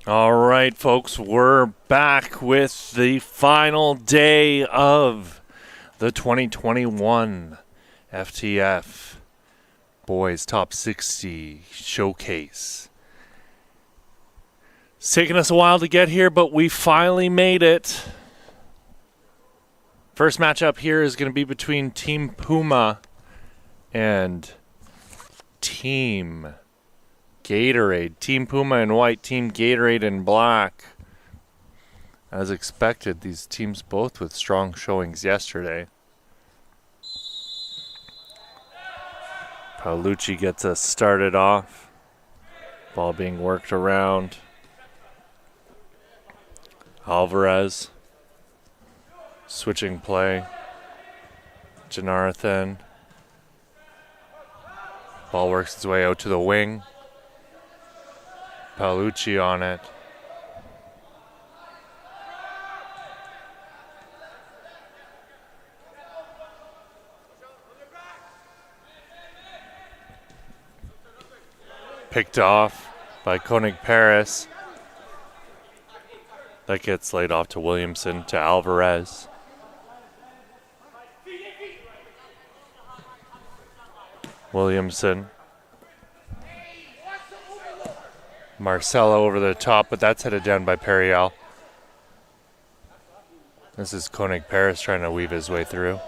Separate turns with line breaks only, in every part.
All right, folks, we're back with the final day of the 2021 FTF Boys Top 60 Showcase. It's taken us a while to get here, but we finally made it. First matchup here is going to be between Team Puma and Team Gatorade. Team Puma in white, Team Gatorade in black. As expected, these teams both with strong showings yesterday. Paolucci gets us started off. Ball being worked around. Alvarez. Switching play. Jonathan. Ball works its way out to the wing. Paolucci on it. Picked off by Koenig Paris. That gets laid off to Williamson, to Alvarez. Williamson. Marcelo over the top, but that's headed down by Periel. This is Koenig Paris trying to weave his way through.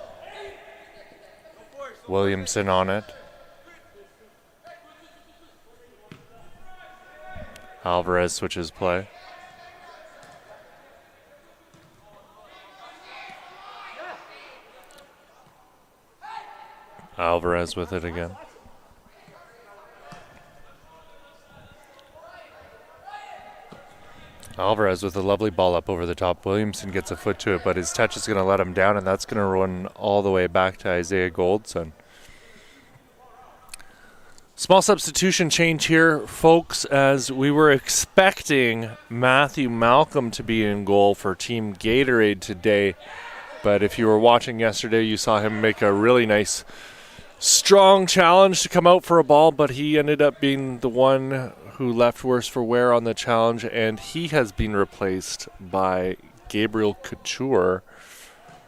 Williamson on it. Alvarez switches play. Alvarez with it again. Alvarez with a lovely ball up over the top. Williamson gets a foot to it, but his touch is going to let him down, and that's going to run all the way back to Isaiah Goldson. Small substitution change here, folks, as we were expecting Matthew Malcolm to be in goal for Team Gatorade today. But if you were watching yesterday, you saw him make a really nice, strong challenge to come out for a ball, but he ended up being the one who left worse for wear on the challenge, and he has been replaced by Gabriel Couture.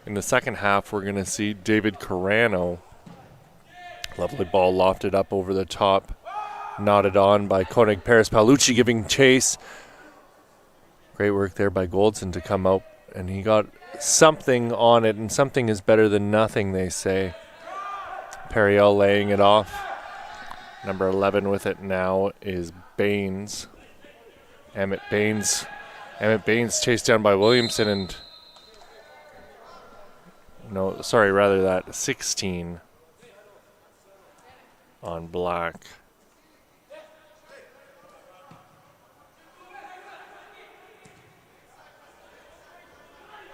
In the second half, we're going to see David Carano. Lovely ball lofted up over the top, knotted on by Koenig Paris. Paolucci giving chase. Great work there by Goldson to come out, and he got something on it, and something is better than nothing, they say. Periel laying it off. Number 11 with it now is Baines. Emmett Baines chased down by Williamson and... No, sorry, rather that 16 on black.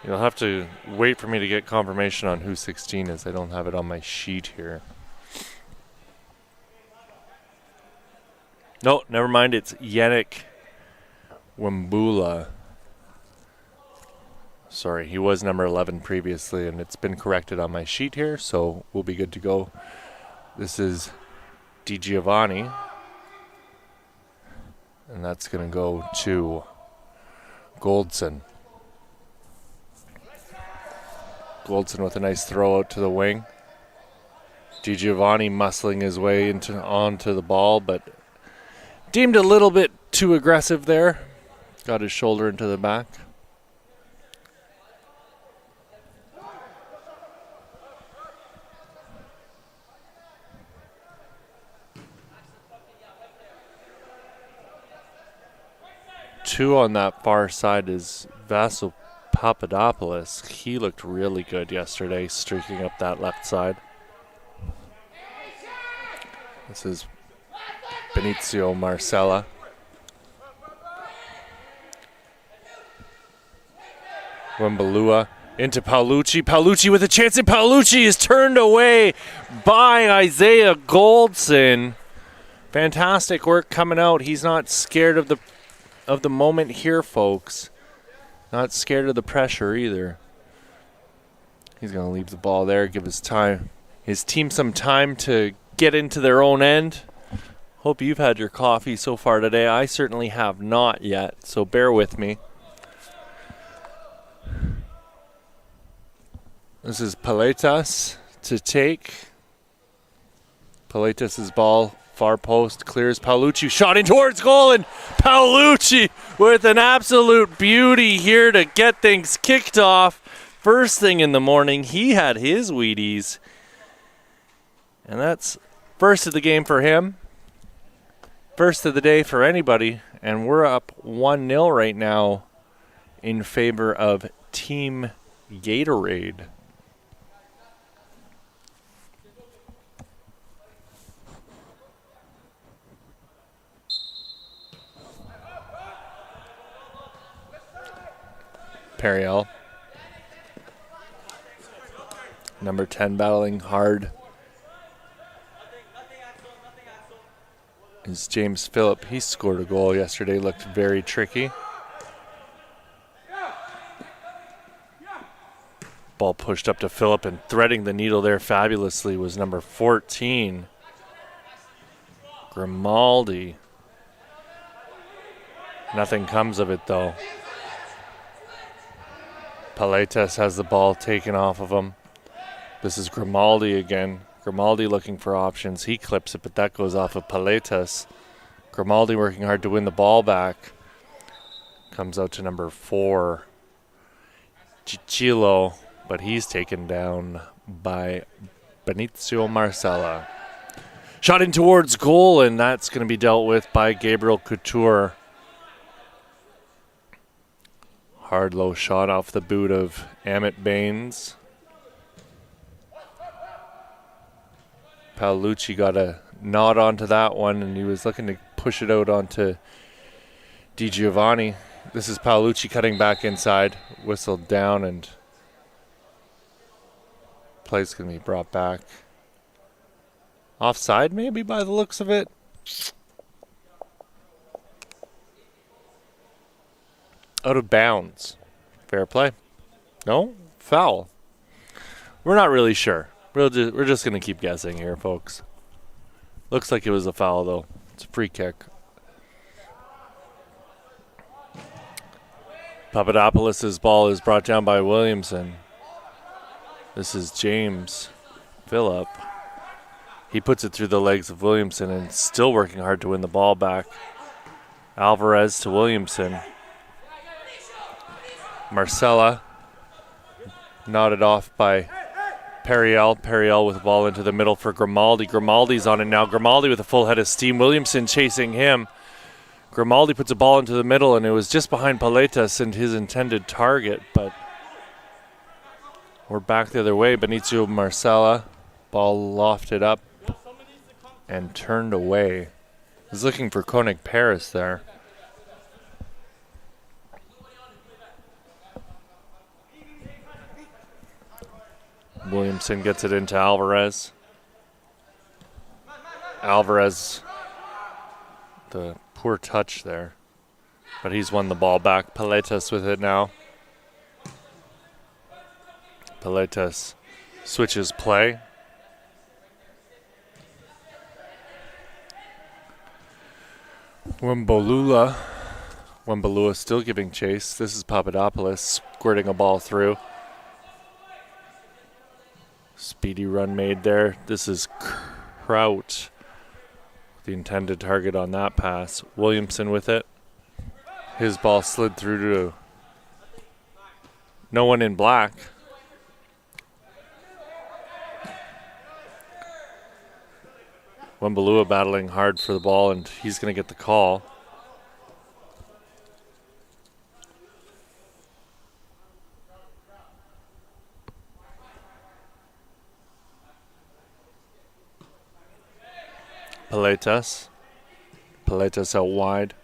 You'll have to wait for me to get confirmation on who 16 is. I don't have it on my sheet here. No, never mind. It's Yannick Wambula. Sorry, he was number 11 previously, and it's been corrected on my sheet here, so we'll be good to go. This is Di Giovanni, and that's going to go to Goldson. Goldson with a nice throw out to the wing. Di Giovanni muscling his way onto the ball, but deemed a little bit too aggressive there. Got his shoulder into the back. Two on that far side is Vasil Papadopoulos. He looked really good yesterday, streaking up that left side. This is Benicio Marcella. Wembalua into Paolucci. Paolucci with a chance, and Paolucci is turned away by Isaiah Goldson. Fantastic work coming out. He's not scared of the moment here, folks. Not scared of the pressure either. He's going to leave the ball there, give his team some time to get into their own end. Hope you've had your coffee so far today. I certainly have not yet, so bear with me. This is Paletas to take. Paletas' ball, far post, clears Paolucci, shot in towards goal, and Paolucci with an absolute beauty here to get things kicked off. First thing in the morning, he had his Wheaties. And that's first of the game for him. First of the day for anybody. And we're up 1-0 right now in favor of Team Gatorade. Periel. Number 10 battling hard is James Phillip. He scored a goal yesterday, looked very tricky. Ball pushed up to Phillip, and threading the needle there fabulously was number 14, Grimaldi. Nothing comes of it though. Paletas has the ball taken off of him. This is Grimaldi again. Grimaldi looking for options. He clips it, but that goes off of Paletas. Grimaldi working hard to win the ball back. Comes out to number 4, Cicillo, but he's taken down by Benicio Marcella. Shot in towards goal, and that's going to be dealt with by Gabriel Couture. Hard low shot off the boot of Amit Baines. Paolucci got a nod onto that one, and he was looking to push it out onto Di Giovanni. This is Paolucci cutting back inside, whistled down, and play's going to be brought back. Offside maybe by the looks of it. Out of bounds. Fair play. No? Foul. We're not really sure. We're just going to keep guessing here, folks. Looks like it was a foul, though. It's a free kick. Papadopoulos' ball is brought down by Williamson. This is James Phillip. He puts it through the legs of Williamson and still working hard to win the ball back. Alvarez to Williamson. Marcella nodded off by Periel. Periel with the ball into the middle for Grimaldi. Grimaldi's on it now. Grimaldi with a full head of steam. Williamson chasing him. Grimaldi puts a ball into the middle, and it was just behind Paletas and his intended target, but we're back the other way. Benicio Marcella. Ball lofted up and turned away. He's looking for Koenig Paris there. Williamson gets it into Alvarez. Alvarez, the poor touch there, but he's won the ball back. Paletas with it now. Paletas switches play. Wembolula still giving chase. This is Papadopoulos squirting a ball through. Speedy run made there. This is Kraut, the intended target on that pass. Williamson with it. His ball slid through to no one in black. Wembolula battling hard for the ball, and he's going to get the call. Paletas out wide.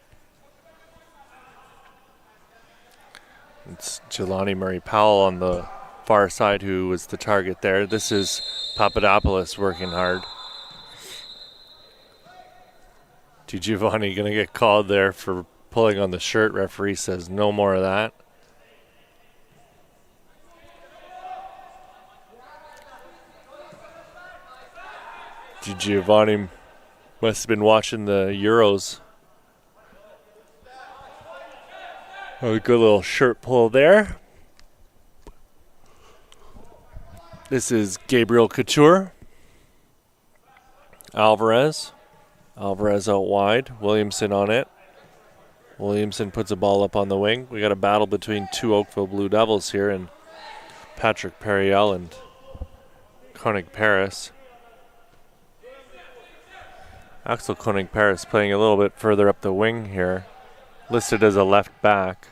It's Jelani Murray Powell on the far side who was the target there. This is Papadopoulos working hard. Di Giovanni going to get called there for pulling on the shirt. Referee says no more of that. Di Giovanni Must have been watching the Euros. Oh, a good little shirt pull there. This is Gabriel Couture. Alvarez. Alvarez out wide. Williamson on it. Williamson puts a ball up on the wing. We got a battle between two Oakville Blue Devils here, and Patrick Periel and Koenig Paris. Axel Koenig Paris playing a little bit further up the wing here, listed as a left back.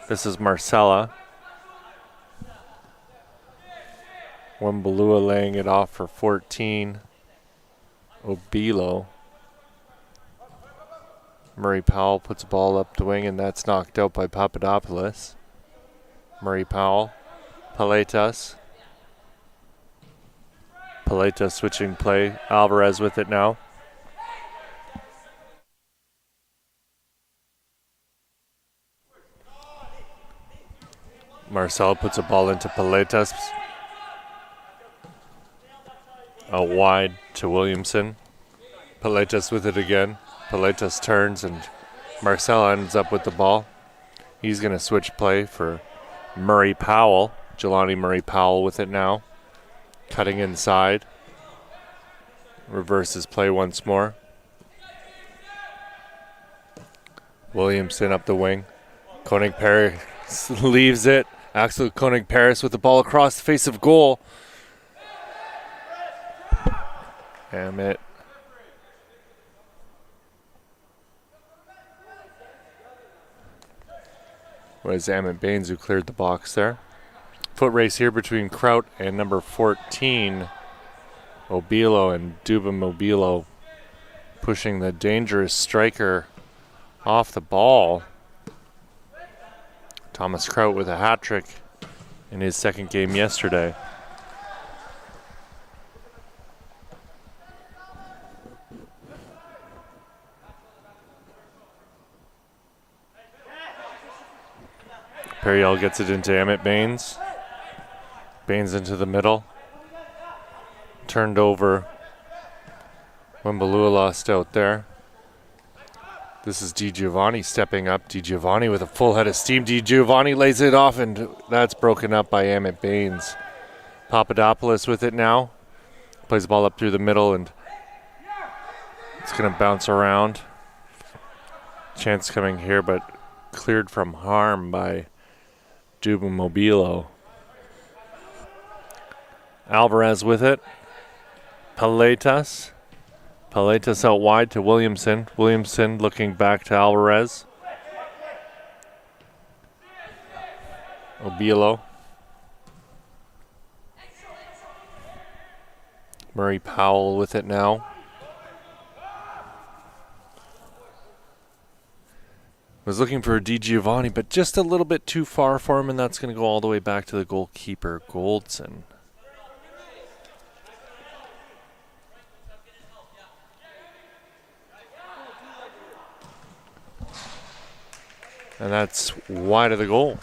This is Marcella. Wembalua laying it off for 14. Obilo. Murray Powell puts a ball up the wing, and that's knocked out by Papadopoulos. Murray Powell. Paletas. Paletas switching play. Alvarez with it now. Marcel puts a ball into Paletas. Out wide to Williamson. Paletas with it again. Paletas turns and Marcel ends up with the ball. He's going to switch play for Murray Powell. Jelani Murray Powell with it now. Cutting inside. Reverses play once more. Williamson up the wing. Koenig Paris leaves it. Axel Koenig Paris with the ball across the face of goal. Damn it. Was Amit Baines who cleared the box there. Foot race here between Kraut and number 14, Obilo, and Dubin Obilo pushing the dangerous striker off the ball. Thomas Kraut with a hat trick in his second game yesterday. Periel gets it into Amit Baines. Baines into the middle. Turned over. Wembalua lost out there. This is DiGiovanni stepping up. DiGiovanni with a full head of steam. DiGiovanni lays it off, and that's broken up by Amit Baines. Papadopoulos with it now. Plays the ball up through the middle, and it's going to bounce around. Chance coming here, but cleared from harm by Dubin Mobilo. Alvarez with it. Paletas. Paletas out wide to Williamson. Williamson looking back to Alvarez. Obilo. Murray Powell with it now. Was looking for DiGiovanni, but just a little bit too far for him, and that's going to go all the way back to the goalkeeper, Goldson. And that's wide of the goal.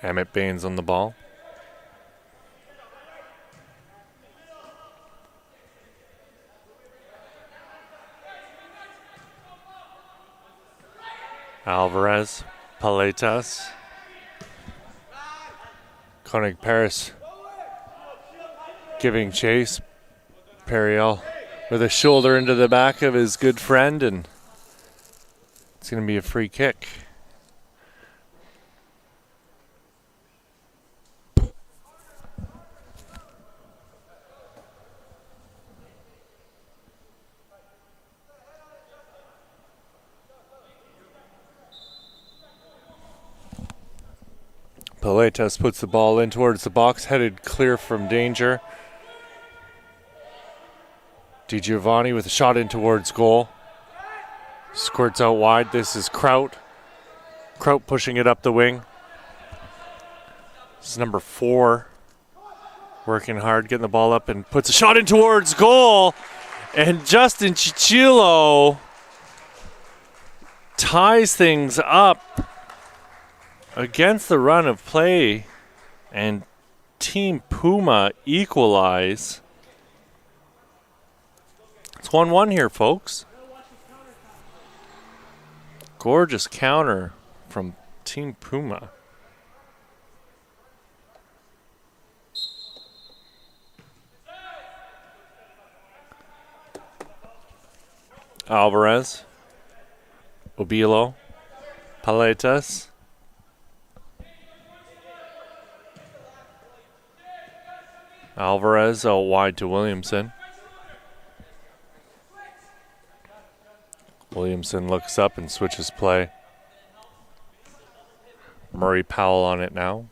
Amit Baines on the ball. Alvarez, Paletas. Koenig Paris giving chase. Periel with a shoulder into the back of his good friend, and it's going to be a free kick. Paletas puts the ball in towards the box, headed clear from danger. DiGiovanni with a shot in towards goal. Squirts out wide. This is Kraut. Kraut pushing it up the wing. This is number 4. Working hard, getting the ball up, and puts a shot in towards goal. And Justin Chichilo ties things up against the run of play, and Team Puma equalize. It's 1-1 here, folks. Gorgeous counter from Team Puma. Alvarez, Obilo, Paletas, Alvarez out wide to Williamson. Williamson looks up and switches play. Murray Powell on it now.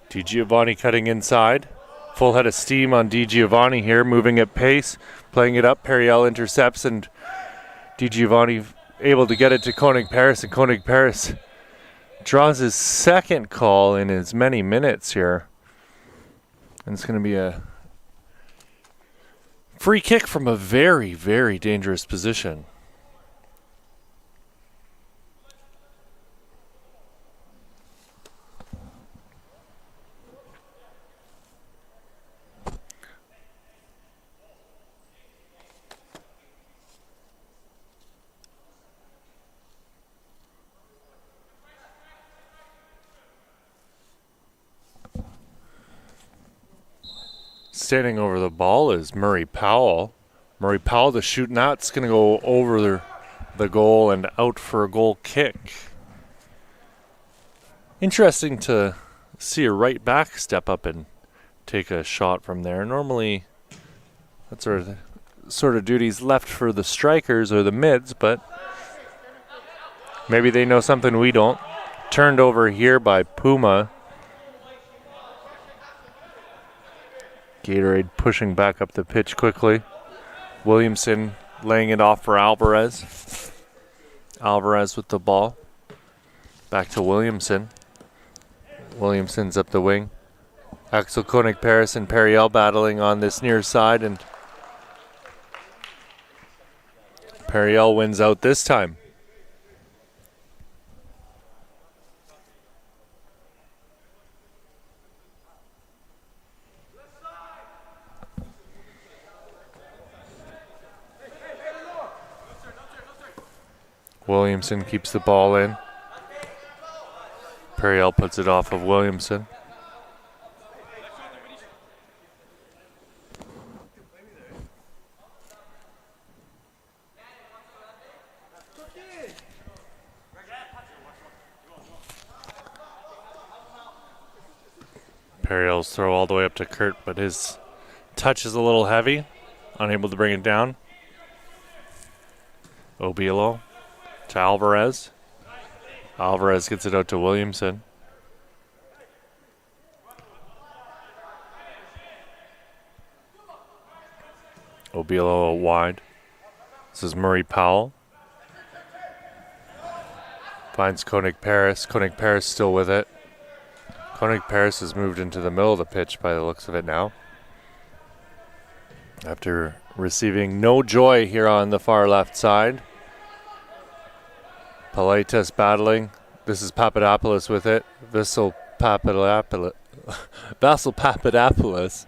DiGiovanni cutting inside. Full head of steam on DiGiovanni here, moving at pace, playing it up. Periel intercepts, and DiGiovanni able to get it to Koenig Paris, and Koenig Paris draws his second call in as many minutes here. And it's going to be a free kick from a very, very dangerous position. Standing over the ball is Murray Powell. Murray Powell, the shootout, is going to go over the goal and out for a goal kick. Interesting to see a right back step up and take a shot from there. Normally, that's sort of duties left for the strikers or the mids, but maybe they know something we don't. Turned over here by Puma. Gatorade pushing back up the pitch quickly. Williamson laying it off for Alvarez. Alvarez with the ball. Back to Williamson. Williamson's up the wing. Axel Koenig Paris and Periel battling on this near side, and Periel wins out this time. Williamson keeps the ball in. Periel puts it off of Williamson. Periel's throw all the way up to Kurt, but his touch is a little heavy. Unable to bring it down. Obilo to Alvarez. Alvarez gets it out to Williamson. Obilo wide. This is Murray Powell. Finds Koenig Paris. Koenig Paris still with it. Koenig Paris has moved into the middle of the pitch by the looks of it now, after receiving no joy here on the far left side. Paletas battling. This is Papadopoulos with it. Vasil Papadopoulos.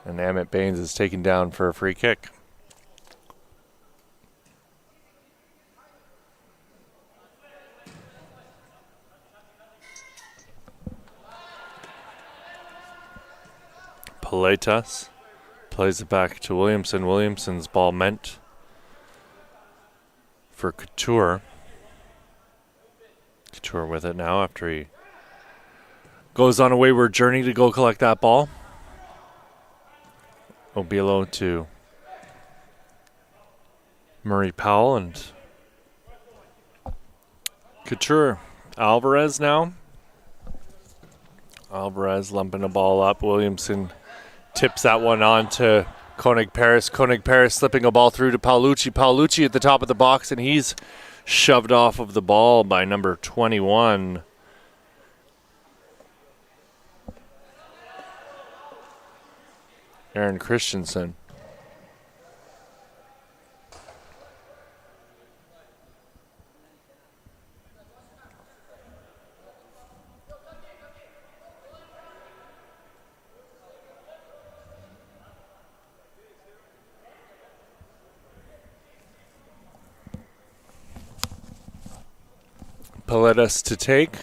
And Amit Baines is taken down for a free kick. Paletas plays it back to Williamson. Williamson's ball meant for Couture. Couture with it now after he goes on a wayward journey to go collect that ball. Obilo to Murray Powell and Couture. Alvarez now. Alvarez lumping the ball up. Williamson tips that one on to Koenig Paris. Koenig Paris slipping a ball through to Paolucci. Paolucci at the top of the box, and he's shoved off of the ball by number 21. Aaron Christensen. Paredes to take.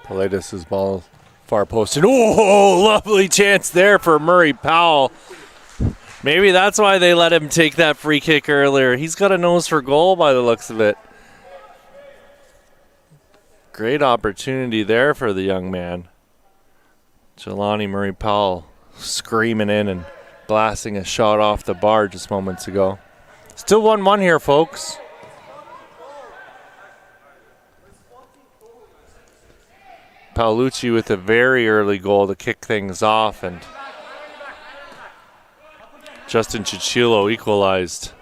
Paredes' ball far post. And oh, lovely chance there for Murray Powell. Maybe that's why they let him take that free kick earlier. He's got a nose for goal by the looks of it. Great opportunity there for the young man. Jelani Murray Powell screaming in and blasting a shot off the bar just moments ago. Still 1-1 here, folks. Paolucci with a very early goal to kick things off, and Justin Chichilo equalized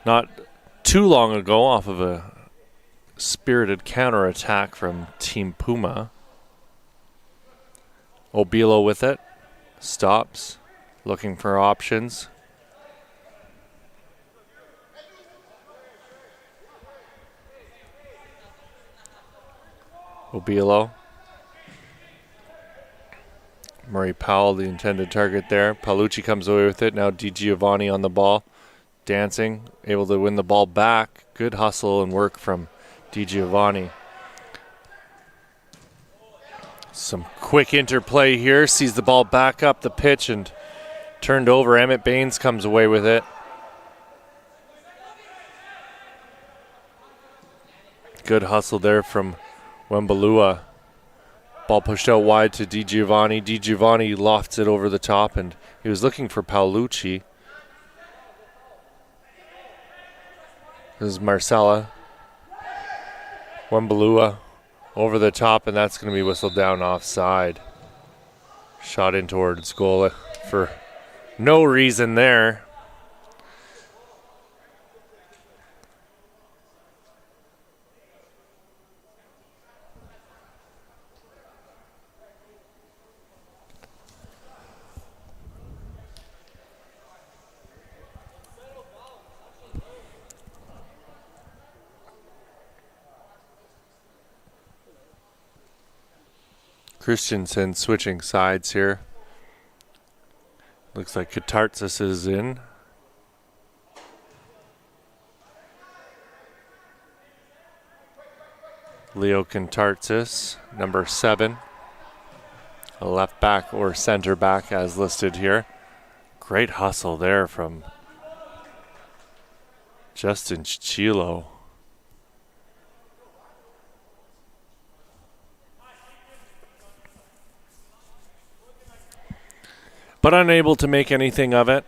not too long ago off of a spirited counterattack from Team Puma. Obilo with it. Stops. Looking for options. Obilo. Murray Powell, the intended target there. Paolucci comes away with it. Now DiGiovanni on the ball. Dancing. Able to win the ball back. Good hustle and work from DiGiovanni. Some quick interplay here. Sees the ball back up the pitch and turned over. Emmett Baines comes away with it. Good hustle there from Wembalua. Ball pushed out wide to DiGiovanni. DiGiovanni lofts it over the top, and he was looking for Paolucci. This is Marcella. Wembalua over the top, and that's going to be whistled down offside. Shot in towards goal for no reason there. Christensen switching sides here. Looks like Katartzis is in. Leo Katartzis, number 7. A left back or center back as listed here. Great hustle there from Justin Chichilo. But unable to make anything of it.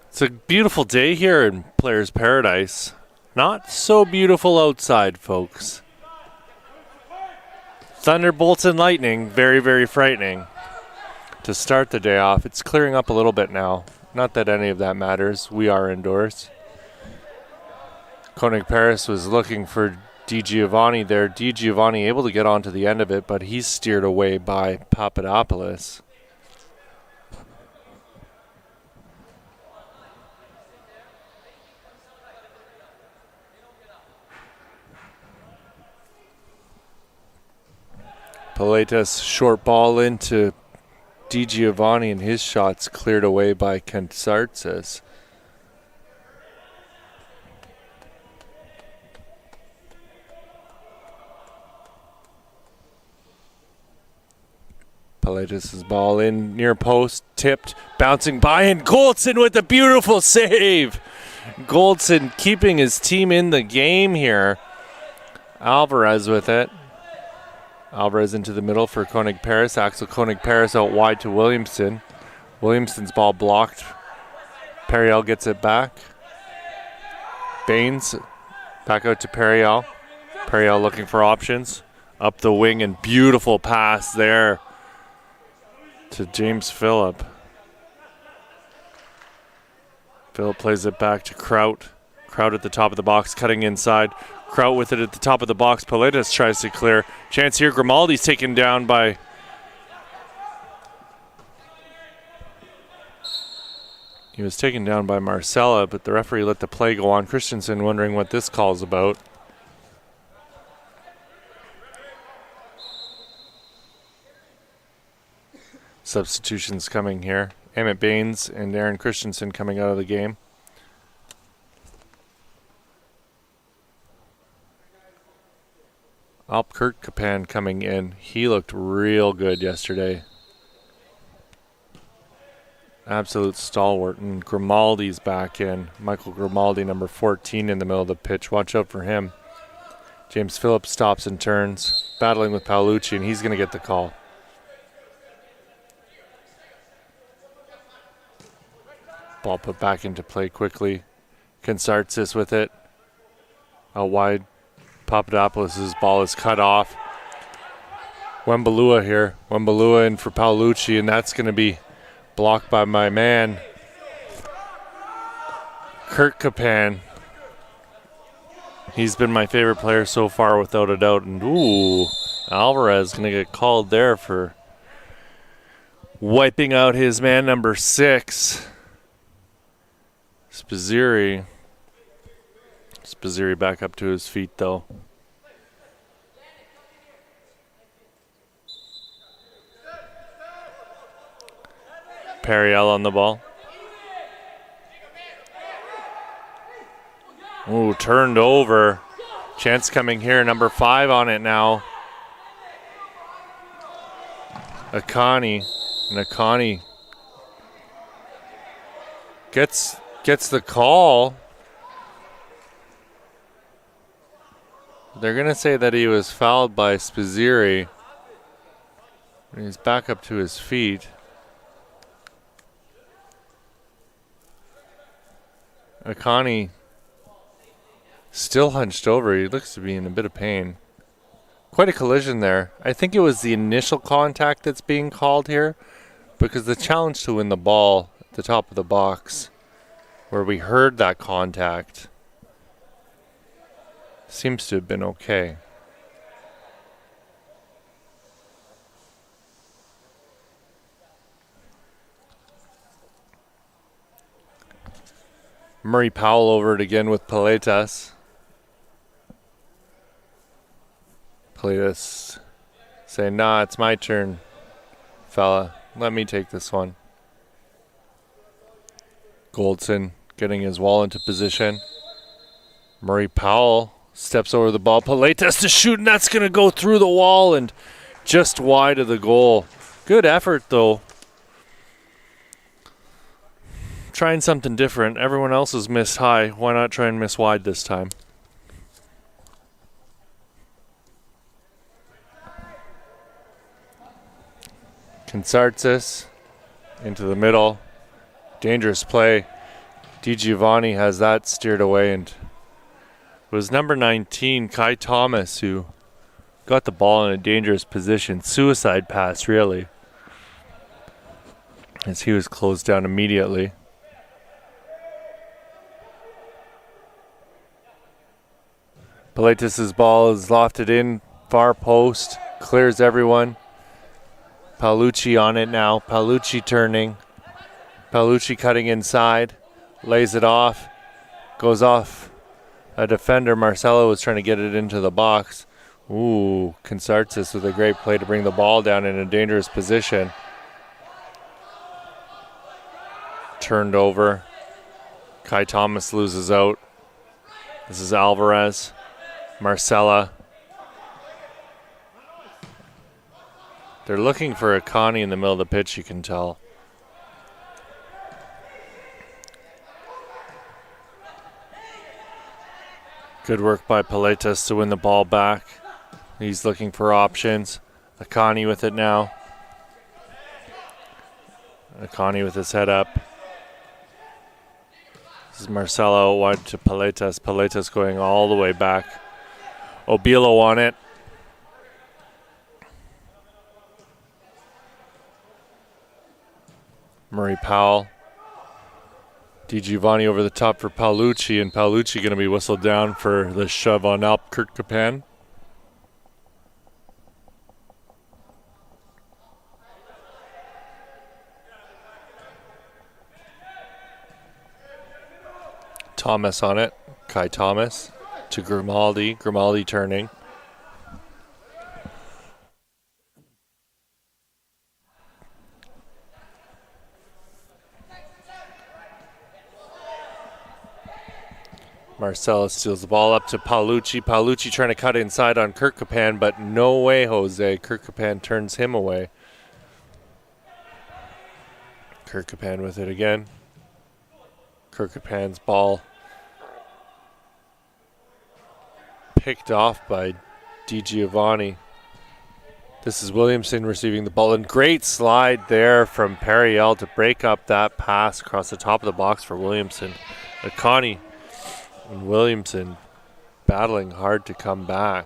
It's a beautiful day here in Players Paradise. Not so beautiful outside, folks. Thunderbolts and lightning, very, very frightening to start the day off. It's clearing up a little bit now. Not that any of that matters. We are indoors. Koenig Paris was looking for DiGiovanni there. DiGiovanni able to get onto the end of it, but he's steered away by Papadopoulos. Paletas short ball into DiGiovanni, and his shot's cleared away by Katartzis. Paletas' ball in near post, tipped, bouncing by, and Goldson with a beautiful save. Goldson keeping his team in the game here. Alvarez with it. Alvarez into the middle for Koenig Paris. Axel Koenig Paris out wide to Williamson. Williamson's ball blocked. Periel gets it back. Baines back out to Periel. Periel looking for options. Up the wing, and beautiful pass there to James Phillip. Phillip plays it back to Kraut. Kraut at the top of the box, cutting inside. Kraut with it at the top of the box. Paletas tries to clear. Chance here. Grimaldi's taken down by... He was taken down by Marcella, but the referee let the play go on. Christensen wondering what this call's about. Substitutions coming here. Emmett Baines and Aaron Christensen coming out of the game. Alp-Kirk-Kapan coming in. He looked real good yesterday. Absolute stalwart. And Grimaldi's back in. Michael Grimaldi, number 14 in the middle of the pitch. Watch out for him. James Phillips stops and turns, battling with Paolucci, and he's going to get the call. Ball put back into play quickly. Kansartzis with it. Out wide. Papadopoulos' ball is cut off. Wembalua here. Wembalua in for Paolucci, and that's going to be blocked by my man, Kirk-Kapan. He's been my favorite player so far, without a doubt. And, ooh, Alvarez going to get called there for wiping out his man, number 6. Spaziri back up to his feet, though. Periel on the ball. Ooh, turned over. Chance coming here, number 5 on it now. Akani. And Akani gets the call. They're going to say that he was fouled by Spaziri. And he's back up to his feet. Akani still hunched over. He looks to be in a bit of pain. Quite a collision there. I think it was the initial contact that's being called here, because the challenge to win the ball at the top of the box, where we heard that contact, seems to have been okay. Murray Powell over it again with Paletas. Paletas saying, nah, it's my turn, fella. Let me take this one. Goldson getting his wall into position. Murray Powell steps over the ball. Paletas to shoot, and that's going to go through the wall and just wide of the goal. Good effort, though. Trying something different. Everyone else has missed high. Why not try and miss wide this time? Kansartzis into the middle. Dangerous play. DiGiovanni has that steered away, and it was number 19, Kai Thomas, who got the ball in a dangerous position. Suicide pass, really, as he was closed down immediately. Paletas' ball is lofted in, far post, clears everyone. Paolucci on it now. Paolucci turning. Paolucci cutting inside, lays it off, goes off a defender. Marcelo was trying to get it into the box. Ooh, Kansartzis with a great play to bring the ball down in a dangerous position. Turned over. Kai Thomas loses out. This is Alvarez. Marcella. They're looking for Akani in the middle of the pitch, you can tell. Good work by Paletas to win the ball back. He's looking for options. Akani with it now. Akani with his head up. This is Marcelo wide to Paletas. Paletas going all the way back. Obilo on it. Murray Powell. DiGiovanni over the top for Paolucci, and Paolucci going to be whistled down for the shove on Alp-Kirk-Kapan. Thomas on it. Kai Thomas to Grimaldi. Grimaldi turning. Marcella steals the ball up to Paolucci. Paolucci trying to cut inside on Kirkkapan, but no way, Jose. Kirkkapan turns him away. Kirkkapan with it again. Kirkkapan's ball picked off by DiGiovanni. This is Williamson receiving the ball, and great slide there from Periel to break up that pass across the top of the box for Williamson. Akani and Williamson battling hard to come back.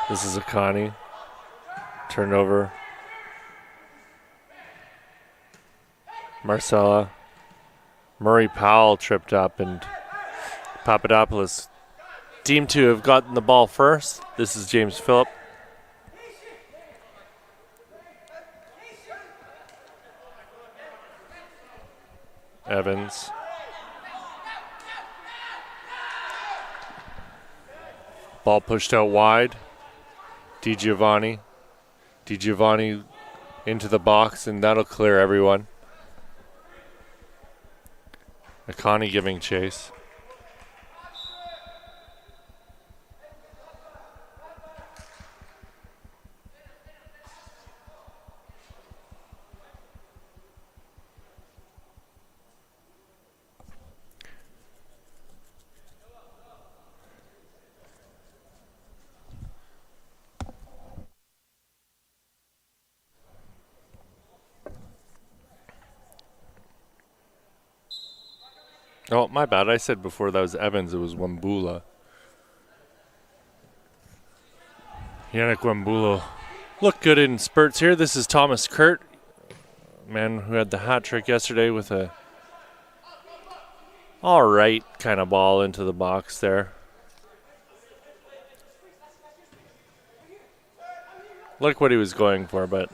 This is Akani. Turnover. Marcella. Murray Powell tripped up, and Papadopoulos deemed to have gotten the ball first. This is James Phillip. Evans. Ball pushed out wide. DiGiovanni. DiGiovanni into the box, and that'll clear everyone. Akani giving chase. Oh, my bad. I said before that was Evans. It was Wambula. Yannick Wambula looked good in spurts here. This is Thomas Kurt, man who had the hat trick yesterday with a all right kind of ball into the box there. Look what he was going for, but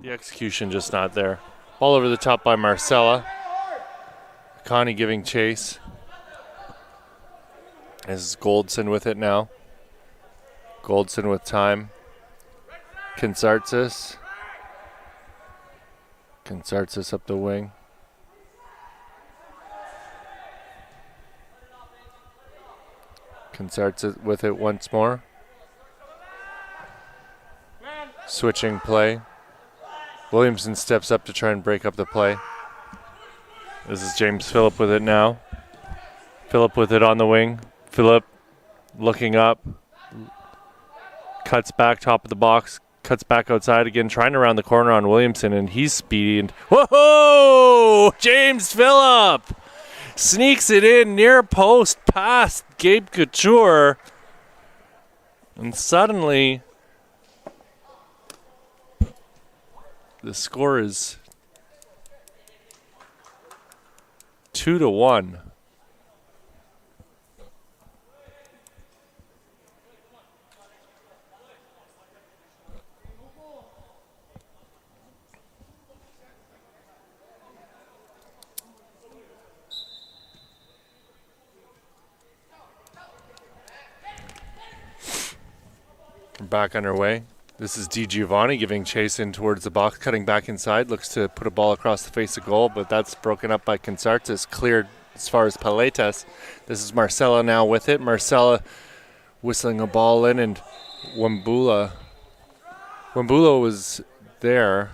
the execution just not there. Ball over the top by Marcella. Connie giving chase. This is Goldson with it now. Goldson with time. Kinsartsis. Kinsartsis up the wing. Kinsartsis with it once more. Switching play. Williamson steps up to try and break up the play. This is James Phillip with it now. Phillip with it on the wing. Phillip looking up. Cuts back top of the box. Cuts back outside again, trying to round the corner on Williamson, and he's speedy. And whoa! James Phillip sneaks it in near post past Gabe Couture. And suddenly the score is 2-1. We're back underway. This is DiGiovanni giving chase in towards the box, cutting back inside, looks to put a ball across the face of goal, but that's broken up by Kinsartsis, cleared as far as Paletas. This is Marcella now with it. Marcella whistling a ball in, and Wambula was there.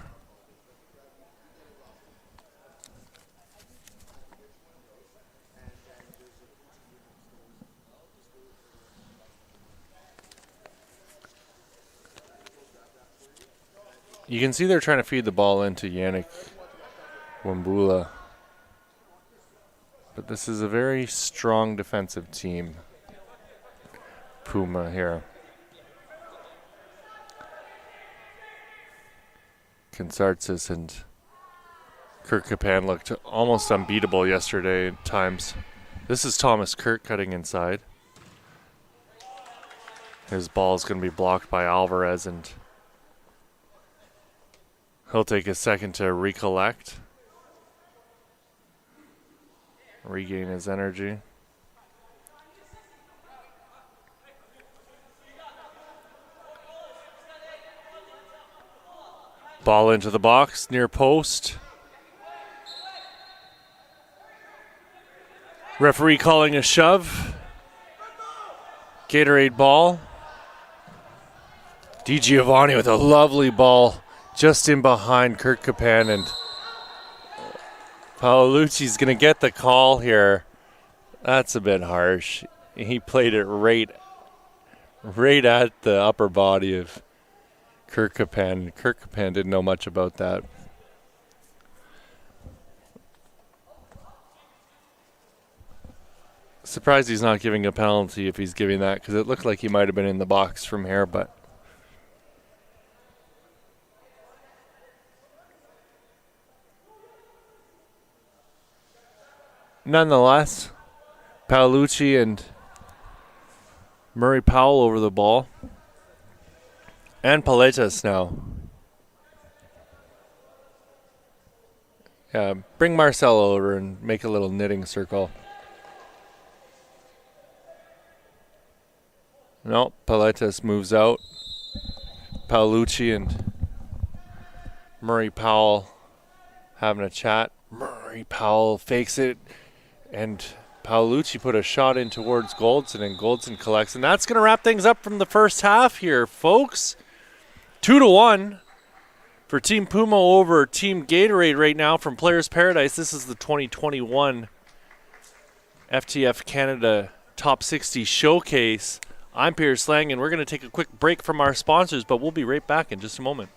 You can see they're trying to feed the ball into Yannick Wambula. But this is a very strong defensive team. Puma here. Kinsartsis and Kirkkapan looked almost unbeatable yesterday at times. This is Thomas Kirk cutting inside. His ball is going to be blocked by Alvarez, and he'll take a second to recollect. Regain his energy. Ball into the box, near post. Referee calling a shove. Gatorade ball. DiGiovanni with a lovely ball just in behind Kurt Kapan, and Paolucci's going to get the call here. That's a bit harsh. He played it right at the upper body of Kurt Kapan. Kurt Kapan didn't know much about that. Surprised he's not giving a penalty if he's giving that, because it looked like he might have been in the box from here, but nonetheless, Paolucci and Murray Powell over the ball. And Paletas now. Yeah, bring Marcelo over and make a little knitting circle. No, Paletas moves out. Paolucci and Murray Powell having a chat. Murray Powell fakes it, and Paolucci put a shot in towards Goldson, and Goldson collects. And that's going to wrap things up from the first half here, folks. 2-1 for Team Puma over Team Gatorade right now from Players Paradise. This is the 2021 FTF Canada Top 60 Showcase. I'm Pierce Lang, and we're going to take a quick break from our sponsors, but we'll be right back in just a moment.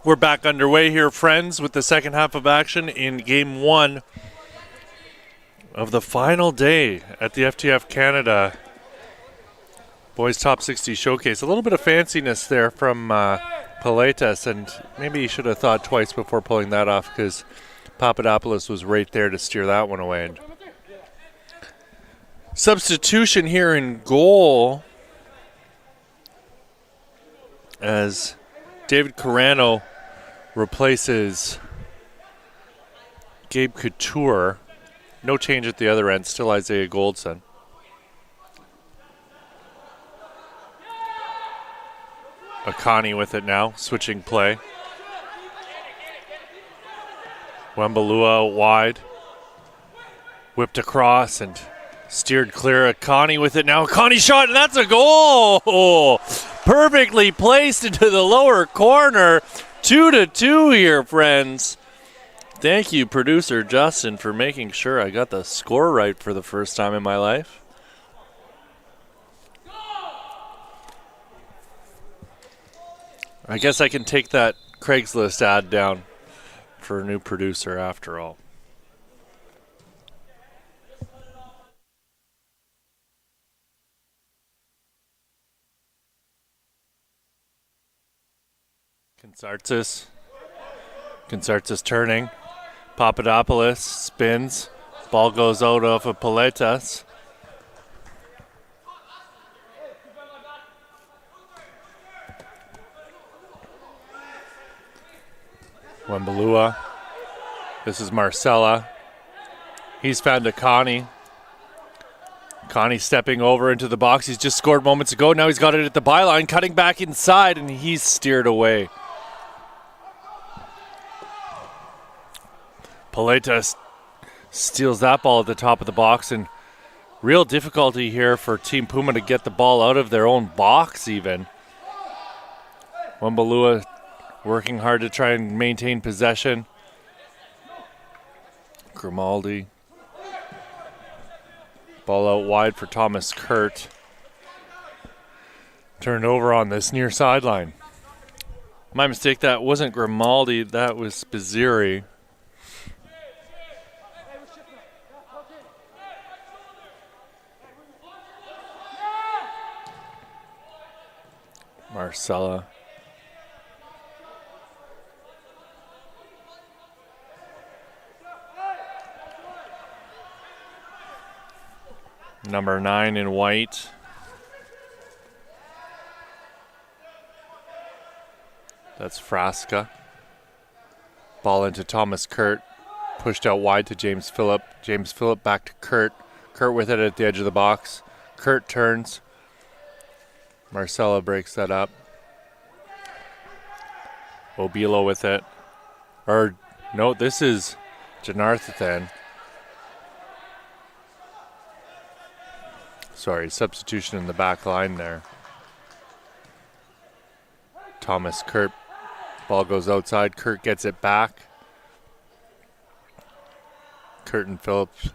We're back underway here, friends, with the second half of action in Game 1 of the final day at the FTF Canada Boys Top 60 Showcase. A little bit of fanciness there from Pilates, and maybe he should have thought twice before pulling that off because Papadopoulos was right there to steer that one away. And substitution here in goal as David Carano replaces Gabe Couture. No change at the other end, still Isaiah Goldson. Akani with it now, switching play. Wembalua wide. Whipped across and steered clear. Akani with it now. Akani shot, and that's a goal! Perfectly placed into the lower corner. 2-2 here, friends. Thank you, producer Justin, for making sure I got the score right for the first time in my life. I guess I can take that Craigslist ad down for a new producer after all. Kansartzis turning. Papadopoulos spins. Ball goes out of Piletas. Wembalua. This is Marcella. He's found Akani. Akani stepping over into the box. He's just scored moments ago. Now he's got it at the byline, cutting back inside, and he's steered away. Piletas steals that ball at the top of the box, and real difficulty here for Team Puma to get the ball out of their own box even. Wembalua working hard to try and maintain possession. Grimaldi. Ball out wide for Thomas Kurt. Turned over on this near sideline. My mistake, that wasn't Grimaldi, that was Spizziri. Marcella. Number 9 in white. That's Frasca. Ball into Thomas Kurt. Pushed out wide to James Phillip. James Phillip back to Kurt. Kurt with it at the edge of the box. Kurt turns. Marcella breaks that up. Obilo with it. Or, no, this is Janarthan. Sorry, substitution in the back line there. Thomas Kurt. Ball goes outside. Kurt gets it back. Kurt and Phillips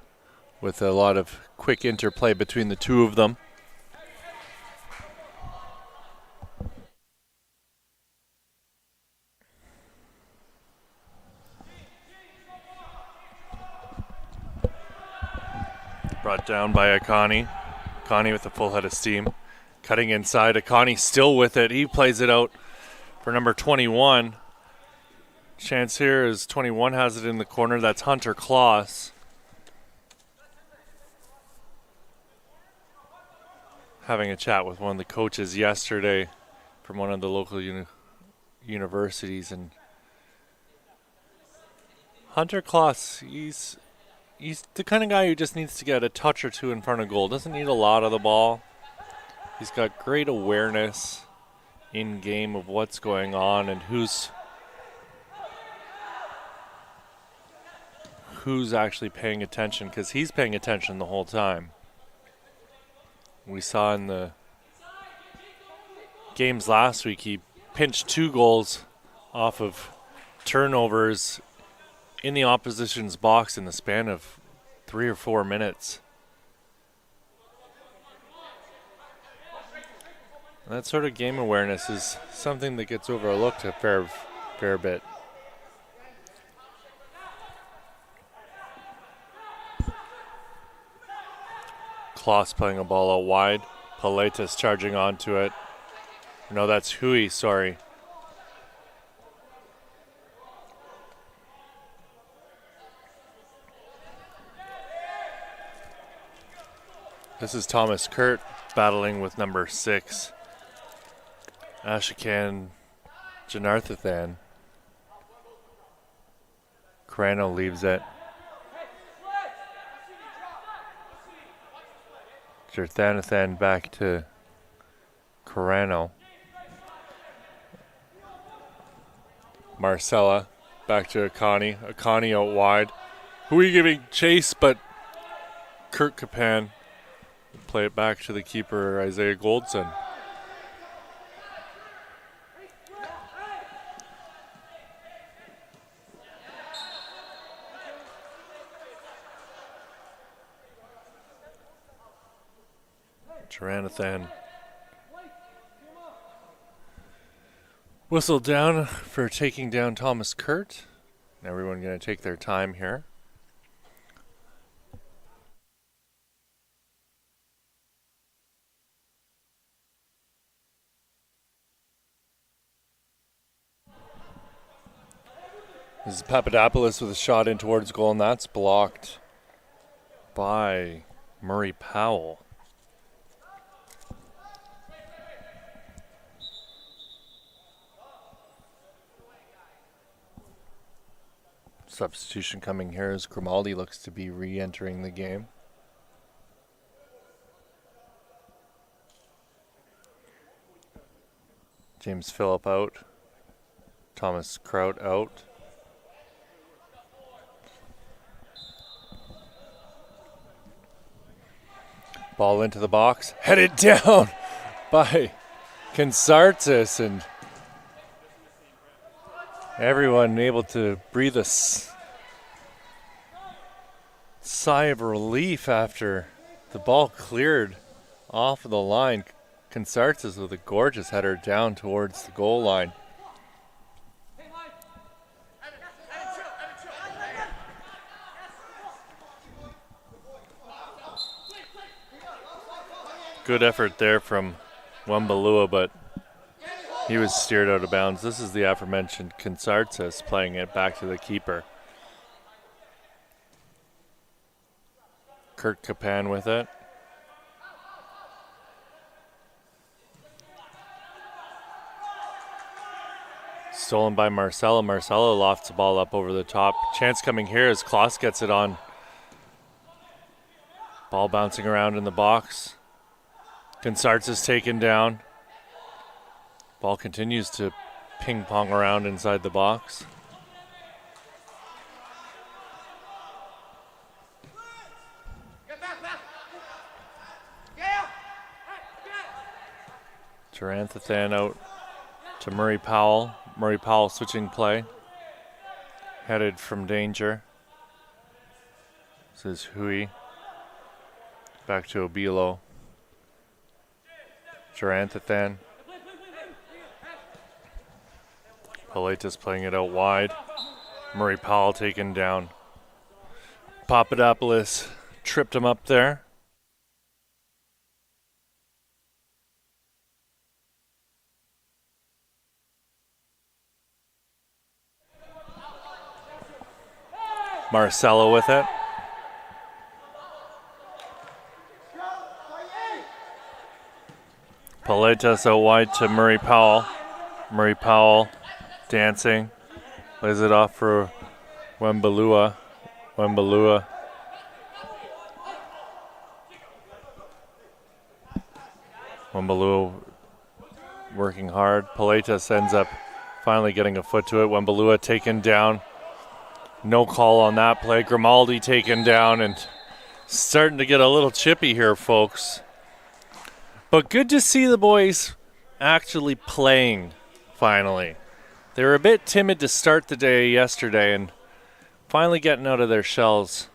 with a lot of quick interplay between the two of them. Brought down by Akani. Akani with a full head of steam. Cutting inside. Akani still with it. He plays it out for number 21. Chance here is 21 has it in the corner. That's Hunter Kloss. Having a chat with one of the coaches yesterday from one of the local universities. And Hunter Kloss, he's the kind of guy who just needs to get a touch or two in front of goal. Doesn't need a lot of the ball. He's got great awareness in game of what's going on and who's actually paying attention, because he's paying attention the whole time. We saw in the games last week, he pinched 2 goals off of turnovers in the opposition's box in the span of 3 or 4 minutes. And that sort of game awareness is something that gets overlooked a fair bit. Kloss playing a ball out wide. Paletas charging onto it. No, that's Hui, sorry. This is Thomas Kurt battling with number 6. Ashikan Janarthathan. Carano leaves it. Jarthanathan back to Carano. Marcella back to Akani. Akani out wide. Who are you giving chase but Kurt Kapan? Play it back to the keeper, Isaiah Goldson. Taranathan. Whistle down for taking down Thomas Kurt. Everyone going to take their time here. This is Papadopoulos with a shot in towards goal, and that's blocked by Murray Powell. Substitution coming here as Grimaldi looks to be re-entering the game. James Phillip out. Thomas Kraut out. Ball into the box. Headed down by Kansartis, and everyone able to breathe a sigh of relief after the ball cleared off of the line. Kansartis with a gorgeous header down towards the goal line. Good effort there from Wembalua, but he was steered out of bounds. This is the aforementioned Kansartis playing it back to the keeper. Kurt Kapan with it. Stolen by Marcelo. Marcelo lofts the ball up over the top. Chance coming here as Kloss gets it on. Ball bouncing around in the box. Kansartis taken down. Ball continues to ping pong around inside the box. Taranthathan out to Murray Powell. Murray Powell switching play. Headed from danger. This is Hui. Back to Obilo. Taranthathan. Paletas playing it out wide. Murray Powell taken down. Papadopoulos tripped him up there. Marcelo with it. Paletas out wide to Murray Powell. Murray Powell dancing. Lays it off for Wembalua. Wembalua. Wembalua working hard. Paletas ends up finally getting a foot to it. Wembalua taken down. No call on that play. Grimaldi taken down and starting to get a little chippy here, folks. But good to see the boys actually playing, finally. They were a bit timid to start the day yesterday and finally getting out of their shells.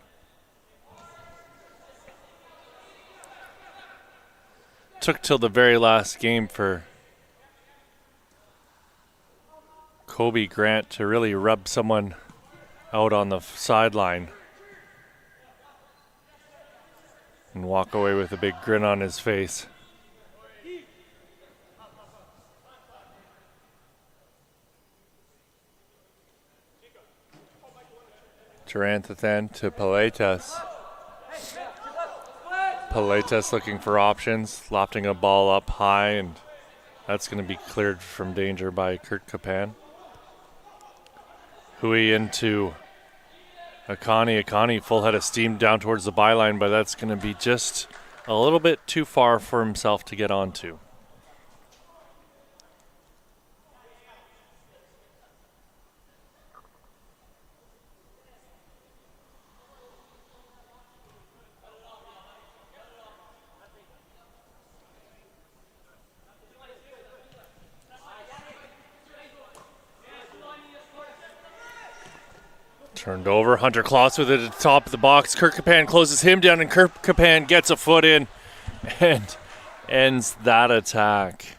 Took till the very last game for Kobe Grant to really rub someone out on the sideline and walk away with a big grin on his face. Taranthathan to Paletas. Paletas looking for options, lofting a ball up high, and that's going to be cleared from danger by Kurt Kapan. Hui into Akani. Akani full head of steam down towards the byline, but that's going to be just a little bit too far for himself to get onto. Turned over. Hunter Kloss with it at the top of the box. Kurt Kapan closes him down, and Kurt Kapan gets a foot in and ends that attack.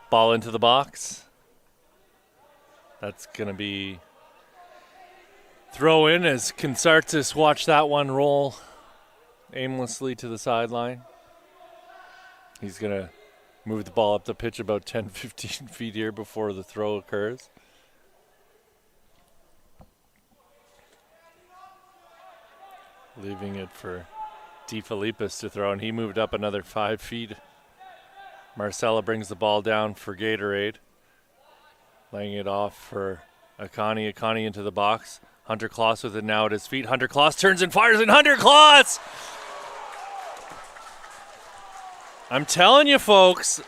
Ball into the box. That's going to be throw in as Kansartis watch that one roll aimlessly to the sideline. He's going to move the ball up the pitch about 10-15 feet here before the throw occurs. Leaving it for DeFilippis to throw, and he moved up another 5 feet. Marcella brings the ball down for Gatorade. Laying it off for Akani. Akani into the box. Hunter Kloss with it now at his feet. Hunter Kloss turns and fires, and Hunter Kloss! I'm telling you, folks.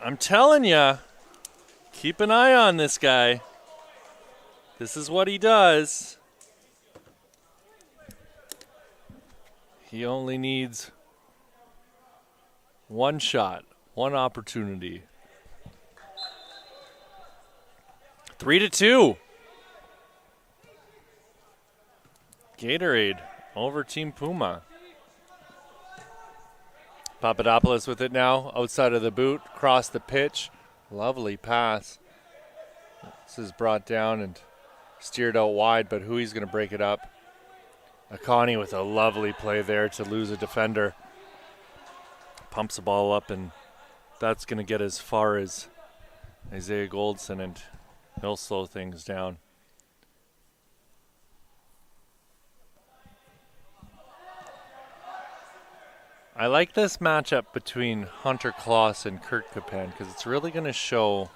I'm telling you. Keep an eye on this guy. This is what he does. He only needs one shot, one opportunity. 3-2. Gatorade over Team Puma. Papadopoulos with it now, outside of the boot, across the pitch. Lovely pass. This is brought down and steered out wide, but Hui's going to break it up. Akani with a lovely play there to lose a defender. Pumps the ball up, and that's going to get as far as Isaiah Goldson, and he'll slow things down. I like this matchup between Hunter Kloss and Kurt Kapan because it's really going to show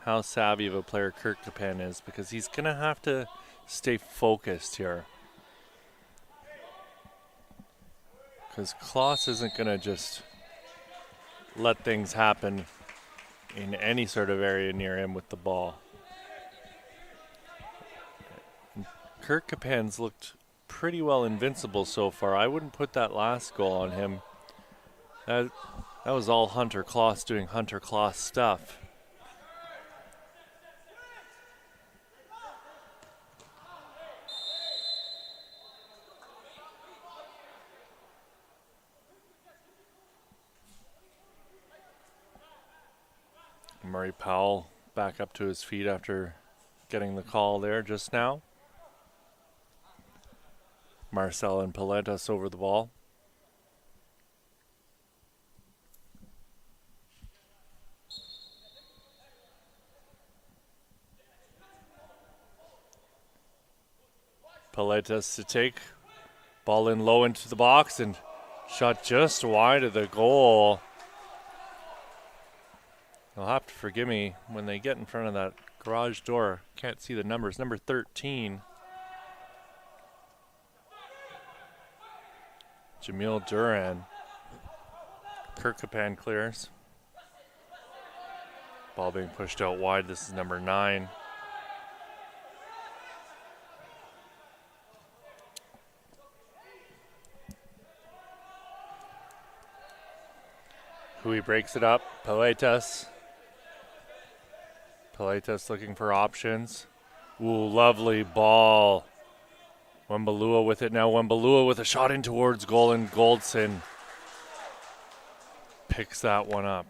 how savvy of a player Kurt Kapan is, because he's going to have to stay focused here. Because Kloss isn't going to just let things happen in any sort of area near him with the ball. Kurt Kapan's looked pretty well invincible so far. I wouldn't put that last goal on him. That was all Hunter Kloss doing Hunter Kloss stuff. Murray Powell back up to his feet after getting the call there just now. Marcel and Paletas over the ball. Paletas to take. Ball in low into the box and shot just wide of the goal. You'll have to forgive me when they get in front of that garage door. Can't see the numbers. Number 13. Jamil Duran. Kurt Kapan clears. Ball being pushed out wide. This is number 9. Hui breaks it up. Paletas. Piletas looking for options. Ooh, lovely ball. Wembalua with it now. Wembalua with a shot in towards goal, and Goldson picks that one up.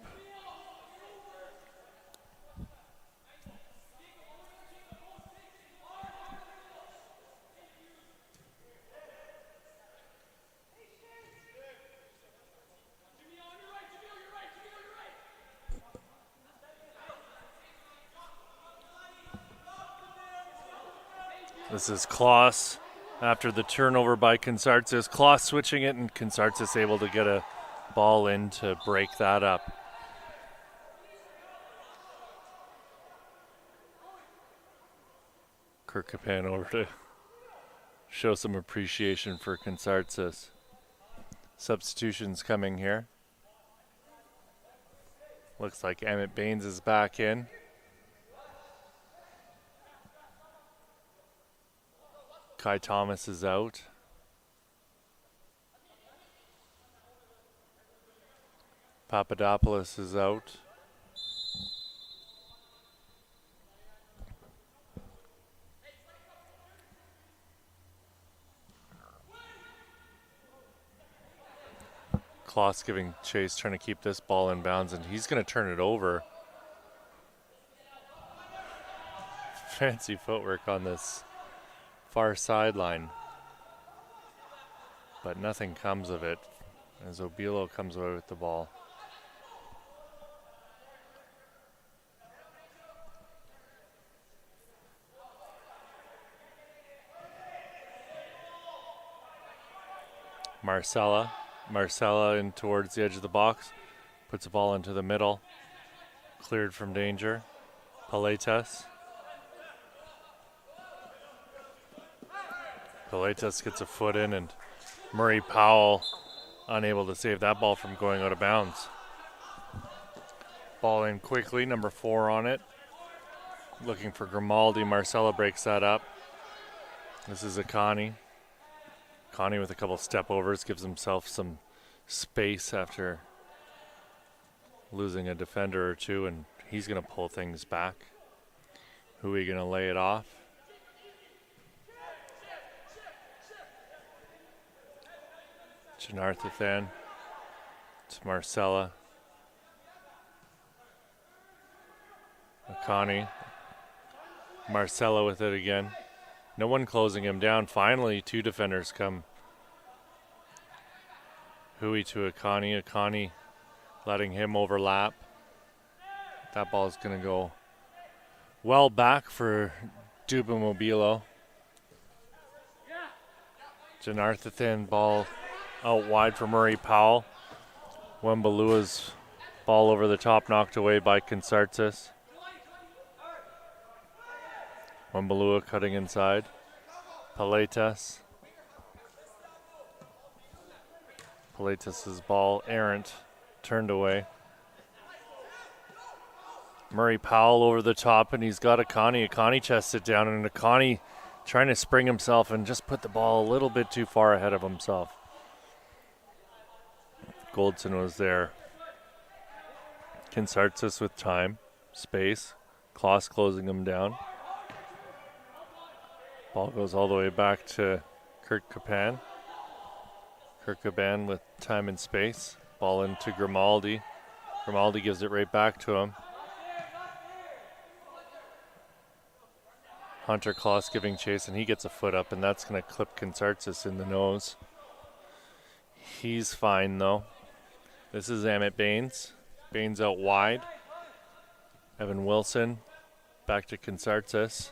This is Kloss after the turnover by Consartzis. Kloss switching it, and Consartzis able to get a ball in to break that up. Kirk Kapan over to show some appreciation for Consartzis. Substitutions coming here. Looks like Emmett Baines is back in. Kai Thomas is out. Papadopoulos is out. Kloss giving chase, trying to keep this ball in bounds, and he's going to turn it over. Fancy footwork on this far sideline, but nothing comes of it as Obilo comes away with the ball. Marcella in towards the edge of the box, puts the ball into the middle, cleared from danger. Piletas gets a foot in, and Murray Powell unable to save that ball from going out of bounds. Ball in quickly, number 4 on it. Looking for Grimaldi. Marcella breaks that up. This is Akani. Akani with a couple step overs, gives himself some space after losing a defender or two, and he's going to pull things back. Hui going to lay it off. Janarthathan to Marcella. Akani. Marcella with it again. No one closing him down. Finally, 2 defenders come. Hui to Akani. Akani letting him overlap. That ball is going to go well back for Duba Mobilo. Janarthathan ball out wide for Murray Powell. Wembalua's ball over the top, knocked away by Consartzis. Wembalua cutting inside. Piletas. Piletas' ball errant, turned away. Murray Powell over the top, and he's got Akani. Akani chests it down, and Akani trying to spring himself and just put the ball a little bit too far ahead of himself. Goldson was there. Consartzis with time, space. Kloss closing him down. Ball goes all the way back to Kurt Kapan. Kurt Kapan with time and space. Ball into Grimaldi. Grimaldi gives it right back to him. Hunter Kloss giving chase, and he gets a foot up, and that's going to clip Consartzis in the nose. He's fine, though. This is Emmett Baines. Baines out wide. Evan Wilson back to Consartzis.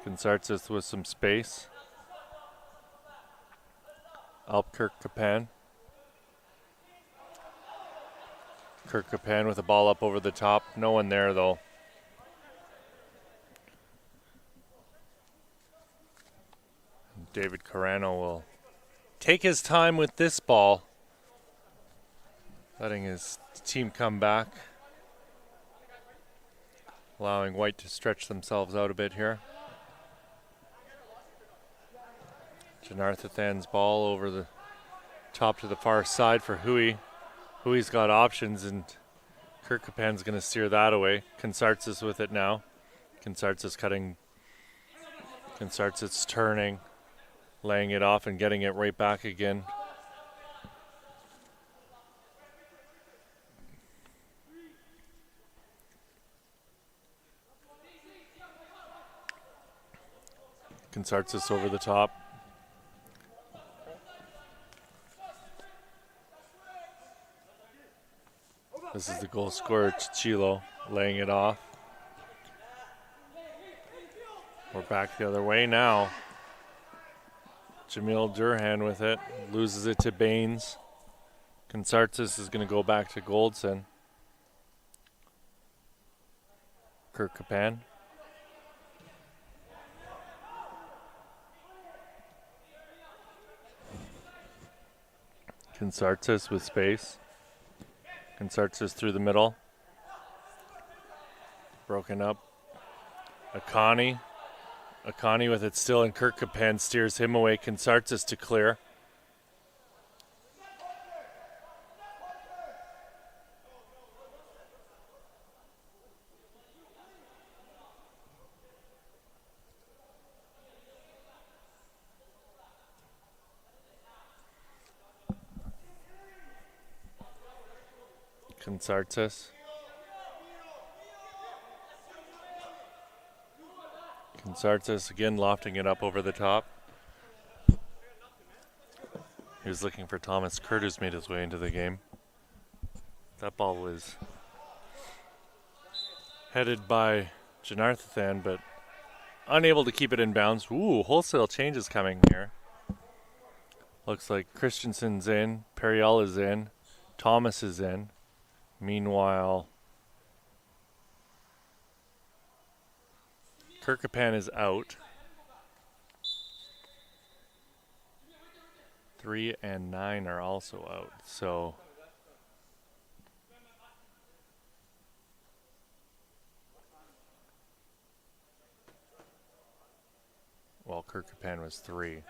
Consartzis with some space. Kirk Kapan. Kirk Kapan with the ball up over the top. No one there, though. David Carano will take his time with this ball, letting his team come back, allowing White to stretch themselves out a bit here. Janarthathan's ball over the top to the far side for Hui. Hui's got options, and Kirkapan's going to steer that away. Consartzis with it now. Consartzis cutting. Consartzis turning, laying it off and getting it right back again. Consartzis over the top. This is the goal scorer, Chichilo, laying it off. We're back the other way now. Jamil Durhan with it, loses it to Baines. Consartzis is going to go back to Goldson. Kirkapan. Consartzis with space. Consartzis through the middle. Broken up. Akani with it still, and Kirkapan steers him away. Consartzis to clear. Consartzis. Consartzis again lofting it up over the top. He was looking for Thomas Kurt, who's made his way into the game. That ball was headed by Janarthan, but unable to keep it in bounds. Ooh, wholesale changes coming here. Looks like Christensen's in, Periel is in, Thomas is in. Meanwhile, Kirkapan is out. 3 and 9 are also out. So well, Kirkapan was 3.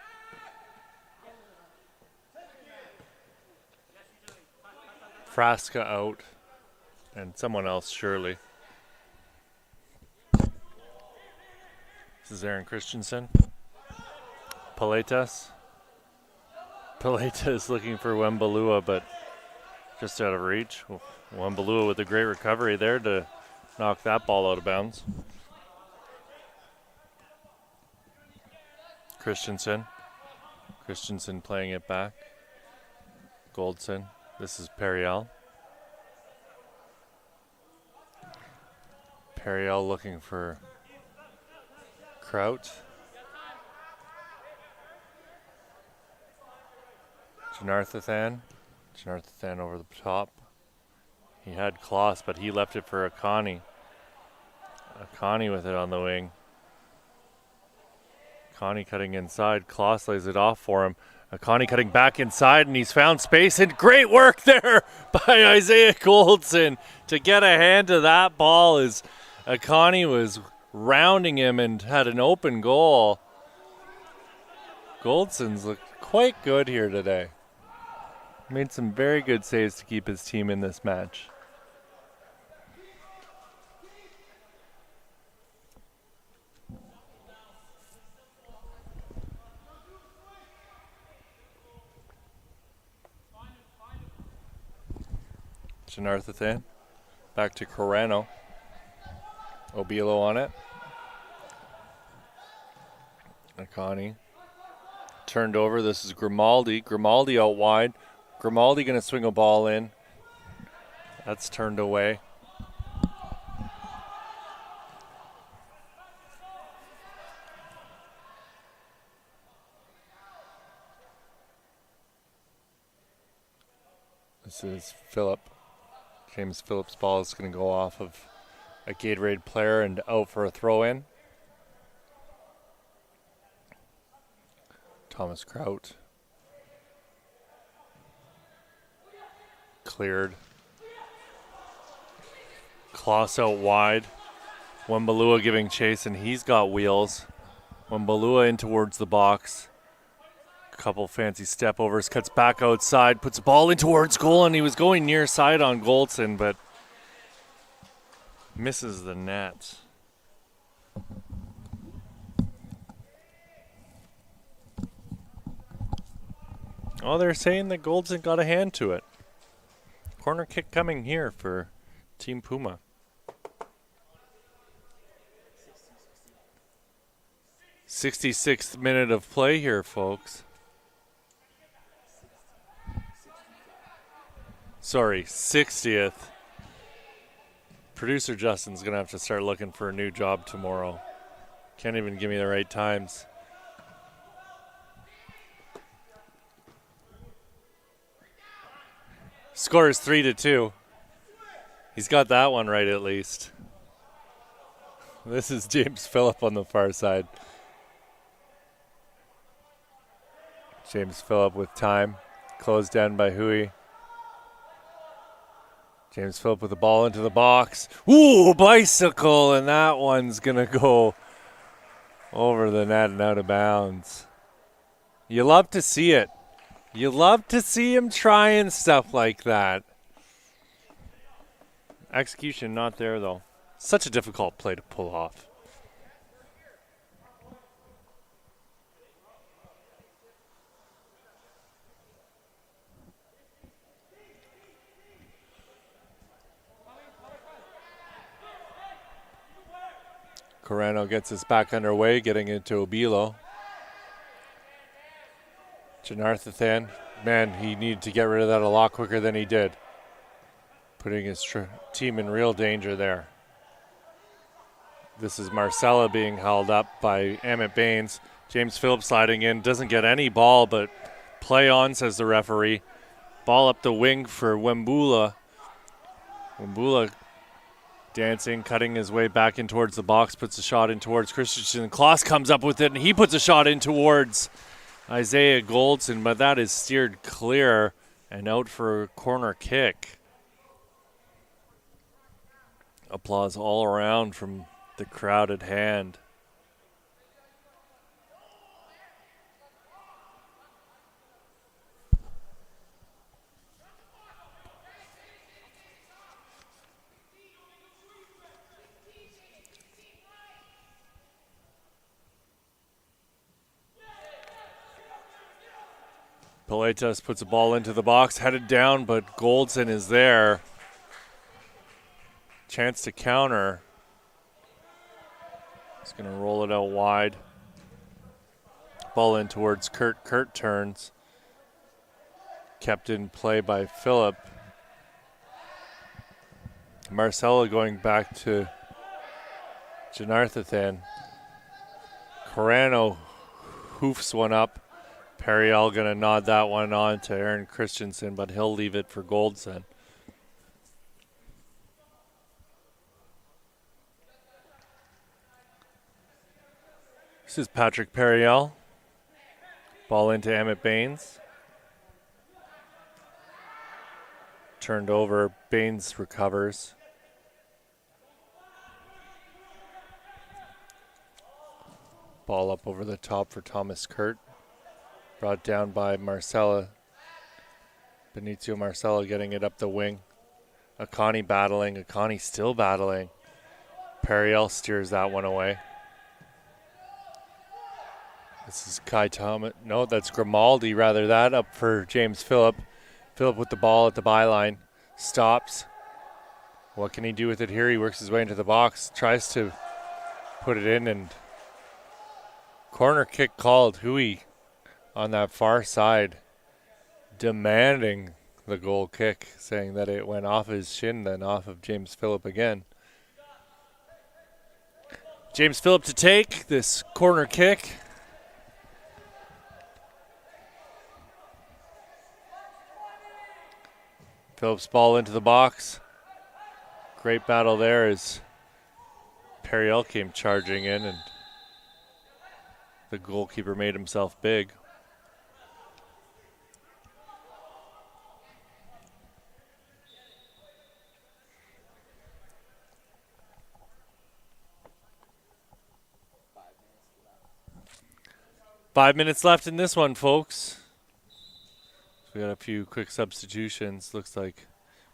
Frasca out. And someone else, surely. This is Aaron Christensen. Paletas. Paleta is looking for Wembalua, but just out of reach. Wembalua with a great recovery there to knock that ball out of bounds. Christensen playing it back. Goldson. This is Periel. Periel looking for Kraut. Janarthan over the top. He had Kloss, but he left it for Akani. Akani with it on the wing. Akani cutting inside. Kloss lays it off for him. Akani cutting back inside, and he's found space. And great work there by Isaiah Goldson to get a hand to that ball as Akani was rounding him and had an open goal. Goldson's looked quite good here today. Made some very good saves to keep his team in this match. Janarthan back to Corano. Obilo on it. Akani turned over. This is Grimaldi. Grimaldi out wide. Grimaldi going to swing a ball in. That's turned away. This is Phillip. James Phillips' ball is going to go off of a Gatorade player and out for a throw-in. Thomas Kraut. Cleared. Kloss out wide. Wembalua giving chase, and he's got wheels. Wembalua in towards the box. Couple fancy step overs, cuts back outside, puts the ball in towards goal, and he was going near side on Goldson, but Misses the net. Oh, they're saying that Goldson got a hand to it. Corner kick coming here for Team Puma. 66th minute of play here, folks. Sorry, 60th. Producer Justin's going to have to start looking for a new job tomorrow. Can't even give me the right times. Score is 3-2. He's got that one right at least. This is James Phillip on the far side. James Phillip with time. Closed down by Hui. James Phillip with the ball into the box. Ooh, bicycle, and that one's going to go over the net and out of bounds. You love to see it. You love to see him trying stuff like that. Execution not there, though. Such a difficult play to pull off. Corano gets us back underway, getting into Obilo. Janarthathan, man, he needed to get rid of that a lot quicker than he did. Putting his team in real danger there. This is Marcella being held up by Emmett Baines. James Phillips sliding in, doesn't get any ball, but play on, says the referee. Ball up the wing for Wembula. Wembula dancing, cutting his way back in towards the box, puts a shot in towards Christensen. Kloss comes up with it, and he puts a shot in towards Isaiah Goldson, but that is steered clear and out for a corner kick. Applause all around from the crowd at hand. Piletas puts a ball into the box, headed down, but Goldson is there. Chance to counter. He's going to roll it out wide. Ball in towards Kurt. Kurt turns. Kept in play by Phillip. Marcella going back to Janarthathan. Corano hoofs one up. Periel going to nod that one on to Aaron Christensen, but he'll leave it for Goldson. This is Patrick Periel. Ball into Emmett Baines. Turned over. Baines recovers. Ball up over the top for Thomas Kurt. Brought down by Marcella. Benicio Marcella getting it up the wing. Akani battling. Akani still battling. Periel steers that one away. This is Kai Thomas. No, that's Grimaldi, rather. That up for James Phillip. Phillip with the ball at the byline. Stops. What can he do with it here? He works his way into the box. Tries to put it in, and corner kick called. Hui on that far side demanding the goal kick, saying that it went off his shin, then off of James Phillip again. James Phillip to take this corner kick. Phillips ball into the box. Great battle there as Periel came charging in, and the goalkeeper made himself big. Five minutes left in this one, folks. We got a few quick substitutions. Looks like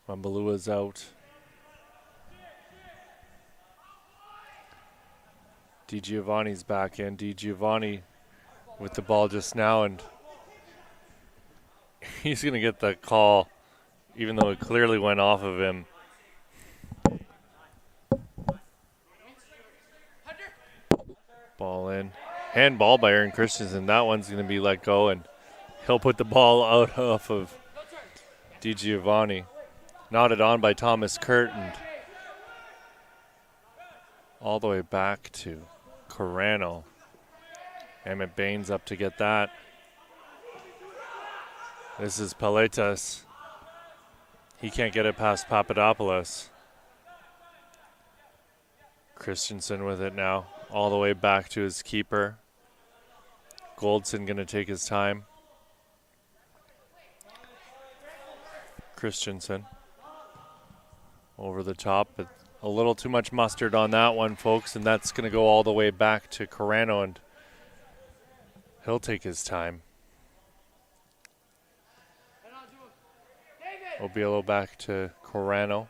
Mambalua's out. DiGiovanni's back in. DiGiovanni with the ball just now, and he's going to get the call, even though it clearly went off of him. Ball in. Handball by Aaron Christensen. That one's going to be let go, and he'll put the ball out off of DiGiovanni. Knotted on by Thomas Kurt, and all the way back to Carano. Emmett Baines up to get that. This is Paletas. He can't get it past Papadopoulos. Christensen with it now, all the way back to his keeper. Goldson going to take his time. Christensen over the top, but a little too much mustard on that one, folks, and that's going to go all the way back to Carano, and he'll take his time. Obielo back to Carano.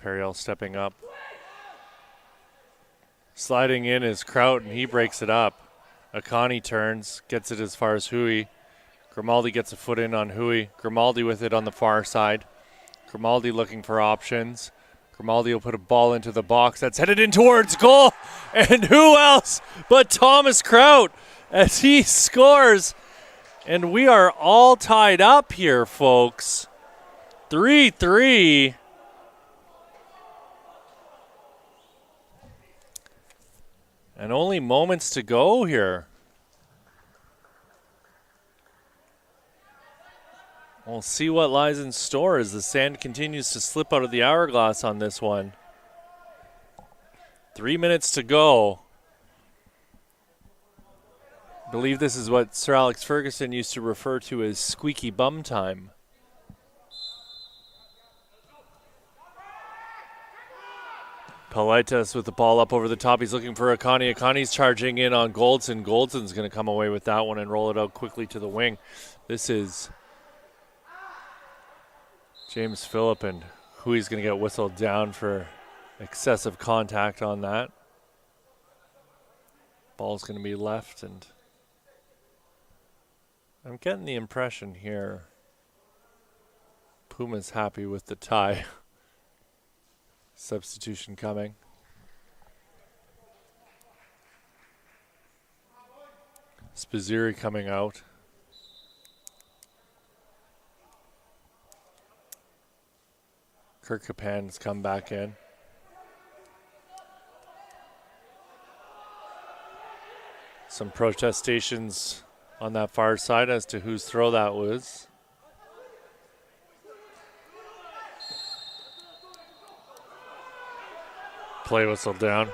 Periel stepping up. Sliding in is Kraut, and he breaks it up. Akani turns, gets it as far as Hui. Grimaldi gets a foot in on Hui. Grimaldi with it on the far side. Grimaldi looking for options. Grimaldi will put a ball into the box that's headed in towards goal. And who else but Thomas Kraut as he scores. And we are all tied up here, folks. 3-3. And only moments to go here. We'll see what lies in store as the sand continues to slip out of the hourglass on this one. 3 minutes to go. I believe this is what Sir Alex Ferguson used to refer to as squeaky bum time. Paletas with the ball up over the top. He's looking for Akani. Akani's charging in on Goldson. Goldson's going to come away with that one and roll it out quickly to the wing. This is James Phillip, and Hui's going to get whistled down for excessive contact on that. Ball's going to be left, and I'm getting the impression here Puma's happy with the tie. Substitution coming. Spazziri coming out. Kirk Capan's come back in. Some protestations on that far side as to whose throw that was. Play whistle down.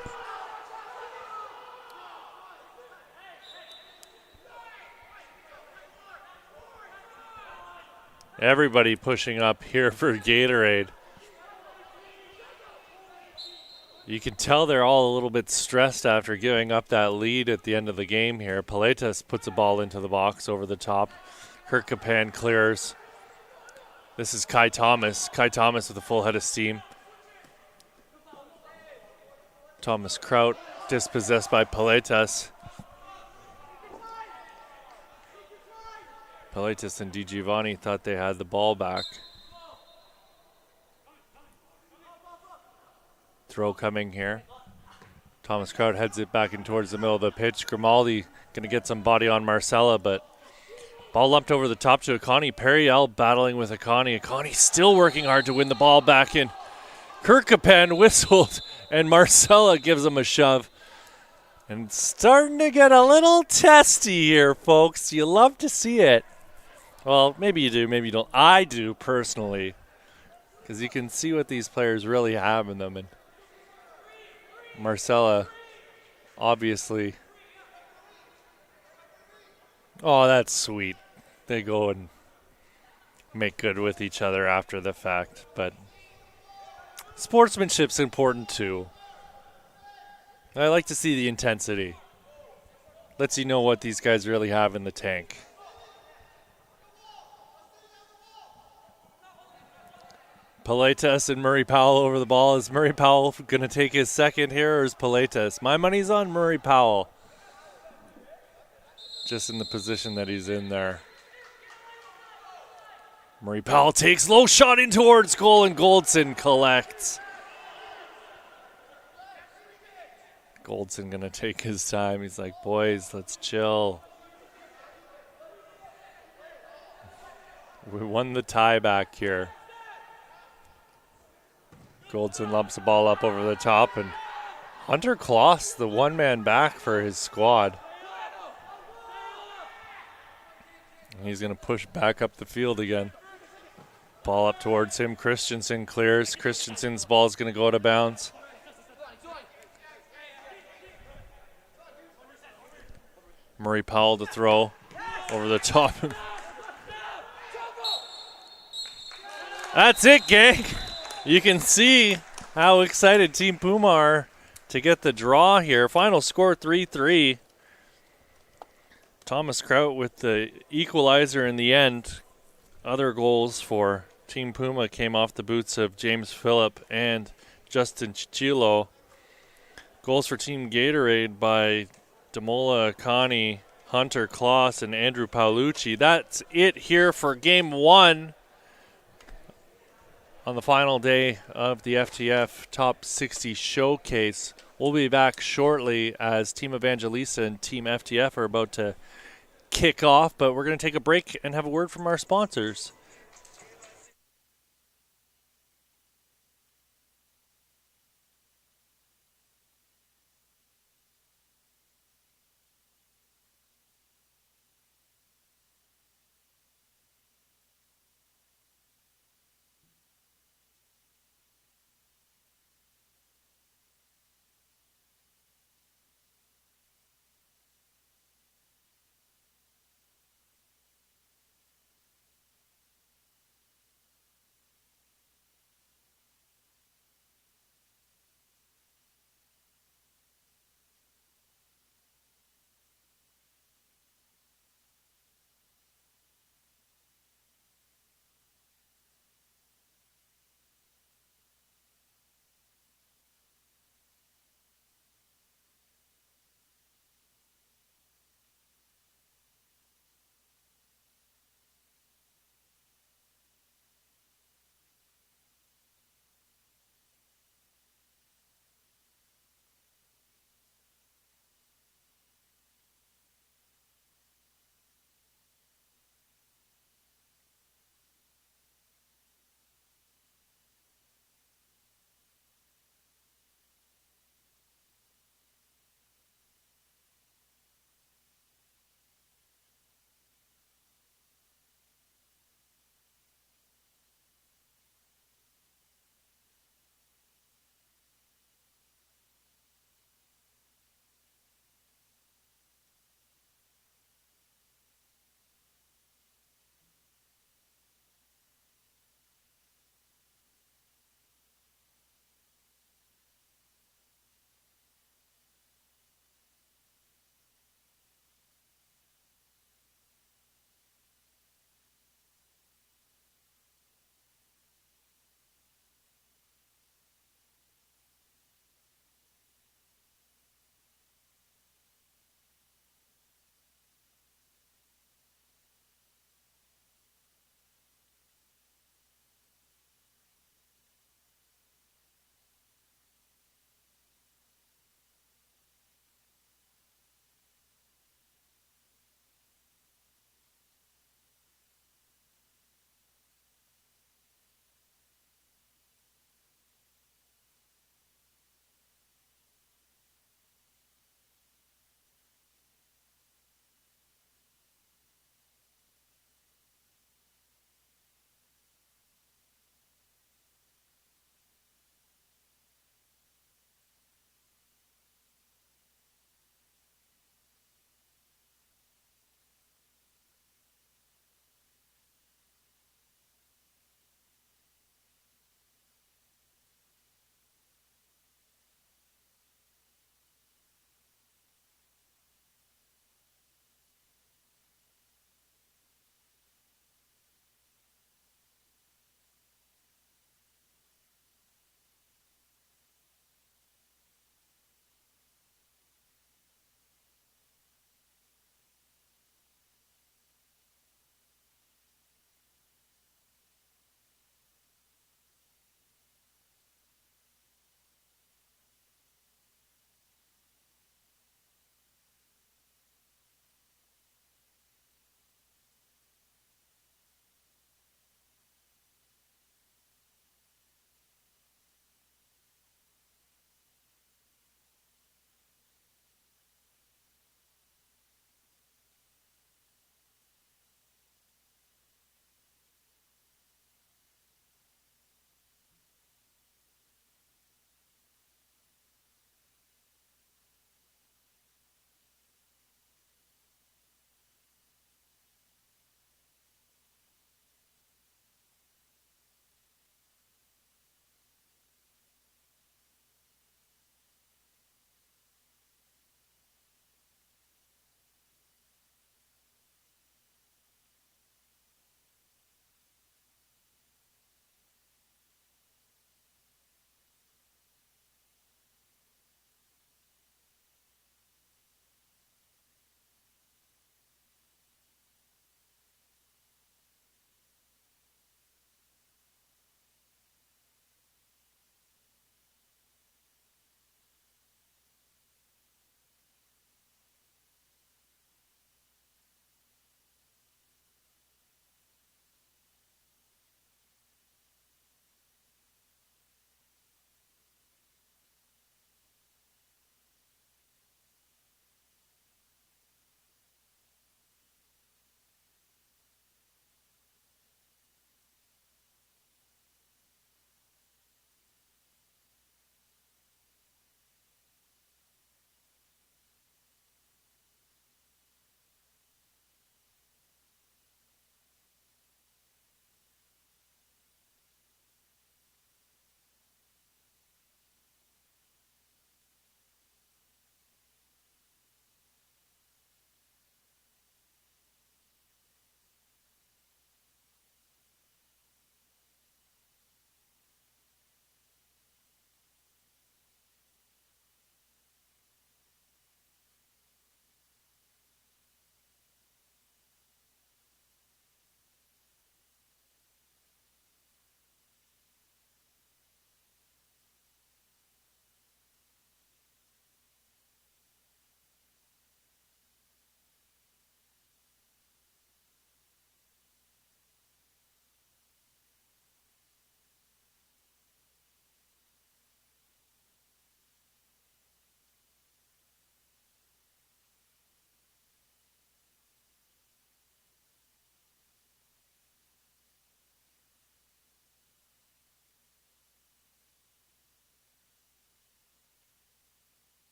Everybody pushing up here for Gatorade. You can tell they're all a little bit stressed after giving up that lead at the end of the game here. Paletas puts a ball into the box over the top. Kirk Capan clears. This is Kai Thomas. Kai Thomas with a full head of steam. Thomas Kraut dispossessed by Paletas. Paletas and DiGiovanni thought they had the ball back. Throw coming here. Thomas Kraut heads it back in towards the middle of the pitch. Grimaldi going to get some body on Marcella, but ball lumped over the top to Akani. Periel battling with Akani. Akani still working hard to win the ball back in. Kirk Capan whistled, and Marcella gives him a shove. And it's starting to get a little testy here, folks. You love to see it. Well, maybe you do, maybe you don't. I do, personally, because you can see what these players really have in them. And Marcella, obviously. Oh, that's sweet. They go and make good with each other after the fact. But sportsmanship's important, too. I like to see the intensity. Lets you know what these guys really have in the tank. Paletas and Murray Powell over the ball. Is Murray Powell going to take his second here, or is Paletas? My money's on Murray Powell. Just in the position that he's in there. Murray Powell takes low shot in towards goal, and Goldson collects. Goldson going to take his time. He's like, boys, let's chill. We won the tie back here. Goldson lumps the ball up over the top, and Hunter Kloss, the one-man back for his squad. And he's going to push back up the field again. Ball up towards him. Christensen clears. Christensen's ball is going to go out of bounds. Murray Powell to throw over the top. That's it, gang. You can see how excited Team Puma are to get the draw here. Final score 3-3. Thomas Kraut with the equalizer in the end. Other goals for Team Puma came off the boots of James Phillip and Justin Chichilo. Goals for Team Gatorade by Demola Akani, Hunter Kloss, and Andrew Paolucci. That's it here for Game 1 on the final day of the FTF Top 60 Showcase. We'll be back shortly as Team Evangelista and Team FTF are about to kick off, but we're going to take a break and have a word from our sponsors.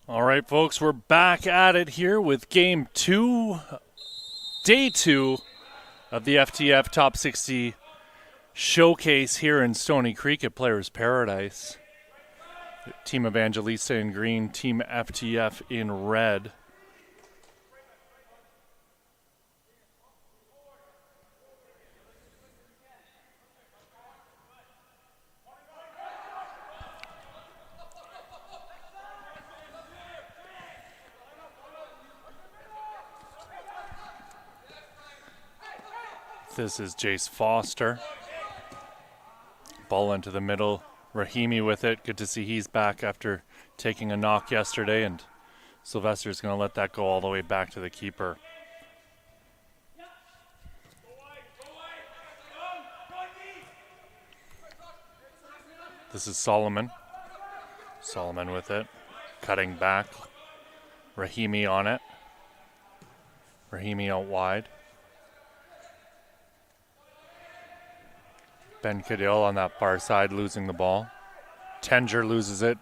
All right, folks, we're back at it here with Game 2, Day 2 of the FTF Top 60 Showcase here in Stony Creek at Players Paradise. Team Evangelista in green, Team FTF in red. This is Jace Foster. Ball into the middle. Rahimi with it. Good to see he's back after taking a knock yesterday, and Sylvester's going to let that go all the way back to the keeper. This is Solomon. Solomon with it. Cutting back. Rahimi on it. Rahimi out wide. Ben Cadell on that far side losing the ball. Tenger loses it.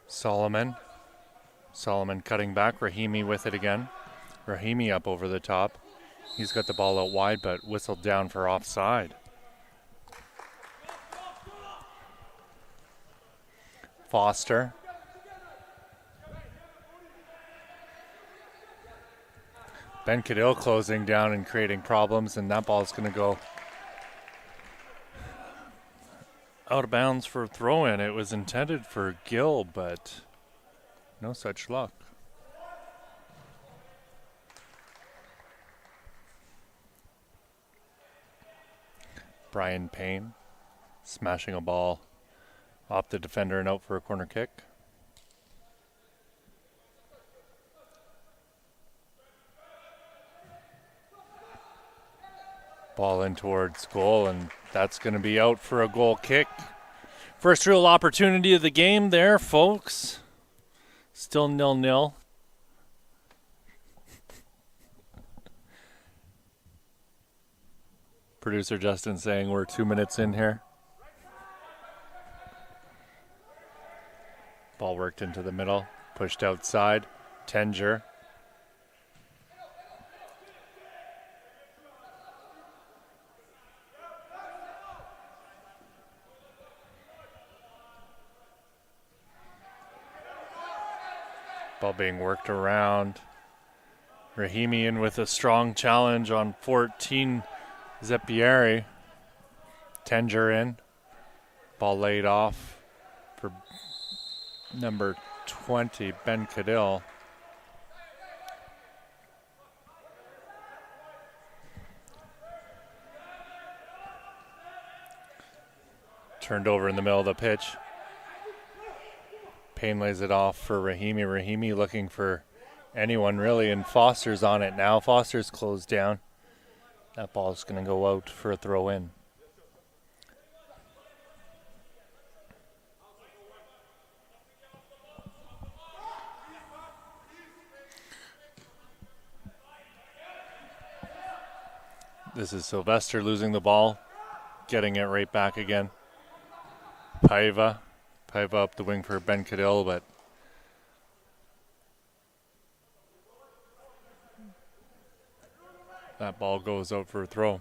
Solomon. Solomon cutting back. Rahimi with it again. Rahimi up over the top. He's got the ball out wide, but whistled down for offside. Foster. Ben Cadell closing down and creating problems, and that ball is going to go out of bounds for a throw-in. It was intended for Gill, but no such luck. Brian Payne smashing a ball off the defender and out for a corner kick. Ball in towards goal, and that's going to be out for a goal kick. First real opportunity of the game there, folks. Still 0-0. Producer Justin saying we're 2 minutes in here. Ball worked into the middle, pushed outside. Tenger. Ball being worked around. Rahimi in with a strong challenge on 14, Zeppieri. Tenger in. Ball laid off for number 20, Ben Cadell. Turned over in the middle of the pitch. Payne lays it off for Rahimi. Rahimi looking for anyone really, and Foster's on it now. Foster's closed down. That ball's going to go out for a throw in. This is Sylvester losing the ball, getting it right back again. Paiva up the wing for Ben Cadell, but that ball goes out for a throw.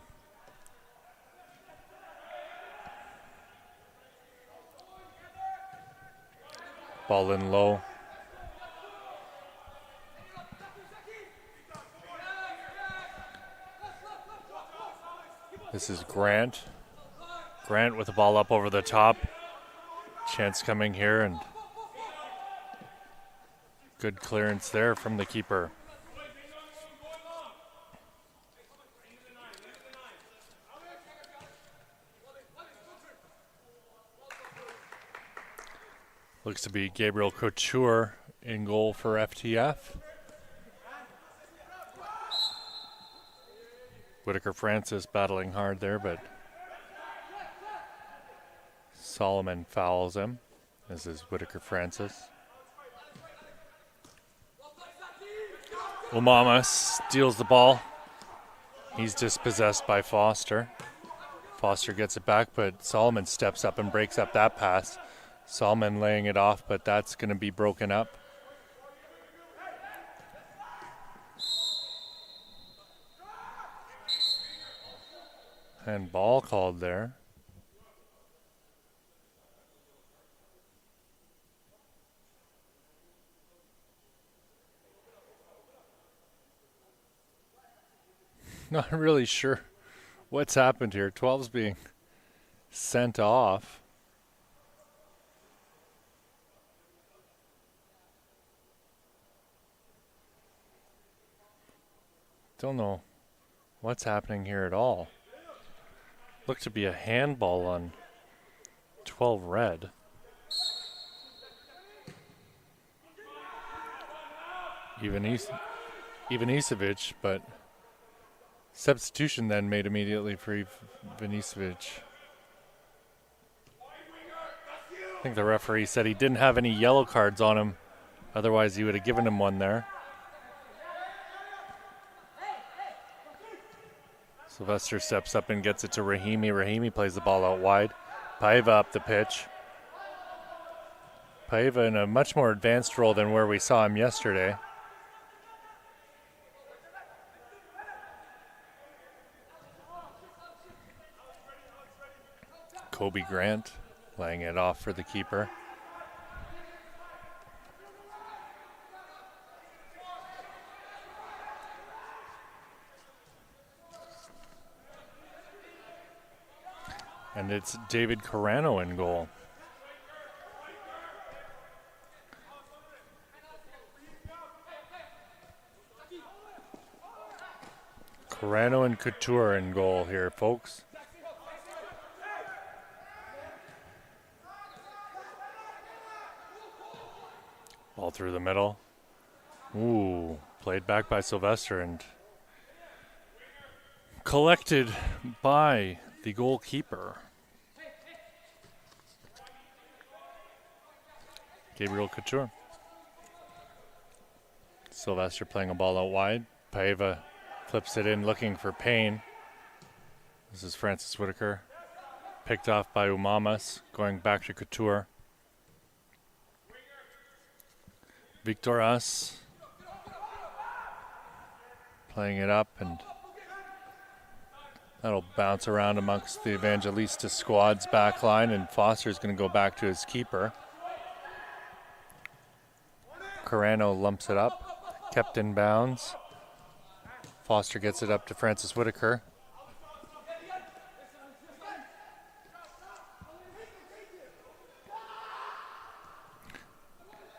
Ball in low. This is Grant. Grant with the ball up over the top. Chance coming here, and good clearance there from the keeper. Looks to be Gabriel Couture in goal for FTF. Whitaker Francis battling hard there, but Solomon fouls him. This is Whitaker Francis. Umama steals the ball. He's dispossessed by Foster. Foster gets it back, but Solomon steps up and breaks up that pass. Solomon laying it off, but that's going to be broken up. And ball called there. Not really sure what's happened here. 12's being sent off. Don't know what's happening here at all. Looked to be a handball on 12 red. Ivanisevic, but substitution then made immediately for Ivanisevic. I think the referee said he didn't have any yellow cards on him. Otherwise, he would have given him one there. Sylvester steps up and gets it to Rahimi. Rahimi plays the ball out wide. Paiva up the pitch. Paiva in a much more advanced role than where we saw him yesterday. Kobe Grant laying it off for the keeper. And it's David Carano in goal. Carano and Couture in goal here, folks. Ball through the middle. Ooh, played back by Sylvester and collected by the goalkeeper. Gabriel Couture. Sylvester playing a ball out wide. Paiva flips it in looking for Payne. This is Francis Whitaker. Picked off by Umamas, going back to Couture. Victoras playing it up, and that'll bounce around amongst the Evangelista squad's back line, and Foster's going to go back to his keeper. Carano lumps it up, kept in bounds. Foster gets it up to Francis Whitaker.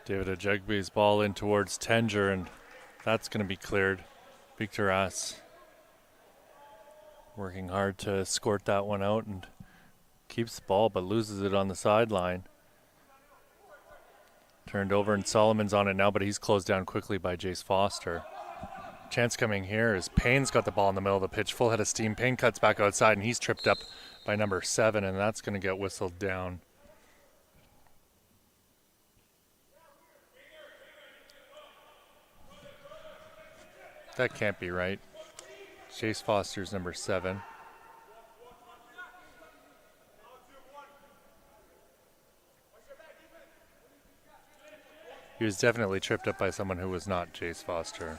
David Ajegbe's ball in towards Tenger, and that's going to be cleared. Victoras working hard to escort that one out and keeps the ball but loses it on the sideline. Turned over and Solomon's on it now, but he's closed down quickly by Jace Foster. Chance coming here is Payne's got the ball in the middle of the pitch, full head of steam. Payne cuts back outside and he's tripped up by number 7, and that's going to get whistled down. That can't be right. Chase Foster's number 7. He was definitely tripped up by someone who was not Chase Foster.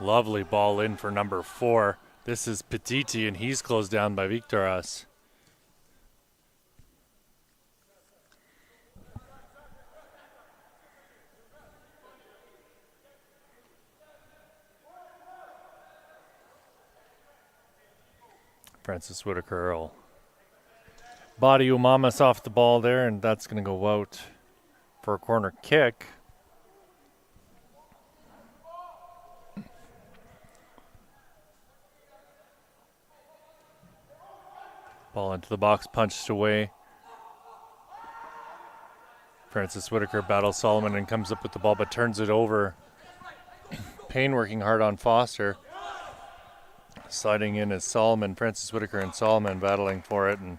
Lovely ball in for number 4. This is Petiti, and he's closed down by Victoras. Francis Whitaker will body Umamas off the ball there, and that's going to go out for a corner kick. Ball into the box, punched away. Francis Whitaker battles Solomon and comes up with the ball, but turns it over. Payne working hard on Foster. Sliding in is Solomon, Francis Whitaker and Solomon battling for it, and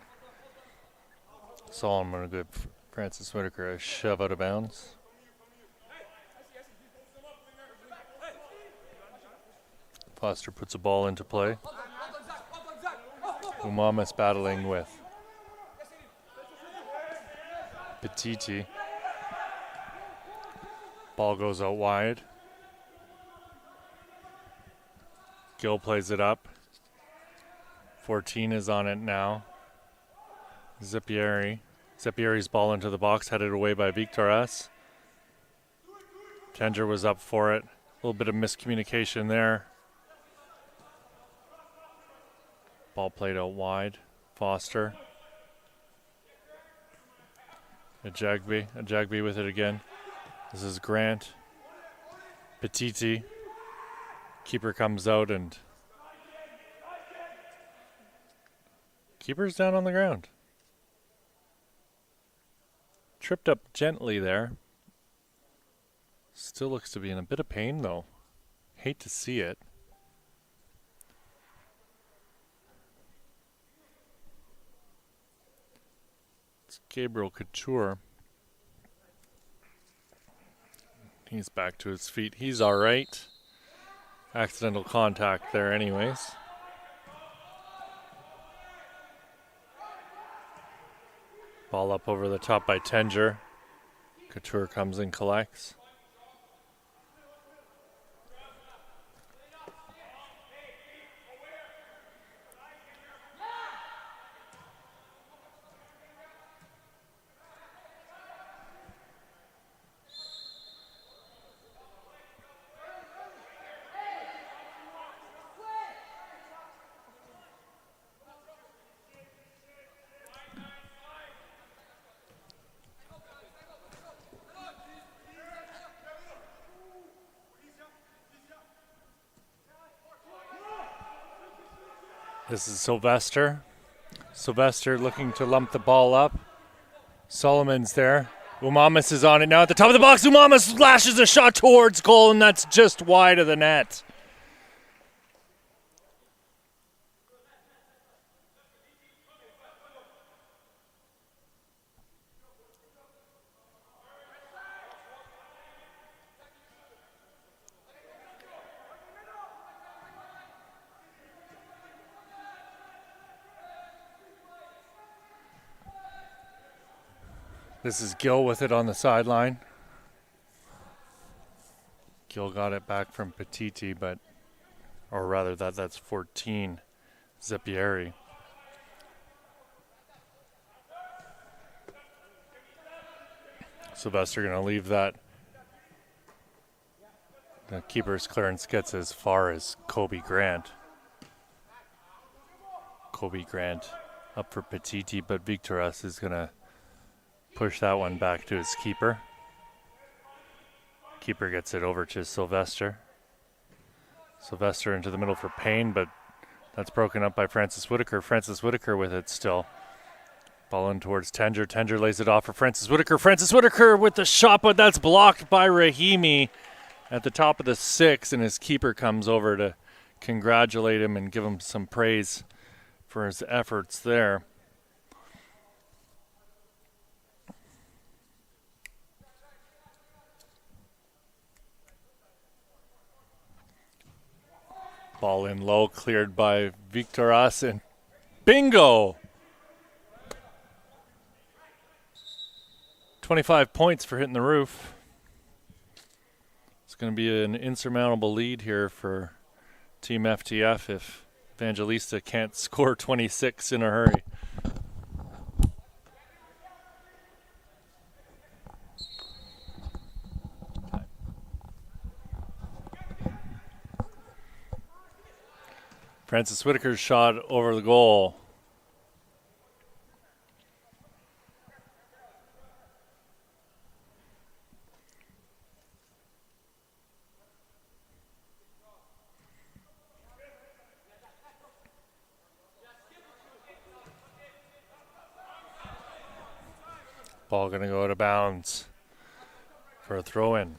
Solomon will give Francis Whitaker a shove out of bounds. Foster puts a ball into play. Umamas battling with Petiti. Ball goes out wide. Gill plays it up. 14 is on it now. Zippieri's ball into the box, headed away by Victoras. Tenger was up for it. A little bit of miscommunication there. Ball played out wide. Foster. Ajagbe with it again. This is Grant. Petiti. Keeper comes out and keeper's down on the ground. Tripped up gently there. Still looks to be in a bit of pain though. Hate to see it. It's Gabriel Couture. He's back to his feet. He's all right. Accidental contact there anyways. Ball up over the top by Tenger. Couture comes and collects. This is Sylvester. Sylvester looking to lump the ball up. Solomon's there. Umamas is on it now at the top of the box. Umamas lashes a shot towards goal, and that's just wide of the net. This is Gill with it on the sideline. Gill got it back from Petiti, or rather that's 14, Zippieri. Sylvester going to leave that. The keeper's clearance gets as far as Kobe Grant. Kobe Grant up for Petiti, but Victoras is going to push that one back to his keeper. Keeper gets it over to Sylvester. Sylvester into the middle for Payne, but that's broken up by Francis Whitaker. Francis Whitaker with it still. Ball in towards Tenger. Tenger lays it off for Francis Whitaker. Francis Whitaker with the shot, but that's blocked by Rahimi at the top of the 6, and his keeper comes over to congratulate him and give him some praise for his efforts there. Ball in low, cleared by Victoras, and bingo! 25 points for hitting the roof. It's going to be an insurmountable lead here for Team FTF if Evangelista can't score 26 in a hurry. Francis Whitaker's shot over the goal. Ball going to go out of bounds for a throw-in.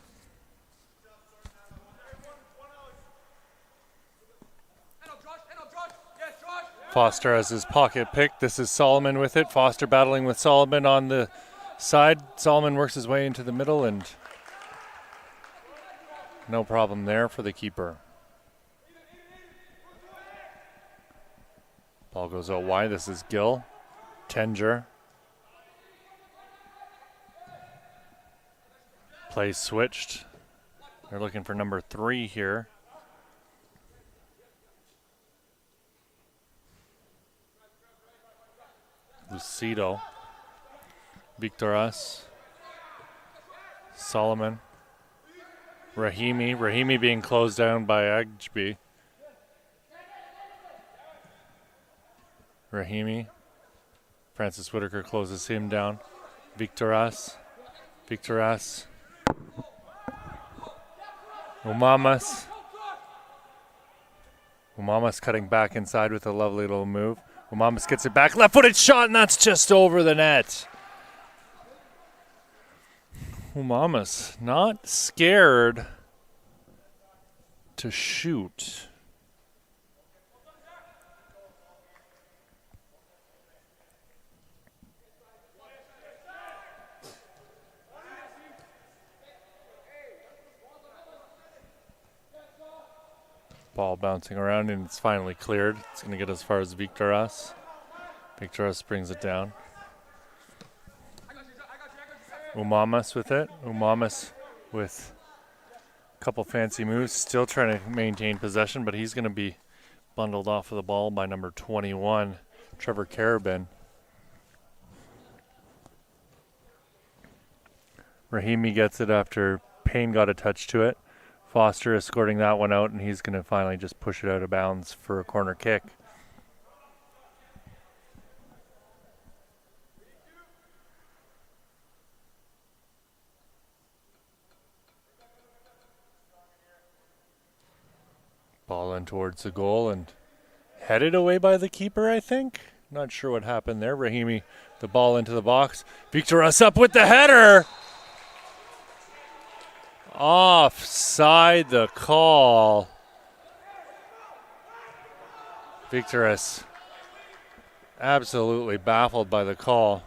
Foster has his pocket pick. This is Solomon with it. Foster battling with Solomon on the side. Solomon works his way into the middle, and no problem there for the keeper. Ball goes out wide. This is Gill. Tenger. Play switched. They're looking for number 3 here. Lucido. Victoras. Solomon. Rahimi. Rahimi being closed down by Agbe. Rahimi. Francis Whitaker closes him down. Victoras. Victoras. Umamas. Umamas cutting back inside with a lovely little move. Umamas gets it back. Left-footed shot, and that's just over the net. Umamas not scared to shoot. Ball bouncing around, and it's finally cleared. It's going to get as far as Victoras. Victoras brings it down. Umamas with it. Umamas with a couple fancy moves. Still trying to maintain possession, but he's going to be bundled off of the ball by number 21, Trevor Carabin. Rahimi gets it after Payne got a touch to it. Foster escorting that one out, and he's going to finally just push it out of bounds for a corner kick. Ball in towards the goal and headed away by the keeper, I think. Not sure what happened there. Rahimi, the ball into the box. Victoras up with the header. Offside the call. Victoras absolutely baffled by the call.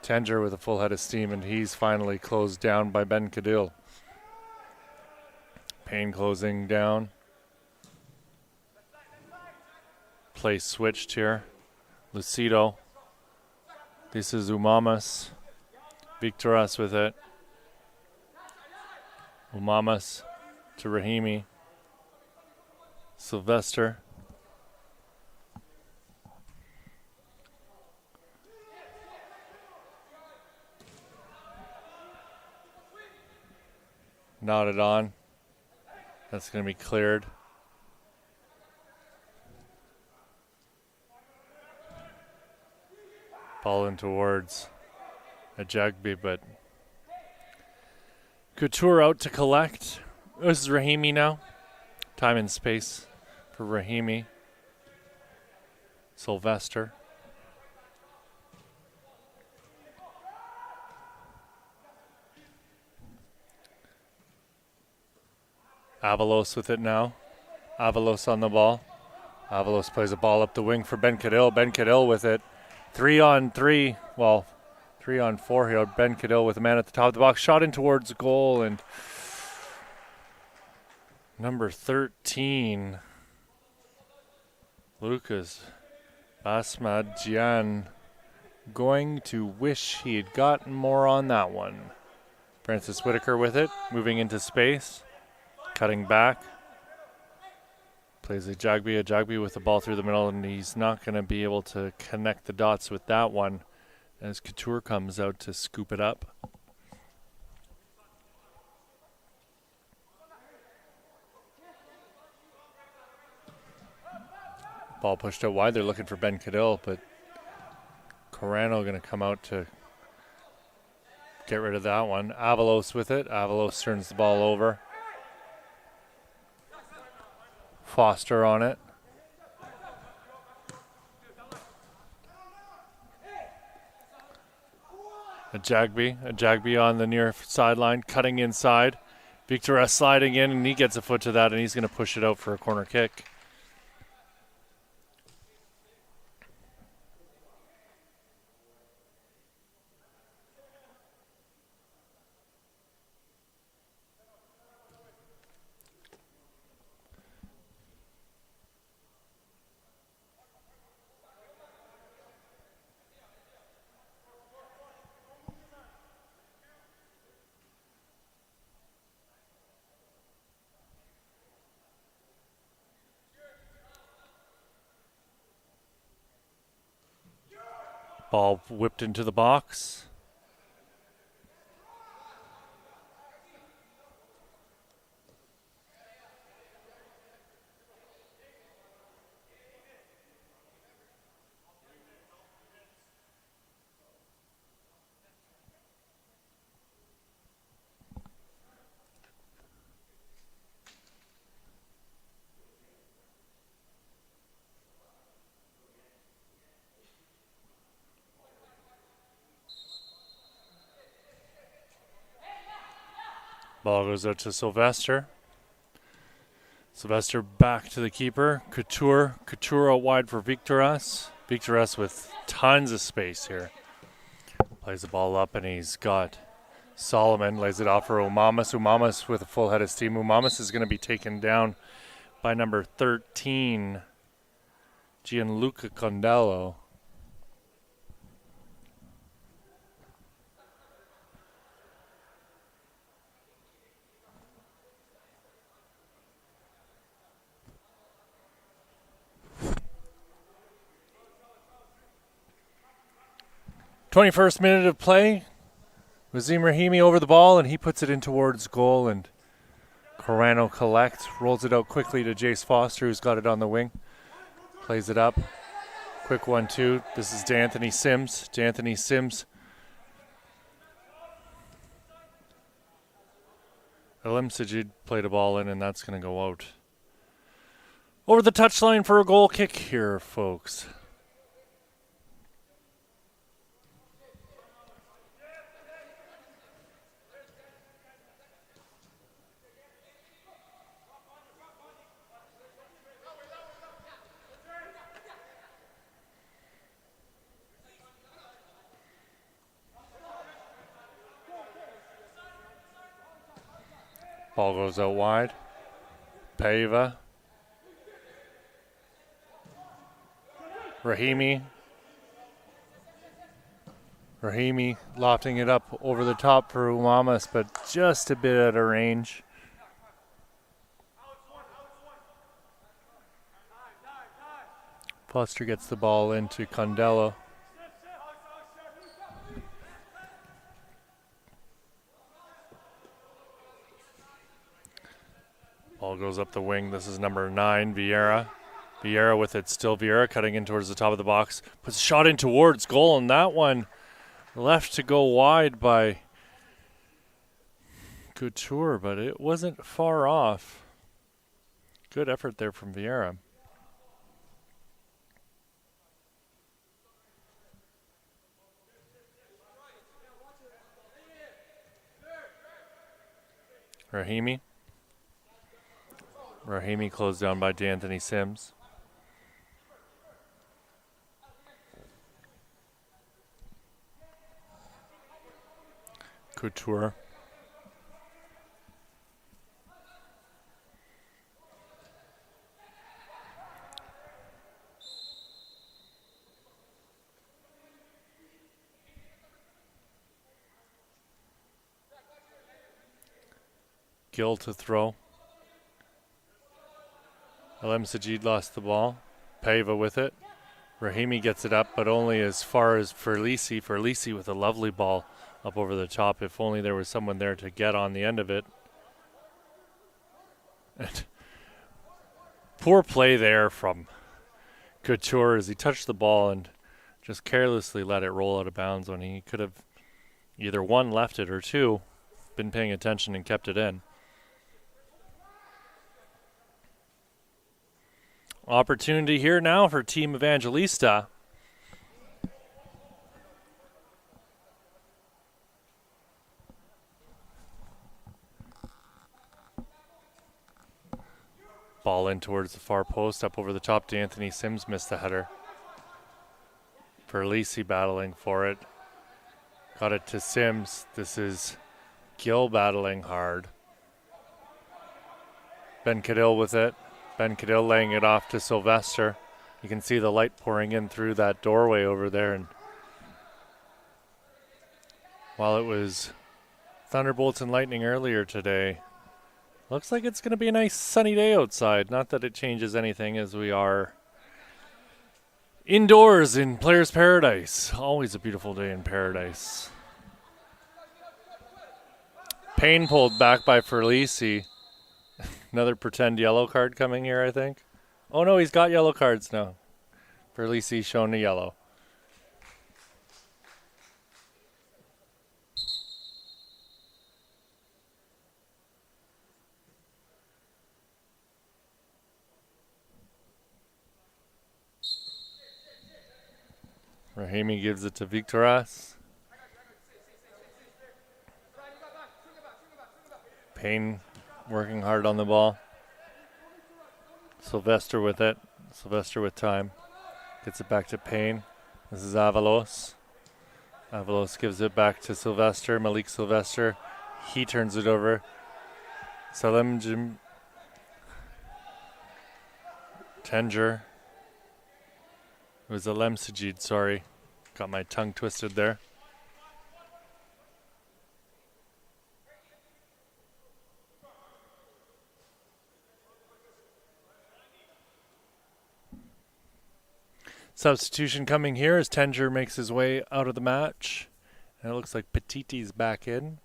Tenger with a full head of steam, and he's finally closed down by Ben Cadil. Payne closing down. Play switched here. Lucido. This is Umamas. Victoras with it. Umamas to Rahimi. Sylvester. Nodded on. That's going to be cleared. Ball in towards Ajagbe, but Couture out to collect. This is Rahimi now. Time and space for Rahimi. Sylvester. Avalos with it now. Avalos on the ball. Avalos plays a ball up the wing for Ben Cadil. Ben Cadil with it. 3-on-3. Well, 3-on-4 here. Ben Cadil with a man at the top of the box. Shot in towards goal, and number 13, Lucas Basmadjian, going to wish he had gotten more on that one. Francis Whitaker with it, moving into space, cutting back. Plays Ajagbe. Ajagbe with the ball through the middle, and he's not going to be able to connect the dots with that one as Couture comes out to scoop it up. Ball pushed out wide. They're looking for Ben Cadil, but Corano going to come out to get rid of that one. Avalos with it. Avalos turns the ball over. Foster on it. Ajagbe on the near sideline, cutting inside. Victoras sliding in, and he gets a foot to that, and he's going to push it out for a corner kick. Ball whipped into the box. Ball goes out to Sylvester. Sylvester back to the keeper. Couture out wide for Victoras. Victoras with tons of space here. Plays the ball up and he's got Solomon. Lays it off for Umamas. Umamas with a full head of steam. Umamas is going to be taken down by number 13, Gianluca Condello. '21st minute of play. Wazim Rahimi over the ball, and he puts it in towards goal, and Corano collects, rolls it out quickly to Jace Foster, who's got it on the wing. Plays it up. Quick 1-2. This is D'Anthony Sims. D'Anthony Sims. Elim Sajid played a ball in, and that's going to go out. Over the touchline for a goal kick here, folks. Ball goes out wide. Paiva. Rahimi. Rahimi lofting it up over the top for Umamas, but just a bit out of range. Foster gets the ball into Condello. Ball goes up the wing. This is number 9, Vieira. Vieira with it still. Vieira cutting in towards the top of the box. Puts a shot in towards goal, and that one left to go wide by Couture, but it wasn't far off. Good effort there from Vieira. Rahimi. Rahimi closed down by D'Anthony Sims. Couture. Gill to throw. Elim Sajid lost the ball. Paiva with it. Rahimi gets it up, but only as far as Ferlisi. Ferlisi with a lovely ball up over the top. If only there was someone there to get on the end of it. And poor play there from Couture as he touched the ball and just carelessly let it roll out of bounds when he could have either one, left it, or two, been paying attention and kept it in. Opportunity here now for Team Evangelista. Ball in towards the far post, up over the top to Anthony Sims, missed the header. Ferlisi battling for it. Got it to Sims. This is Gill battling hard. Ben Cadil with it. Ben Cadil laying it off to Sylvester. You can see the light pouring in through that doorway over there. And while it was thunderbolts and lightning earlier today, looks like it's going to be a nice sunny day outside. Not that it changes anything, as we are Indoors in Players Paradise. Always a beautiful day in paradise. Payne pulled back by Ferlisi. Another pretend yellow card coming here, I think. Oh no, he's got yellow cards now. Ferlisi shown a yellow. Rahimi gives it to Victoras. Payne working hard on the ball. Sylvester with it. Sylvester with time. Gets it back to Payne. This is Avalos. Avalos gives it back to Sylvester. Malik Sylvester. He turns it over. Salem Jim. Tenger. It was Alem Sajid, sorry. Got my tongue twisted there. Substitution coming here as Tenger makes his way out of the match. And it looks like Petiti's back in.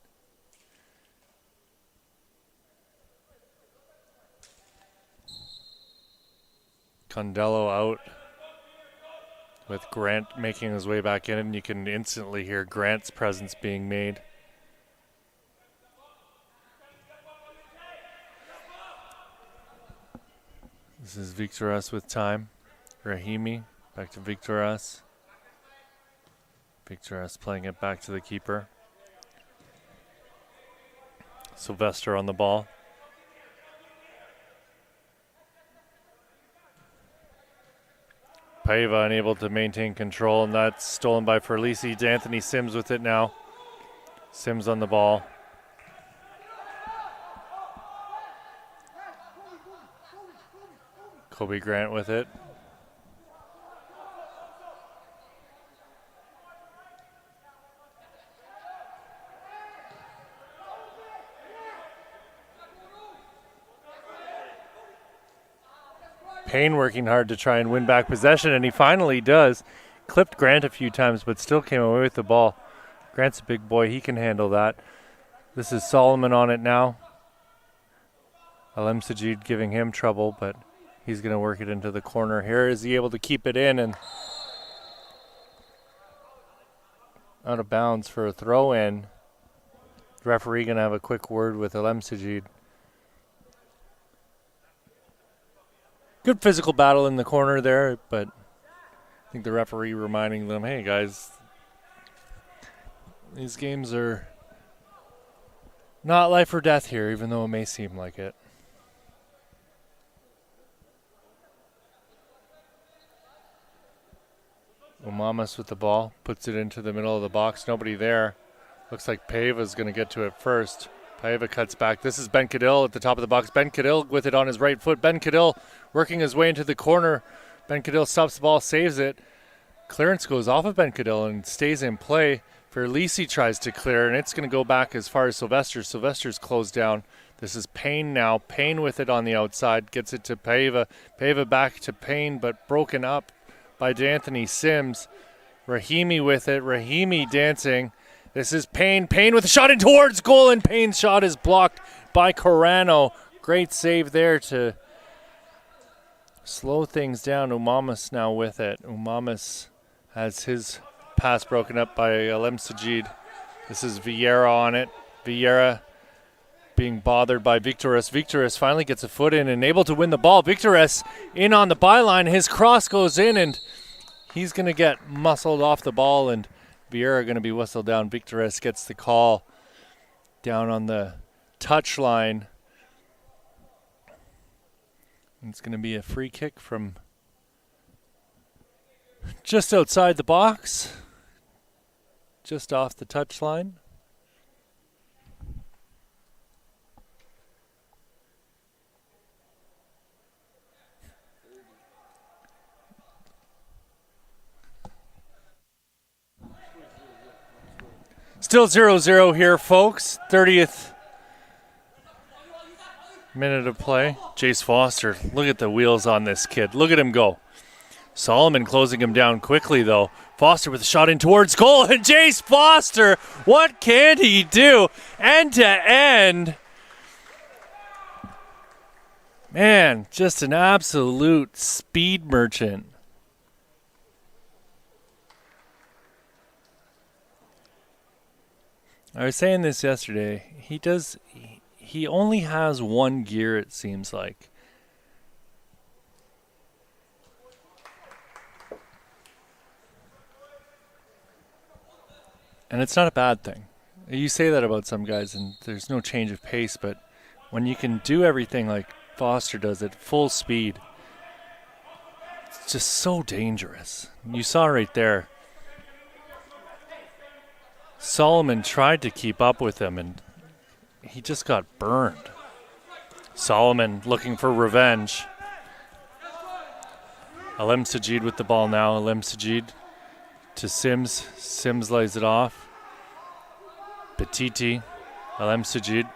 Condello out with Grant making his way back in, and you can instantly hear Grant's presence being made. This is Victoras with time. Rahimi back to Victoras. Victoras playing it back to the keeper. Sylvester on the ball. Paiva unable to maintain control, and that's stolen by Ferlisi. Anthony Sims with it now. Sims on the ball. Kobe Grant with it. Payne working hard to try and win back possession, and he finally does. Clipped Grant a few times, but still came away with the ball. Grant's a big boy. He can handle that. This is Solomon on it now. Alem Sajid giving him trouble, but he's going to work it into the corner here. Is he able to keep it in and out of bounds for a throw-in? The referee going to have a quick word with Alem Sajid. Good physical battle in the corner there, but I think the referee reminding them, hey guys, these games are not life or death here, even though it may seem like it. Umamas with the ball, puts it into the middle of the box, nobody there. Looks like Paiva's going to get to it first. Paiva cuts back. This is Ben Cadill at the top of the box. Ben Cadill with it on his right foot. Ben Cadill working his way into the corner. Ben Cadill stops the ball, saves it. Clearance goes off of Ben Cadill and stays in play. Ferlisi tries to clear, and it's going to go back as far as Sylvester. Sylvester's closed down. This is Payne now. Payne with it on the outside. Gets it to Paiva. Paiva back to Payne, but broken up by D'Anthony Sims. Rahimi with it. Rahimi dancing. This is Payne. Payne with a shot in towards goal, and Payne's shot is blocked by Corano. Great save there to slow things down. Umamas now with it. Umamas has his pass broken up by Alem Sajid. This is Vieira on it. Vieira being bothered by Victoras. Victoras finally gets a foot in and able to win the ball. Victoras in on the byline. His cross goes in, and he's going to get muscled off the ball, and Vieira going to be whistled down. Victoras gets the call down on the touch line. It's going to be a free kick from just outside the box, just off the touch line. Still 0-0 here, folks. 30th minute of play. Jace Foster, look at the wheels on this kid. Look at him go. Solomon closing him down quickly, though. Foster with a shot in towards goal, and Jace Foster, what can he do? End to end. Man, just an absolute speed merchant. I was saying this yesterday. He only has one gear, it seems like. And it's not a bad thing. You say that about some guys and there's no change of pace, but when you can do everything like Foster does at full speed, it's just so dangerous. You saw right there. Solomon tried to keep up with him and he just got burned. Solomon looking for revenge. Alem Sajid with the ball now. Alem Sajid to Sims. Sims lays it off. Petiti. Alem Sajid.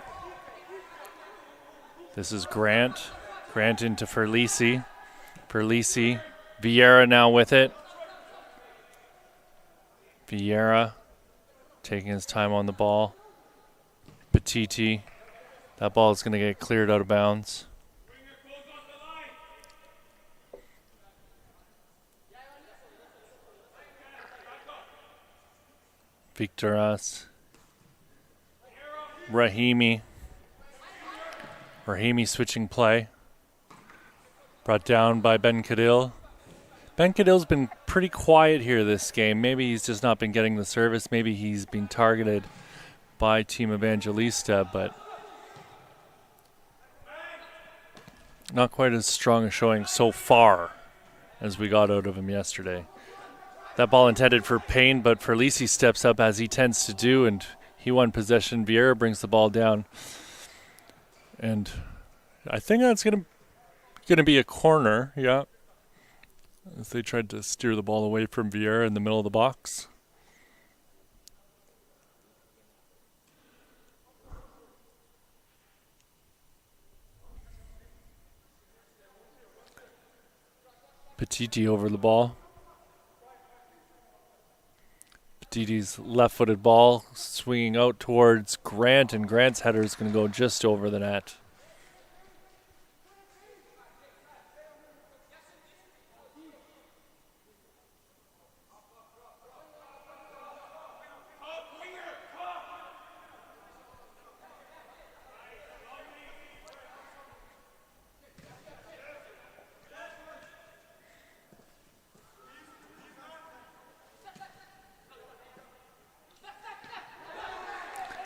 This is Grant. Grant into Ferlisi. Ferlisi. Vieira now with it. Vieira taking his time on the ball. Petiti. That ball is going to get cleared out of bounds. Victoras. Rahimi. Rahimi switching play. Brought down by Ben Cadil. Ben Cadil's been pretty quiet here this game. Maybe he's just not been getting the service. Maybe he's been targeted by Team Evangelista, but not quite as strong a showing so far as we got out of him yesterday. That ball intended for Payne, but Ferlisi steps up as he tends to do, and he won possession. Vieira brings the ball down. And I think that's going to be a corner, yeah, as they tried to steer the ball away from Vieira in the middle of the box. Petiti over the ball. Petiti's left-footed ball swinging out towards Grant, and Grant's header is going to go just over the net.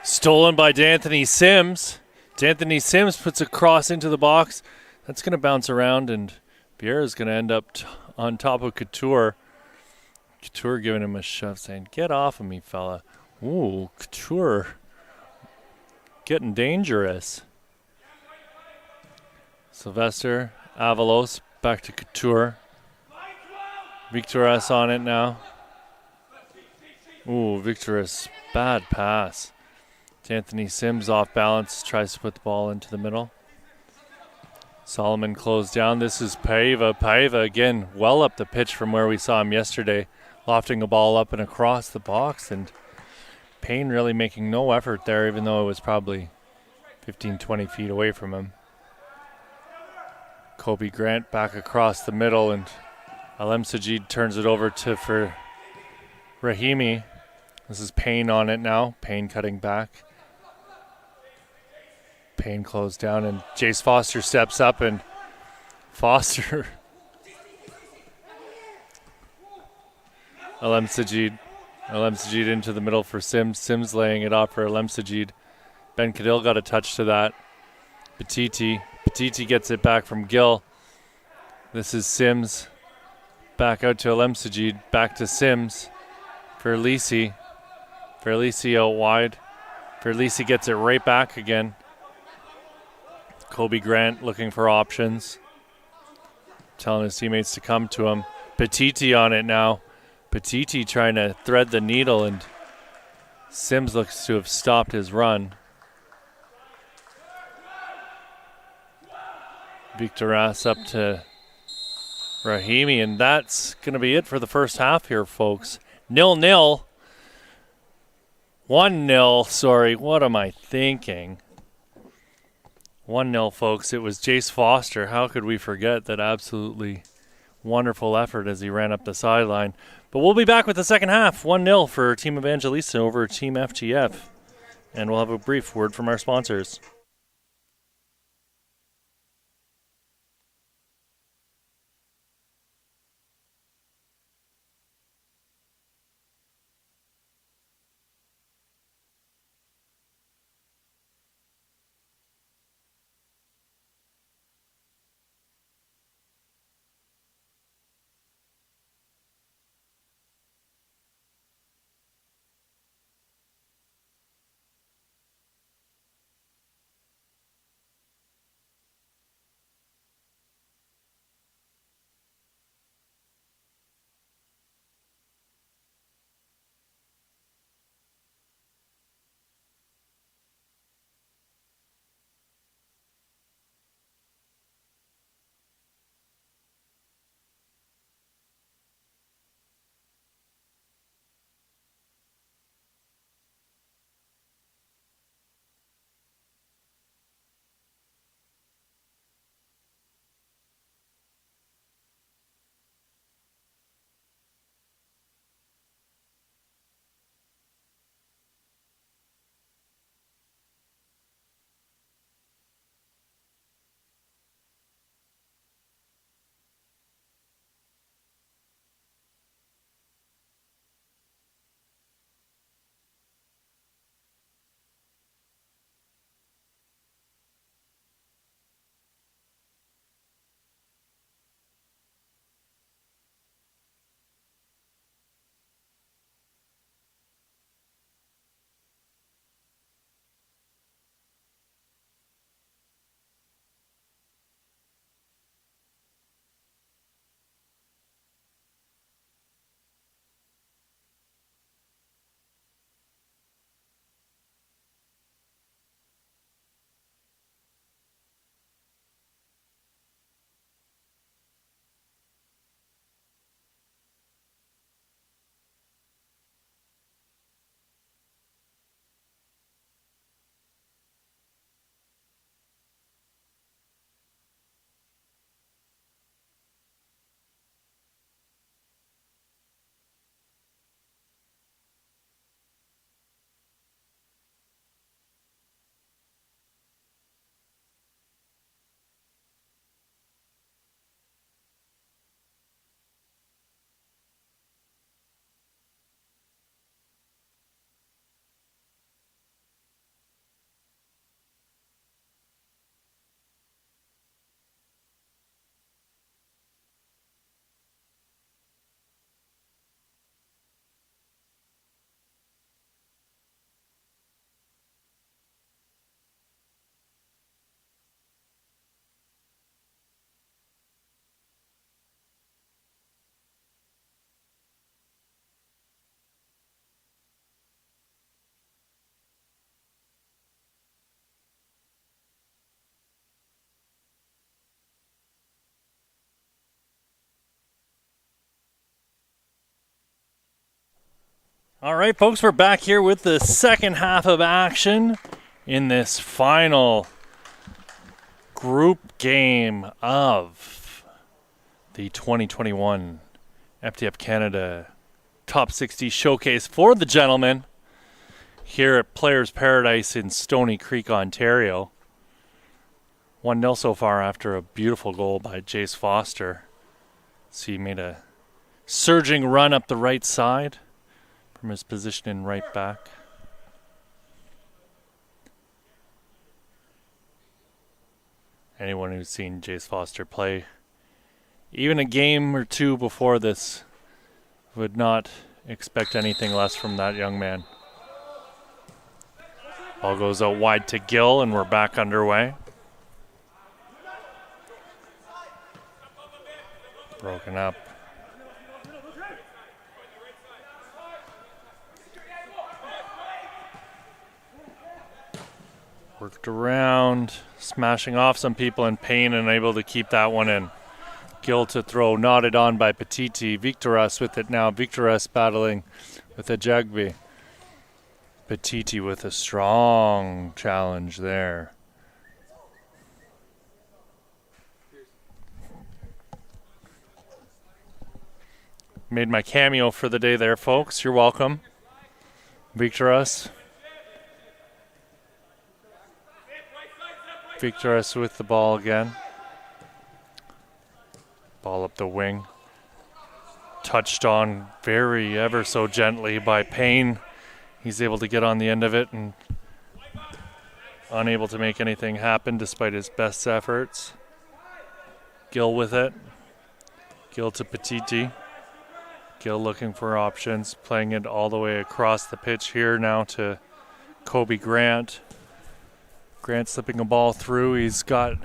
Stolen by D'Anthony Sims. D'Anthony Sims puts a cross into the box. That's going to bounce around, and Vieira is going to end up on top of Couture. Couture giving him a shove, saying, "Get off of me, fella." Ooh, Couture getting dangerous. Sylvester, Avalos, back to Couture. Victoras on it now. Ooh, Victoras, bad pass. Anthony Sims off balance, tries to put the ball into the middle. Solomon closed down. This is Paiva. Paiva again, well up the pitch from where we saw him yesterday, lofting a ball up and across the box, and Payne really making no effort there, even though it was probably 15, 20 feet away from him. Kobe Grant back across the middle, and Alem Sajid turns it over for Rahimi. This is Payne on it now. Payne cutting back. Payne closed down, and Jace Foster steps up, and Foster. Alem Sajid. Alem Sajid into the middle for Sims. Sims laying it off for Alem Sajid. Ben Cadil got a touch to that. Petiti. Petiti gets it back from Gill. This is Sims. Back out to Alem Sajid. Back to Sims. Ferlisi. Ferlisi out wide. Ferlisi gets it right back again. Kobe Grant looking for options. Telling his teammates to come to him. Petiti on it now. Petiti trying to thread the needle, and Sims looks to have stopped his run. Victoras up to Rahimi, and that's going to be it for the first half here, folks. 0-0. 1-0, sorry, what am I thinking? 1-0, folks. It was Jace Foster. How could we forget that absolutely wonderful effort as he ran up the sideline? But we'll be back with the second half. 1-0 for Team Evangelista over Team FTF. And we'll have a brief word from our sponsors. All right, folks, we're back here with the second half of action in this final group game of the 2021 FTF Canada Top 60 Showcase for the gentlemen here at Players Paradise in Stony Creek, Ontario. 1-0 so far after a beautiful goal by Jace Foster. So he made a surging run up the right side from his position in right back. Anyone who's seen Jace Foster play even a game or two before this would not expect anything less from that young man. Ball goes out wide to Gill, and we're back underway. Broken up. Worked around, smashing off some people in pain and able to keep that one in. Gill to throw, knotted on by Petiti. Victoras with it now. Victoras battling with Ajagbi. Petiti with a strong challenge there. Made my cameo for the day there, folks. You're welcome. Victoras. Victoras with the ball again. Ball up the wing. Touched on very ever so gently by Payne. He's able to get on the end of it and unable to make anything happen despite his best efforts. Gill with it. Gill to Petiti. Gill looking for options, playing it all the way across the pitch here now to Kobe Grant. Grant slipping a ball through. He's got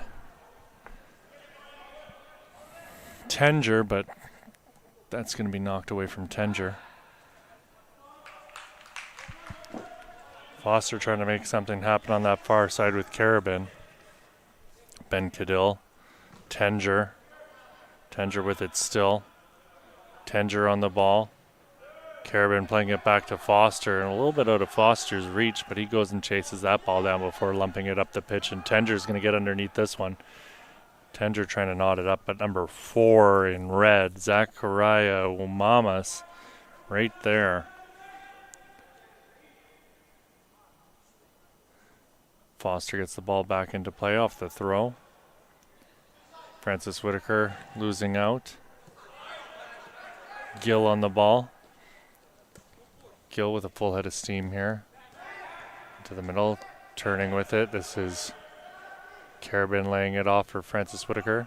Tenger, but that's going to be knocked away from Tenger. Foster trying to make something happen on that far side with Carabin. Ben Cadill. Tenger. Tenger with it still. Tenger on the ball. Carabin playing it back to Foster, and a little bit out of Foster's reach, but he goes and chases that ball down before lumping it up the pitch, and Tenger's going to get underneath this one. Tenger trying to knot it up at number 4 in red, Zachariah Umamas, right there. Foster gets the ball back into play off the throw. Francis Whitaker losing out. Gill on the ball. Gill with a full head of steam here. To the middle, turning with it. This is Carabin laying it off for Francis Whitaker.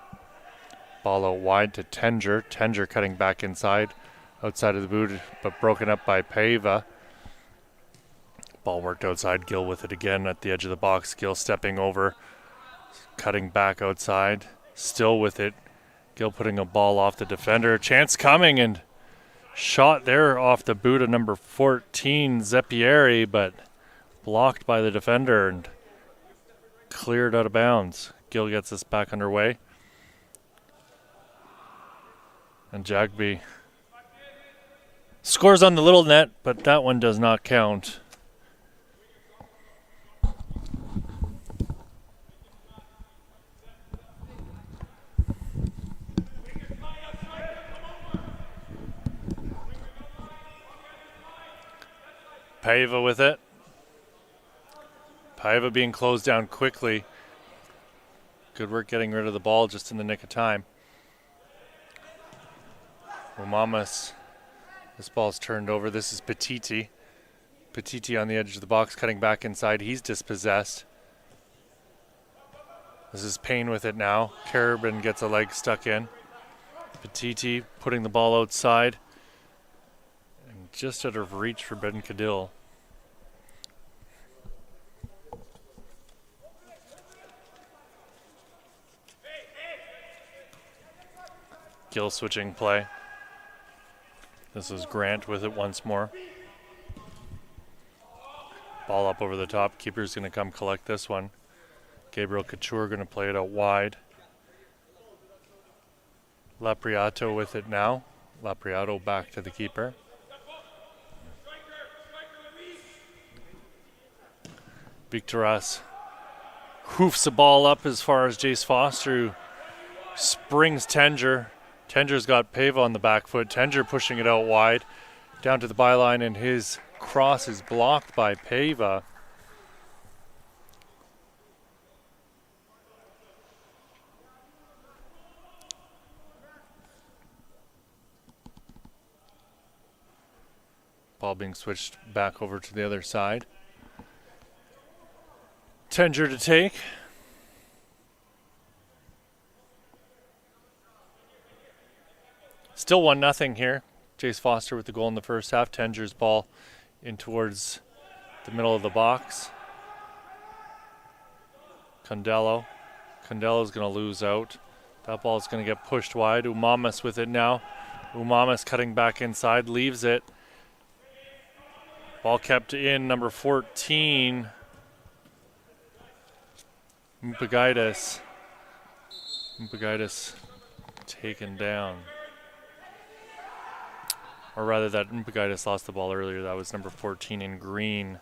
Ball out wide to Tenger. Tenger cutting back inside, outside of the boot, but broken up by Paiva. Ball worked outside. Gill with it again at the edge of the box. Gill stepping over, cutting back outside. Still with it. Gill putting a ball off the defender. Chance coming, and shot there off the boot of number 14, Zeppieri, but blocked by the defender and cleared out of bounds. Gill gets us back underway. And Jagby scores on the little net, but that one does not count. Paiva with it. Paiva being closed down quickly. Good work getting rid of the ball just in the nick of time. Umamas. This ball's turned over. This is Petiti. Petiti on the edge of the box, cutting back inside. He's dispossessed. This is Payne with it now. Carabin gets a leg stuck in. Petiti putting the ball outside. And just out of reach for Ben Cadill. Gill switching play. This is Grant with it once more. Ball up over the top. Keeper's going to come collect this one. Gabriel Couture going to play it out wide. Lapriato with it now. Lapriato back to the keeper. Victoras hoofs the ball up as far as Jace Foster, who springs Tenger. Tenger's got Paiva on the back foot. Tenger pushing it out wide, down to the byline, and his cross is blocked by Paiva. Ball being switched back over to the other side. Tenger to take. Still 1-0 here. Jace Foster with the goal in the first half. Tenger's ball in towards the middle of the box. Condello's going to lose out. That ball is going to get pushed wide. Umamas with it now. Umamas cutting back inside, leaves it. Ball kept in, number 14. Mpagaitis taken down. Or rather, that Evangelista lost the ball earlier. That was number 14 in green.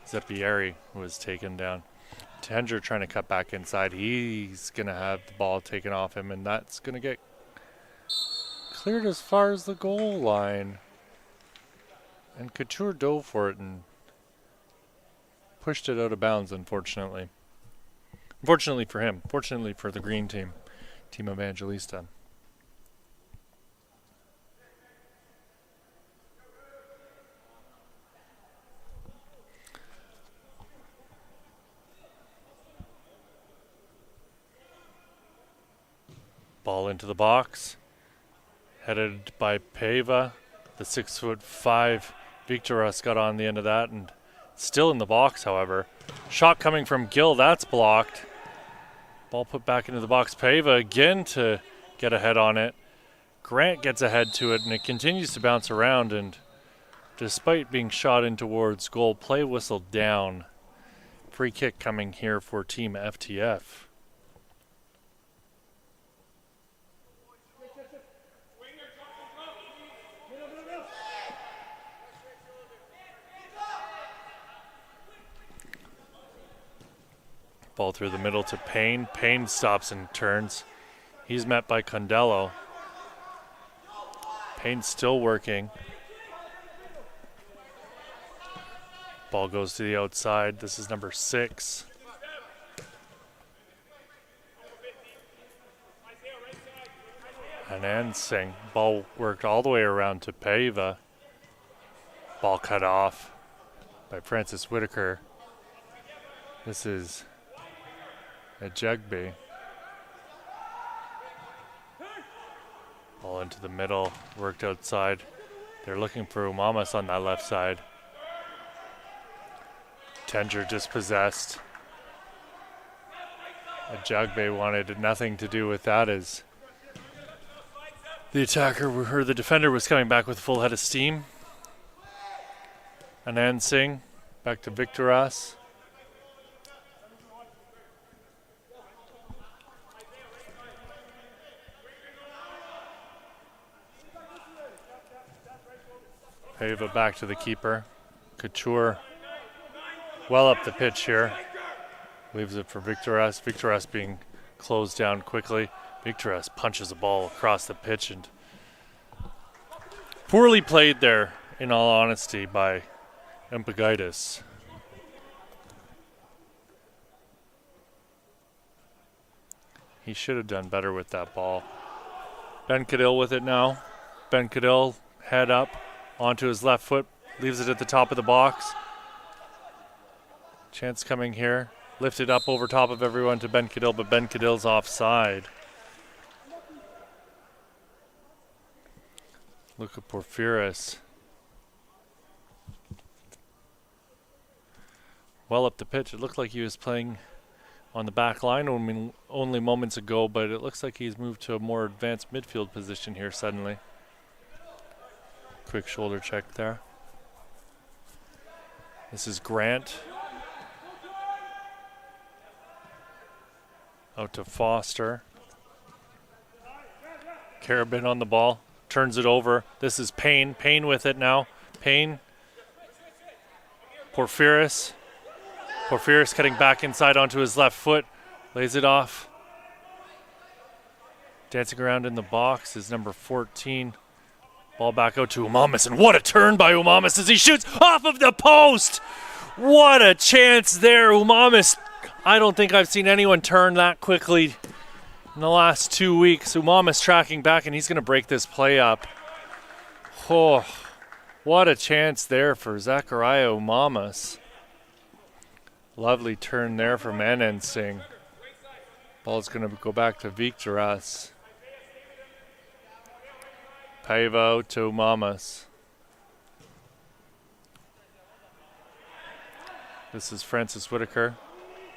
Zeppieri was taken down. Tenger trying to cut back inside. He's going to have the ball taken off him, and that's going to get cleared as far as the goal line. And Couture dove for it and pushed it out of bounds, unfortunately. Unfortunately for him. Fortunately for the green team, Team Evangelista. Ball into the box. Headed by Pava. The 6'5" Victoras got on the end of that and still in the box, however. Shot coming from Gill, that's blocked. Ball put back into the box. Pava again to get ahead on it. Grant gets ahead to it and it continues to bounce around, and despite being shot in towards goal, play whistle down. Free kick coming here for Team FTF. Ball through the middle to Payne. Payne stops and turns. He's met by Condello. Payne still working. Ball goes to the outside. This is number 6. Anand Ball worked all the way around to Pava. Ball cut off by Francis Whitaker. This is at Jugby. Ball into the middle, worked outside. They're looking for Umamas on that left side. Tenger dispossessed. Jugby wanted nothing to do with that as the attacker, or the defender, was coming back with a full head of steam. Anand Singh back to Victoras. Pava back to the keeper. Couture well up the pitch here. Leaves it for Victoras. Victoras being closed down quickly. Victoras punches the ball across the pitch, and poorly played there, in all honesty, by Empagaitis. He should have done better with that ball. Ben Cadil with it now. Ben Cadil head up onto his left foot, leaves it at the top of the box. Chance coming here. Lifted up over top of everyone to Ben Cadil, but Ben Cadil's offside. Luca Porphyris. Well up the pitch. It looked like he was playing on the back line only moments ago, but it looks like he's moved to a more advanced midfield position here suddenly. Quick shoulder check there. This is Grant. Out to Foster. Carabin on the ball. Turns it over. This is Payne. Payne with it now. Payne. Porphyris. Porphyris cutting back inside onto his left foot. Lays it off. Dancing around in the box is number 14. Ball back out to Umamas, and what a turn by Umamas as he shoots off of the post! What a chance there, Umamas. I don't think I've seen anyone turn that quickly in the last 2 weeks. Umamas tracking back, and he's going to break this play up. Oh, what a chance there for Zachariah Umamas. Lovely turn there from Anand Singh. Ball's going to go back to Victoras. Pavo to Umamas. This is Francis Whitaker.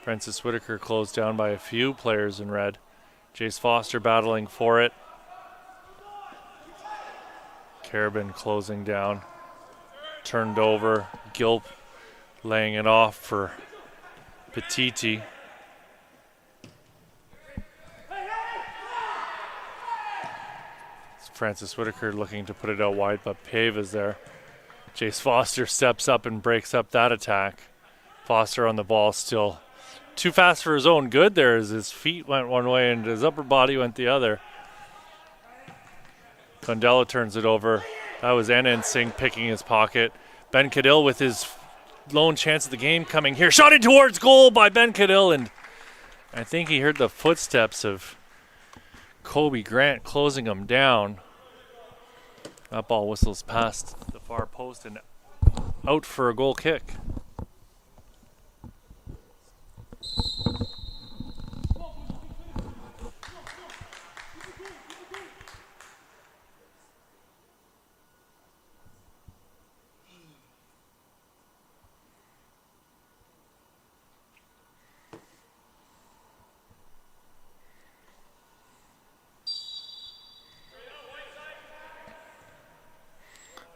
Francis Whitaker closed down by a few players in red. Jace Foster battling for it. Carabin closing down. Turned over. Gil laying it off for Petiti. Francis Whitaker looking to put it out wide, but Pave's there. Jace Foster steps up and breaks up that attack. Foster on the ball, still too fast for his own good there as his feet went one way and his upper body went the other. Condella turns it over. That was Anand Singh picking his pocket. Ben Cadill with his lone chance of the game coming here. Shot in towards goal by Ben Cadill, and I think he heard the footsteps of Kobe Grant closing him down. That ball whistles past the far post and out for a goal kick.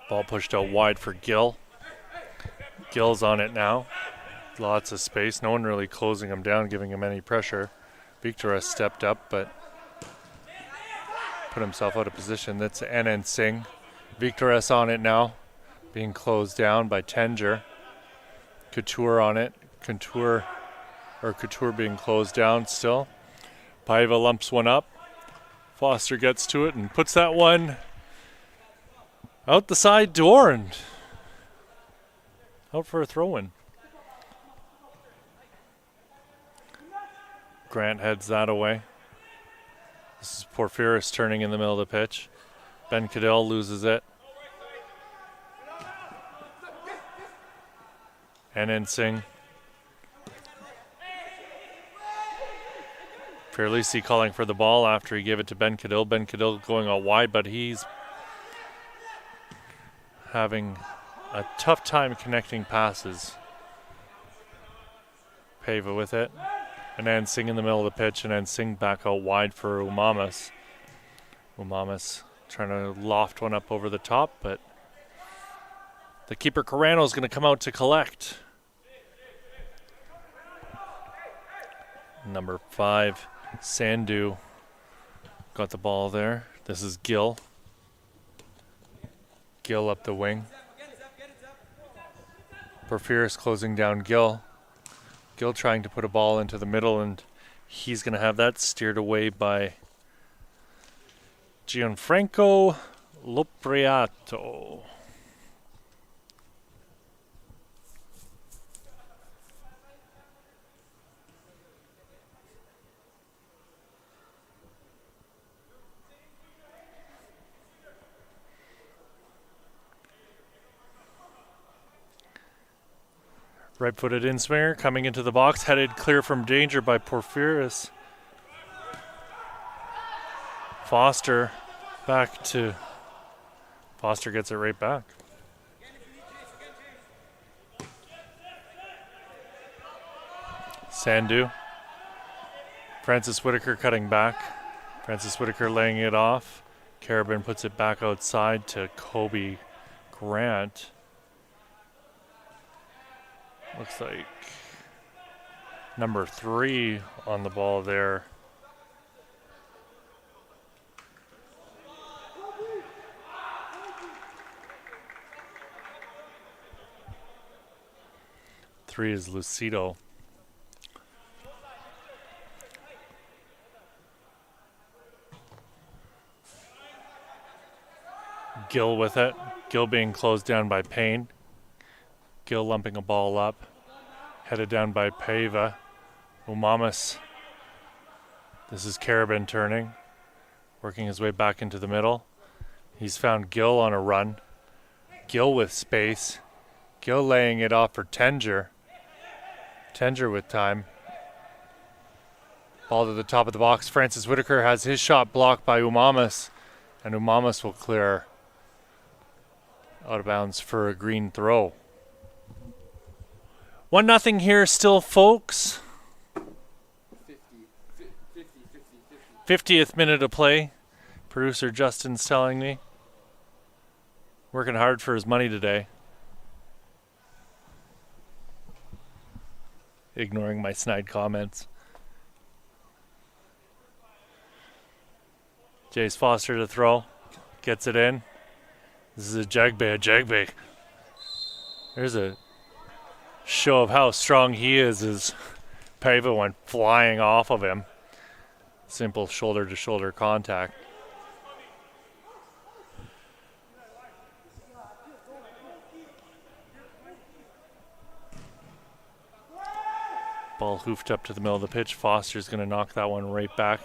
Ball pushed out wide for Gill. Gill's on it now. Lots of space. No one really closing him down, giving him any pressure. Victoras stepped up, but put himself out of position. That's Anand Singh. Victoras on it now, being closed down by Tenger. Couture on it. Couture being closed down still. Paiva lumps one up. Foster gets to it and puts that one out the side door and out for a throw-in. Grant heads that away. This is Porphyris turning in the middle of the pitch. Ben Cadill loses it. Anand Singh. Fairleese calling for the ball after he gave it to Ben Cadill. Ben Cadill going out wide, but he's having a tough time connecting passes. Pava with it. And then Singh in the middle of the pitch, and then Singh back out wide for Umamas. Umamas trying to loft one up over the top, but the keeper Carano is going to come out to collect. Number 5, Sandhu got the ball there. This is Gill. Gill up the wing. Porphyris closing down Gill. Gill trying to put a ball into the middle, and he's going to have that steered away by Gianfranco Lopriato. Right-footed in-swinger coming into the box, headed clear from danger by Porphyris. Foster back to... Foster gets it right back. Sandhu. Francis Whitaker cutting back. Francis Whitaker laying it off. Carabin puts it back outside to Kobe Grant. Looks like number 3 on the ball there. Three is Lucido. Gill with it. Gill being closed down by Payne. Gill lumping a ball up. Headed down by Paiva. Umamas. This is Carabin turning. Working his way back into the middle. He's found Gill on a run. Gill with space. Gill laying it off for Tenger. Tenger with time. Ball to the top of the box. Francis Whitaker has his shot blocked by Umamas. And Umamas will clear out of bounds for a green throw. 1-0 here still, folks. 50th minute of play. Producer Justin's telling me. Working hard for his money today. Ignoring my snide comments. Jace Foster to throw. Gets it in. This is a Jagbe. There's a show of how strong he is as Paiva went flying off of him. Simple shoulder-to-shoulder contact. Ball hoofed up to the middle of the pitch. Foster's going to knock that one right back.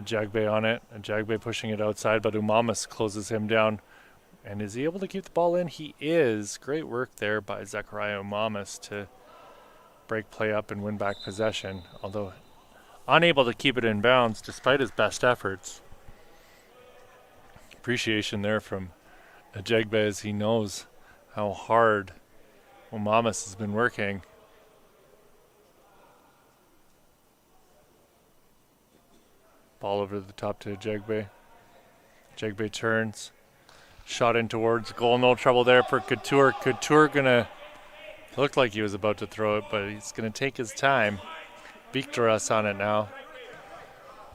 Jagbe on it. Jagbe pushing it outside, but Umamis closes him down. And is he able to keep the ball in? He is. Great work there by Zechariah Umamis to break play up and win back possession, although unable to keep it in bounds despite his best efforts. Appreciation there from Jagbe as he knows how hard Umamis has been working. Ball over the top to Jagbe. Jagbe turns. Shot in towards goal. No trouble there for Couture. Couture gonna looked like he was about to throw it, but he's gonna take his time. Victoras on it now.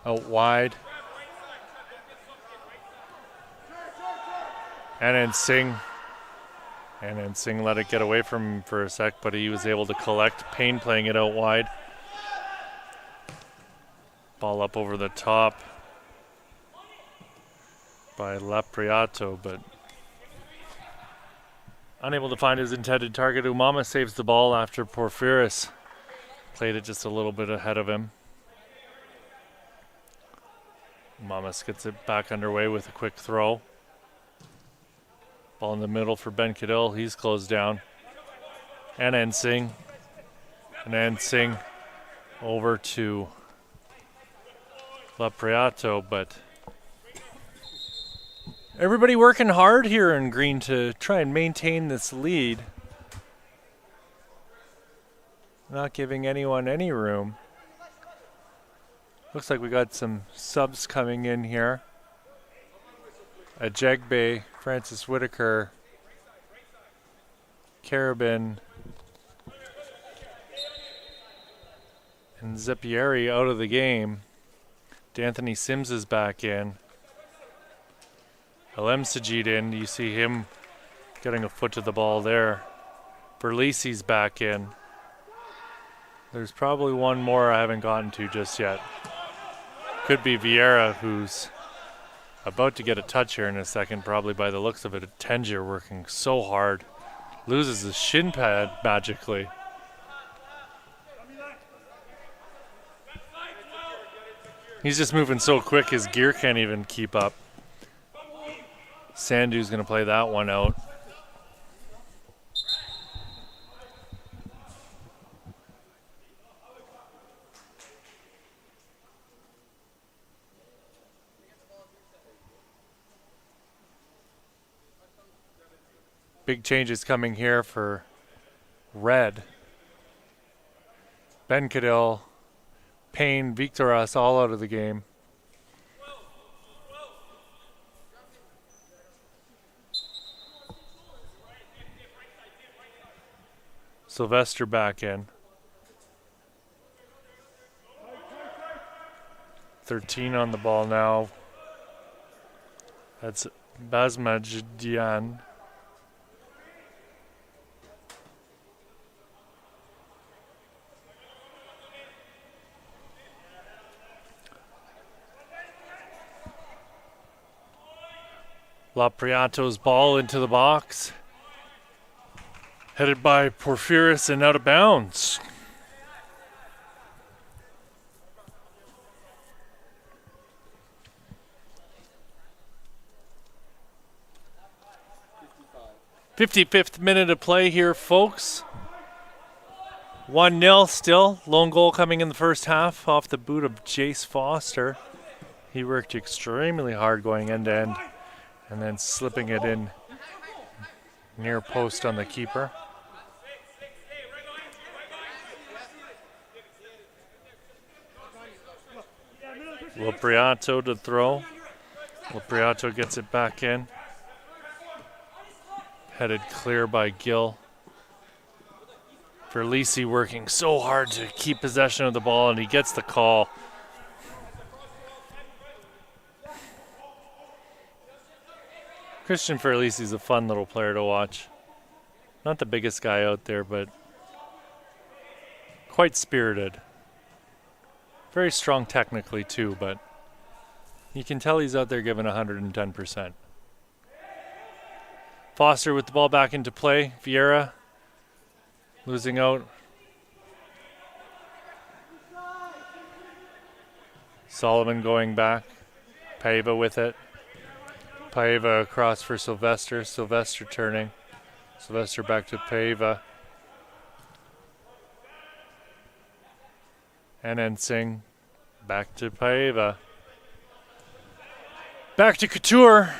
Out wide. And then Singh let it get away from him for a sec, but he was able to collect. Payne playing it out wide. Ball up over the top by Lapriato, but unable to find his intended target. Umama saves the ball after Porphyris played it just a little bit ahead of him. Umamis gets it back underway with a quick throw. Ball in the middle for Ben Cadell. He's closed down. And Ensing over to Lapriato, but everybody working hard here in green to try and maintain this lead. Not giving anyone any room. Looks like we got some subs coming in here. Jagbe, Francis Whitaker, Carabin, and Zeppieri out of the game. D'Anthony Sims is back in. Alem Sajid in. You see him getting a foot to the ball there. Berlisi's back in. There's probably one more I haven't gotten to just yet. Could be Vieira, who's about to get a touch here in a second, probably by the looks of it. Tenjier working so hard. Loses his shin pad magically. He's just moving so quick his gear can't even keep up. Sandu's going to play that one out. Big changes coming here for Red. Ben Cadell, Payne, Victoras all out of the game. Sylvester back in. 13 on the ball now. That's Basmajdian. Lapriato's ball into the box. Headed by Porphyris and out of bounds. '55th minute of play here, folks. 1-0 still. Lone goal coming in the first half off the boot of Jace Foster. He worked extremely hard going end to end and then slipping it in near post on the keeper. Lapriato to throw. Lapriato gets it back in. Headed clear by Gill. Verlisi working so hard to keep possession of the ball, and he gets the call. Christian Ferlisi's a fun little player to watch. Not the biggest guy out there, but quite spirited. Very strong technically too, but you can tell he's out there giving 110%. Foster with the ball back into play. Vieira losing out. Solomon going back. Paiva with it. Paiva across for Sylvester. Sylvester turning. Sylvester back to Paiva. And then Singh back to Paiva. Back to Couture.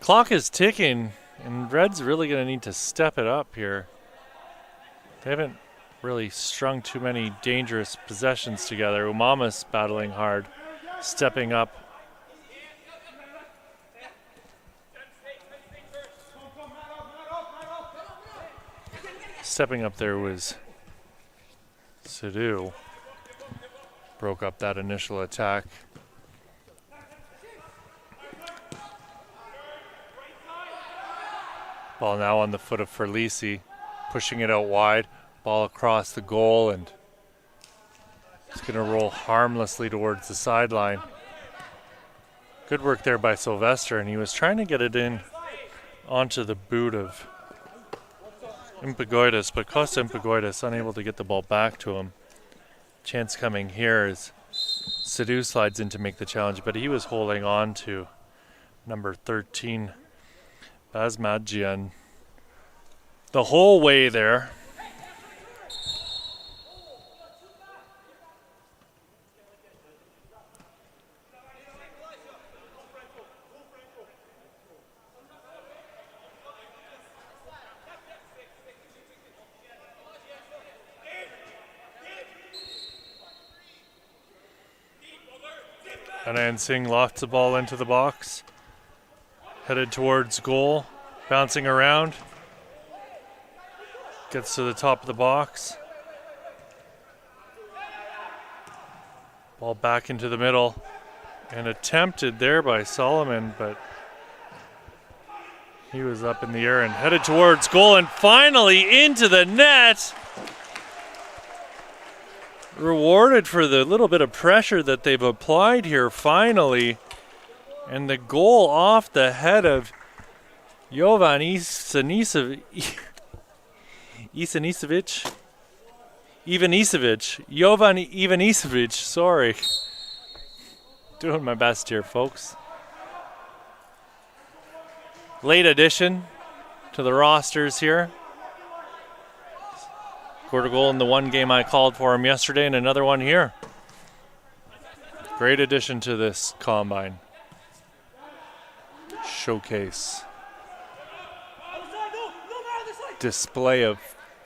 Clock is ticking, and Red's really going to need to step it up here. They haven't really strung too many dangerous possessions together. Umama's battling hard, stepping up. Stepping up there was Sidhu. Broke up that initial attack. Ball now on the foot of Ferlisi, pushing it out wide. Ball across the goal, and it's going to roll harmlessly towards the sideline. Good work there by Sylvester, and he was trying to get it in onto the boot of Impagoides, but Costa Impagoides unable to get the ball back to him. Chance coming here as Sidhu slides in to make the challenge, but he was holding on to number 13, Basmadjian, the whole way there. And Singh lofts the ball into the box. Headed towards goal. Bouncing around. Gets to the top of the box. Ball back into the middle. And attempted there by Solomon, but he was up in the air and headed towards goal, and finally into the net. Rewarded for the little bit of pressure that they've applied here finally. And the goal off the head of Jovan Ivanisevic. Jovan Ivanisevic, sorry. Doing my best here, folks. Late addition to the rosters here. Scored a goal in the one game I called for him yesterday, and another one here. Great addition to this combine. Showcase. Display of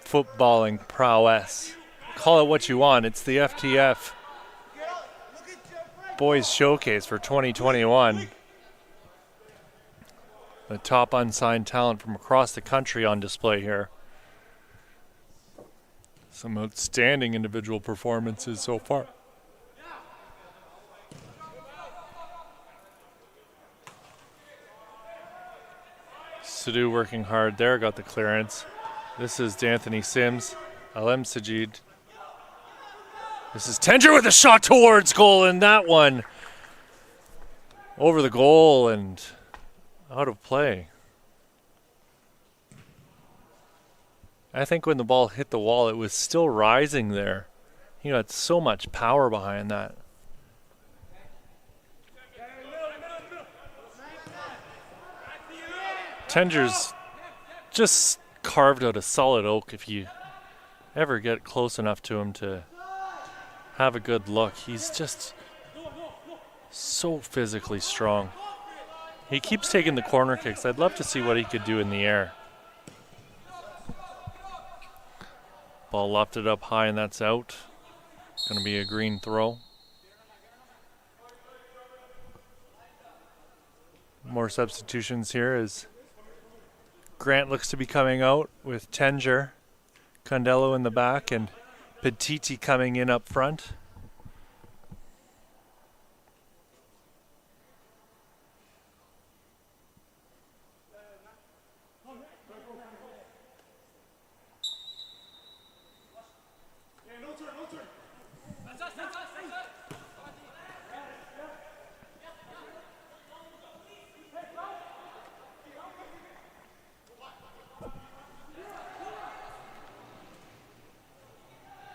footballing prowess. Call it what you want. It's the FTF Boys Showcase for 2021. The top unsigned talent from across the country on display here. Some outstanding individual performances so far. Sidhu working hard there, got the clearance. This is D'Anthony Sims, Alem Sajid. This is Tenger with a shot towards goal, and that one over the goal and out of play. I think when the ball hit the wall, it was still rising there. He got so much power behind that. Tenger's just carved out a solid oak if you ever get close enough to him to have a good look. He's just so physically strong. He keeps taking the corner kicks. I'd love to see what he could do in the air. Ball lofted up high, and that's out. Going to be a green throw. More substitutions here as Grant looks to be coming out with Tenger Condello in the back and Petiti coming in up front.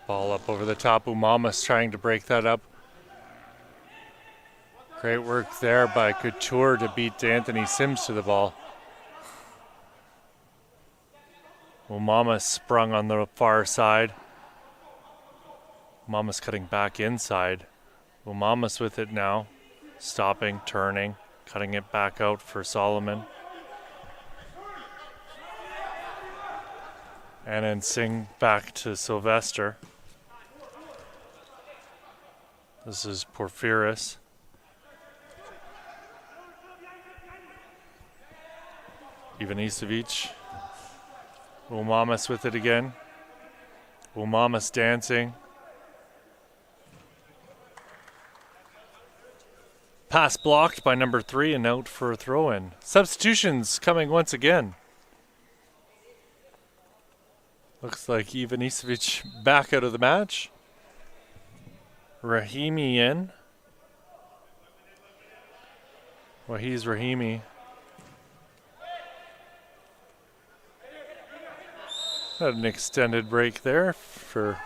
Ball up over the top. Umama's trying to break that up. Great work there by Couture to beat Anthony Sims to the ball. Umama sprung on the far side. Umama's cutting back inside. Umama's with it now. Stopping, turning, cutting it back out for Solomon. And then Singh back to Sylvester. This is Porphyris. Ivanisevic. Umamas with it again. Umamas dancing. Pass blocked by number 3 and out for a throw-in. Substitutions coming once again. Looks like Ivanisevic back out of the match. Rahimi in. Well, he's Rahimi. Had an extended break there for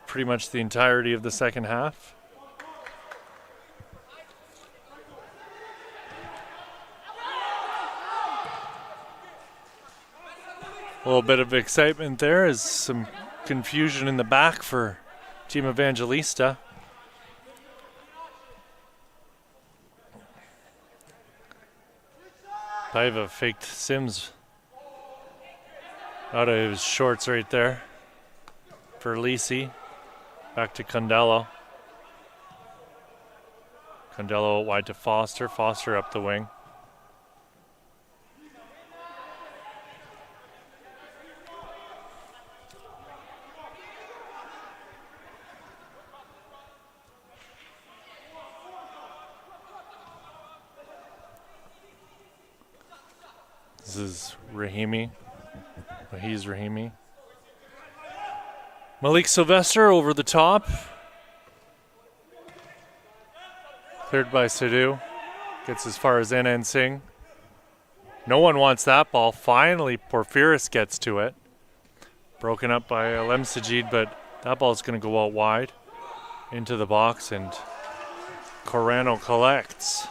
pretty much the entirety of the second half. A little bit of excitement there as some confusion in the back for Team Evangelista. Paiva faked Sims out of his shorts right there for Lisi. Back to Condello. Condello wide to Foster. Foster up the wing. This is Rahimi. Well, he's Rahimi. Malik Sylvester over the top. Cleared by Sidhu. Gets as far as NN Singh. No one wants that ball. Finally, Porphyris gets to it. Broken up by Alem Sajid, but that ball's going to go out wide into the box, and Corano collects.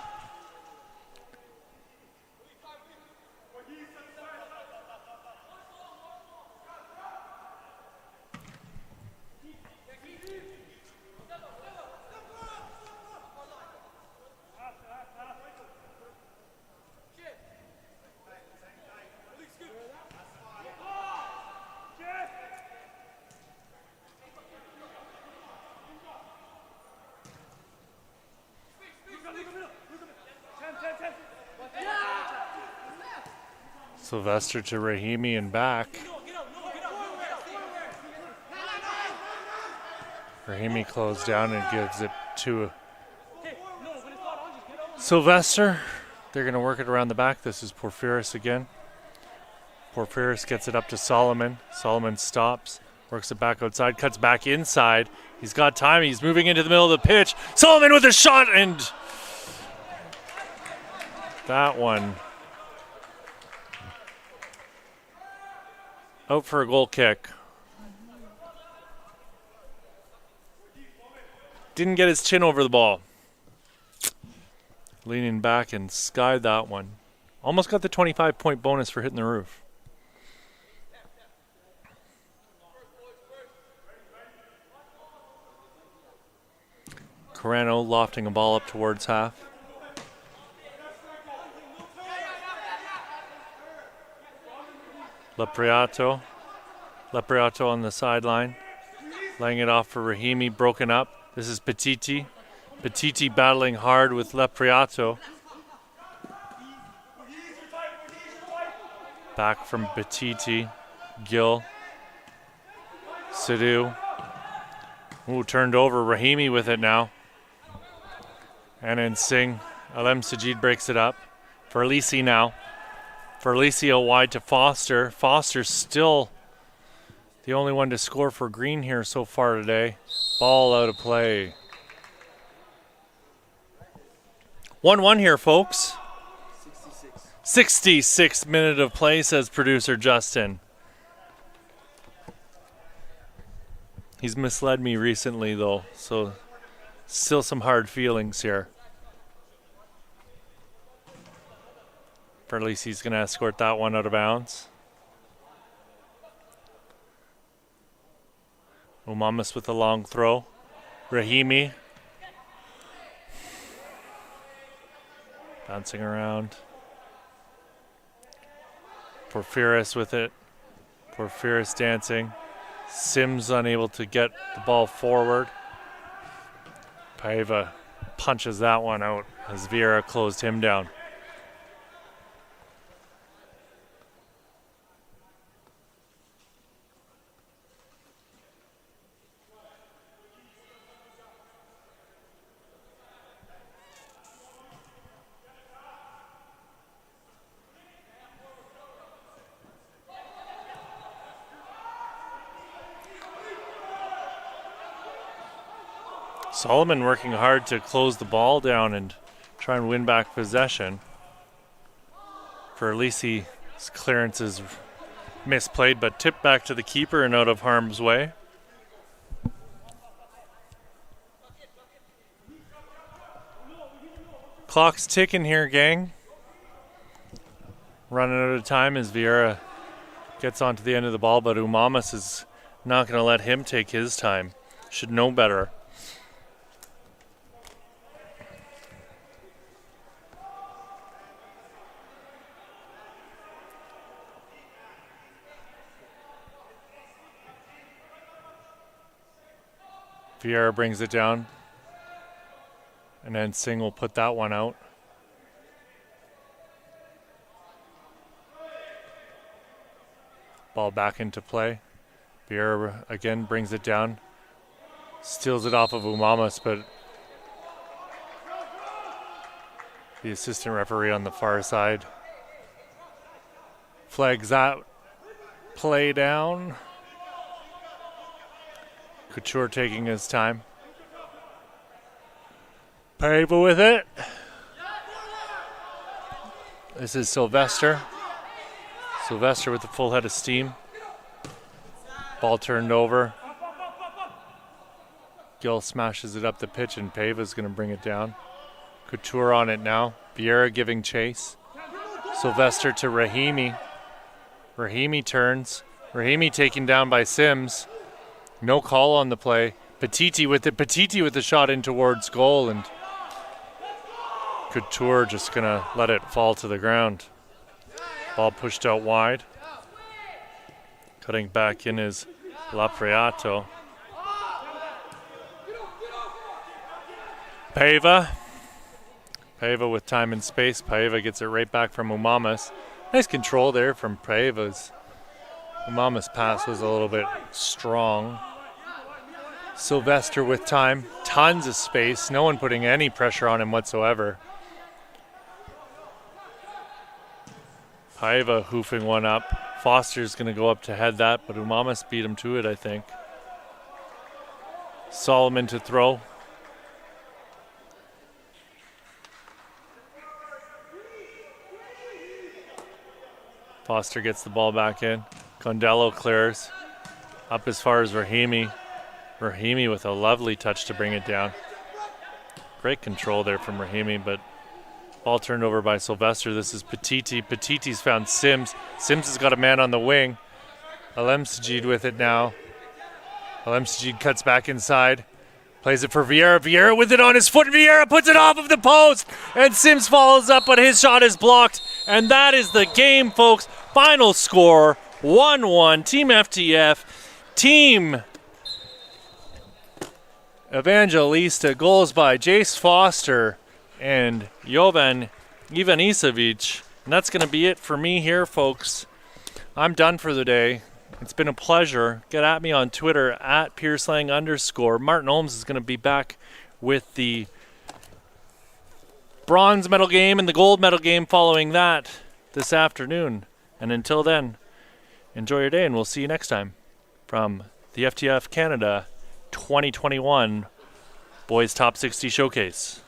Sylvester to Rahimi and back. Rahimi closed down and gives it to Sylvester. They're going to work it around the back. This is Porphyris again. Porphyris gets it up to Solomon. Solomon stops, works it back outside, cuts back inside. He's got time. He's moving into the middle of the pitch. Solomon with a shot, and that one out for a goal kick. Didn't get his chin over the ball. Leaning back and skied that one. Almost got the 25-point bonus for hitting the roof. Corano lofting a ball up towards half. Lepriato on the sideline, laying it off for Rahimi, broken up. This is Petiti. Petiti battling hard with Lepriato. Back from Petiti. Gill Sidhu. Ooh, turned over. Rahimi with it now. And then Singh. Alem Sajid breaks it up. Verlisi now. Verlisi out wide to Foster. Foster's still the only one to score for Green here so far today. Ball out of play. 1-1 here, folks. 66th minute of play, says producer Justin. He's misled me recently, though, so still some hard feelings here. Verlisi's going to escort that one out of bounds. Umamas with a long throw. Rahimi. Bouncing around. Porphyris with it. Porphyris dancing. Sims unable to get the ball forward. Paiva punches that one out as Vieira closed him down. Solomon working hard to close the ball down and try and win back possession. Verlisi's clearance is misplayed, but tipped back to the keeper and out of harm's way. Clock's ticking here, gang. Running out of time as Vieira gets onto the end of the ball, but Umamas is not going to let him take his time. Should know better. Vieira brings it down. And then Singh will put that one out. Ball back into play. Vieira again brings it down. Steals it off of Umamas, but the assistant referee on the far side flags that play down. Couture taking his time. Paiva with it. This is Sylvester. Sylvester with the full head of steam. Ball turned over. Gill smashes it up the pitch and Paiva's going to bring it down. Couture on it now. Vieira giving chase. Sylvester to Rahimi. Rahimi turns. Rahimi taken down by Sims. No call on the play. Petiti with it. Petiti with the shot in towards goal, and Couture just going to let it fall to the ground. Ball pushed out wide. Cutting back in is Lapriato. Paiva. Paiva with time and space. Paiva gets it right back from Umamas. Nice control there from Paiva's. Umamas' pass was a little bit strong. Sylvester with time. Tons of space. No one putting any pressure on him whatsoever. Paiva hoofing one up. Foster's going to go up to head that, but Umamas beat him to it, I think. Solomon to throw. Foster gets the ball back in. Condello clears. Up as far as Rahimi. Rahimi with a lovely touch to bring it down. Great control there from Rahimi, but ball turned over by Sylvester. This is Petiti. Petiti's found Sims. Sims has got a man on the wing. Alem Sajid with it now. Alem Sajid cuts back inside. Plays it for Vieira. Vieira with it on his foot. Vieira puts it off of the post. And Sims follows up, but his shot is blocked. And that is the game, folks. Final score, 1-1. Team FTF. Team Evangelista. Goals by Jace Foster and Jovan Ivanisevic. And that's going to be it for me here, folks. I'm done for the day. It's been a pleasure. Get at me on Twitter at @PearSlang_. Martin Holmes is going to be back with the bronze medal game and the gold medal game following that this afternoon. And until then, enjoy your day, and we'll see you next time from the FTF Canada 2021 Boys Top 60 Showcase.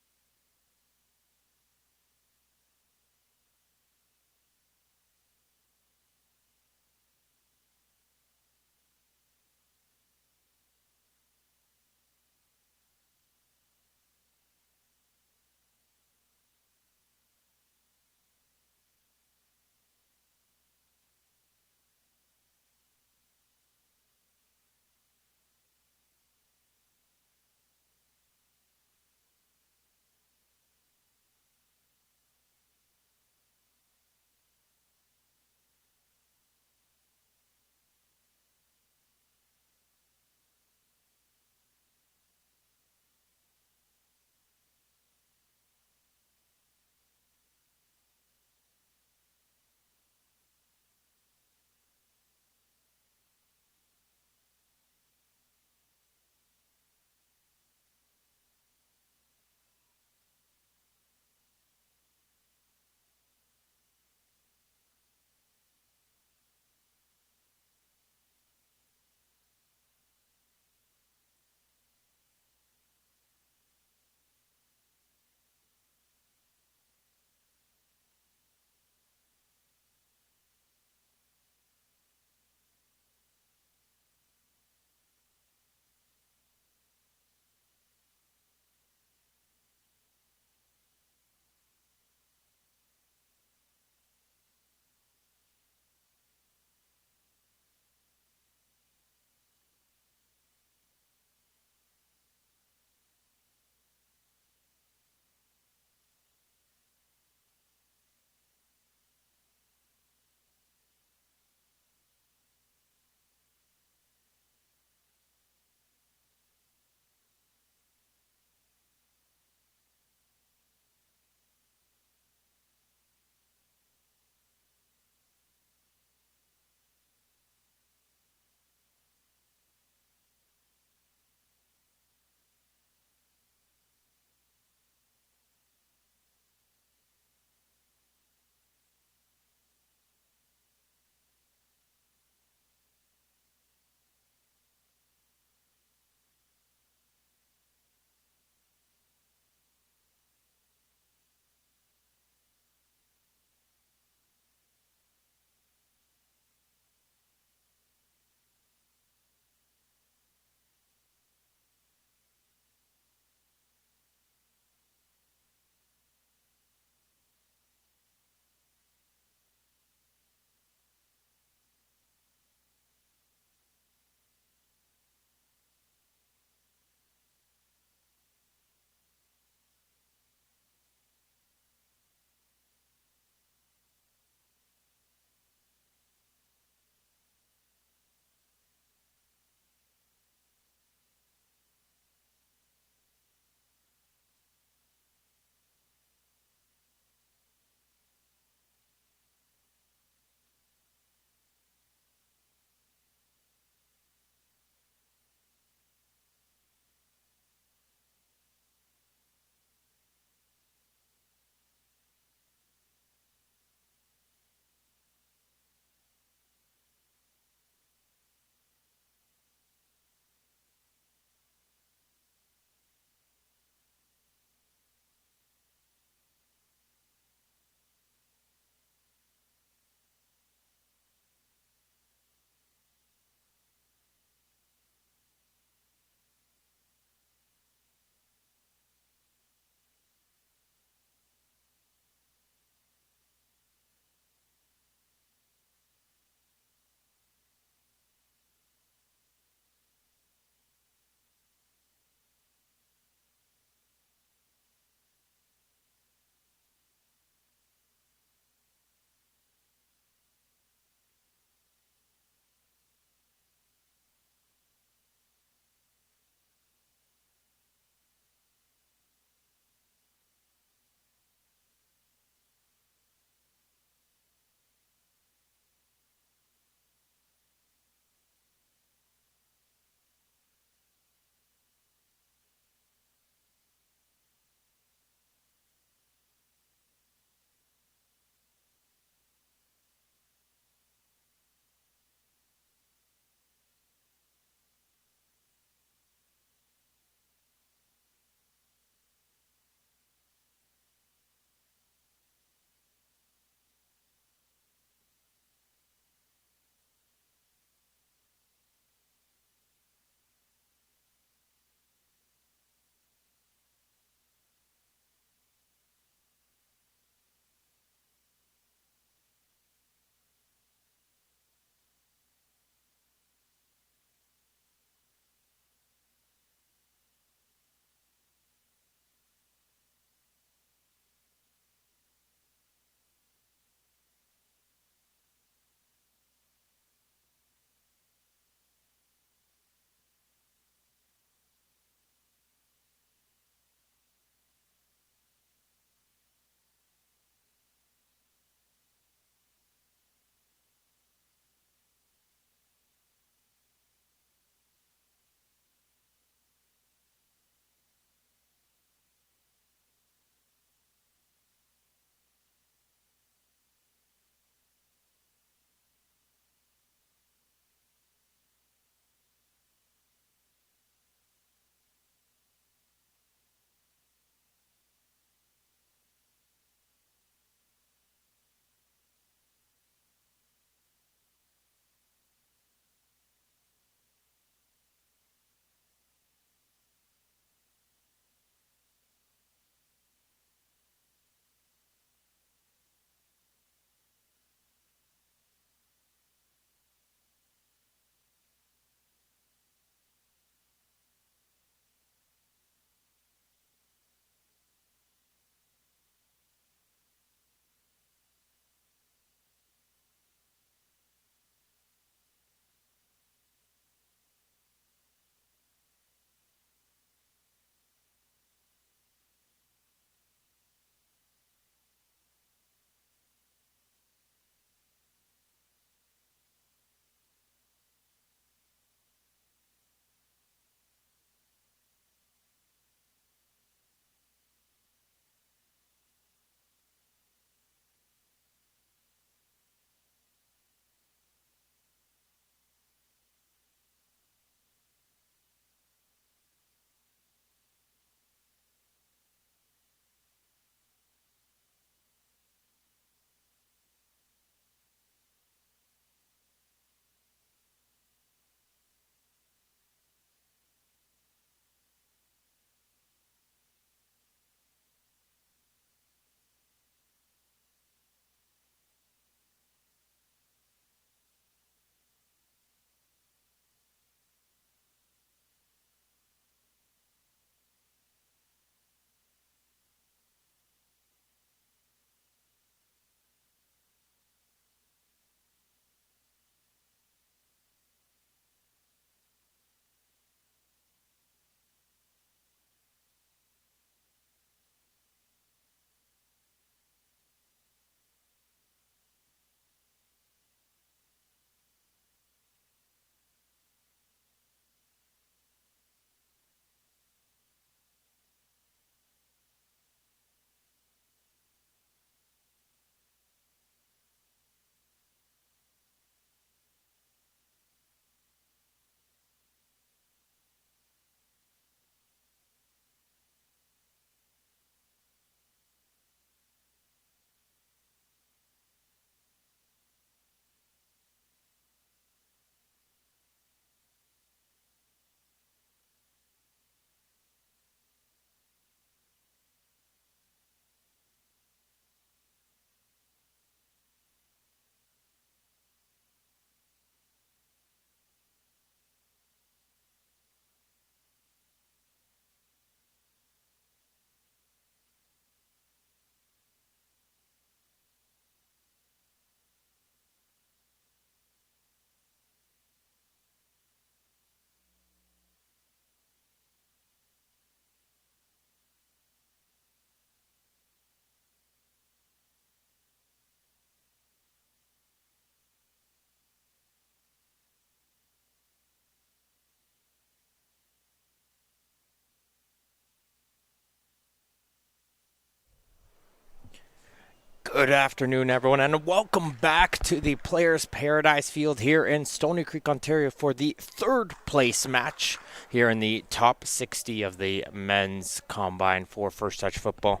Good afternoon, everyone, and welcome back to the Players Paradise Field here in Stony Creek, Ontario for the third place match here in the top 60 of the men's combine for First Touch Football.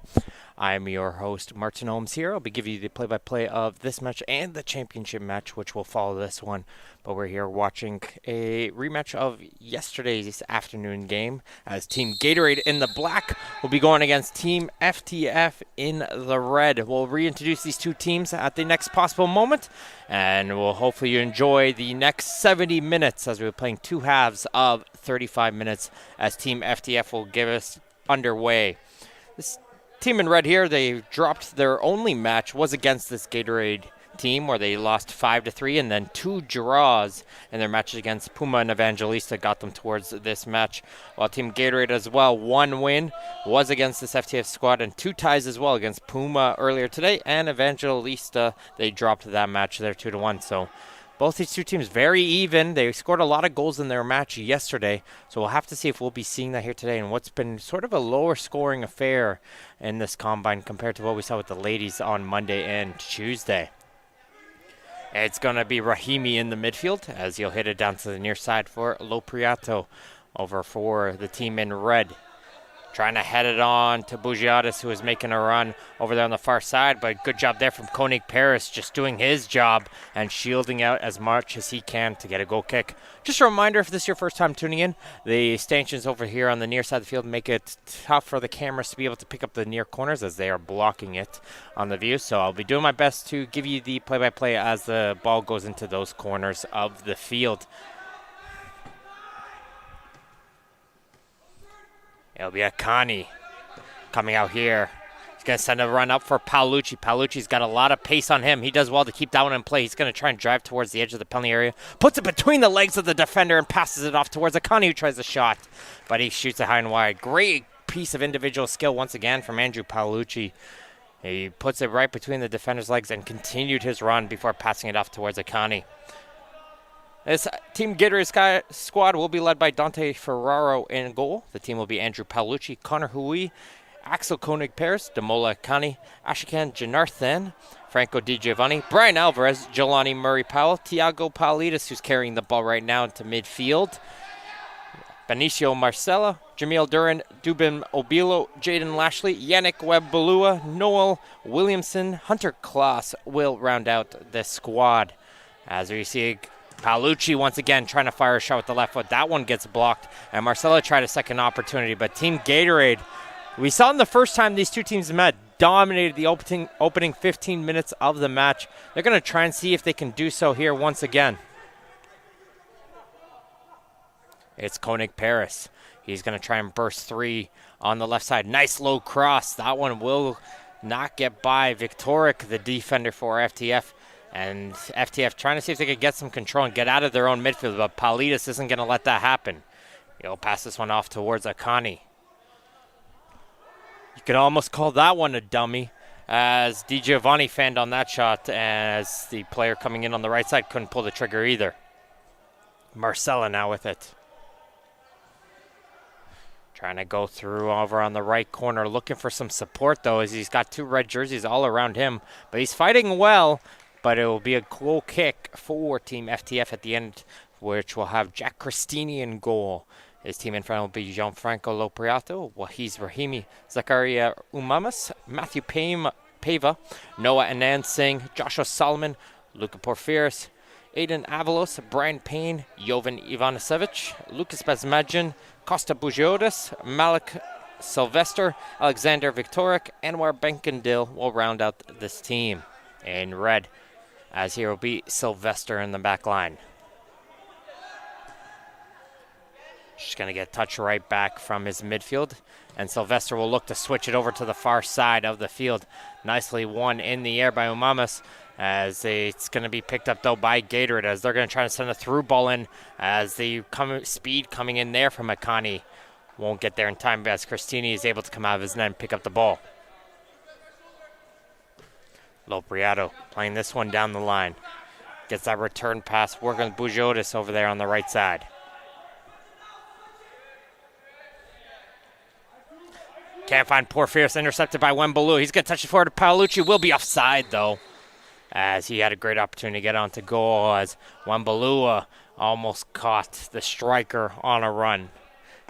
I am your host, Martin Holmes here. I'll be giving you the play-by-play of this match and the championship match, which will follow this one. But we're here watching a rematch of yesterday's afternoon game as Team Gatorade in the black will be going against Team FTF in the red. We'll reintroduce these two teams at the next possible moment, and we'll hopefully enjoy the next 70 minutes as we're playing two halves of 35 minutes as Team FTF will give us underway. This team in red here, they dropped their only match was against this Gatorade team where they lost 5-3, and then two draws in their matches against Puma and Evangelista got them towards this match. While Team Gatorade as well, one win was against this FTF squad and two ties as well against Puma earlier today, and Evangelista, they dropped that match there 2-1. So both these two teams very even. They scored a lot of goals in their match yesterday, so we'll have to see if we'll be seeing that here today and what's been sort of a lower scoring affair in this combine compared to what we saw with the ladies on Monday and Tuesday. It's going to be Rahimi in the midfield as he'll hit it down to the near side for Lopriato over for the team in red. Trying to head it on to Bugiatis, who is making a run over there on the far side, but good job there from Koenig Paris, just doing his job and shielding out as much as he can to get a goal kick. Just a reminder, if this is your first time tuning in, the stanchions over here on the near side of the field make it tough for the cameras to be able to pick up the near corners as they are blocking it on the view. So I'll be doing my best to give you the play-by-play as the ball goes into those corners of the field. It'll be Akani coming out here. He's going to send a run up for Paolucci. Paolucci's got a lot of pace on him. He does well to keep that one in play. He's going to try and drive towards the edge of the penalty area. Puts it between the legs of the defender and passes it off towards Akani, who tries the shot. But he shoots it high and wide. Great piece of individual skill once again from Andrew Paolucci. He puts it right between the defender's legs and continued his run before passing it off towards Akani. This Team Gatorade squad will be led by Dante Ferraro in goal. The team will be Andrew Paolucci, Connor Hui, Axel Koenig Paris, Damola Kani, Ashikan Janarthan, Franco Di Giovanni, Brian Alvarez, Jelani Murray Powell, Tiago Paulides, who's carrying the ball right now into midfield, Benicio Marcella, Jamil Duran, Dubin Obilo, Jaden Lashley, Yannick Webb-Balua, Noel Williamson, Hunter Klaas will round out this squad. As we see Paolucci once again trying to fire a shot with the left foot. That one gets blocked, and Marcella tried a second opportunity, but Team Gatorade, we saw in the first time these two teams met, dominated the opening 15 minutes of the match. They're going to try and see if they can do so here once again. It's Koenig Paris. He's going to try and burst three on the left side. Nice low cross. That one will not get by Viktoric, the defender for FTF. And FTF trying to see if they could get some control and get out of their own midfield, but Paulides isn't going to let that happen. He'll pass this one off towards Akani. You could almost call that one a dummy, as Di Giovanni fanned on that shot, as the player coming in on the right side couldn't pull the trigger either. Marcella now with it. Trying to go through over on the right corner, looking for some support, though, as he's got two red jerseys all around him. But he's fighting well. But it will be a goal kick for Team FTF at the end, which will have Jack Cristini in goal. His team in front will be Gianfranco Lopriato, Wahiz Rahimi, Zakaria Umamas, Matthew Pava, Noah Anand Singh, Joshua Solomon, Luka Porfiris, Aiden Avalos, Brian Payne, Jovan Ivanisevic, Lucas Basmadjian, Costa Bujiotis, Malik Sylvester, Alexander Viktoric, Anwar Benkendil will round out this team in red, as here will be Sylvester in the back line. Just going to get touched right back from his midfield, and Sylvester will look to switch it over to the far side of the field. Nicely won in the air by Umamas, as it's going to be picked up, though, by Gatorade, as they're going to try to send a through ball in, as the speed coming in there from Akani won't get there in time, as Cristini is able to come out of his net and pick up the ball. Lopriato playing this one down the line. Gets that return pass, working with Bujiotis over there on the right sade. Can't find Porphyrios, intercepted by Wembalua. He's going to touch it forward to Paolucci. Will be offside, though, as he had a great opportunity to get onto goal as Wembalua almost caught the striker on a run.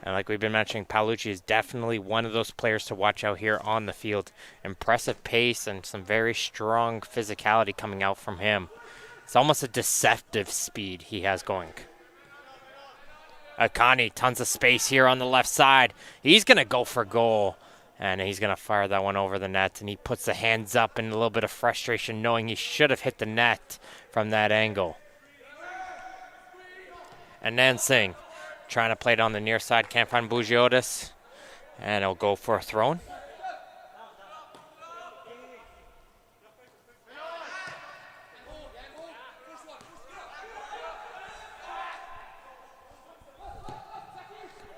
And like we've been mentioning, Paolucci is definitely one of those players to watch out here on the field. Impressive pace and some very strong physicality coming out from him. It's almost a deceptive speed he has going. Akani, tons of space here on the left side. He's going to go for goal, and he's going to fire that one over the net, and he puts the hands up in a little bit of frustration, knowing he should have hit the net from that angle. And Nansing trying to play it on the near side, can't find Bugiotis, and he'll go for a throw-in.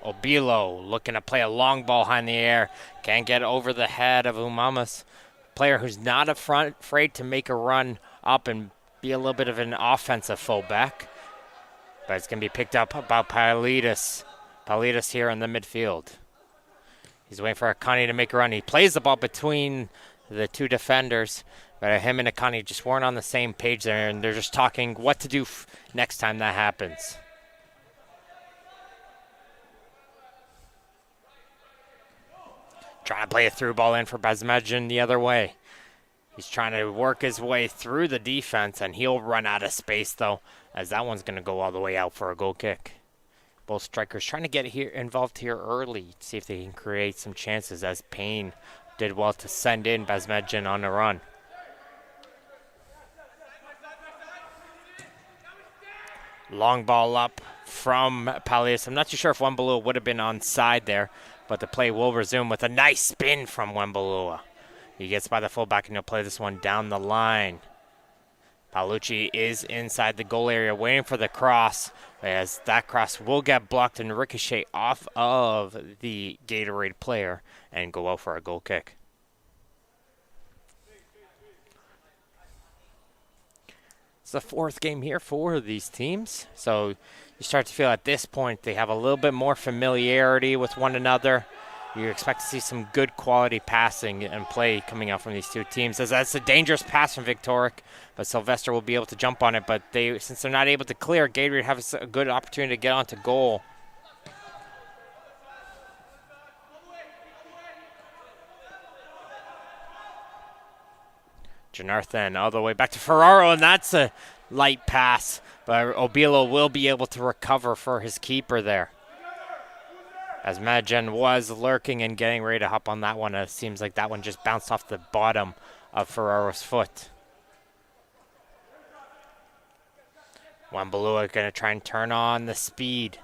Obilo looking to play a long ball high in the air. Can't get over the head of Umamas. Player who's not afraid to make a run up and be a little bit of an offensive fullback. But it's going to be picked up by Paulides. Paulides here in the midfield. He's waiting for Akani to make a run. He plays the ball between the two defenders. But him and Akani just weren't on the same page there. And they're just talking what to do next time that happens. Trying to play a through ball in for Basmedjian the other way. He's trying to work his way through the defense, and he'll run out of space, though, as that one's going to go all the way out for a goal kick. Both strikers trying to get involved here early to see if they can create some chances, as Payne did well to send in Basmedjian on the run. Long ball up from Paulides. I'm not too sure if Wembalua would have been onside there, but the play will resume with a nice spin from Wembalua. He gets by the fullback, and he'll play this one down the line. Paolucci is inside the goal area waiting for the cross, as that cross will get blocked and ricochet off of the Gatorade player and go out for a goal kick. It's the fourth game here for these teams, so you start to feel at this point they have a little bit more familiarity with one another. You expect to see some good quality passing and play coming out from these two teams. As that's a dangerous pass from Victoric, but Sylvester will be able to jump on it. But since they're not able to clear, Gatorade has a good opportunity to get onto goal. Janarthan all the way back to Ferraro, and that's a light pass. But Obilo will be able to recover for his keeper there. As Madjen was lurking and getting ready to hop on that one, it seems like that one just bounced off the bottom of Ferraro's foot. Wembalua going to try and turn on the speed.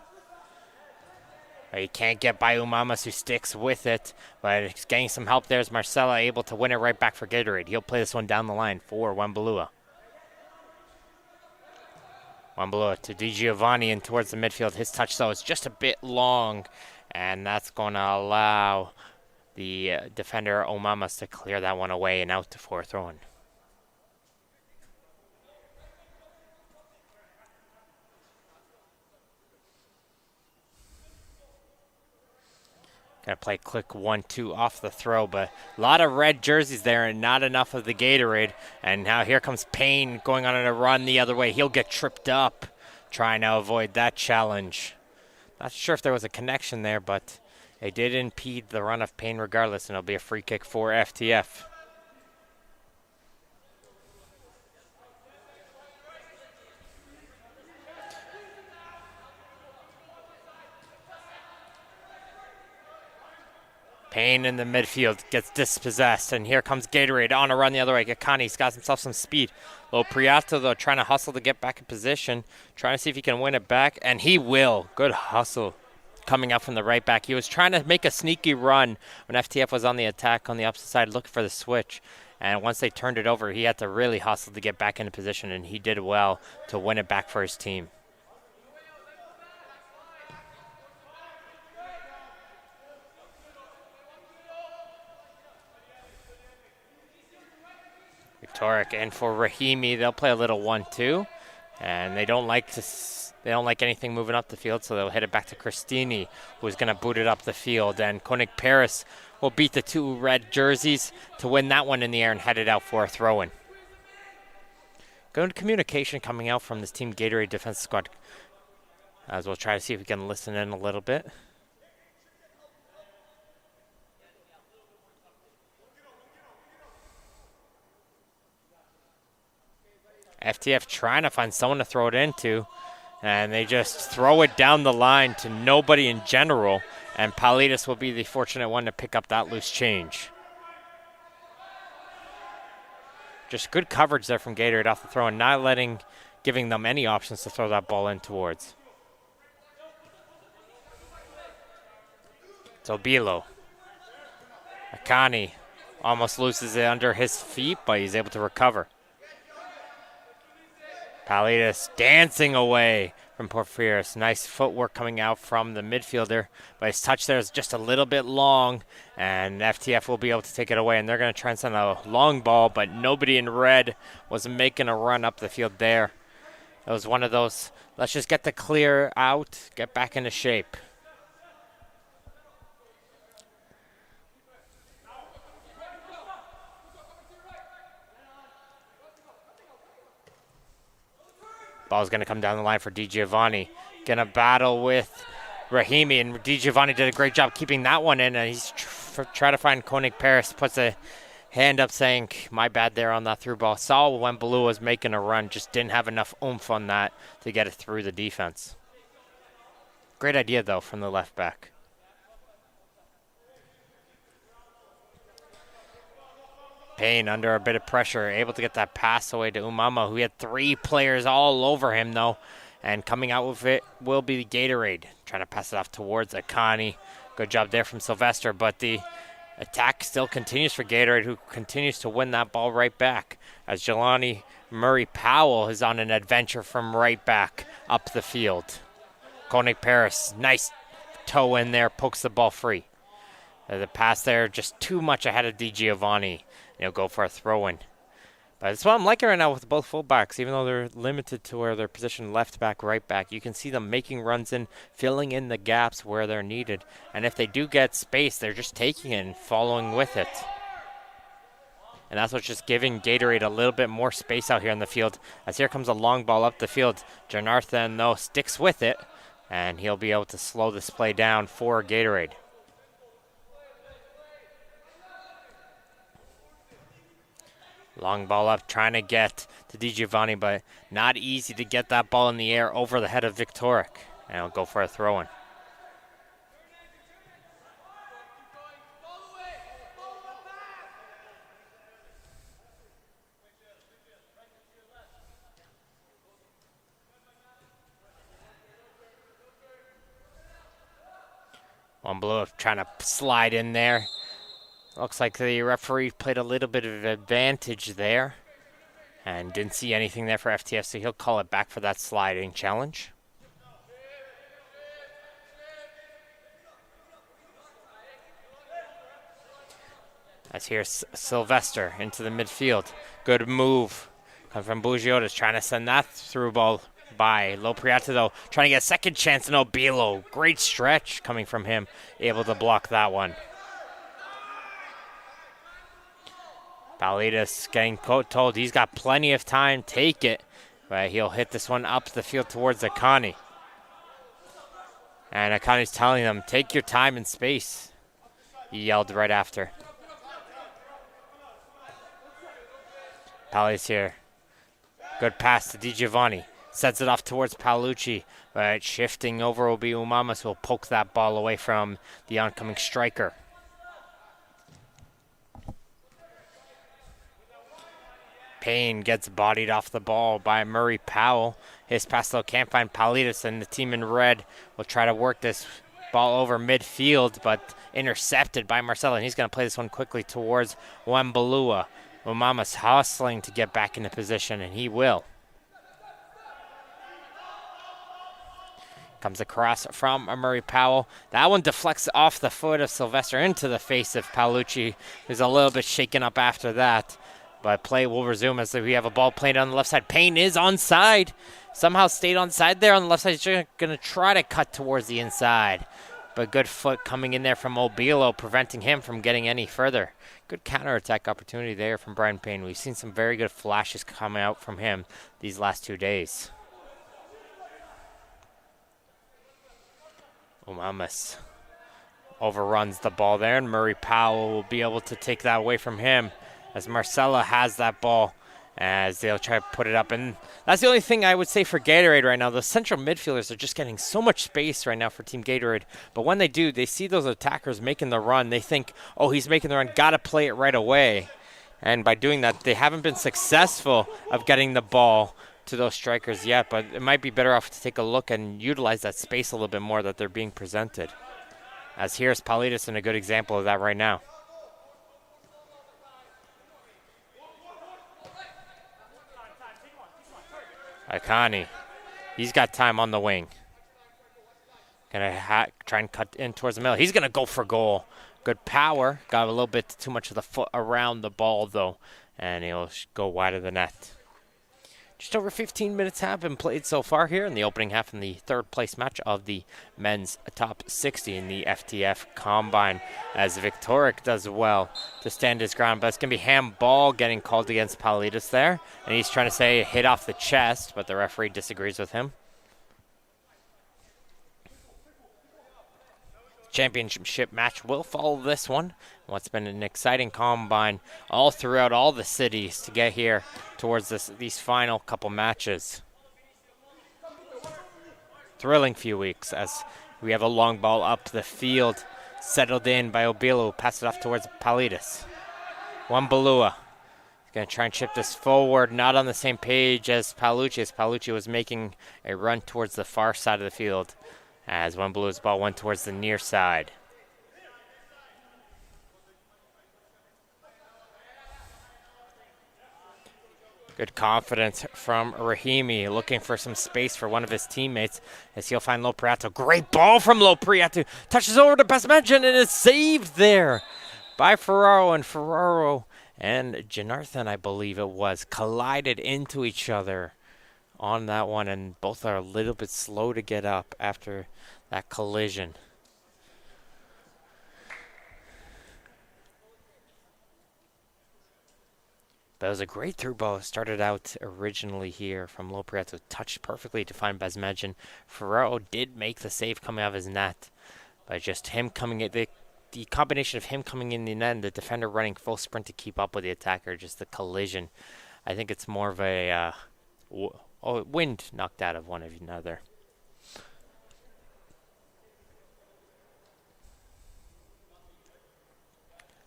He can't get by Umamas, who sticks with it, but he's getting some help there as Marcella able to win it right back for Gatorade. He'll play this one down the line for Wembalua. Wembalua to Di Giovanni and towards the midfield. His touch, though, is just a bit long, and that's going to allow the defender Umamas to clear that one away and out to for a throw-in. Going to play quick 1-2 off the throw, but a lot of red jerseys there and not enough of the Gatorade. And now here comes Payne going on a run the other way. He'll get tripped up trying to avoid that challenge. Not sure if there was a connection there, but it did impede the run of Payne regardless, and it'll be a free kick for FTF. Payne in the midfield gets dispossessed, and here comes Gatorade on a run the other way. Akani's got himself some speed. Priato, though, trying to hustle to get back in position, trying to see if he can win it back, and he will. Good hustle coming out from the right back. He was trying to make a sneaky run when FTF was on the attack on the opposite side looking for the switch, and once they turned it over, he had to really hustle to get back into position, and he did well to win it back for his team. Victoric in for Rahimi. They'll play a little 1-2. And they don't like to They don't like anything moving up the field, so they'll hit it back to Christini, who's going to boot it up the field. And Koenig Paris will beat the 2 red jerseys to win that one in the air and head it out for a throw-in. Good communication coming out from this Team Gatorade defense squad, as we'll try to see if we can listen in a little bit. FTF trying to find someone to throw it into, and they just throw it down the line to nobody in general, and Paulides will be the fortunate one to pick up that loose change. Just good coverage there from Gatorade off the throw and not giving them any options to throw that ball in towards. So Bilo. Akani almost loses it under his feet, but he's able to recover. Paulides dancing away from Porphyris. Nice footwork coming out from the midfielder, but his touch there is just a little bit long, and FTF will be able to take it away, and they're going to try and send a long ball, but nobody in red was making a run up the field there. It was one of those, let's just get the clear out, get back into shape. Ball's going to come down the line for DiGiovanni. Going to battle with Rahimi, and DiGiovanni did a great job keeping that one in, and he's trying to find Koenig Paris. Puts a hand up saying, my bad there on that through ball. Saw when Baloo was making a run, just didn't have enough oomph on that to get it through the defense. Great idea, though, from the left back. Payne under a bit of pressure, able to get that pass away to Umama, who had 3 players all over him, though. And coming out with it will be Gatorade. Trying to pass it off towards Akani. Good job there from Sylvester, but the attack still continues for Gatorade, who continues to win that ball right back. As Jelani Murray-Powell is on an adventure from right back up the field. Koenig Paris, nice toe in there, pokes the ball free. The pass there just too much ahead of DiGiovanni. He'll go for a throw-in. But that's what I'm liking right now with both fullbacks, even though they're limited to where they're positioned left back, right back. You can see them making runs in, filling in the gaps where they're needed. And if they do get space, they're just taking it and following with it. And that's what's just giving Gatorade a little bit more space out here in the field. As here comes a long ball up the field. Janarthan, though, sticks with it, and he'll be able to slow this play down for Gatorade. Long ball up, trying to get to DiGiovanni, but not easy to get that ball in the air over the head of Viktoric. And he'll go for a throw-in. One blow trying to slide in there. Looks like the referee played a little bit of advantage there and didn't see anything there for FTF, so he'll call it back for that sliding challenge. As here's Sylvester into the midfield. Good move. Come from Bugiotas, trying to send that through ball by Lopriata, though. Trying to get a second chance, no, Bilo. Great stretch coming from him. Able to block that one. Paulides getting told he's got plenty of time, take it. But he'll hit this one up the field towards Akani. And Akani's telling them, take your time and space. He yelled right after. Paulides here. Good pass to DiGiovanni. Sets it off towards Paolucci. But shifting over will be Umamas, who will poke that ball away from the oncoming striker. Payne gets bodied off the ball by Murray-Powell. His pass, though, can't find Paulides, and the team in red will try to work this ball over midfield, but intercepted by Marcelo, and he's going to play this one quickly towards Wambalua. Umama's hustling to get back into position, and he will. Comes across from Murray-Powell. That one deflects off the foot of Sylvester into the face of Paolucci, who's a little bit shaken up after that. But play will resume as we have a ball played on the left side. Payne is onside. somehow stayed on side there. On the left side, he's going to try to cut towards the inside. But good foot coming in there from Obilo, preventing him from getting any further. Good counterattack opportunity there from Brian Payne. We've seen some very good flashes come out from him these last 2 days. Umamas overruns the ball there, and Murray Powell will be able to take that away from him as Marcella has that ball as they'll try to put it up. And that's the only thing I would say for Gatorade right now. The central midfielders are just getting so much space right now for Team Gatorade. But when they do, they see those attackers making the run. They think, oh, he's making the run, got to play it right away. And by doing that, they haven't been successful of getting the ball to those strikers yet. But it might be better off to take a look and utilize that space a little bit more that they're being presented. As here's Paulides in a good example of that right now. Akani, he's got time on the wing. Gonna try and cut in towards the middle. He's gonna go for goal. Good power. Got a little bit too much of the foot around the ball though, and he'll go wide of the net. Just over 15 minutes have been played so far here in the opening half in the third place match of the men's top 60 in the FTF Combine, as Victoric does well to stand his ground. But it's going to be handball getting called against Paulides there. And he's trying to say hit off the chest, but the referee disagrees with him. Championship match will follow this one. What's been an exciting combine all throughout all the cities to get here towards these final couple matches. Thrilling few weeks as we have a long ball up the field, settled in by Obilo, pass it off towards Paulides. Wambalua going to try and chip this forward, not on the same page as Paolucci, as Paolucci was making a run towards the far side of the field, as Wambalua's ball went towards the near side. Good confidence from Rahimi, looking for some space for one of his teammates as he'll find Lopriato. Great ball from Lopriato. Touches over to Basmenjan and is saved there by Ferraro. And Ferraro and Janarthan, I believe it was, collided into each other on that one, and both are a little bit slow to get up after that collision. That was a great through ball. It started out originally here from Lopriato, touched perfectly to find Basmenjan. Ferraro did make the save coming out of his net, but just him coming at the combination of him coming in the net and the defender running full sprint to keep up with the attacker, just the collision. I think it's more of a wind knocked out of one of another.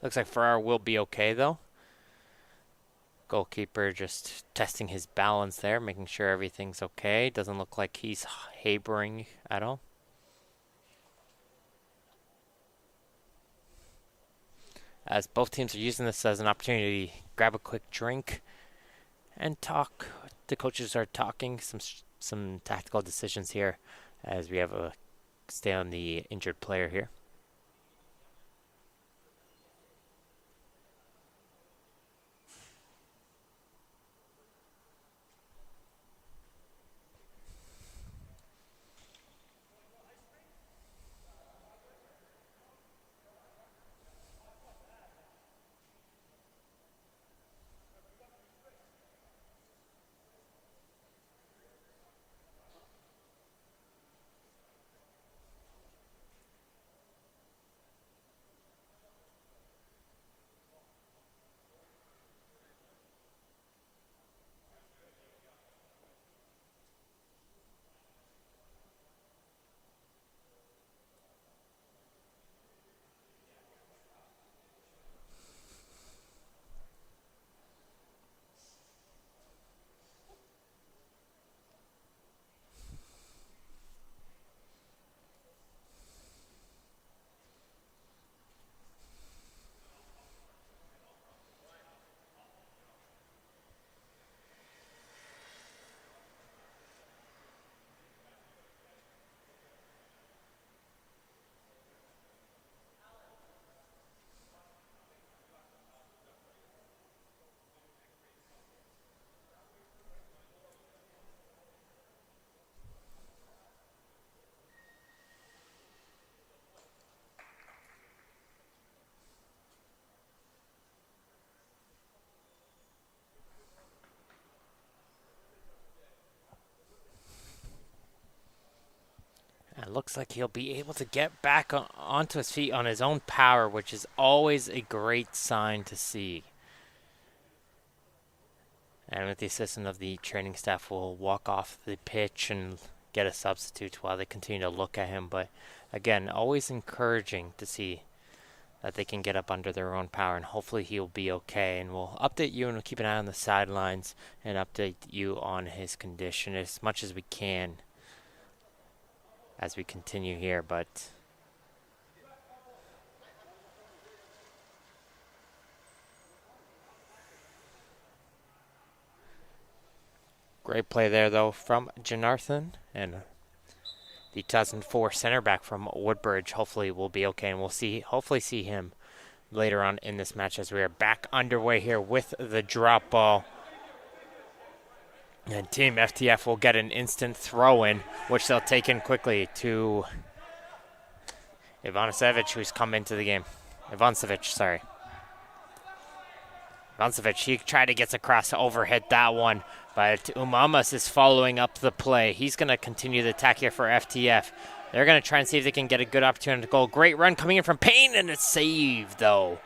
Looks like Ferraro will be okay though. Goalkeeper just testing his balance there, making sure everything's okay. Doesn't look like he's habering at all. As both teams are using this as an opportunity to grab a quick drink and talk. The coaches are talking some tactical decisions here as we have a stay on the injured player here. looks like he'll be able to get back onto his feet on his own power, which is always a great sign to see. And with the assistance of the training staff, we'll walk off the pitch and get a substitute while they continue to look at him. But again, always encouraging to see that they can get up under their own power, and hopefully he'll be okay. And we'll update you, and we'll keep an eye on the sidelines and update you on his condition as much as we can as we continue here. But great play there, though, from Janarthan, and the 2004 center back from Woodbridge hopefully will be okay, and we'll hopefully see him later on in this match as we are back underway here with the drop ball. And Team FTF will get an instant throw-in, which they'll take in quickly to Ivanosevic, who's come into the game. Ivancevic, he tried to get across to overhit that one, but Umamas is following up the play. He's going to continue the attack here for FTF. They're going to try and see if they can get a good opportunity to goal. Great run coming in from Payne, and it's saved, though,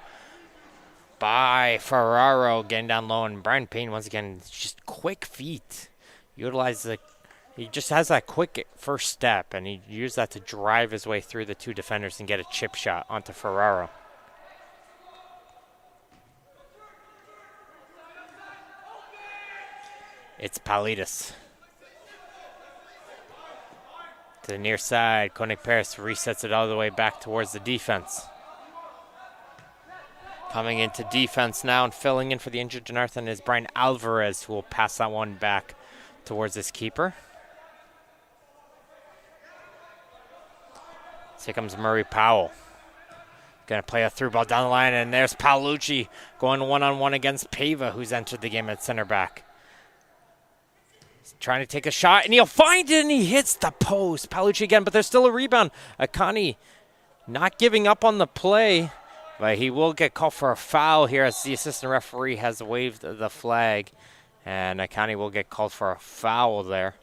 by Ferraro, getting down low. And Brian Payne, once again, just quick feet. He just has that quick first step, and he used that to drive his way through the two defenders and get a chip shot onto Ferraro. It's Paulides. To the near side, Koenig Paris resets it all the way back towards the defense. Coming into defense now and filling in for the injured Janarthan is Brian Alvarez, who will pass that one back towards his keeper. So here comes Murray Powell. Going to play a through ball down the line, and there's Paolucci going one-on-one against Pava, who's entered the game at center back. Trying to take a shot, and he'll find it, and he hits the post. Paolucci again, but there's still a rebound. Akani not giving up on the play, but he will get called for a foul here as the assistant referee has waved the flag, and Akani will get called for a foul there.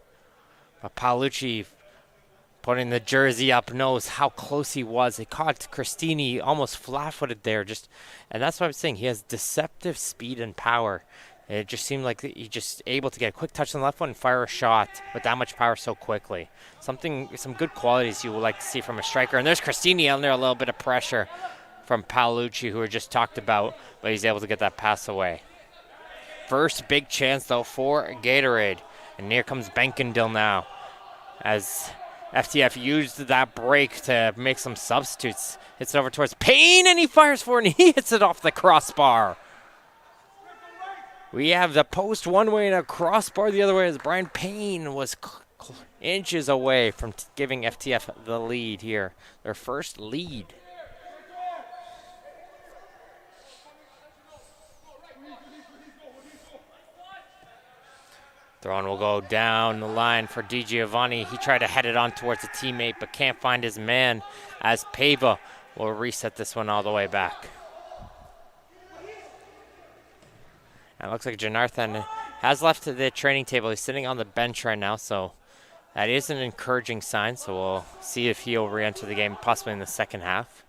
But Paolucci putting the jersey up knows how close he was. He caught Christini almost flat-footed there, and that's what I'm saying. He has deceptive speed and power. It just seemed like he's just able to get a quick touch on the left one and fire a shot with that much power so quickly. Some good qualities you would like to see from a striker. And there's Christini under a little bit of pressure from Paolucci, who we just talked about, but he's able to get that pass away. First big chance, though, for Gatorade. And here comes Benkendil now, as FTF used that break to make some substitutes. Hits it over towards Payne, and he fires for it, and he hits it off the crossbar. We have the post one way and a crossbar the other way, as Brian Payne was inches away from giving FTF the lead here. Their first lead. Throw-in will go down the line for Di Giovanni. He tried to head it on towards a teammate, but can't find his man, as Pava will reset this one all the way back. And it looks like Janarthan has left the training table. He's sitting on the bench right now, so that is an encouraging sign. So we'll see if he'll re-enter the game, possibly in the second half.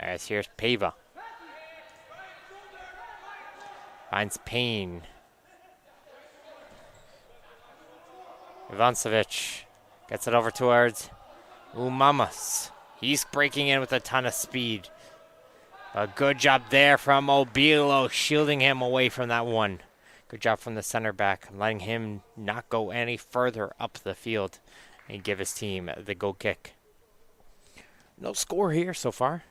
As here's Pava. Finds Payne. Ivancevic gets it over towards Umamas. He's breaking in with a ton of speed. A good job there from Obilo, shielding him away from that one. Good job from the center back, letting him not go any further up the field and give his team the goal kick. No score here so far.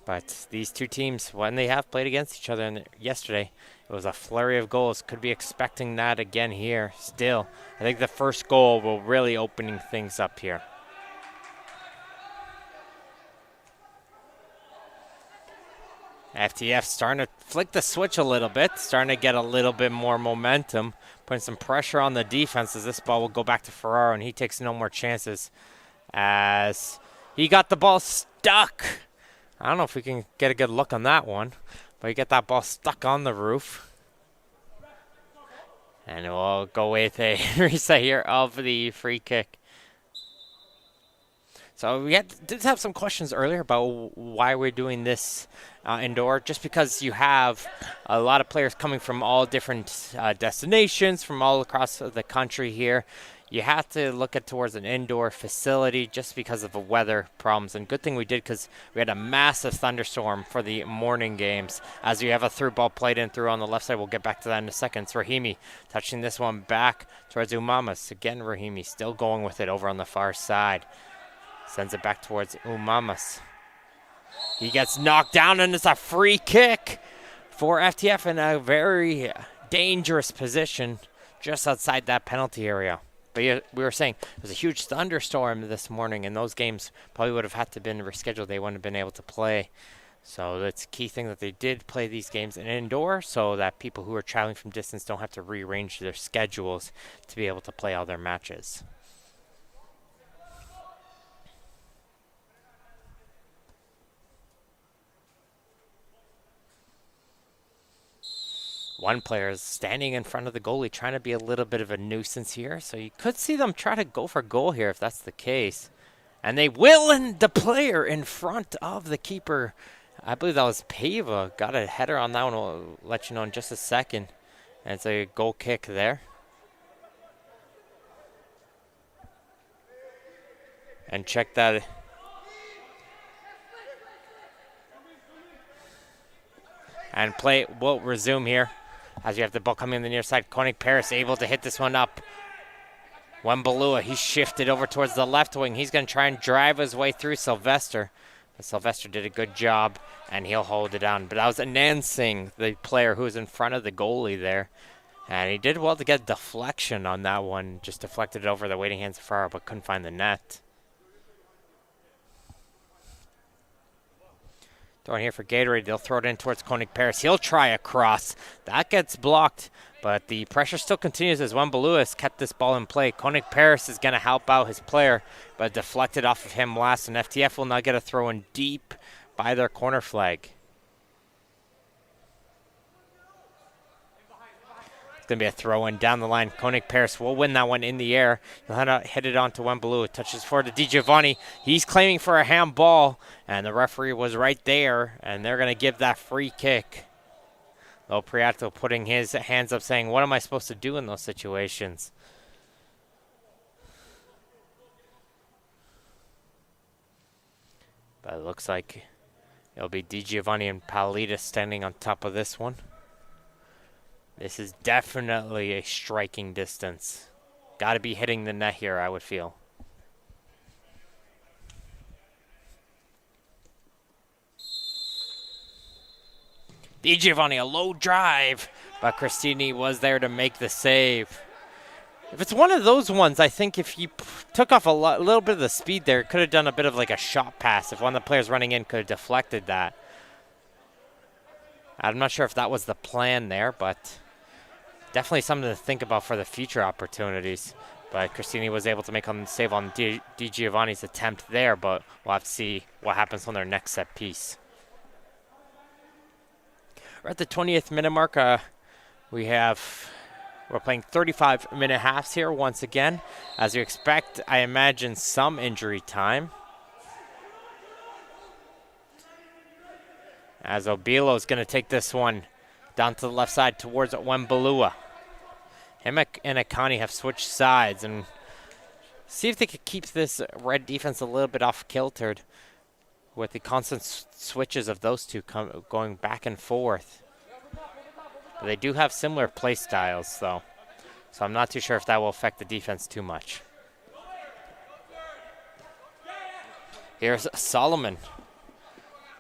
But these two teams, when they have played against each other yesterday, it was a flurry of goals. Could be expecting that again here still. I think the first goal will really opening things up here. FTF starting to flick the switch a little bit, starting to get a little bit more momentum, putting some pressure on the defense as this ball will go back to Ferraro, and he takes no more chances as he got the ball stuck. I don't know if we can get a good look on that one, but you get that ball stuck on the roof. And we'll go with a reset here of the free kick. So we did have some questions earlier about why we're doing this indoor, just because you have a lot of players coming from all different destinations, from all across the country here. You have to look at towards an indoor facility just because of the weather problems. And good thing we did, because we had a massive thunderstorm for the morning games. As we have a through ball played in through on the left side, we'll get back to that in a second. It's Rahimi touching this one back towards Umamas. Again, Rahimi still going with it over on the far side. Sends it back towards Umamas. He gets knocked down, and it's a free kick for FTF in a very dangerous position just outside that penalty area. But we were saying it was a huge thunderstorm this morning, and those games probably would have had to been rescheduled. They wouldn't have been able to play. So that's a key thing that they did play these games in indoor, so that people who are traveling from distance don't have to rearrange their schedules to be able to play all their matches. One player is standing in front of the goalie, trying to be a little bit of a nuisance here. So you could see them try to go for goal here if that's the case. And they will, and the player in front of the keeper, I believe that was Pava, got a header on that one. We'll let you know in just a second. And it's a goal kick there. And check that. And play will resume here. As you have the ball coming in the near side, Koenig Paris able to hit this one up. Wembalua, he's shifted over towards the left wing. He's going to try and drive his way through Sylvester. But Sylvester did a good job, and he'll hold it down. But that was Anansing, the player who was in front of the goalie there. And he did well to get deflection on that one. Just deflected it over the waiting hands of Farah, but couldn't find the net. Throwing here for Gatorade. They'll throw it in towards Koenig Paris. He'll try a cross. That gets blocked, but the pressure still continues as Wembalua has kept this ball in play. Koenig Paris is going to help out his player, but deflected off of him last, and FTF will now get a throw in deep by their corner flag. It's going to be a throw-in down the line. Koenig Paris will win that one in the air. He'll hit it on to Wembalua. Touches forward to DiGiovanni. He's claiming for a handball, and the referee was right there, and they're going to give that free kick. Lo Priato putting his hands up saying, what am I supposed to do in those situations? But it looks like it'll be DiGiovanni and Palita standing on top of this one. This is definitely a striking distance. Got to be hitting the net here, I would feel. DiGiovanni, a low drive, but Cristini was there to make the save. If it's one of those ones, I think if you took off a little bit of the speed there, could have done a bit of like a shot pass. If one of the players running in could have deflected that. I'm not sure if that was the plan there, but definitely something to think about for the future opportunities. But Cristini was able to make a save on DiGiovanni's attempt there, but we'll have to see what happens on their next set piece. We're at the 20th minute mark. We're playing 35-minute halves here once again. As you expect, I imagine some injury time. As Obilo is going to take this one down to the left side towards Wembalua. Him and Akani have switched sides, and see if they could keep this red defense a little bit off-kiltered with the constant switches of those two going back and forth. But they do have similar play styles, though, so I'm not too sure if that will affect the defense too much. Here's Solomon.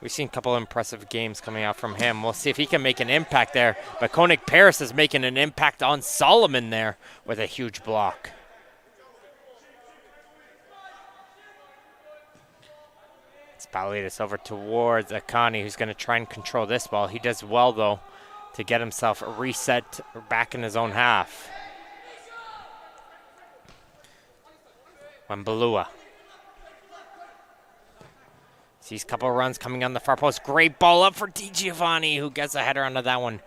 We've seen a couple of impressive games coming out from him. We'll see if he can make an impact there. But Koenig Paris is making an impact on Solomon there with a huge block. It's Paulides over towards Akani, who's going to try and control this ball. He does well, though, to get himself reset back in his own half. Wembalua. Sees a couple of runs coming on the far post. Great ball up for DiGiovanni, who gets a header onto that one.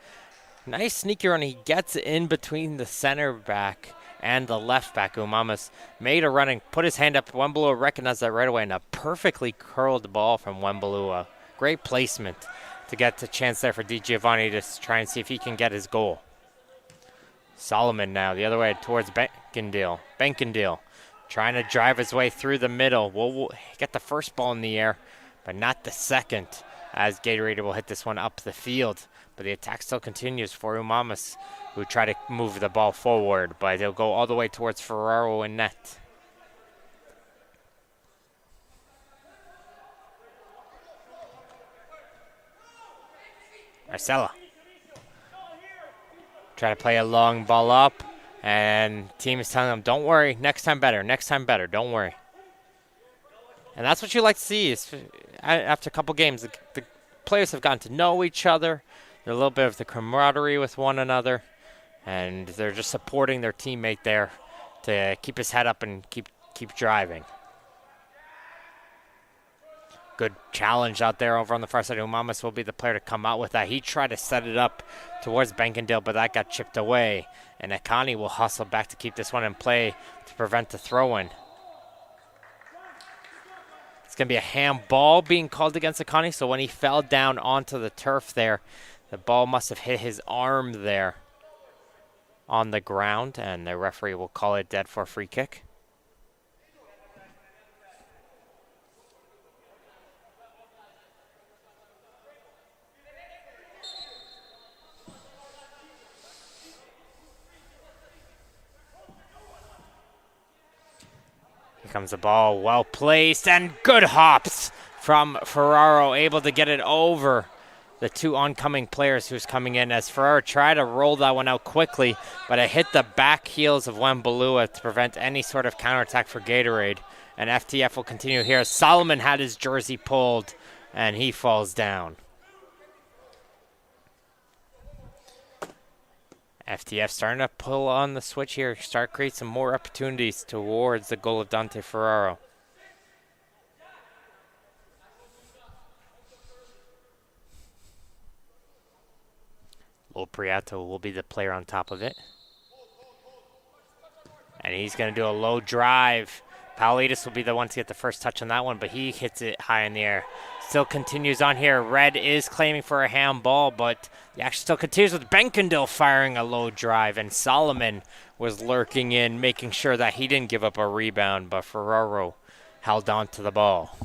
Nice sneaky run. He gets in between the center back and the left back. Umamas made a run and put his hand up. Wembalua recognized that right away, and a perfectly curled ball from Wembalua. Great placement to get the chance there for Di Giovanni to try and see if he can get his goal. Solomon now the other way towards Benkendale. Benkendale trying to drive his way through the middle. We'll get the first ball in the air, but not the second, as Gatorade will hit this one up the field. But the attack still continues for Umamas, who try to move the ball forward, but they'll go all the way towards Ferraro in net. Marcella. Try to play a long ball up, and team is telling them, don't worry, next time better, don't worry. And that's what you like to see. Is after a couple games, the players have gotten to know each other. There's a little bit of the camaraderie with one another, and they're just supporting their teammate there to keep his head up and keep driving. Good challenge out there over on the far side. Umamas will be the player to come out with that. He tried to set it up towards Benkendale, but that got chipped away. And Akani will hustle back to keep this one in play to prevent the throw-in. It's going to be a handball being called against Akani, so when he fell down onto the turf there, the ball must have hit his arm there on the ground, and the referee will call it dead for a free kick. Here comes the ball, well placed, and good hops from Ferraro, able to get it over the two oncoming players who's coming in, as Ferraro tried to roll that one out quickly, but it hit the back heels of Wembalua to prevent any sort of counterattack for Gatorade. And FTF will continue here. Solomon had his jersey pulled, and he falls down. FTF starting to pull on the switch here, start create some more opportunities towards the goal of Dante Ferraro. Lopriato will be the player on top of it. And he's going to do a low drive. Paulides will be the one to get the first touch on that one, but he hits it high in the air. Still continues on here. Red is claiming for a handball, but the action still continues with Benkendale firing a low drive, and Solomon was lurking in, making sure that he didn't give up a rebound, but Ferraro held on to the ball.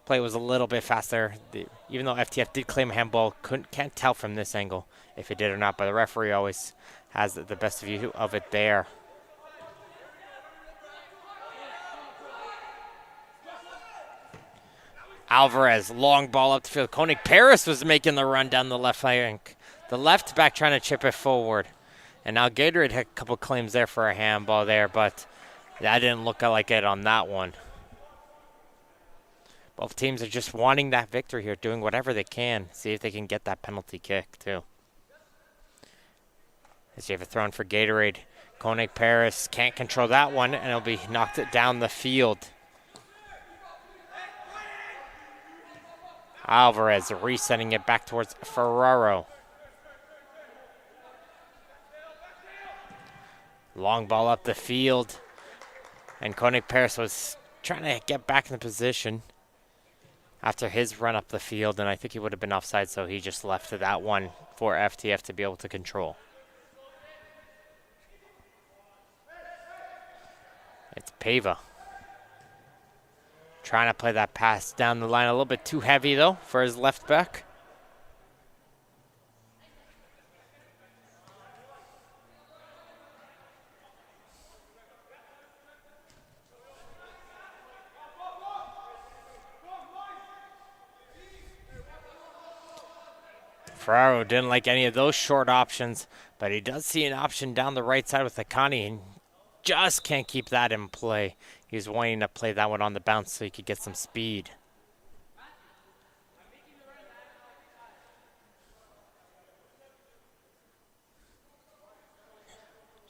Play was a little bit faster. Even though FTF did claim a handball, can't tell from this angle if it did or not, but the referee always has the best view of it there. Alvarez, long ball up the field. Koenig Paris was making the run down the left flank. The left back trying to chip it forward. And now Gatorade had a couple claims there for a handball there, but that didn't look like it on that one. Both teams are just wanting that victory here, doing whatever they can. See if they can get that penalty kick, too. As you have a throw in for Gatorade. Koenig Paris can't control that one, and it'll be knocked down the field. Alvarez resetting it back towards Ferraro. Long ball up the field. And Koenig Paris was trying to get back in the position after his run up the field, and I think he would have been offside, so he just left that one for FTF to be able to control. It's Pava. Trying to play that pass down the line a little bit too heavy, though, for his left back. Ferraro didn't like any of those short options, but he does see an option down the right side with Akani, and just can't keep that in play. He was wanting to play that one on the bounce so he could get some speed.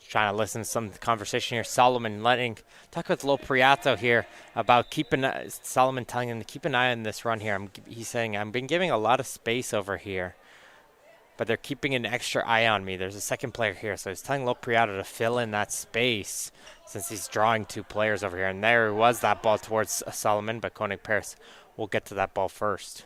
Trying to listen to some conversation here. Solomon talk with Lopriato here about Solomon telling him to keep an eye on this run here. He's saying, I've been giving a lot of space over here. but they're keeping an extra eye on me. There's a second player here, so he's telling Lopriato to fill in that space since he's drawing 2 players over here. And there was that ball towards Solomon, but Koenig Paris will get to that ball first.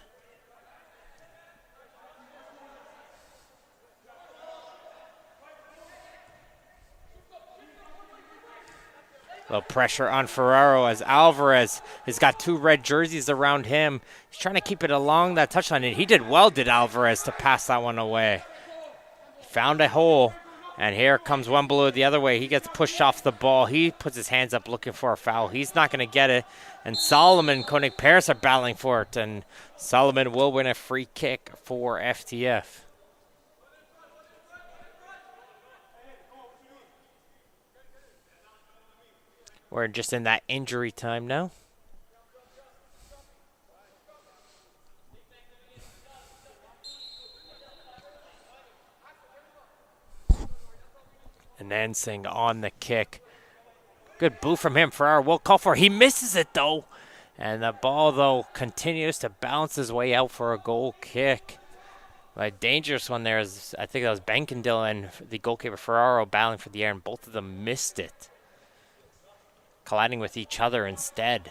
A little pressure on Ferraro as Alvarez has got 2 red jerseys around him. He's trying to keep it along that touchline, and he did well, did Alvarez, to pass that one away. Found a hole, and here comes Wembelu the other way. He gets pushed off the ball. He puts his hands up looking for a foul. He's not going to get it, and Solomon and Koenig Paris are battling for it, and Solomon will win a free kick for FTF. We're just in that injury time now. And Nansing on the kick. Good boot from him. Ferraro will call for it. He misses it, though. And the ball, though, continues to bounce his way out for a goal kick. A dangerous one there is, I think that was Benkendil and the goalkeeper Ferraro battling for the air, and both of them missed it, colliding with each other instead.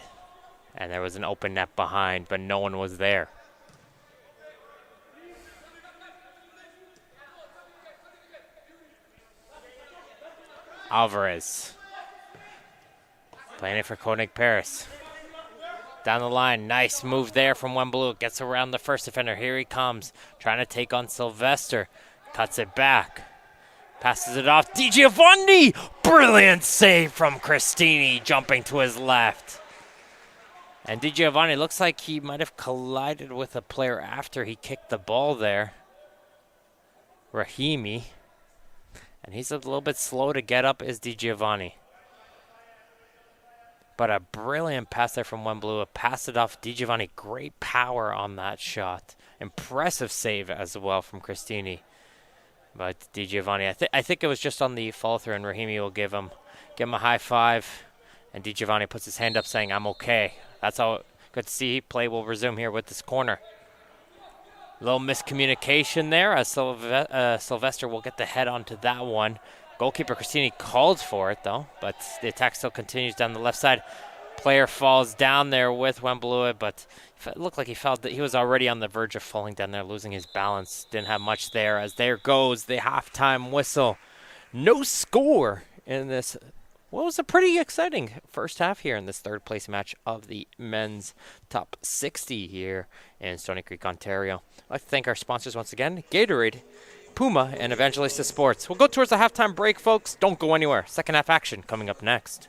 And there was an open net behind, but no one was there. Alvarez playing it for Koenig Paris. Down the line, nice move there from Wembelu. Gets around the first defender. Here he comes, trying to take on Sylvester. Cuts it back. Passes it off. Di Giovanni! Brilliant save from Cristini, jumping to his left. And Di Giovanni looks like he might have collided with a player after he kicked the ball there. Rahimi. And he's a little bit slow to get up, is Di Giovanni. But a brilliant pass there from Wembelu. Pass it off. Di Giovanni, great power on that shot. Impressive save as well from Cristini. But Di Giovanni, I think it was just on the follow through, and Rahimi will give him a high five. And Di Giovanni puts his hand up saying, I'm okay. That's all. Good to see. Play will resume here with this corner. Little miscommunication there as Sylvester will get the head onto that one. Goalkeeper Cristini called for it, though, but the attack still continues down the left side. Player falls down there with Wembelu, but it looked like he felt that he was already on the verge of falling down there, losing his balance. Didn't have much there, as there goes the halftime whistle. No score in this, what was a pretty exciting first half here in this third place match of the men's top 60 here in Stony Creek, Ontario. I'd like to thank our sponsors once again, Gatorade, Puma, and Evangelista Sports. We'll go towards the halftime break, folks. Don't go anywhere. Second half action coming up next.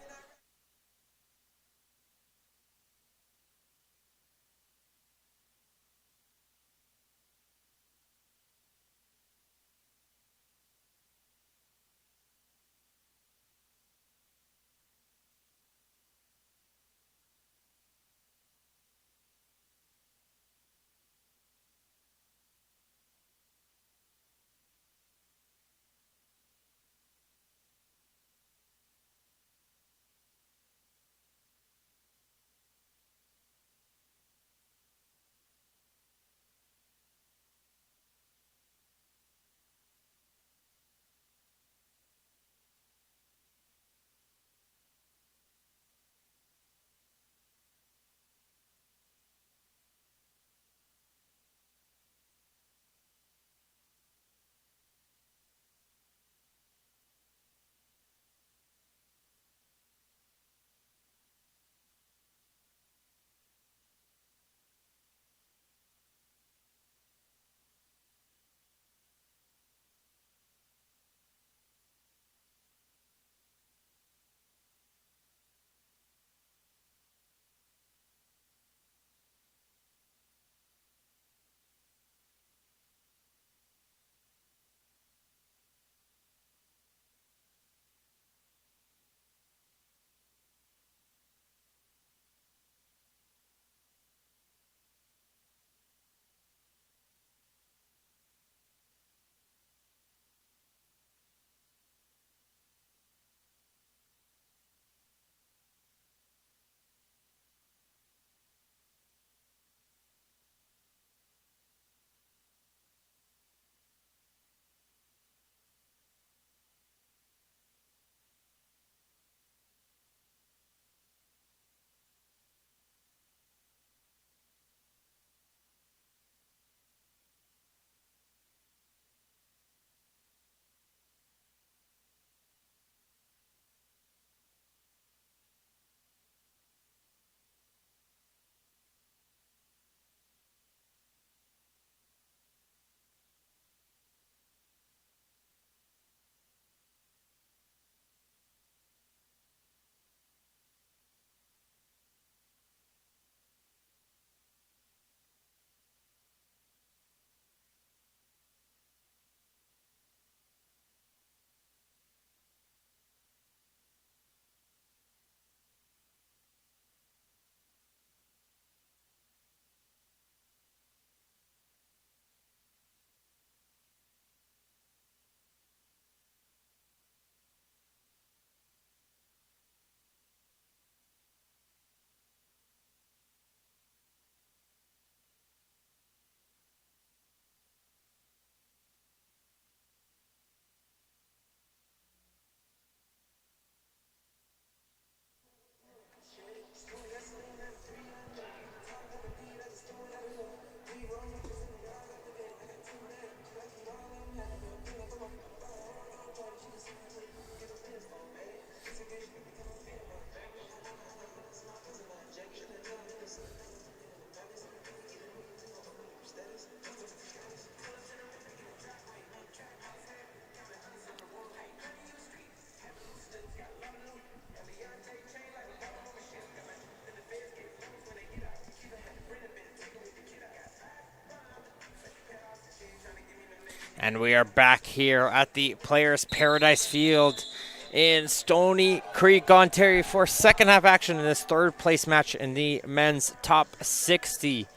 And we are back here at the Players Paradise Field in Stony Creek, Ontario for second half action in this third place match in the men's top 60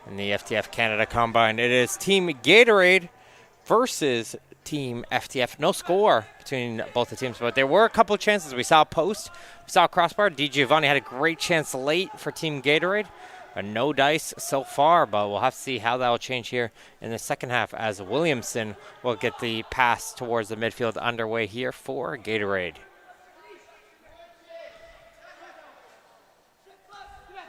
in the FTF Canada Combine. It is Team Gatorade versus Team FTF. No score between both the teams, but there were a couple of chances. We saw a post, we saw a crossbar. DiGiovanni had a great chance late for Team Gatorade. No dice so far, but we'll have to see how that will change here in the second half as Williamson will get the pass towards the midfield underway here for Gatorade.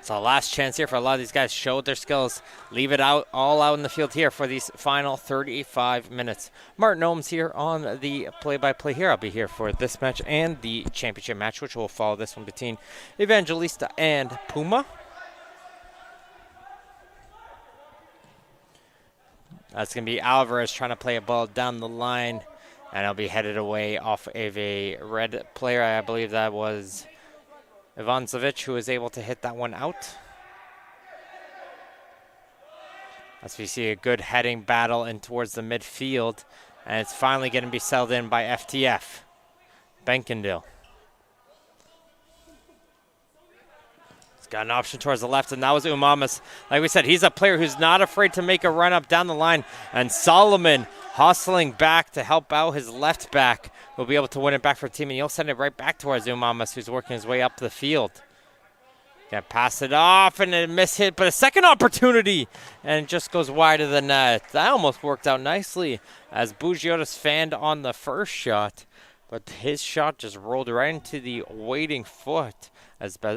So last chance here for a lot of these guys. Show their skills. Leave it out, all out in the field here for these final 35 minutes. Martin Ohms here on the play-by-play here. I'll be here for this match and the championship match, which will follow this one between Evangelista and Puma. That's going to be Alvarez trying to play a ball down the line, and it'll be headed away off of a red player. I believe that was Ivancevic who was able to hit that one out. As we see a good heading battle in towards the midfield, and it's finally going to be settled in by FTF. Benkendale. Got an option towards the left, and that was Umamas. Like we said, he's a player who's not afraid to make a run up down the line. And Solomon hustling back to help out his left back. Will be able to win it back for the team, and he'll send it right back towards Umamas, who's working his way up the field. Gonna pass it off, and a miss hit, but a second opportunity, and it just goes wide of the net. That almost worked out nicely as Bugiotis fanned on the first shot, but his shot just rolled right into the waiting foot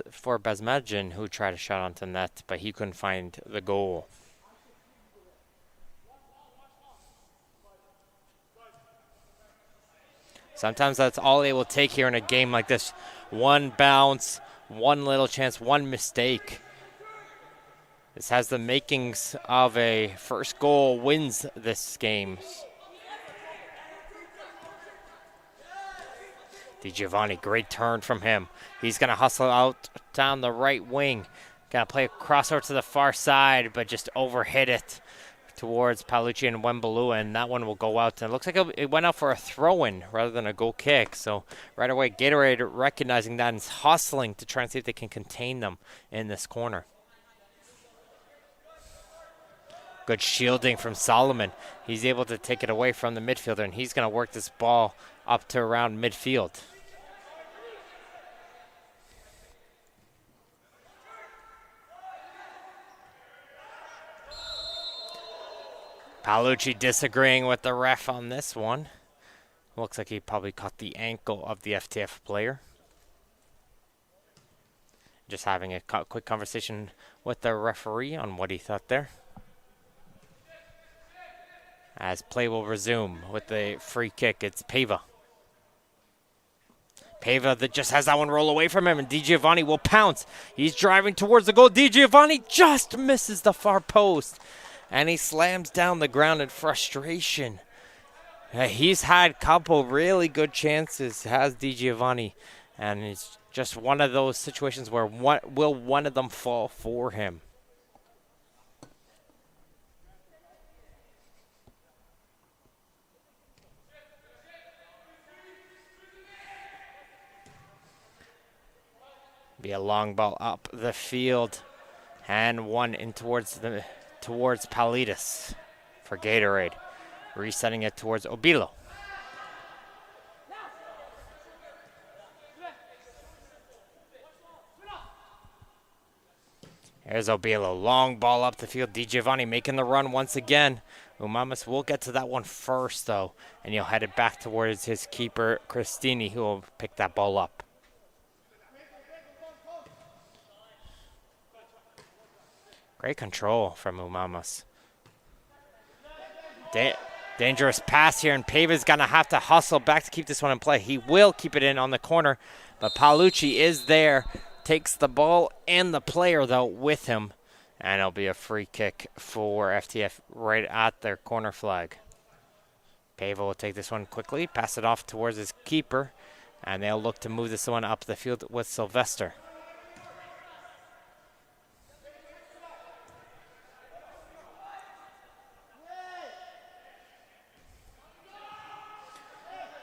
for Bezmedjin, who tried a shot onto net, but he couldn't find the goal. Sometimes that's all they will take here in a game like this. One bounce, one little chance, one mistake. This has the makings of a first goal wins this game. DiGiovanni, great turn from him. He's going to hustle out down the right wing. Going to play a crossover to the far side, but just overhit it towards Paolucci and Wembalua, and that one will go out. And it looks like it went out for a throw-in rather than a goal kick. So right away, Gatorade recognizing that and is hustling to try and see if they can contain them in this corner. Good shielding from Solomon. He's able to take it away from the midfielder, and he's going to work this ball up to around midfield. Paolucci disagreeing with the ref on this one. Looks like he probably caught the ankle of the FTF player. Just having a quick conversation with the referee on what he thought there. As play will resume with the free kick, it's Pava. Pava that just has that one roll away from him, and DiGiovanni will pounce. He's driving towards the goal. DiGiovanni just misses the far post, and he slams down the ground in frustration. He's had a couple really good chances, has DiGiovanni, and it's just one of those situations where one of them fall for him. Be a long ball up the field, and one in towards Paulides for Gatorade. Resetting it towards Obilo. There's Obilo. Long ball up the field. DiGiovanni making the run once again. Umamas will get to that one first, though, and he'll head it back towards his keeper, Cristini, who will pick that ball up. Great control from Umamas. Dangerous pass here, and Pava's going to have to hustle back to keep this one in play. He will keep it in on the corner, but Paolucci is there. Takes the ball and the player, though, with him. And it'll be a free kick for FTF right at their corner flag. Pava will take this one quickly, pass it off towards his keeper, and they'll look to move this one up the field with Sylvester.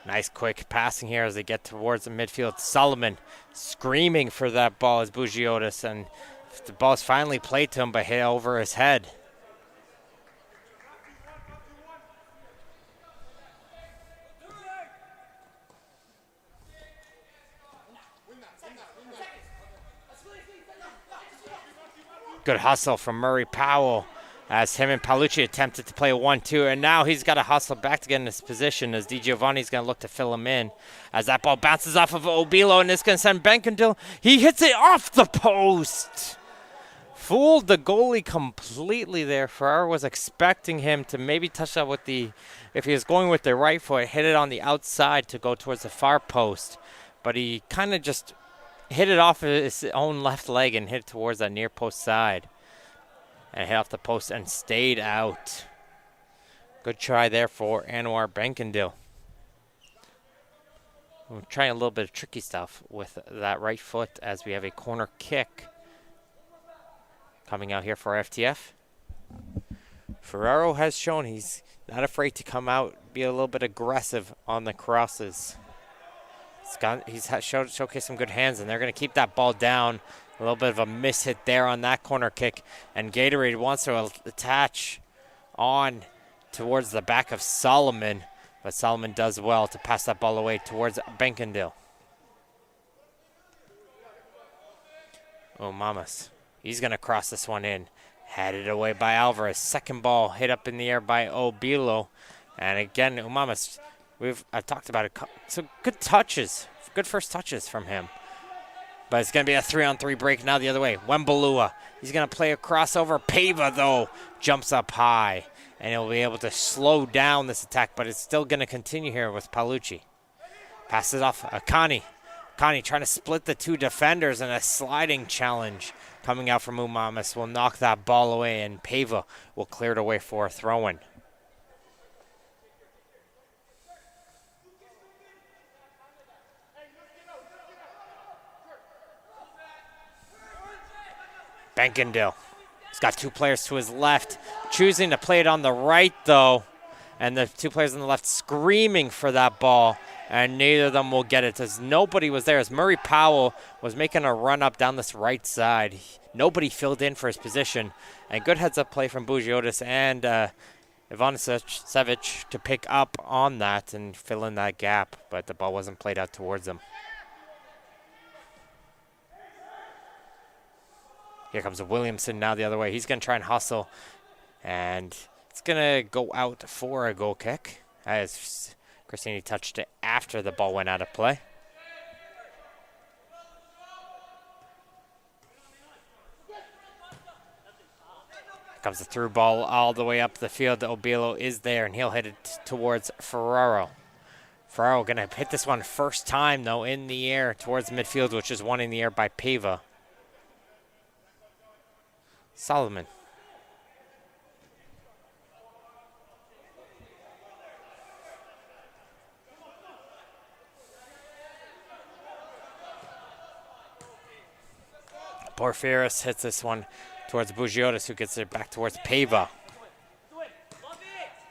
Nice quick passing here as they get towards the midfield. Solomon screaming for that ball as Bugiotis, and the ball's finally played to him but hit over his head. Good hustle from Murray Powell as him and Paolucci attempted to play a 1-2, and now he's got to hustle back to get in his position as DiGiovanni's going to look to fill him in as that ball bounces off of Obilo, and it's going to send Benkendil. He hits it off the post. Fooled the goalie completely there. Ferraro was expecting him to maybe touch that with the, if he was going with the right foot, hit it on the outside to go towards the far post, but he kind of just hit it off his own left leg and hit it towards that near post side. And hit off the post and stayed out. Good try there for Anwar Benkendil. We're trying a little bit of tricky stuff with that right foot as we have a corner kick coming out here for FTF. Ferraro has shown he's not afraid to come out, be a little bit aggressive on the crosses. He's showcased some good hands, and they're going to keep that ball down. A little bit of a miss hit there on that corner kick, and Gatorade wants to attach on towards the back of Solomon, but Solomon does well to pass that ball away towards Benkendil. Oh, Mamas. He's going to cross this one in. Headed away by Alvarez. Second ball hit up in the air by Obilo. And again, Umamas, I've talked about it. So good touches, good first touches from him. But it's going to be a 3-on-3 break now the other way. Wembalua, he's going to play a crossover. Pava, though, jumps up high. And he'll be able to slow down this attack, but it's still going to continue here with Paolucci. Passes off Akani. Akani trying to split the two defenders, and a sliding challenge coming out from Umamas will knock that ball away, and Pava will clear it away for a throw-in. Benkendil. He's got two players to his left, choosing to play it on the right, though. And the two players on the left screaming for that ball, and neither of them will get it as nobody was there. As Murray Powell was making a run up down this right side, nobody filled in for his position. And good heads-up play from Bugiotis and Ivanisevic to pick up on that and fill in that gap, but the ball wasn't played out towards them. Here comes Williamson now the other way. He's going to try and hustle, and it's going to go out for a goal kick as Christini touched it after the ball went out of play. Comes the through ball all the way up the field. Obilo is there, and he'll hit it towards Ferraro. Ferraro going to hit this one first time, though, in the air towards midfield, which is one in the air by Pava. Solomon. Porphyris hits this one towards Bugiotis, who gets it back towards Pava.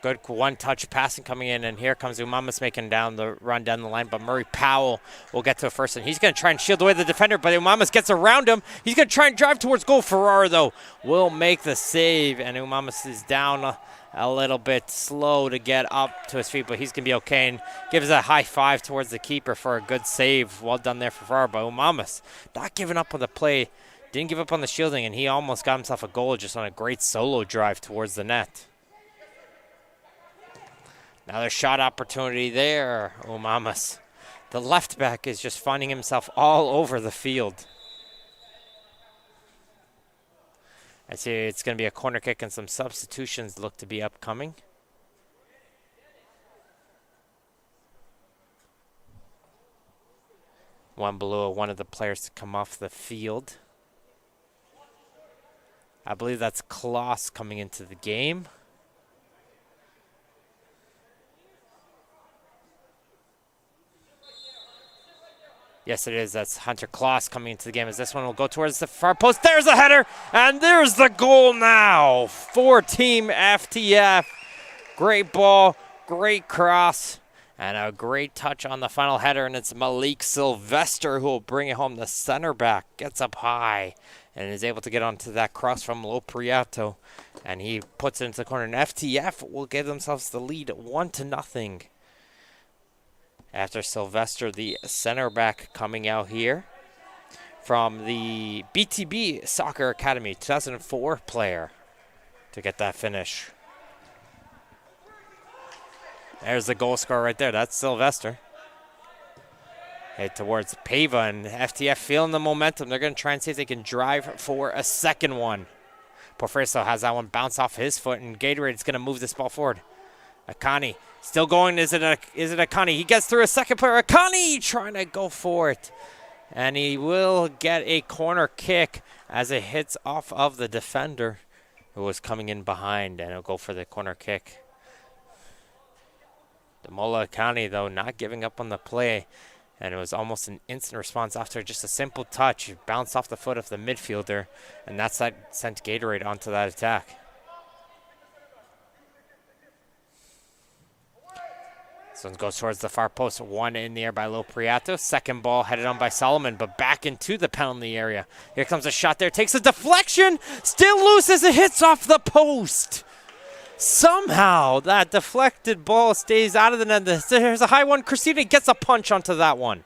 Good one-touch passing coming in, and here comes Umamas making down the run down the line, but Murray Powell will get to a first, and he's going to try and shield away the defender, but Umamas gets around him. He's going to try and drive towards goal. Ferraro, though, will make the save, and Umamas is down a little bit slow to get up to his feet, but he's going to be okay, and gives a high five towards the keeper for a good save. Well done there for Ferraro, but Umamas not giving up on the play, didn't give up on the shielding, and he almost got himself a goal just on a great solo drive towards the net. Another shot opportunity there, Umamas. The left back is just finding himself all over the field. I see it's going to be a corner kick, and some substitutions look to be upcoming. One of the players to come off the field. I believe that's Kloss coming into the game. Yes, it is. That's Hunter Kloss coming into the game as this one will go towards the far post. There's the header, and there's the goal now for Team FTF. Great ball, great cross, And a great touch on the final header, and it's Malik Sylvester who will bring it home. The center back gets up high and is able to get onto that cross from Lopriato, and he puts it into the corner. And FTF will give themselves the lead 1-0. After Sylvester, the center back, coming out here from the BTB Soccer Academy, 2004 player, to get that finish. There's the goal scorer right there. That's Sylvester. Head towards Pava, and FTF feeling the momentum. They're going to try and see if they can drive for a second one. Porfirso has that one bounce off his foot, and Gatorade is going to move this ball forward. Akani still going. Is it Akani? He gets through a second player. Akani trying to go for it. And he will get a corner kick as it hits off of the defender who was coming in behind, and he'll go for the corner kick. Demola Akani, though, not giving up on the play, and it was almost an instant response after just a simple touch. It bounced off the foot of the midfielder, and that's that sent Gatorade onto that attack. This one goes towards the far post. One in the air by Lopriato. Second ball headed on by Solomon, but back into the penalty area. Here comes a shot there. Takes a deflection. Still loose as it hits off the post. Somehow that deflected ball stays out of the net. There's a high one. Crescita gets a punch onto that one.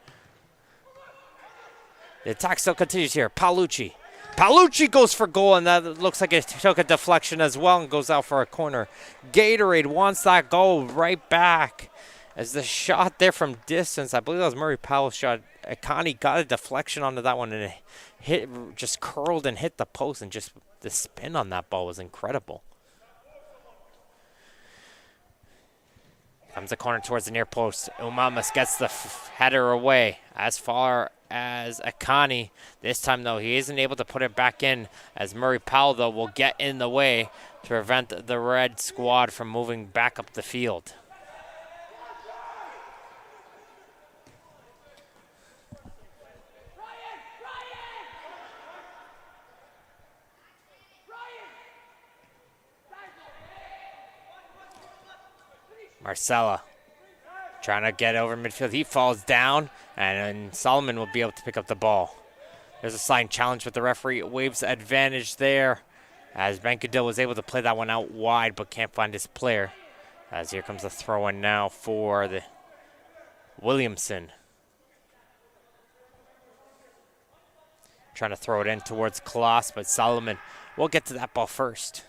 The attack still continues here. Paolucci. Paolucci goes for goal, and that looks like it took a deflection as well and goes out for a corner. Gatorade wants that goal right back. As the shot there from distance, I believe that was Murray Powell's shot. Akani got a deflection onto that one, and it hit, just curled and hit the post, and just the spin on that ball was incredible. Comes the corner towards the near post. Umamas gets the header away as far as Akani. This time, though, he isn't able to put it back in, as Murray Powell, though, will get in the way to prevent the red squad from moving back up the field. Marcella trying to get over midfield. He falls down, and then Solomon will be able to pick up the ball. There's a sliding challenge, but the referee waves advantage there, as Bankadil was able to play that one out wide but can't find his player. As here comes the throw-in now for the Williamson. Trying to throw it in towards Kloss, but Solomon will get to that ball first.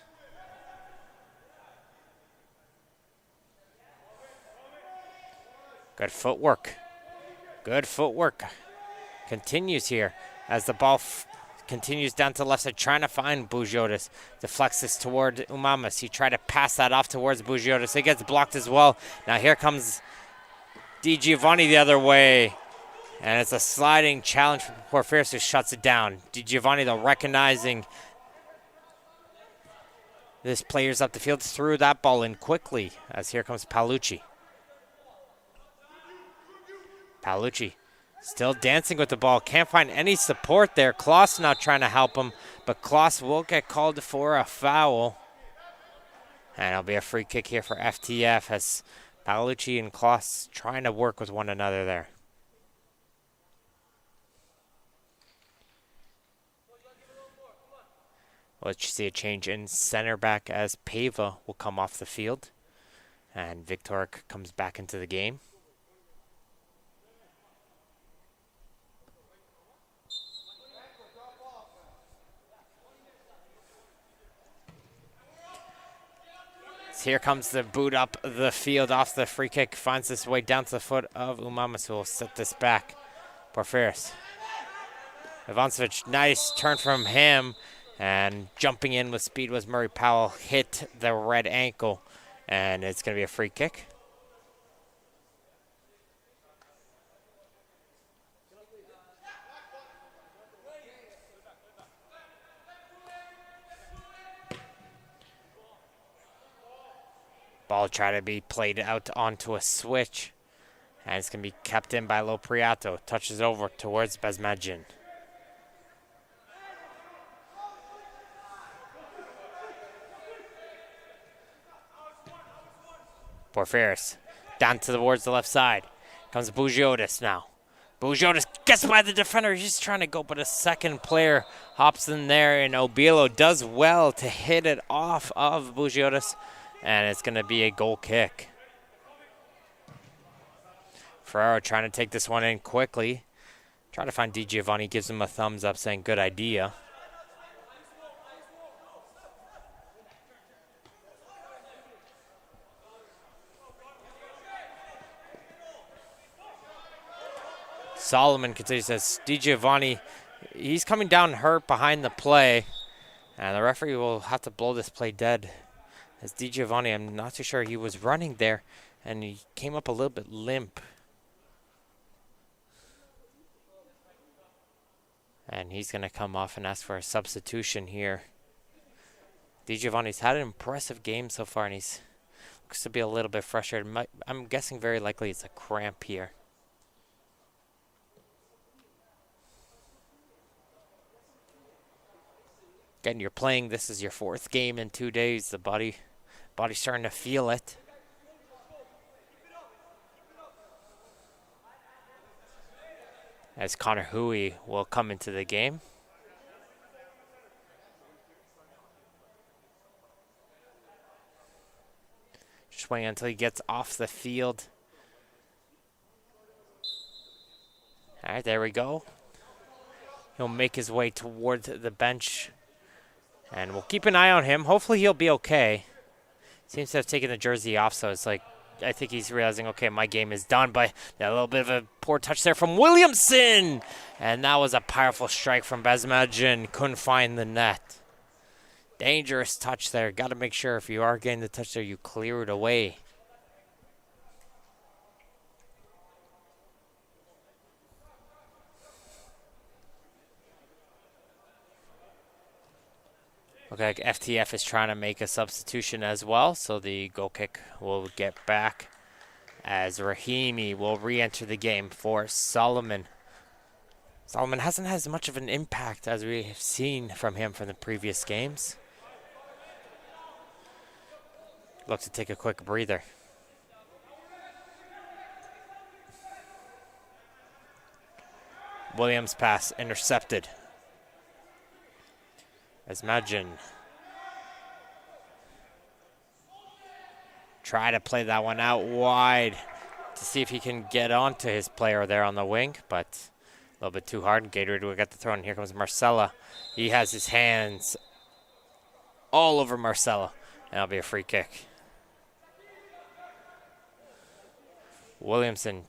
Good footwork. Good footwork. Continues here as the ball continues down to the left side, trying to find Bujiotis. Deflects this toward Umamas. He tried to pass that off towards Bujiotis. It gets blocked as well. Now here comes Di Giovanni the other way. And it's a sliding challenge from Porfirso, who shuts it down. Di Giovanni, though, recognizing this player's up the field, threw that ball in quickly, as here comes Paolucci. Paolucci still dancing with the ball. Can't find any support there. Kloss not trying to help him, but Kloss will get called for a foul. And it'll be a free kick here for FTF, as Paolucci and Kloss trying to work with one another there. Let's see a change in center back, as Pava will come off the field, and Viktoric comes back into the game. Here comes the boot up the field off the free kick. Finds this way down to the foot of Umamas, who will set this back. Porfiris. Ivancevic, nice turn from him. And jumping in with speed was Murray Powell. Hit the red ankle. And it's going to be a free kick. Ball try to be played out onto a switch. And it's going to be kept in by Lopriato. Touches over towards Bezmagin. Porfiris Down towards the left side. Comes Bugiotis now. Bugiotis gets by the defender. He's trying to go, but a second player hops in there, and Obilo does well to hit it off of Bugiotis, and it's going to be a goal kick. Ferraro trying to take this one in quickly. Trying to find DiGiovanni, gives him a thumbs up saying good idea. Solomon continues, says DiGiovanni, he's coming down hurt behind the play, and the referee will have to blow this play dead. As DiGiovanni, I'm not too sure, he was running there, and he came up a little bit limp. And he's going to come off and ask for a substitution here. DiGiovanni's had an impressive game so far, and he's looks to be a little bit frustrated. I'm guessing very likely it's a cramp here. Again, you're playing, this is your 4th game in 2 days. The body's starting to feel it. As Connor Huey will come into the game. Just waiting until he gets off the field. All right, there we go. He'll make his way towards the bench. And we'll keep an eye on him. Hopefully he'll be okay. Seems to have taken the jersey off, so it's like, I think he's realizing, okay, my game is done. But a little bit of a poor touch there from Williamson. And that was a powerful strike from Bezmajin. Couldn't find the net. Dangerous touch there. Got to make sure if you are getting the touch there, you clear it away. Okay, like FTF is trying to make a substitution as well, so the goal kick will get back as Rahimi will re-enter the game for Solomon. Solomon hasn't had as much of an impact as we have seen from him from the previous games. Look to take a quick breather. Williams pass intercepted. As Majin try to play that one out wide to see if he can get onto his player there on the wing, but a little bit too hard. Gatorade will get the throw, and here comes Marcella. He has his hands all over Marcella, and that'll be a free kick. Williamson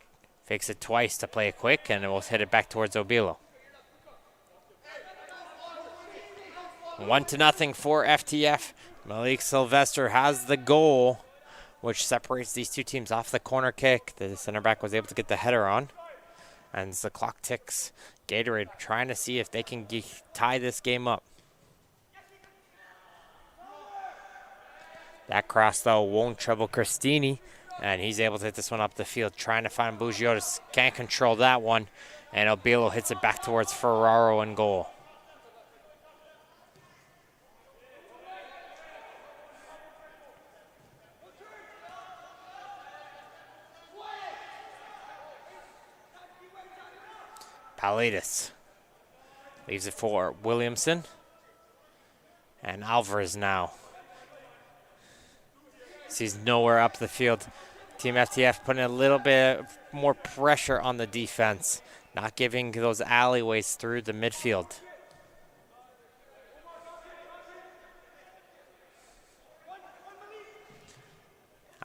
fakes it twice to play it quick, and it will hit it back towards Obilo. 1-0 for FTF. Malik Sylvester has the goal, which separates these two teams off the corner kick. The center back was able to get the header on. And as the clock ticks, Gatorade trying to see if they can tie this game up. That cross, though, won't trouble Christini. And he's able to hit this one up the field, trying to find Bugiotis. Can't control that one. And Obilo hits it back towards Ferraro in goal. Paladis leaves it for Williamson. And Alvarez now sees nowhere up the field. Team FTF putting a little bit more pressure on the defense, not giving those alleyways through the midfield.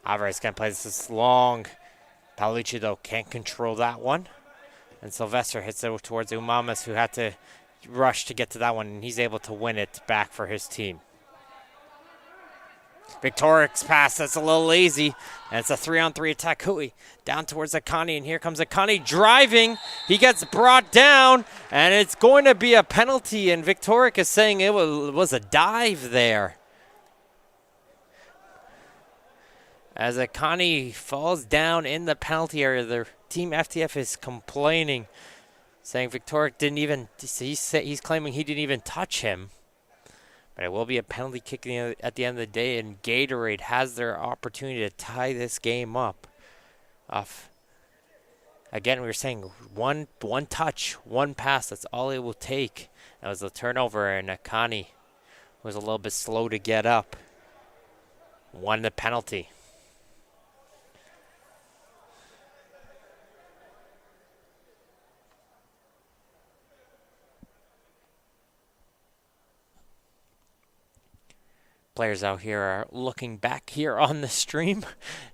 Alvarez can play this long. Palucci, though, can't control that one. And Sylvester hits it towards Umamas, who had to rush to get to that one, and he's able to win it back for his team. Victoric's pass, that's a little lazy, and it's a 3-on-3 attack. Hui down towards Akani, and here comes Akani driving. He gets brought down, and it's going to be a penalty, and Victoric is saying it was a dive there. As Akani falls down in the penalty area, the Team FTF is complaining, saying Victoric didn't even, he's claiming he didn't even touch him. But it will be a penalty kick at the end of the day, and Gatorade has their opportunity to tie this game up. off. Again, we were saying one touch, one pass. That's all it will take. That was the turnover, and Akani was a little bit slow to get up. Won the penalty. Players out here are looking back here on the stream,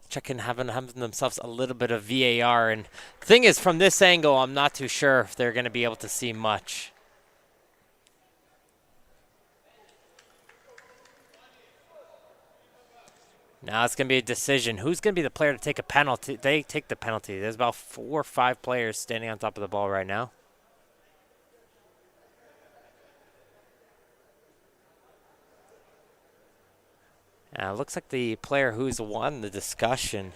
checking, having themselves a little bit of VAR. And the thing is, from this angle, I'm not too sure if they're going to be able to see much. Now it's going to be a decision. Who's going to be the player to take a penalty? They take the penalty. There's about 4 or 5 players standing on top of the ball right now. Looks like the player who's won the discussion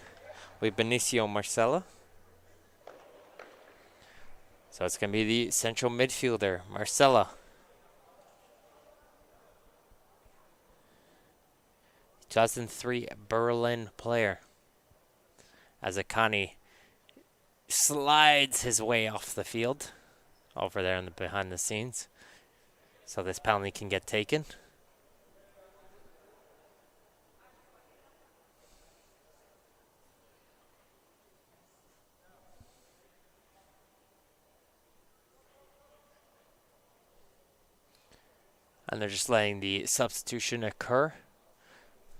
will be Benicio Marcella. So it's going to be the central midfielder, Marcella. 2003 Berlin player. As Akani slides his way off the field over there in the behind the scenes. So this penalty can get taken. And they're just letting the substitution occur.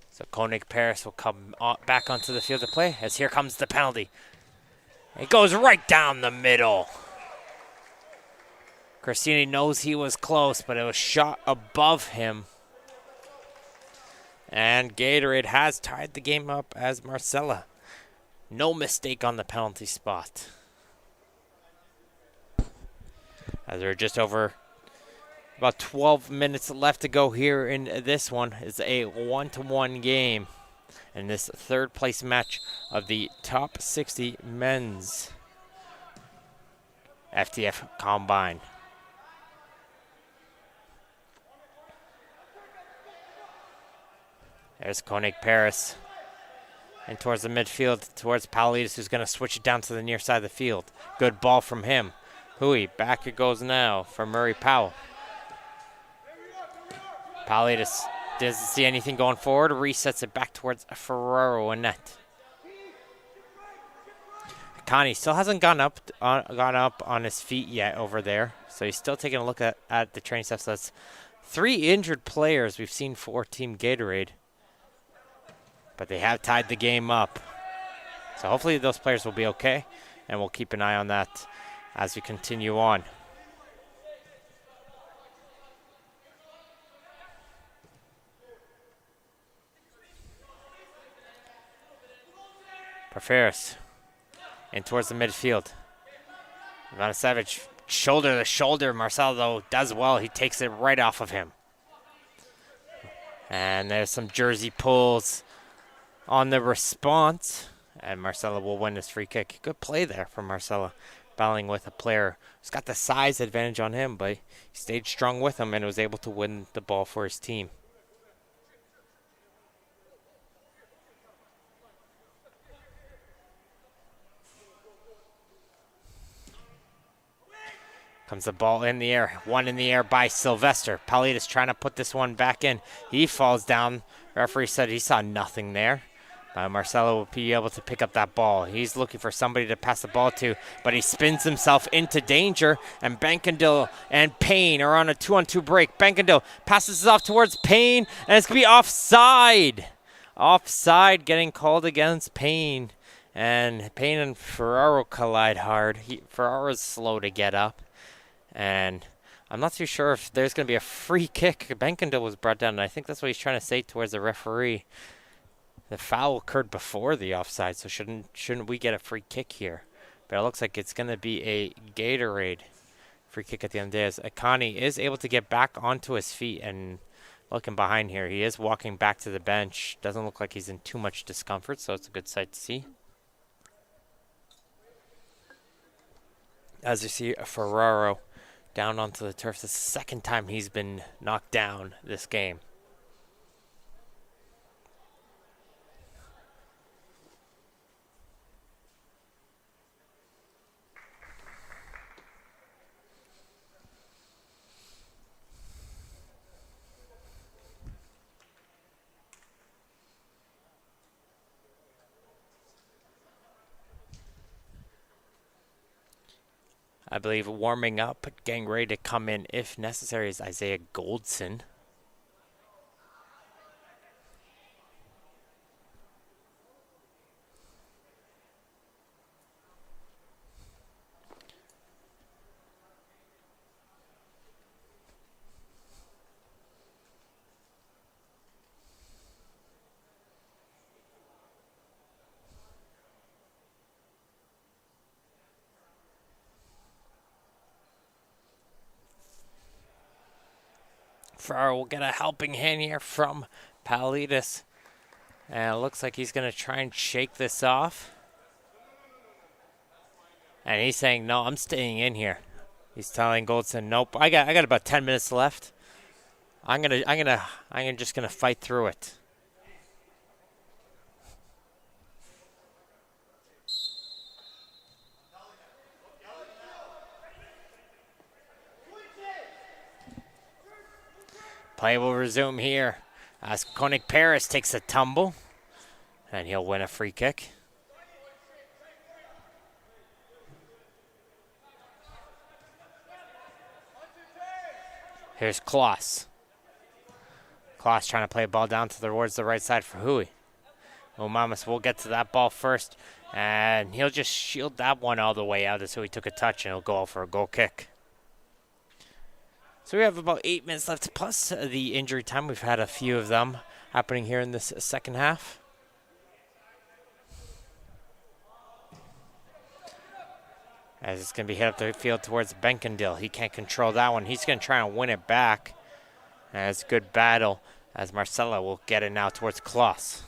So Koenig Paris will come back onto the field to play as here comes the penalty. It goes right down the middle. Cristini knows he was close, but it was shot above him. And Gatorade has tied the game up as Marcella. No mistake on the penalty spot. As we're just over about 12 minutes left to go here in this one. It's a 1-1 game in this third place match of the top 60 men's FTF Combine. There's Koenig Paris. And towards the midfield, towards Paulides, who's going to switch it down to the near side of the field. Good ball from him. Hui, back it goes now for Murray Powell. Paulides doesn't see anything going forward, resets it back towards Ferraro and net. Akani still hasn't gone up on his feet yet over there, so he's still taking a look at the training stuff. So that's 3 injured players we've seen for Team Gatorade, but they have tied the game up. So hopefully those players will be okay, and we'll keep an eye on that as we continue on. Perferis in towards the midfield. Ivanovic, shoulder to shoulder. Marcelo, though, does well. He takes it right off of him. And there's some jersey pulls on the response. And Marcelo will win this free kick. Good play there from Marcelo, battling with a player who's got the size advantage on him, but he stayed strong with him and was able to win the ball for his team. Comes the ball in the air. One in the air by Sylvester. Paulides trying to put this one back in. He falls down. Referee said he saw nothing there. Marcelo will be able to pick up that ball. He's looking for somebody to pass the ball to, but he spins himself into danger, and Bankendil and Payne are on a 2-on-2 break. Bankendil passes it off towards Payne, and it's going to be offside. Offside getting called against Payne, and Payne and Ferraro collide hard. Ferraro's slow to get up. And I'm not too sure if there's going to be a free kick. Bankendil was brought down, and I think that's what he's trying to say towards the referee. The foul occurred before the offside, so shouldn't we get a free kick here? But it looks like it's going to be a Gatorade free kick at the end of the day, as Akani is able to get back onto his feet. And looking behind here, he is walking back to the bench. Doesn't look like he's in too much discomfort, so it's a good sight to see. As you see, Ferraro down onto the turf. This is the second time he's been knocked down this game. I believe warming up, getting ready to come in if necessary, is Isaiah Goldson. Farrar will get a helping hand here from Paulides. And it looks like he's going to try and shake this off. And he's saying, no, I'm staying in here. He's telling Goldson, nope, I got about 10 minutes left. I'm just gonna fight through it. Play will resume here as Koenig Paris takes a tumble, and he'll win a free kick. Here's Kloss. Kloss trying to play a ball down towards the right side for Hui. Umamis will get to that ball first, and he'll just shield that one all the way out as Hui took a touch, and he'll go for a goal kick. So we have about 8 minutes left, plus the injury time. We've had a few of them happening here in this second half. As it's going to be hit up the field towards Benkendil. He can't control that one. He's going to try and win it back. And it's a good battle as Marcella will get it now towards Kloss.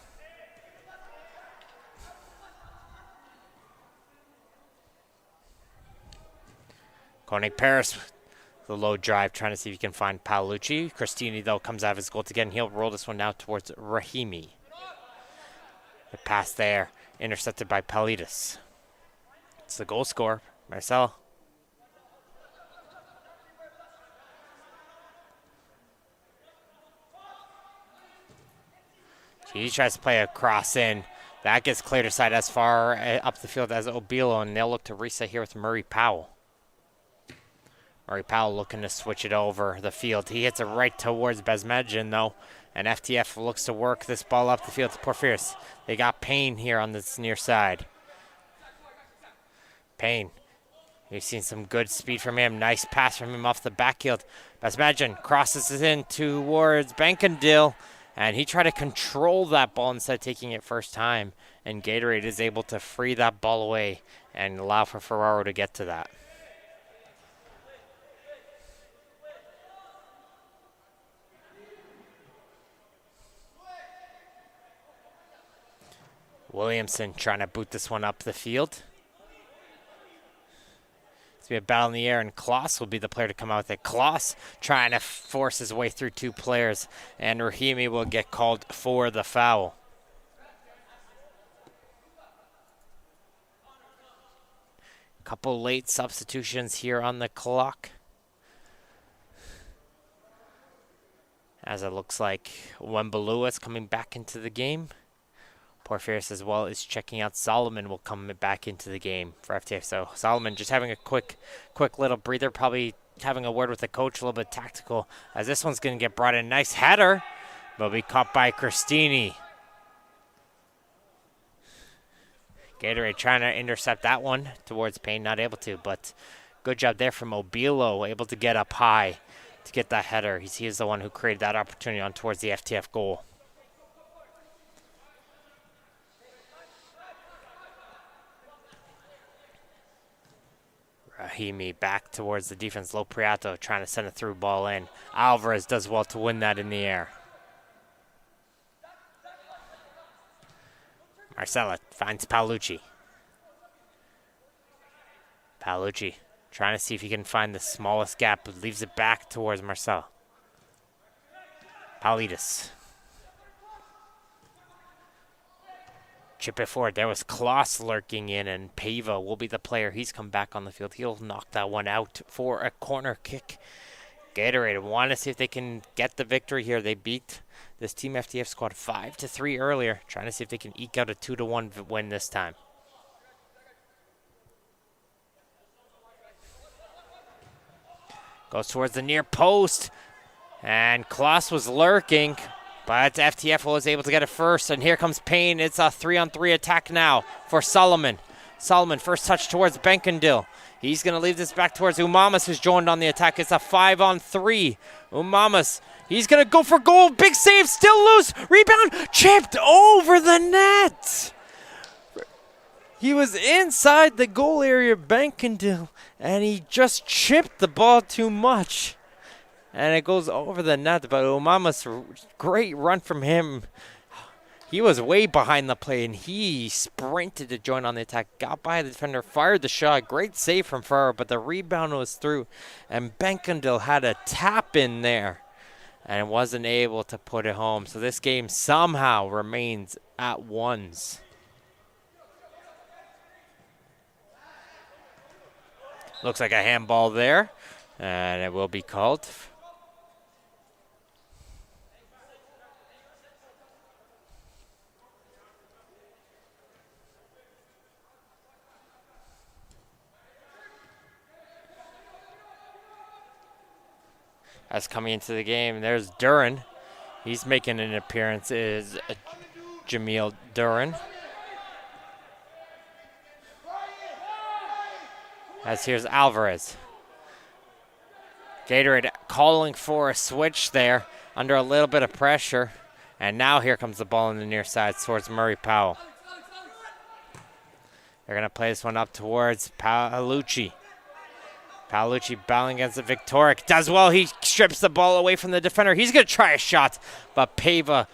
Koenig Paris, the low drive, trying to see if he can find Paolucci. Cristini, though, comes out of his goal again. He'll roll this one now towards Rahimi. The pass there, intercepted by Paulides. It's the goal scorer, Marcel. He tries to play a cross in. That gets cleared aside as far up the field as Obilo, and they'll look to reset here with Murray Powell. Murray Powell looking to switch it over the field. He hits it right towards Bezmedjin, though, and FTF looks to work this ball up the field to Porphyrius. They got Payne here on this near side. Payne. We've seen some good speed from him. Nice pass from him off the backfield. Bezmedjin crosses it in towards Benkendil, and he tried to control that ball instead of taking it first time, and Gatorade is able to free that ball away and allow for Ferraro to get to that. Williamson trying to boot this one up the field. It's going to be a battle in the air, and Kloss will be the player to come out with it. Kloss trying to force his way through two players, and Rahimi will get called for the foul. Couple late substitutions here on the clock, as it looks like Wembalua is coming back into the game. Porphyrius as well is checking out. Solomon will come back into the game for FTF. So Solomon just having a quick little breather, probably having a word with the coach, a little bit tactical, as this one's going to get brought in. Nice header, but be caught by Cristini. Gatorade trying to intercept that one towards Payne, not able to, but good job there from Obilo, able to get up high to get that header. He is the one who created that opportunity on towards the FTF goal. Rahimi back towards the defense. Lo Priato trying to send a through ball in. Alvarez does well to win that in the air. Marcella finds Paolucci. Paolucci trying to see if he can find the smallest gap, but leaves it back towards Marcella. Paulides. Chip it forward. There was Kloss lurking in, and Pava will be the player. He's come back on the field. He'll knock that one out for a corner kick. Gatorade want to see if they can get the victory here. They beat this Team FTF squad 5-3 earlier, trying to see if they can eke out a 2-1 win this time. Goes towards the near post. And Kloss was lurking, but FTF was able to get it first. And here comes Payne. It's a 3-on-3 attack now for Solomon. Solomon, first touch towards Benkendil. He's going to leave this back towards Umamas, who's joined on the attack. It's a 5-on-3. Umamas, he's going to go for goal. Big save, still loose. Rebound, chipped over the net. He was inside the goal area, Benkendil, and he just chipped the ball too much. And it goes over the net, but Umamas, great run from him. He was way behind the play, and he sprinted to join on the attack. Got by the defender, fired the shot. Great save from Farrar, but the rebound was through. And Benkendil had a tap in there and wasn't able to put it home. So this game somehow remains at ones. Looks like a handball there, and it will be called. As coming into the game, there's Duran. He's making an appearance, is Jameel Duran. As here's Alvarez. Gatorade calling for a switch there under a little bit of pressure. And now here comes the ball on the near side towards Murray Powell. They're going to play this one up towards Paolucci. Paolucci battling against the Victoric. Does well. He strips the ball away from the defender. He's going to try a shot, but Pava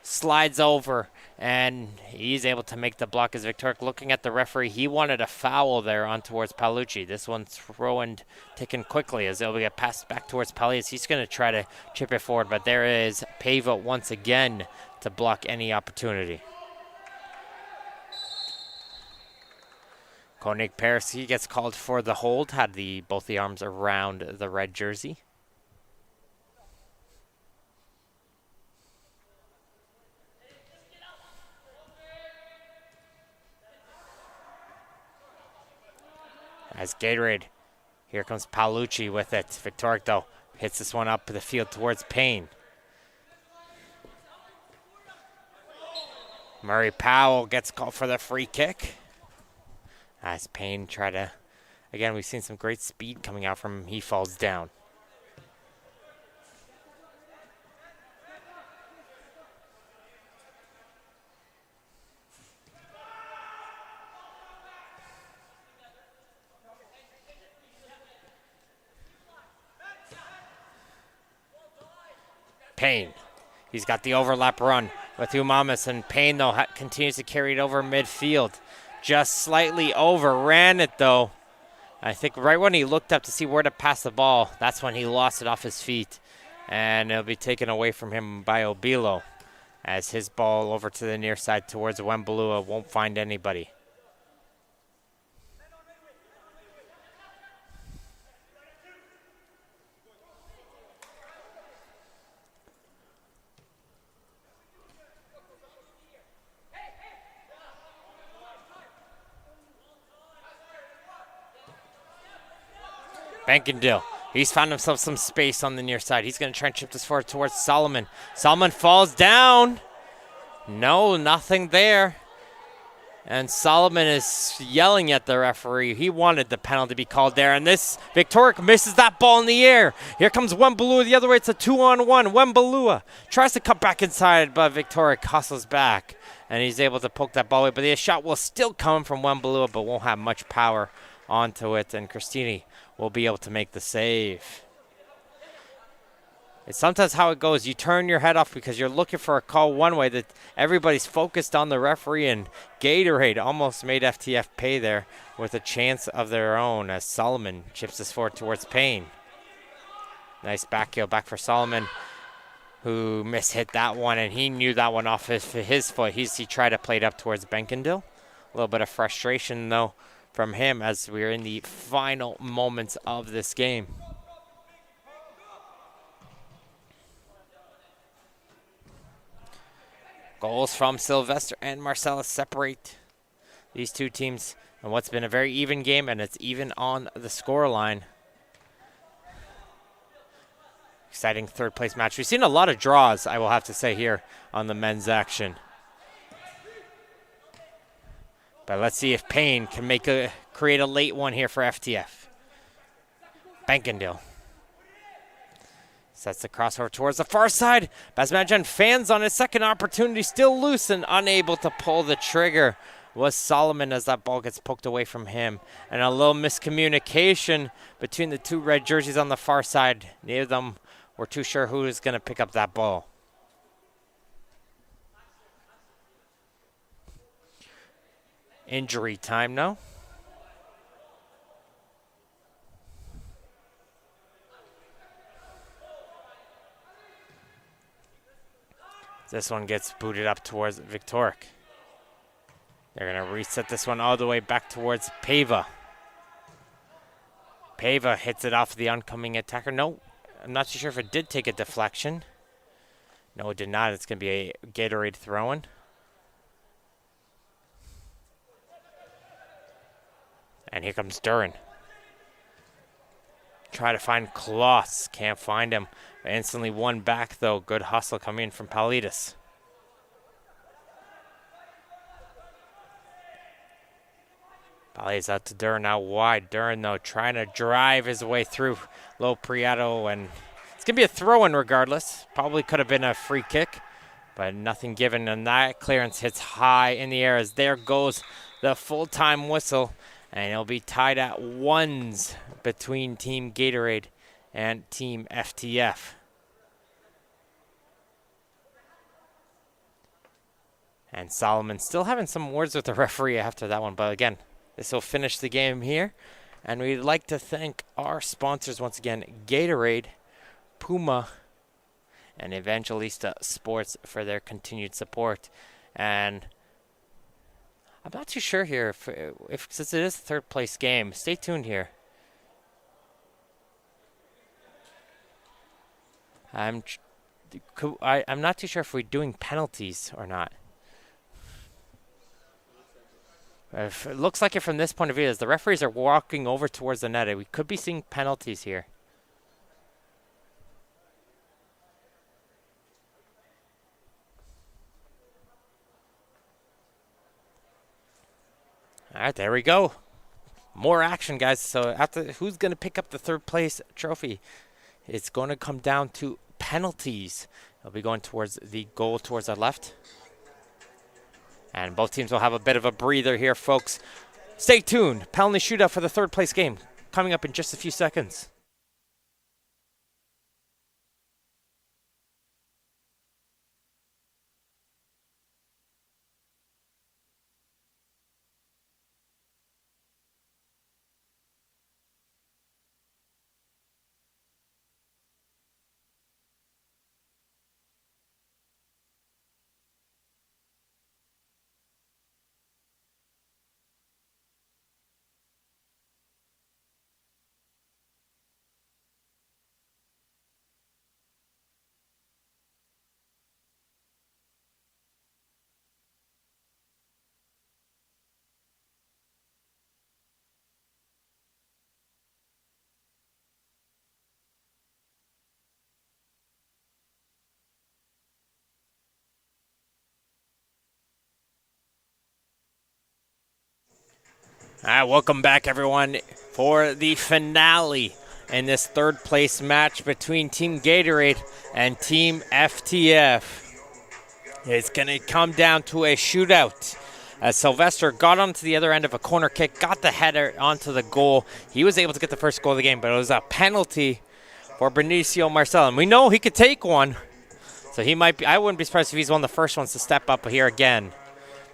slides over, and he's able to make the block as Victoric looking at the referee. He wanted a foul there on towards Paolucci. This one's thrown taken quickly as it'll get passed back towards Palias. He's going to try to chip it forward, but there is Pava once again to block any opportunity. Koenig Paris, he gets called for the hold, had both the arms around the red jersey. As Gatorade, here comes Paolucci with it. Victoric, though, hits this one up the field towards Payne. Murray Powell gets called for the free kick. As Payne try to, again, we've seen some great speed coming out from him. He falls down. Payne, he's got the overlap run with Umamas, and Payne, though, continues to carry it over midfield. Just slightly overran it, though. I think right when he looked up to see where to pass the ball, that's when he lost it off his feet. And it'll be taken away from him by Obilo as his ball over to the near side towards Wembalua won't find anybody. Benkendil, he's found himself some space on the near side. He's going to try and chip this forward towards Solomon. Solomon falls down. No, nothing there. And Solomon is yelling at the referee. He wanted the penalty to be called there. And this Victoric misses that ball in the air. Here comes Wembalua the other way. It's a 2-on-1. Wembalua tries to cut back inside, but Victoric hustles back. And he's able to poke that ball away. But the shot will still come from Wembalua, but won't have much power onto it. And Christini will be able to make the save. It's sometimes how it goes. You turn your head off because you're looking for a call one way, that everybody's focused on the referee, and Gatorade almost made FTF pay there with a chance of their own as Solomon chips this forward towards Payne. Nice back heel back for Solomon, who mishit that one, and he knew that one off his foot. He tried to play it up towards Benkendil. A little bit of frustration, though, from him as we're in the final moments of this game. Goals from Sylvester and Marcellus separate these two teams in what's been a very even game, and it's even on the score line. exciting third place match. We've seen a lot of draws, I will have to say, here on the men's action. But let's see if Payne can create a late one here for FTF. Bankendale sets the crossover towards the far side. Basmadjan fans on his second opportunity, still loose and unable to pull the trigger. Was Solomon as that ball gets poked away from him. And a little miscommunication between the two red jerseys on the far side. Neither of them were too sure who was going to pick up that ball. Injury time now. This one gets booted up towards Victoric. They're going to reset this one all the way back towards Pava. Pava hits it off the oncoming attacker. No, I'm not too sure if it did take a deflection. No, it did not. It's going to be a Gatorade throw-in. And here comes Duran. Try to find Kloss. Can't find him. Instantly won back, though. Good hustle coming in from Paulides. Paulides out to Duran, out wide. Duran, though, trying to drive his way through Lo Prieto. And it's going to be a throw-in regardless. Probably could have been a free kick, but nothing given. And that clearance hits high in the air as there goes the full-time whistle. And it'll be tied at ones between Team Gatorade and Team FTF. And Solomon still having some words with the referee after that one. But again, this will finish the game here. And we'd like to thank our sponsors once again, Gatorade, Puma, and Evangelista Sports for their continued support. And I'm not too sure here if since it is a third place game. Stay tuned here. I'm not too sure if we're doing penalties or not. If it looks like it from this point of view, as the referees are walking over towards the net, we could be seeing penalties here. All right, there we go. More action, guys. So after who's going to pick up the third place trophy? It's going to come down to penalties. They'll be going towards the goal towards the left. And both teams will have a bit of a breather here, folks. Stay tuned. Penalty shootout for the third place game coming up in just a few seconds. All right, welcome back, everyone, for the finale in this third place match between Team Gatorade and Team FTF. It's going to come down to a shootout. As Sylvester got onto the other end of a corner kick, got the header onto the goal. He was able to get the first goal of the game, but it was a penalty for Benicio Marcel. And we know he could take one, so he might be. I wouldn't be surprised if he's one of the first ones to step up here again.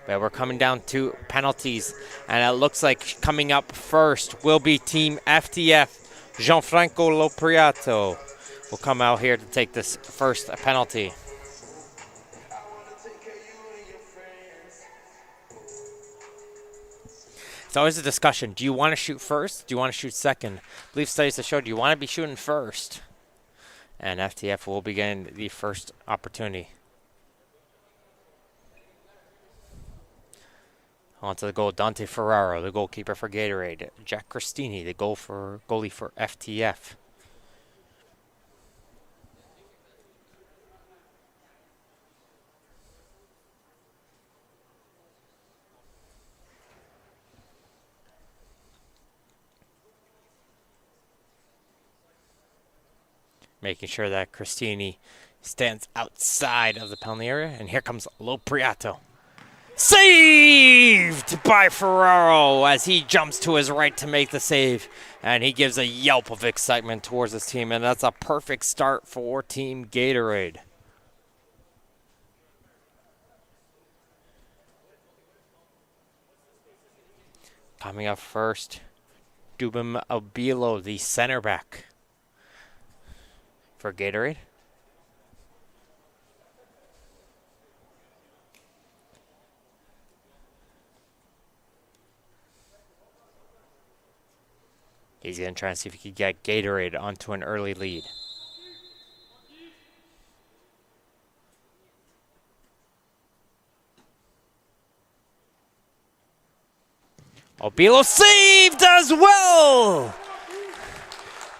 But we're coming down to penalties, and it looks like coming up first will be Team FTF. Gianfranco Lopriato will come out here to take this first penalty. It's always a discussion. Do you want to shoot first? Do you want to shoot second? I believe studies have showed you want to be shooting first. And FTF will be getting the first opportunity. Onto the goal, Dante Ferraro, the goalkeeper for Gatorade. Jack Christini, the goalie for FTF. making sure that Cristini stands outside of the penalty area. And here comes Lopriato. Saved by Ferraro as he jumps to his right to make the save. And he gives a yelp of excitement towards his team. And that's a perfect start for Team Gatorade. Coming up first, Dubem Obilo, the center back for Gatorade. He's going to try and see if he can get Gatorade onto an early lead. Obilo saved as well!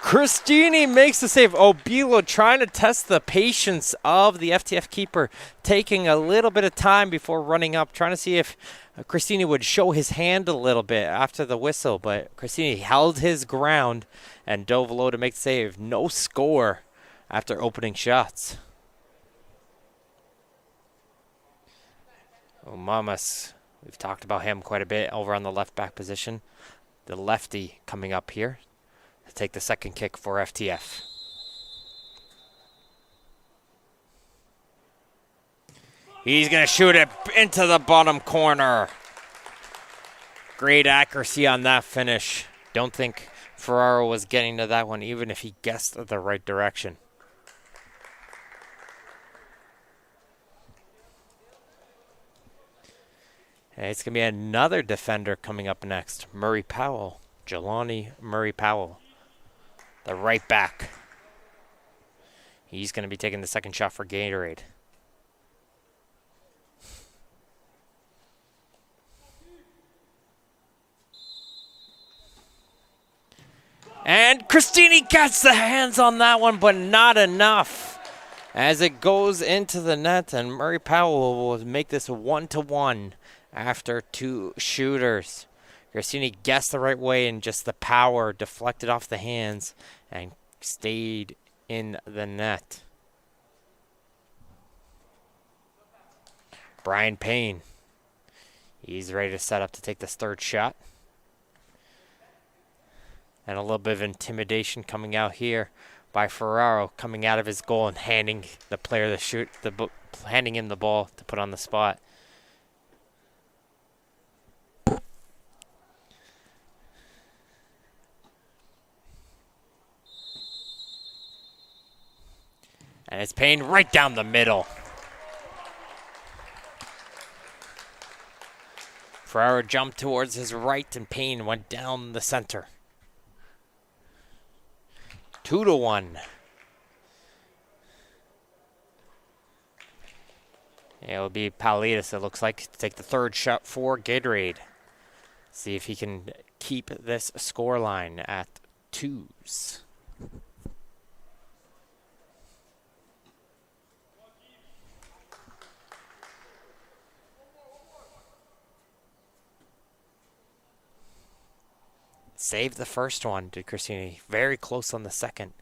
Cristini makes the save. Obilo trying to test the patience of the FTF keeper, taking a little bit of time before running up, trying to see if Cristini would show his hand a little bit after the whistle, but Cristini held his ground and dove low to make the save. No score after opening shots. Mamas, we've talked about him quite a bit over on the left back position. The lefty coming up here to take the second kick for FTF. He's going to shoot it into the bottom corner. Great accuracy on that finish. Don't think Ferraro was getting to that one, even if he guessed the right direction. And it's going to be another defender coming up next. Murray Powell. Jelani Murray Powell. The right back. He's going to be taking the second shot for Gatorade. And Cristini gets the hands on that one, but not enough. As it goes into the net, and Murray Powell will make this 1-1 after two shooters. Cristini guessed the right way, and just the power deflected off the hands and stayed in the net. Brian Payne. He's ready to set up to take this third shot. And a little bit of intimidation coming out here by Ferraro, coming out of his goal and handing the player the shoot, handing him the ball to put on the spot. And it's Payne right down the middle. Ferraro jumped towards his right, and Payne went down the center. 2-1. It'll be Paulides, it looks like, to take the third shot for Gatorade. See if he can keep this scoreline at 2s. Saved the first one, did Cristini. Very close on the second.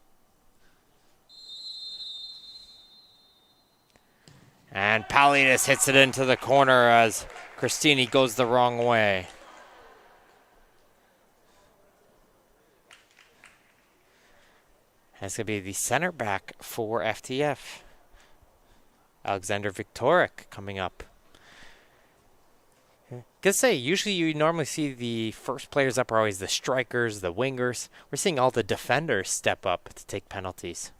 And Paulides hits it into the corner as Cristini goes the wrong way. That's going to be the center back for FTF. Alexander Viktoric coming up. Gonna say, usually you normally see the first players up are always the strikers, the wingers. We're seeing all the defenders step up to take penalties.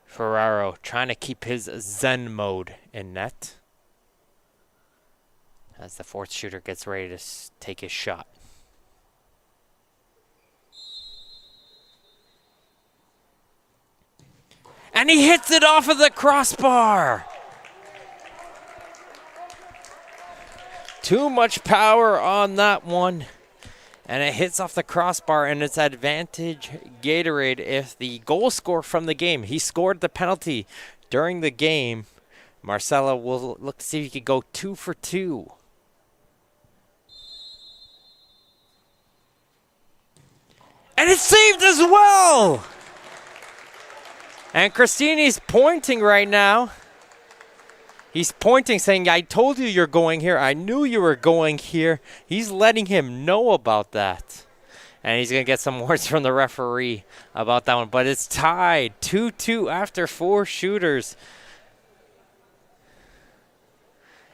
Ferraro trying to keep his Zen mode in net as the fourth shooter gets ready to take his shot. And he hits it off of the crossbar. Too much power on that one. And it hits off the crossbar, and it's advantage Gatorade if the goal scorer from the game. He scored the penalty during the game. Marcelo will look to see if he can go 2 for 2. And it's saved as well! And Christini's pointing right now. He's pointing, saying, I told you you're going here. I knew you were going here. He's letting him know about that. And he's going to get some words from the referee about that one. But it's tied 2-2 after 4 shooters.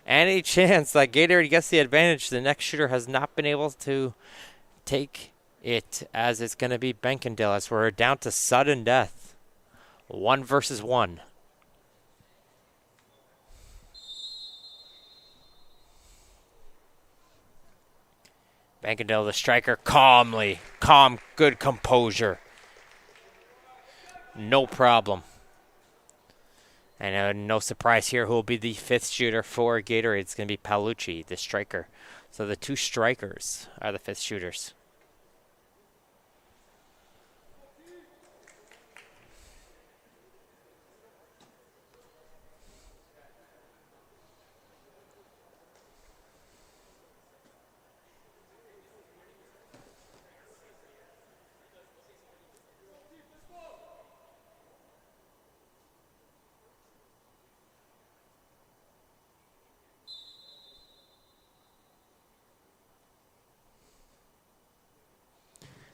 Any chance that Gatorade gets the advantage, the next shooter has not been able to take it, as it's going to be Benkendale, as we're down to sudden death. 1 versus 1. Benkendale, the striker, calm, good composure. No problem. And no surprise here, who will be the 5th shooter for Gatorade. It's going to be Paolucci, the striker. So the 2 strikers are the 5th shooters.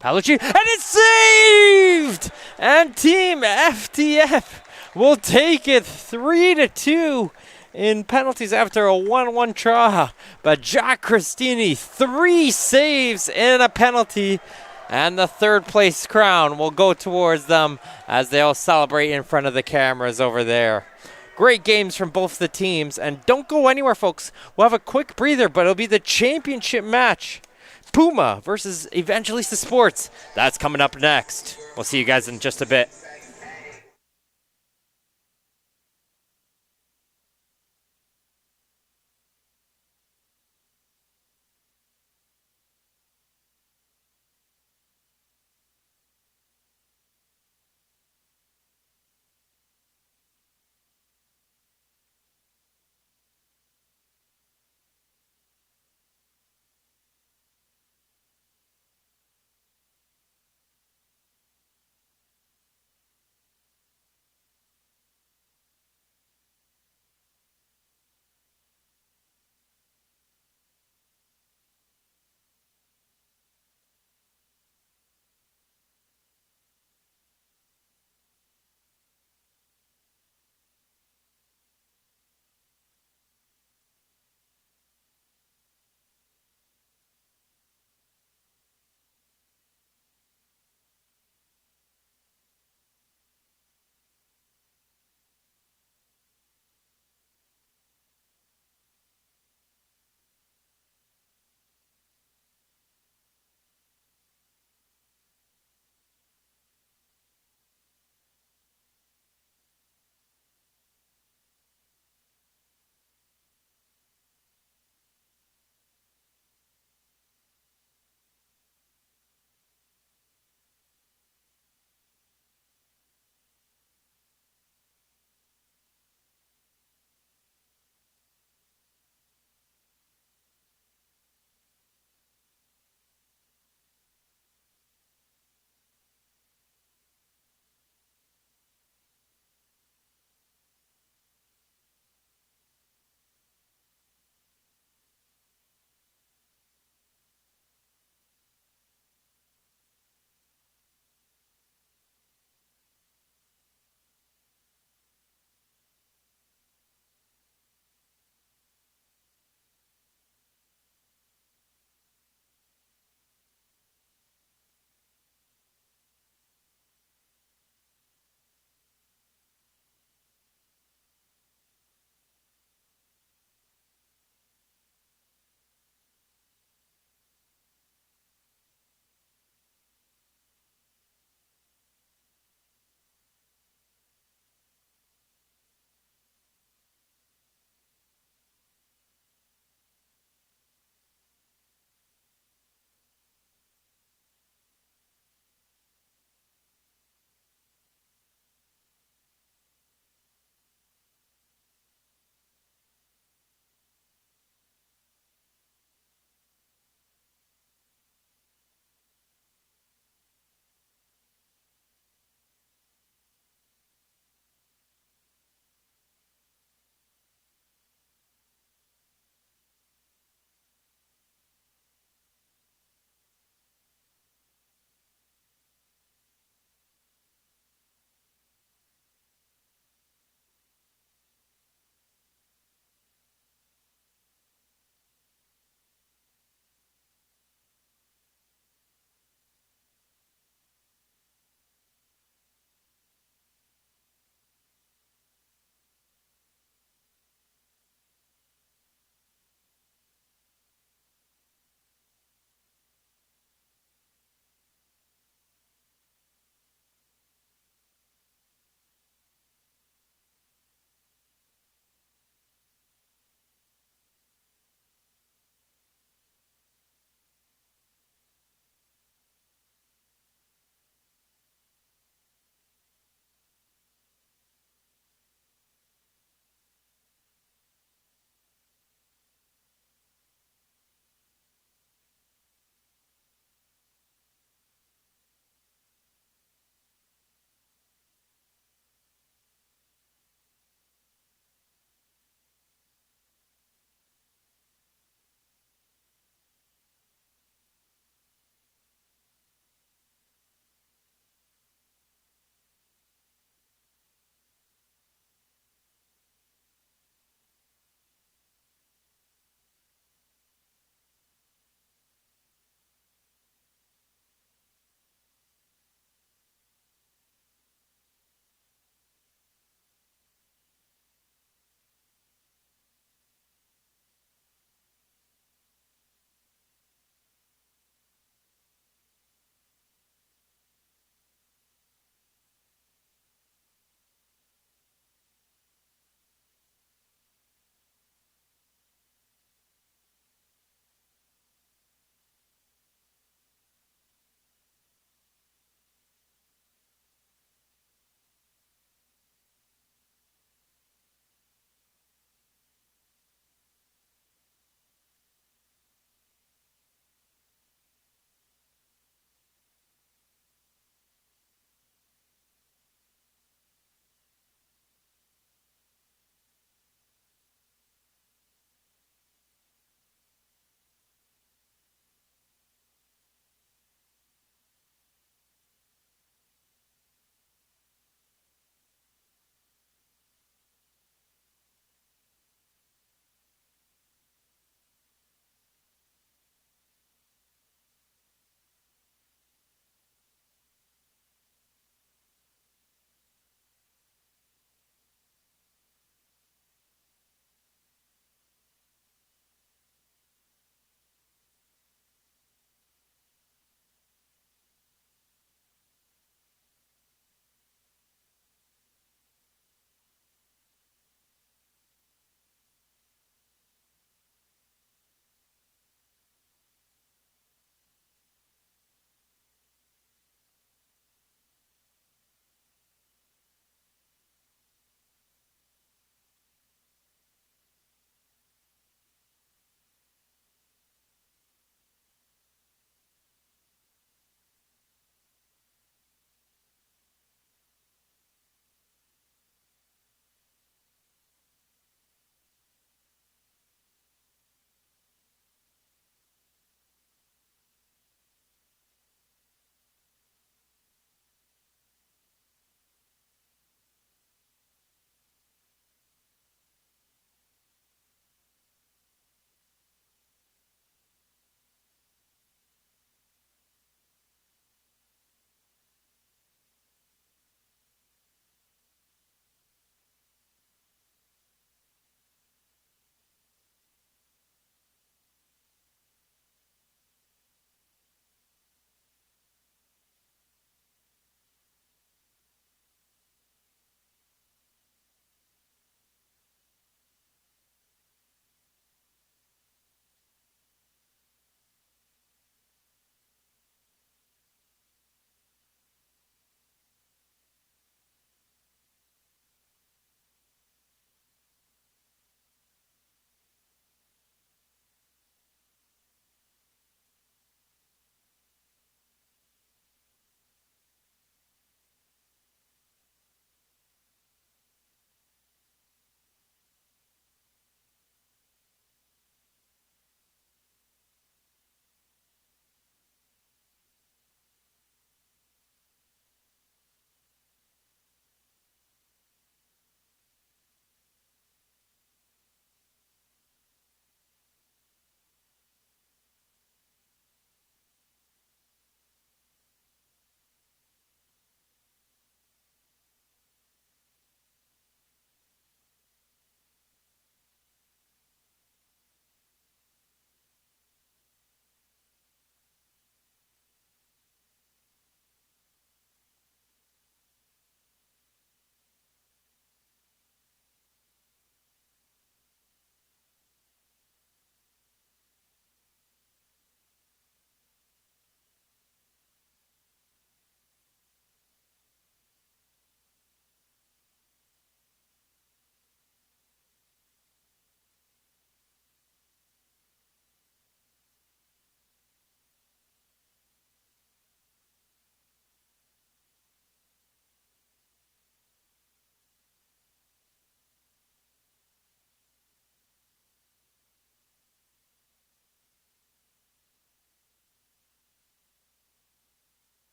Paolucci, and it's saved! And Team FTF will take it 3-2 in penalties after a 1-1 draw. But Jack Christini, 3 saves and a penalty. And the 3rd place crown will go towards them as they'll celebrate in front of the cameras over there. Great games from both the teams. And don't go anywhere, folks. We'll have a quick breather, but it'll be the championship match. Puma versus Evangelista Sports. That's coming up next. We'll see you guys in just a bit.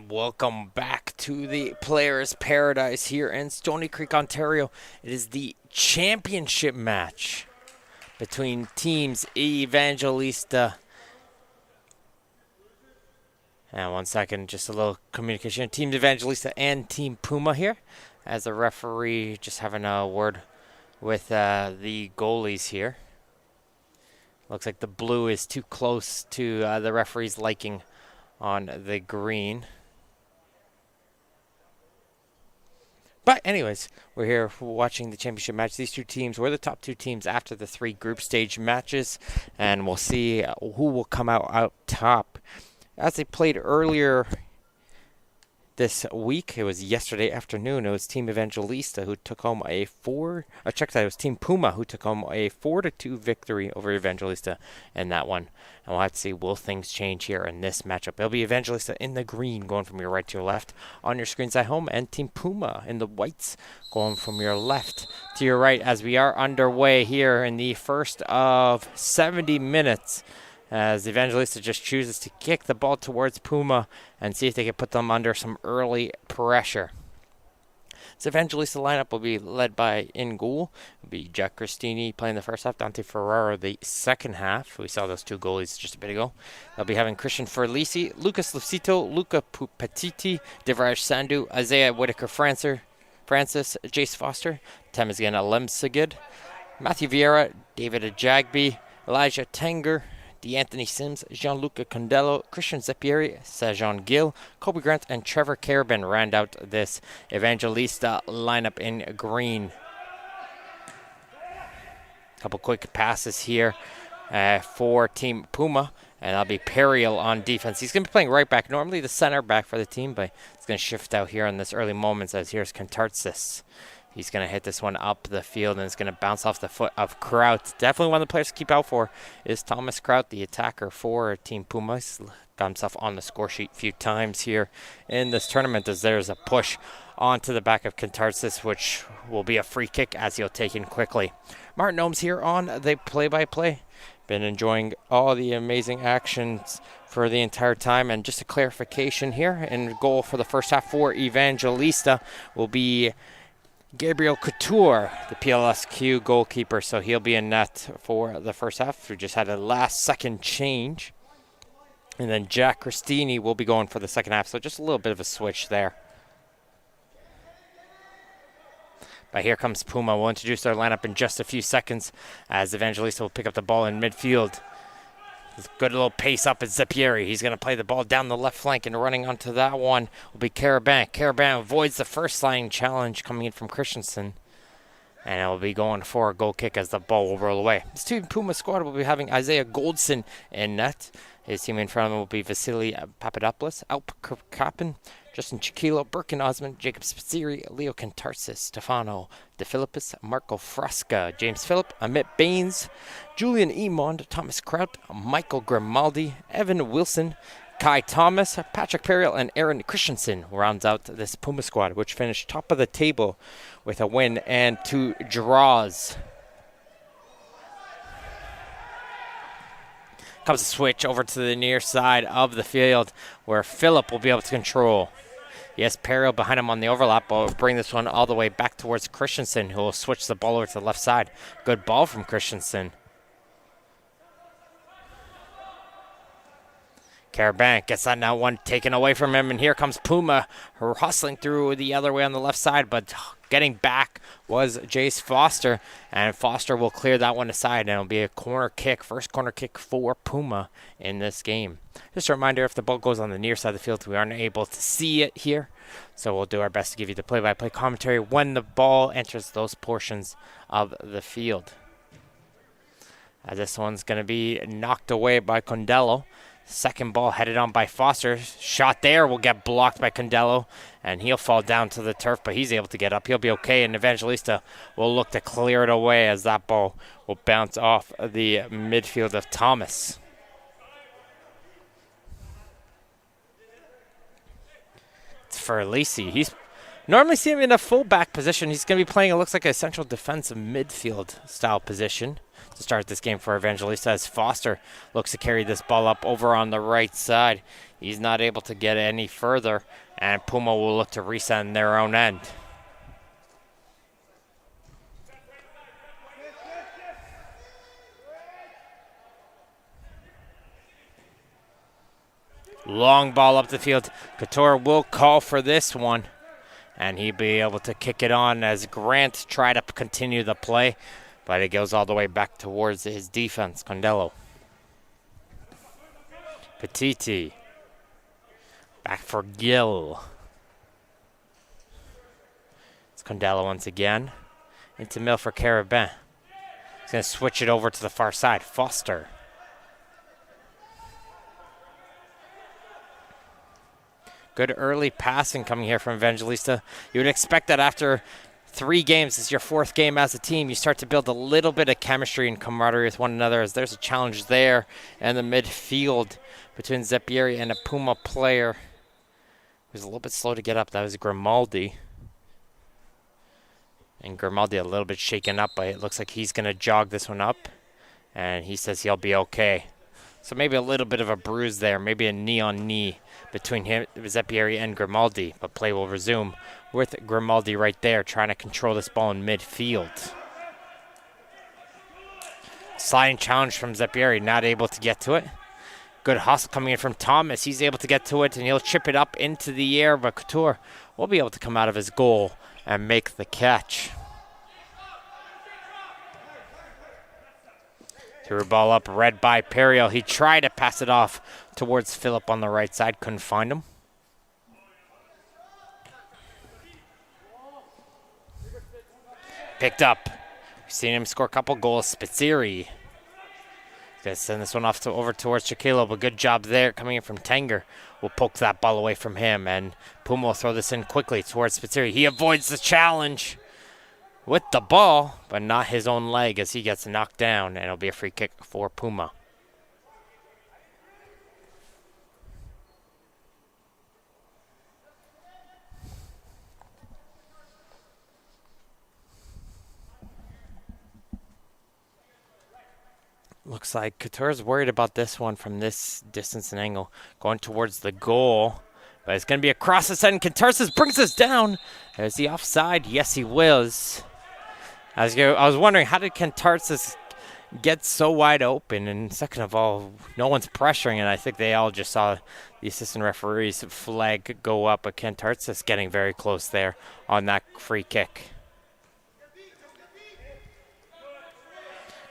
Welcome back to the Players Paradise here in Stony Creek, Ontario. It is the championship match between teams Evangelista. And 1 second, just a little communication. Team Evangelista and Team Puma here. As the referee just having a word with the goalies here. Looks like the blue is too close to the referee's liking on the green. But anyways, we're here watching the championship match. These two teams were the top two teams after the 3 group stage matches. And we'll see who will come out top. As they played earlier this week, it was yesterday afternoon, it was Team Evangelista who took home it was Team Puma who took home a 4-2 victory over Evangelista in that one. And we'll have to see, will things change here in this matchup? It'll be Evangelista in the green going from your right to your left on your screens at home, and Team Puma in the whites going from your left to your right, as we are underway here in the first of 70 minutes. As Evangelista just chooses to kick the ball towards Puma and see if they can put them under some early pressure. So Evangelista lineup will be led by in goal. It'll be Jack Cristini playing the first half, Dante Ferraro the second half. We saw those two goalies just a bit ago. They'll be having Christian Ferlisi, Lucas Lucito, Luca Pupatiti, Devraj Sandu, Isaiah Whitaker Francis, Jace Foster, Temesgana Lemsagid, Matthew Vieira, David Ajagby, Elijah Tenger, D'Anthony Sims, Gianluca Condello, Christian Zeppieri, Sajon Gill, Kobe Grant, and Trevor Carabin round out this Evangelista lineup in green. Couple quick passes here for Team Puma, and that'll be Periel on defense. He's going to be playing right back, normally the center back for the team, but he's going to shift out here in this early moments as here's Kantartsis. He's going to hit this one up the field, and it's going to bounce off the foot of Kraut. Definitely one of the players to keep out for is Thomas Kraut, the attacker for Team Puma. He's got himself on the score sheet a few times here in this tournament, as there's a push onto the back of Kantartsis, which will be a free kick as he'll take in quickly. Martin Ohms here on the play-by-play. Been enjoying all the amazing actions for the entire time. And just a clarification here, in goal for the first half for Evangelista will be Gabriel Couture, the PLSQ goalkeeper, so he'll be in net for the first half. We just had a last-second change. And then Jack Cristini will be going for the second half, so just a little bit of a switch there. But here comes Puma. We'll introduce their lineup in just a few seconds as Evangelista will pick up the ball in midfield. Good little pace up at Zeppieri. He's going to play the ball down the left flank, and running onto that one will be Carabin. Carabin avoids the first line challenge coming in from Christensen. And it will be going for a goal kick as the ball will roll away. This Team Puma squad will be having Isaiah Goldson in net. His team in front of him will be Vasily Papadopoulos, Alp Kappen, Justin Chiquilo, Birkin Osmond, Jacob Spaziri, Leo Kantarsis, Stefano De Filippis, Marco Frasca, James Phillip, Amit Baines, Julian Emond, Thomas Kraut, Michael Grimaldi, Evan Wilson, Kai Thomas, Patrick Periel, and Aaron Christensen rounds out this Puma squad, which finished top of the table with a win and 2 draws. Comes a switch over to the near side of the field where Phillip will be able to control. Yes, Periel behind him on the overlap, but will bring this one all the way back towards Christensen, who will switch the ball over to the left side. Good ball from Christensen. Carabin gets that now one taken away from him, and here comes Puma hustling through the other way on the left side, but getting back was Jace Foster, and Foster will clear that one aside, and it'll be a corner kick, first corner kick for Puma in this game. Just a reminder, if the ball goes on the near side of the field, we aren't able to see it here, so we'll do our best to give you the play-by-play commentary when the ball enters those portions of the field. This one's going to be knocked away by Condello. Second ball headed on by Foster. Shot there will get blocked by Condello, and he'll fall down to the turf, but he's able to get up. He'll be okay, and Evangelista will look to clear it away as that ball will bounce off the midfield of Thomas. It's for Lacey. He's Normally see him in a fullback position. He's going to be playing, it looks like, a central defensive midfield style position to start this game for Evangelista, as Foster looks to carry this ball up over on the right side. He's not able to get any further, and Puma will look to reset in their own end. Long ball up the field. Couture will call for this one, and he'll be able to kick it on as Grant try to continue the play, but it goes all the way back towards his defense, Condello. Petiti. Back for Gill. It's Condello once again. Into middle for Carabin. He's going to switch it over to the far side. Foster. Good early passing coming here from Evangelista. You would expect that after 3 games, it's your 4th game as a team, you start to build a little bit of chemistry and camaraderie with one another, as there's a challenge there in the midfield between Zeppieri and a Puma player who's a little bit slow to get up. That was Grimaldi. And Grimaldi a little bit shaken up, but it looks like he's going to jog this one up, and he says he'll be okay. So maybe a little bit of a bruise there, maybe a knee-on-knee between him, Zeppieri, and Grimaldi, but play will resume with Grimaldi right there trying to control this ball in midfield. Sliding challenge from Zeppieri, not able to get to it. Good hustle coming in from Thomas. He's able to get to it, and he'll chip it up into the air, but Couture will be able to come out of his goal and make the catch. Threw a ball up, read by Perio. He tried to pass it off towards Phillip on the right side. Couldn't find him. Picked up. We've seen him score a couple goals. Spitzeri. Gonna send this one off over towards Chiquilo, but good job there coming in from Tanger. Will poke that ball away from him, and Puma will throw this in quickly towards Spitzeri. He avoids the challenge with the ball, but not his own leg as he gets knocked down, and it'll be a free kick for Puma. Looks like Couture's worried about this one from this distance and angle, going towards the goal. But it's going to be across the side, and Kentarsis brings us down. Is he offside? Yes, he was. I was wondering, how did Kentarsis get so wide open? And second of all, no one's pressuring, and I think they all just saw the assistant referee's flag go up, but Kentarsis getting very close there on that free kick.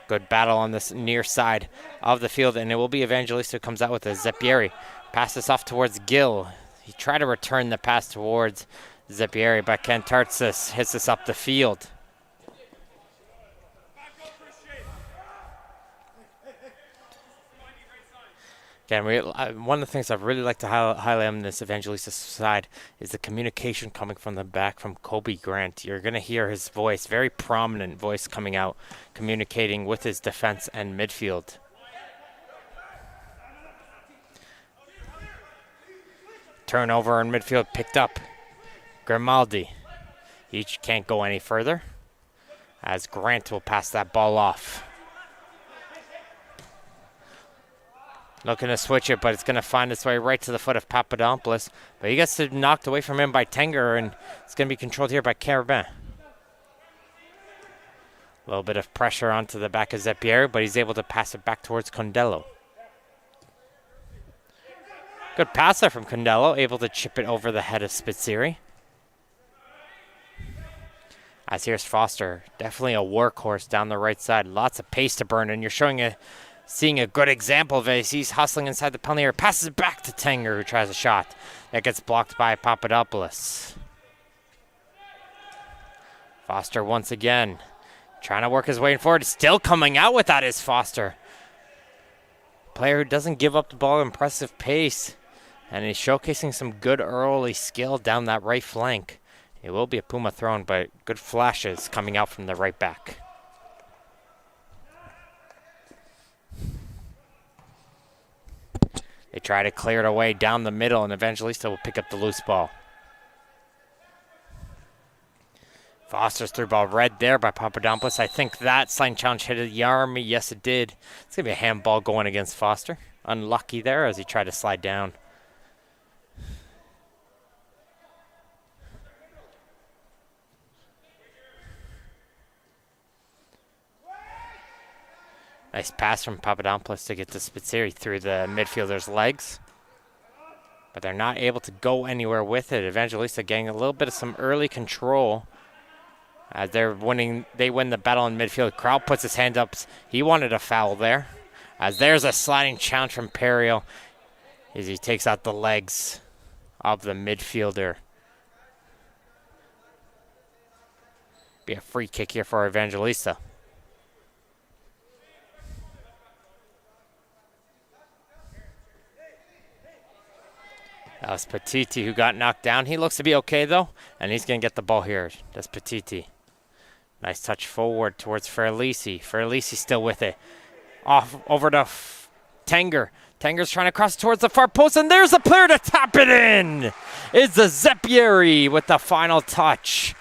Good battle on this near side of the field, and it will be Evangelista who comes out with a Zeppieri. Pass this off towards Gill. He tried to return the pass towards Zeppieri, but Kentarsis hits this up the field. Again, one of the things I'd really like to highlight on this Evangelista side is the communication coming from the back from Kobe Grant. You're going to hear his voice, very prominent voice coming out, communicating with his defense and midfield. Turnover in midfield picked up. Grimaldi. He can't go any further, as Grant will pass that ball off. Looking to switch it, but it's going to find its way right to the foot of Papadopoulos. But he gets knocked away from him by Tanger, and it's going to be controlled here by Carabin. A little bit of pressure onto the back of Zeppieri, but he's able to pass it back towards Condello. Good pass there from Condello, able to chip it over the head of Spitzeri. As here's Foster, definitely a workhorse down the right side. Lots of pace to burn, and you're seeing a good example of it. He's hustling inside the penalty area, passes it back to Tanger, who tries a shot. That gets blocked by Papadopoulos. Foster once again, trying to work his way forward. Still coming out with that is Foster. Player who doesn't give up the ball, impressive pace. And he's showcasing some good early skill down that right flank. It will be a Puma thrown, but good flashes coming out from the right back. They try to clear it away down the middle, and Evangelista will pick up the loose ball. Foster's through ball read there by Papadopoulos. I think that sliding challenge hit the arm. Yes, it did. It's going to be a handball going against Foster. Unlucky there as he tried to slide down. Nice pass from Papadopoulos to get to Spitzeri through the midfielder's legs. But they're not able to go anywhere with it. Evangelista getting a little bit of some early control. As they win the battle in midfield. Kraut puts his hand up. He wanted a foul there. As there's a sliding challenge from Perio as he takes out the legs of the midfielder. Be a free kick here for Evangelista. That was Petiti who got knocked down. He looks to be okay, though, and he's going to get the ball here. That's Petiti. Nice touch forward towards Ferlisi. Ferlisi still with it. Off over to Tanger. Tanger's trying to cross towards the far post, and there's a player to tap it in. It's the Zeppieri with the final touch.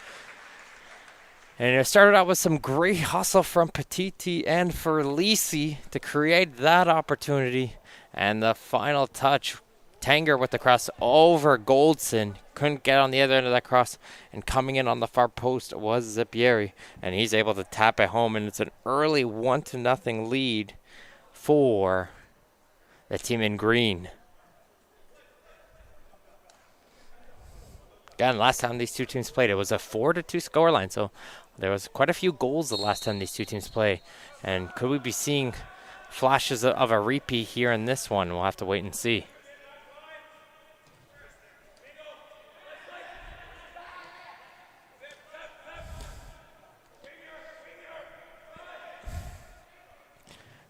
And it started out with some great hustle from Petiti and Ferlisi to create that opportunity. And the final touch, Tanger with the cross over Goldson. Couldn't get on the other end of that cross. And coming in on the far post was Zeppieri. And he's able to tap it home. And it's an early 1-0 lead for the team in green. Again, last time these two teams played, it was a 4-2 scoreline. So there was quite a few goals the last time these two teams play. And could we be seeing flashes of a repeat here in this one? We'll have to wait and see.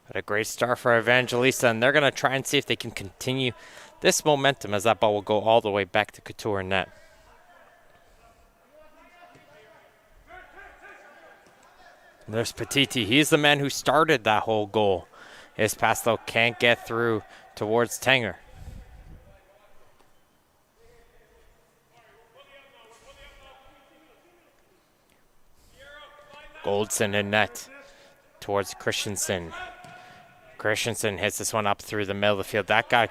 But a great start for Evangelista, and they're going to try and see if they can continue this momentum as that ball will go all the way back to Couture net. There's Petiti. He's the man who started that whole goal. His pass, though, can't get through towards Tanger. Goldson in net towards Christensen. Christensen hits this one up through the middle of the field. That got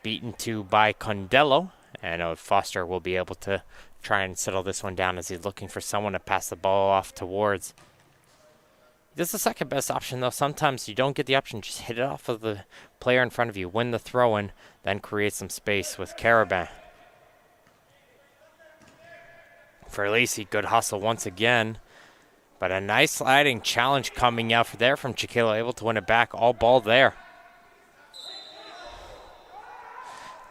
beaten to by Condello. And Foster will be able to try and settle this one down as he's looking for someone to pass the ball off towards. This is the second best option, though. Sometimes you don't get the option. Just hit it off of the player in front of you. Win the throw-in, then create some space with Carabin. For Lacey, good hustle once again. But a nice sliding challenge coming out there from Chiquilo, able to win it back. All ball there.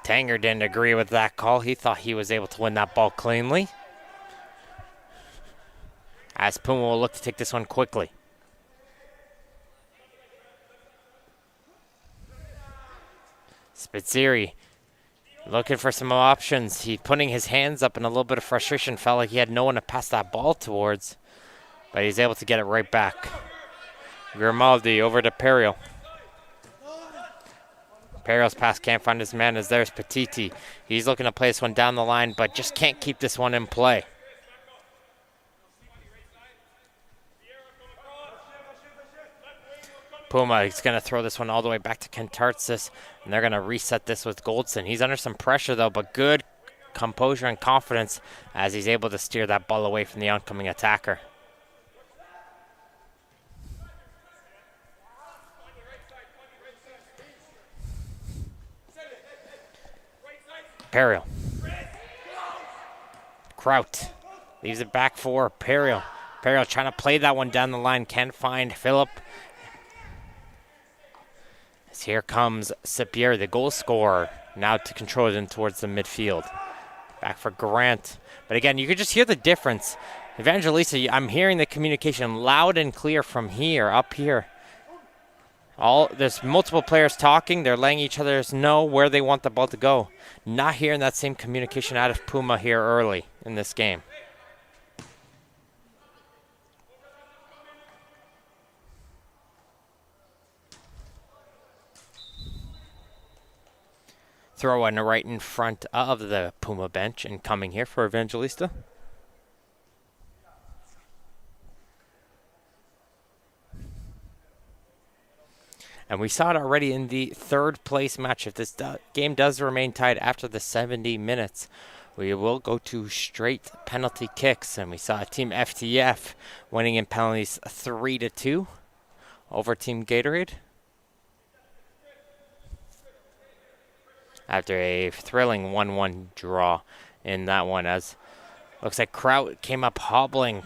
Tanger didn't agree with that call. He thought he was able to win that ball cleanly. As Puma will look to take this one quickly. Spitzeri looking for some options. He's putting his hands up in a little bit of frustration. Felt like he had no one to pass that ball towards. But he's able to get it right back. Grimaldi over to Perio. Perio's pass can't find his man as there's Petiti. He's looking to play this one down the line, but just can't keep this one in play. Puma is going to throw this one all the way back to Kentartsis, and they're going to reset this with Goldson. He's under some pressure, though, but good composure and confidence as he's able to steer that ball away from the oncoming attacker. Perio. Kraut leaves it back for Perio. Perio trying to play that one down the line. Can't find Phillip. As here comes Sepier, the goal scorer, now to control it in towards the midfield. Back for Grant. But again, you can just hear the difference. Evangelista, I'm hearing the communication loud and clear from here, up here. There's multiple players talking. They're letting each other know where they want the ball to go. Not hearing that same communication out of Puma here early in this game. Throw in right in front of the Puma bench and coming here for Evangelista. And we saw it already in the third place match. If this game does remain tied after the 70 minutes, we will go to straight penalty kicks. And we saw Team FTF winning in penalties 3-2 over Team Gatorade, after a thrilling 1-1 draw in that one, as looks like Kraut came up hobbling.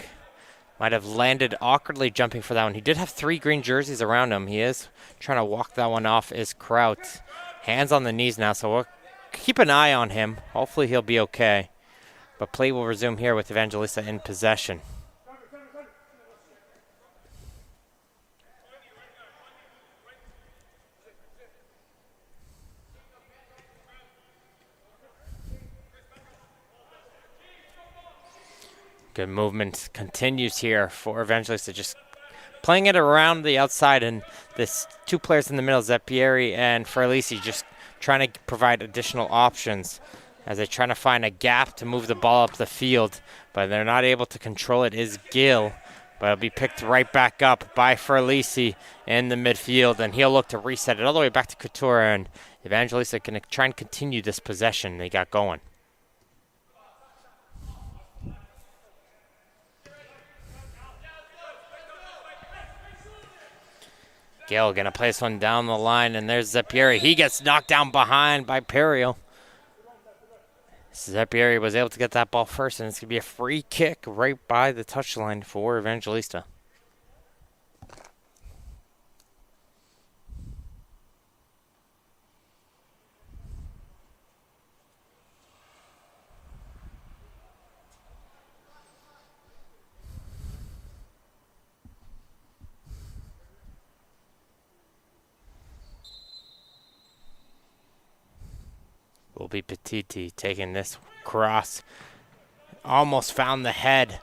Might have landed awkwardly jumping for that one. He did have 3 green jerseys around him. He is trying to walk that one off, is Kraut. Hands on the knees now, so we'll keep an eye on him. Hopefully he'll be okay. But play will resume here with Evangelista in possession. Good movement continues here for Evangelista, just playing it around the outside, and this 2 players in the middle, Zeppieri and Ferlisi, just trying to provide additional options as they're trying to find a gap to move the ball up the field, but they're not able to control it. Is Gill, but it'll be picked right back up by Ferlisi in the midfield, and he'll look to reset it all the way back to Couture, and Evangelista can try and continue this possession they got going. Gill gonna play this one down the line, and there's Zeppieri. He gets knocked down behind by Perio. Zeppieri was able to get that ball first, and it's gonna be a free kick right by the touchline for Evangelista. Will be Petiti taking this cross. Almost found the head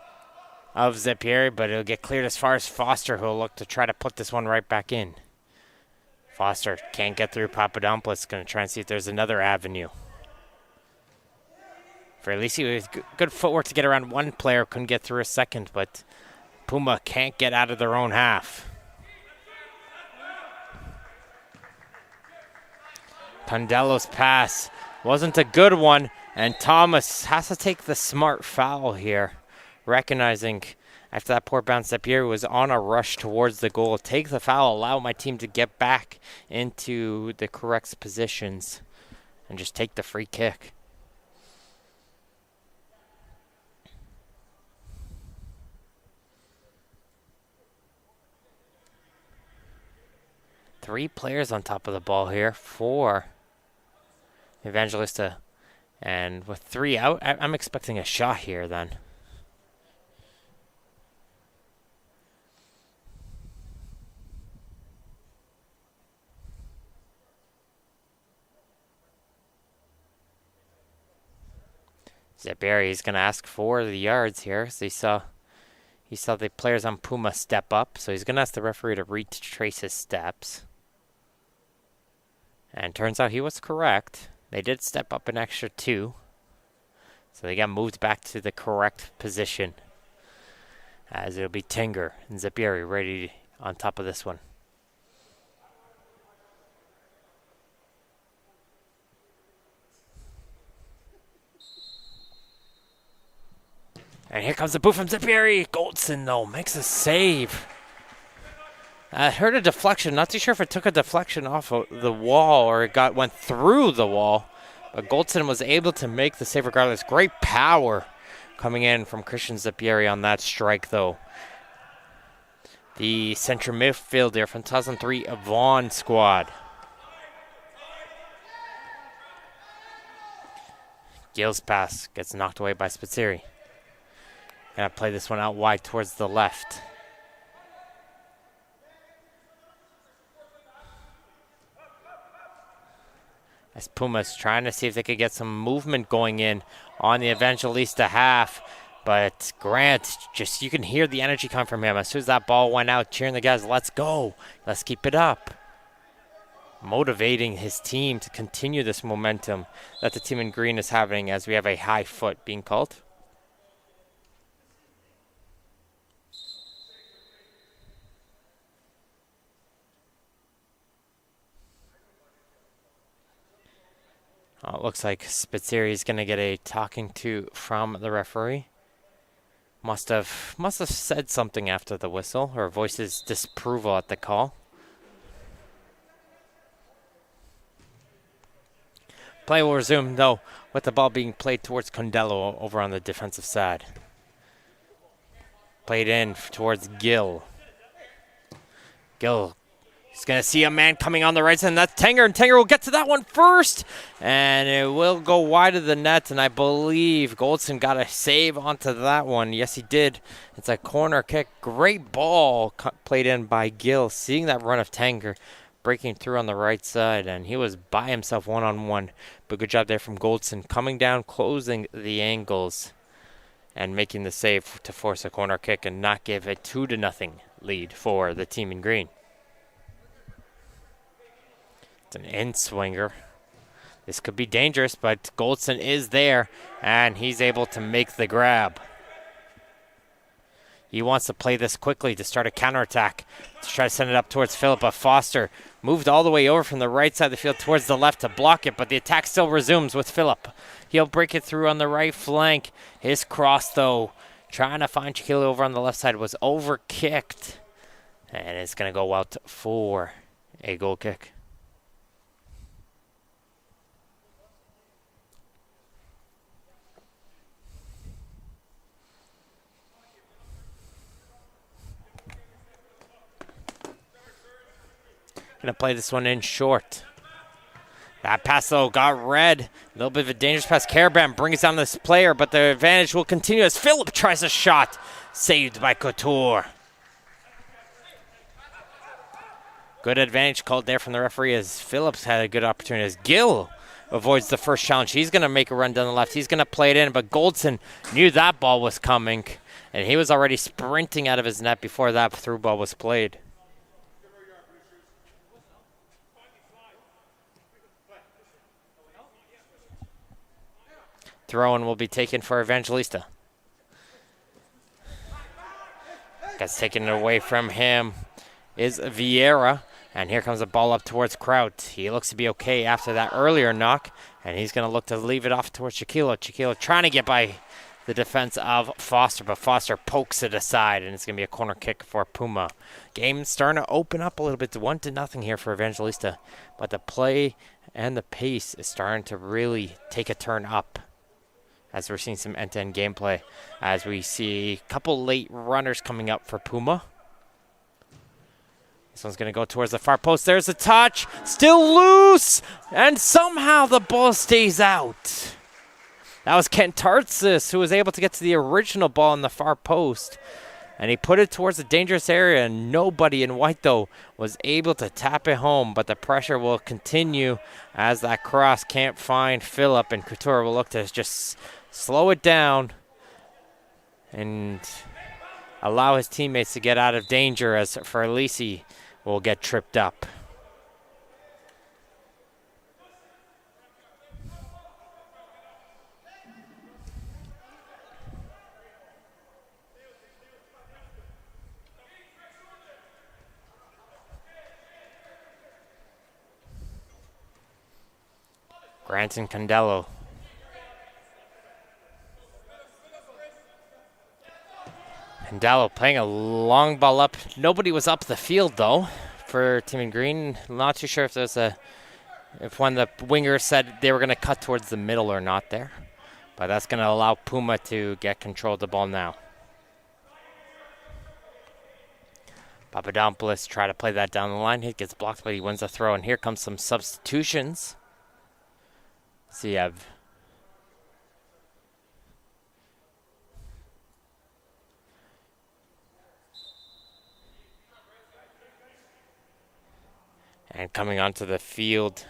of Zeppieri, but it'll get cleared as far as Foster, who'll look to try to put this one right back in. Foster can't get through Papadopoulos. Going to try and see if there's another avenue. Ferlisi with good footwork to get around one player. Couldn't get through a second, but Puma can't get out of their own half. Condello's pass wasn't a good one, and Thomas has to take the smart foul here, recognizing after that poor bounce that Pierre was on a rush towards the goal. Take the foul, allow my team to get back into the correct positions, and just take the free kick. Three players on top of the ball here for Evangelista. And with 3 out, I'm expecting a shot here then. Zeppieri is going to ask for the yards here. So he saw the players on Puma step up. So he's going to ask the referee to retrace his steps. And turns out he was correct. They did step up an extra 2. So they got moved back to the correct position. As it'll be Tinger and Zeppieri ready on top of this one. And here comes the boot from Zeppieri. Goldson, though, makes a save. I heard a deflection. Not too sure if it took a deflection off of the wall or it went through the wall. But Goldson was able to make the save regardless. Great power coming in from Christian Zeppieri on that strike, though. The central midfielder from 2003 Vaughan squad. Gill's pass gets knocked away by Spitzeri. Gonna play this one out wide towards the left. As Puma's trying to see if they could get some movement going in on the Evangelista half. But Grant, just you can hear the energy come from him. As soon as that ball went out, cheering the guys, let's go. Let's keep it up. Motivating his team to continue this momentum that the team in green is having as we have a high foot being called. It looks like Spitzeri is going to get a talking to from the referee. Must have said something after the whistle, or voices disapproval at the call. Play will resume, though, with the ball being played towards Condello over on the defensive side. Played in towards Gill. Gill is going to see a man coming on the right side, and that's Tenger, and Tenger will get to that one first, and it will go wide of the net, and I believe Goldson got a save onto that one. Yes, he did. It's a corner kick. Great ball played in by Gill, seeing that run of Tenger breaking through on the right side, and he was by himself one-on-one. But good job there from Goldson, coming down, closing the angles, and making the save to force a corner kick and not give a 2-0 lead for the team in green. It's an in-swinger. This could be dangerous, but Goldson is there, and he's able to make the grab. He wants to play this quickly to start a counterattack, to try to send it up towards Phillip, but Foster moved all the way over from the right side of the field towards the left to block it, but the attack still resumes with Phillip. He'll break it through on the right flank. His cross, though, trying to find Shaquille over on the left side, was overkicked, and it's going to go out for a goal kick. Going to play this one in short. That pass, though, got read. A little bit of a dangerous pass. Caravan brings down this player, but the advantage will continue as Phillip tries a shot. Saved by Couture. Good advantage called there from the referee as Phillips had a good opportunity. As Gill avoids the first challenge. He's going to make a run down the left. He's going to play it in, but Goldson knew that ball was coming, and he was already sprinting out of his net before that through ball was played. Throw-in will be taken for Evangelista. Gets taken away from him is Vieira. And here comes the ball up towards Kraut. He looks to be okay after that earlier knock. And he's going to look to leave it off towards Shaquille. Shaquille trying to get by the defense of Foster, but Foster pokes it aside, and it's going to be a corner kick for Puma. Game starting to open up a little bit to 1-0 here for Evangelista. But the play and the pace is starting to really take a turn up, as we're seeing some end-to-end gameplay, as we see a couple late runners coming up for Puma. This one's going to go towards the far post. There's a touch. Still loose. And somehow the ball stays out. That was Kent Tartsis who was able to get to the original ball in the far post. And he put it towards a dangerous area. And nobody in white, though, was able to tap it home. But the pressure will continue as that cross can't find Phillip. And Couture will look to just slow it down and allow his teammates to get out of danger, as Ferlisi will get tripped up. Grant and Condello. Condello playing a long ball up. Nobody was up the field, though, for Team in Green. Not too sure if there's if when the winger said they were going to cut towards the middle or not there. But that's going to allow Puma to get control of the ball now. Papadopoulos try to play that down the line. He gets blocked, but he wins the throw. And here comes some substitutions. So you have and coming onto the field,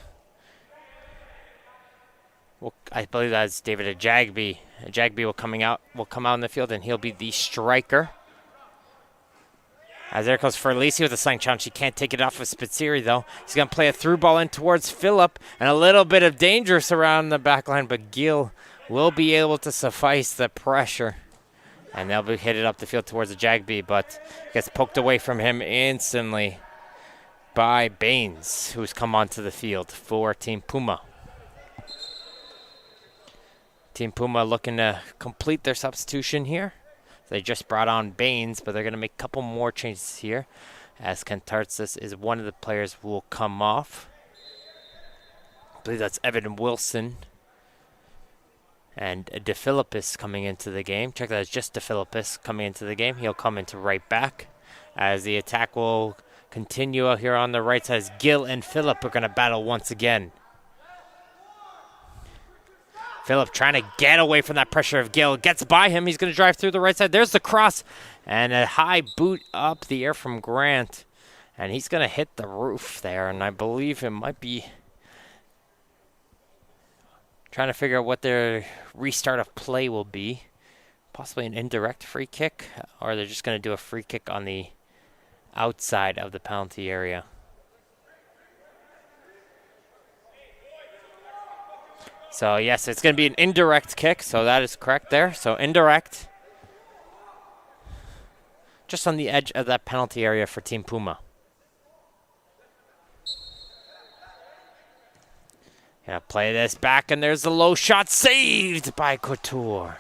well, I believe that's David Ajagby. Ajagby will come out in the field, and he'll be the striker. As there goes Ferlisi with a slang challenge. He can't take it off of Spitzeri, though. He's going to play a through ball in towards Phillip, and a little bit of danger surrounding the back line, but Gill will be able to suffice the pressure. And they'll be hit it up the field towards Ajagby, but gets poked away from him instantly by Baines, who's come onto the field for Team Puma. Team Puma looking to complete their substitution here. They just brought on Baines, but they're going to make a couple more changes here, as Kantartzis is one of the players who will come off. I believe that's Evan Wilson. And DeFilippis coming into the game. Check that, it's just DeFilippis coming into the game. He'll come into right back, as the attack will continue out here on the right side. As Gill and Phillip are going to battle once again. Phillip trying to get away from that pressure of Gill. Gets by him. He's going to drive through the right side. There's the cross. And a high boot up the air from Grant. And he's going to hit the roof there. And I believe it might be trying to figure out what their restart of play will be. Possibly an indirect free kick. Or they're just going to do a free kick on the outside of the penalty area. So, yes, it's going to be an indirect kick. So that is correct there. So, indirect. Just on the edge of that penalty area for Team Puma. Gonna play this back, and there's the low shot saved by Couture.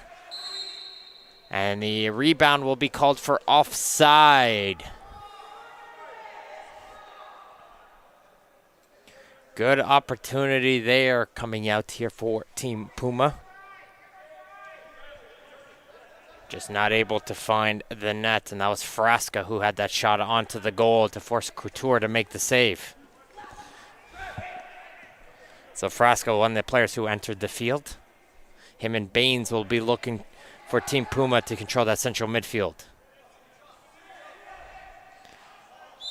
And the rebound will be called for offside. Good opportunity there coming out here for Team Puma. Just not able to find the net, and that was Frasca who had that shot onto the goal to force Couture to make the save. So Frasca, one of the players who entered the field. Him and Baines will be looking for Team Puma to control that central midfield.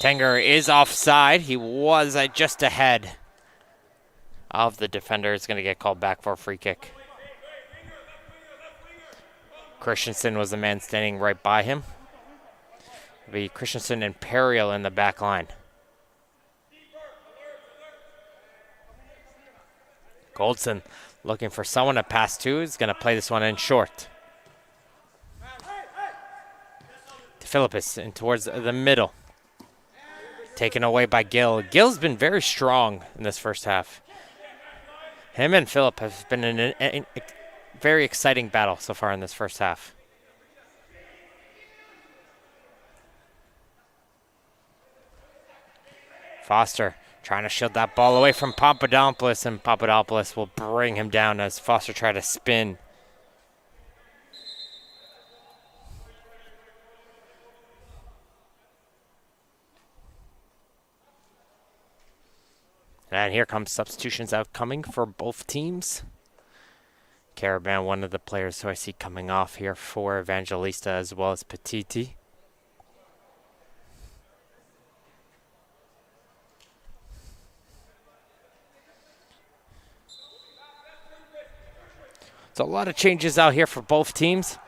Tenger is offside. He was just ahead of the defender. Is going to get called back for a free kick. Christensen was the man standing right by him. It'll be Christensen and Periel in the back line. Goldson looking for someone to pass to. He's going to play this one in short. To Philippus in towards the middle. Taken away by Gill. Gill's been very strong in this first half. Him and Phillip have been in a very exciting battle so far in this first half. Foster trying to shield that ball away from Papadopoulos, and Papadopoulos will bring him down as Foster tries to spin. And here comes substitutions out coming for both teams. Caravan, one of the players who I see coming off here for Evangelista, as well as Petiti. So a lot of changes out here for both teams.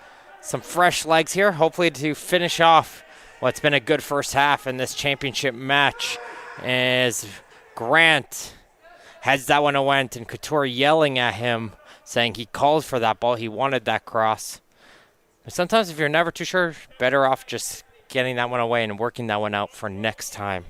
Some fresh legs here, hopefully to finish off what's been a good first half in this championship match, as Grant heads that one away, and Couture yelling at him, saying he called for that ball, he wanted that cross. But sometimes if you're never too sure, better off just getting that one away and working that one out for next time.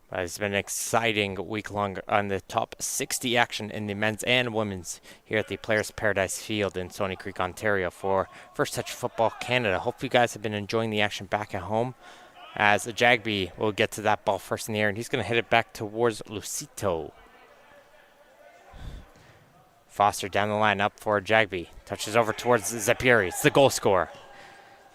But it's been an exciting week long on the top 60 action in the men's and women's here at the Players Paradise Field in Stony Creek, Ontario for First Touch Football Canada. Hope you guys have been enjoying the action back at home, as Jagby will get to that ball first in the air, and he's going to hit it back towards Lucito. Foster down the line up for Jagby. Touches over towards Zapieri. It's the goal scorer.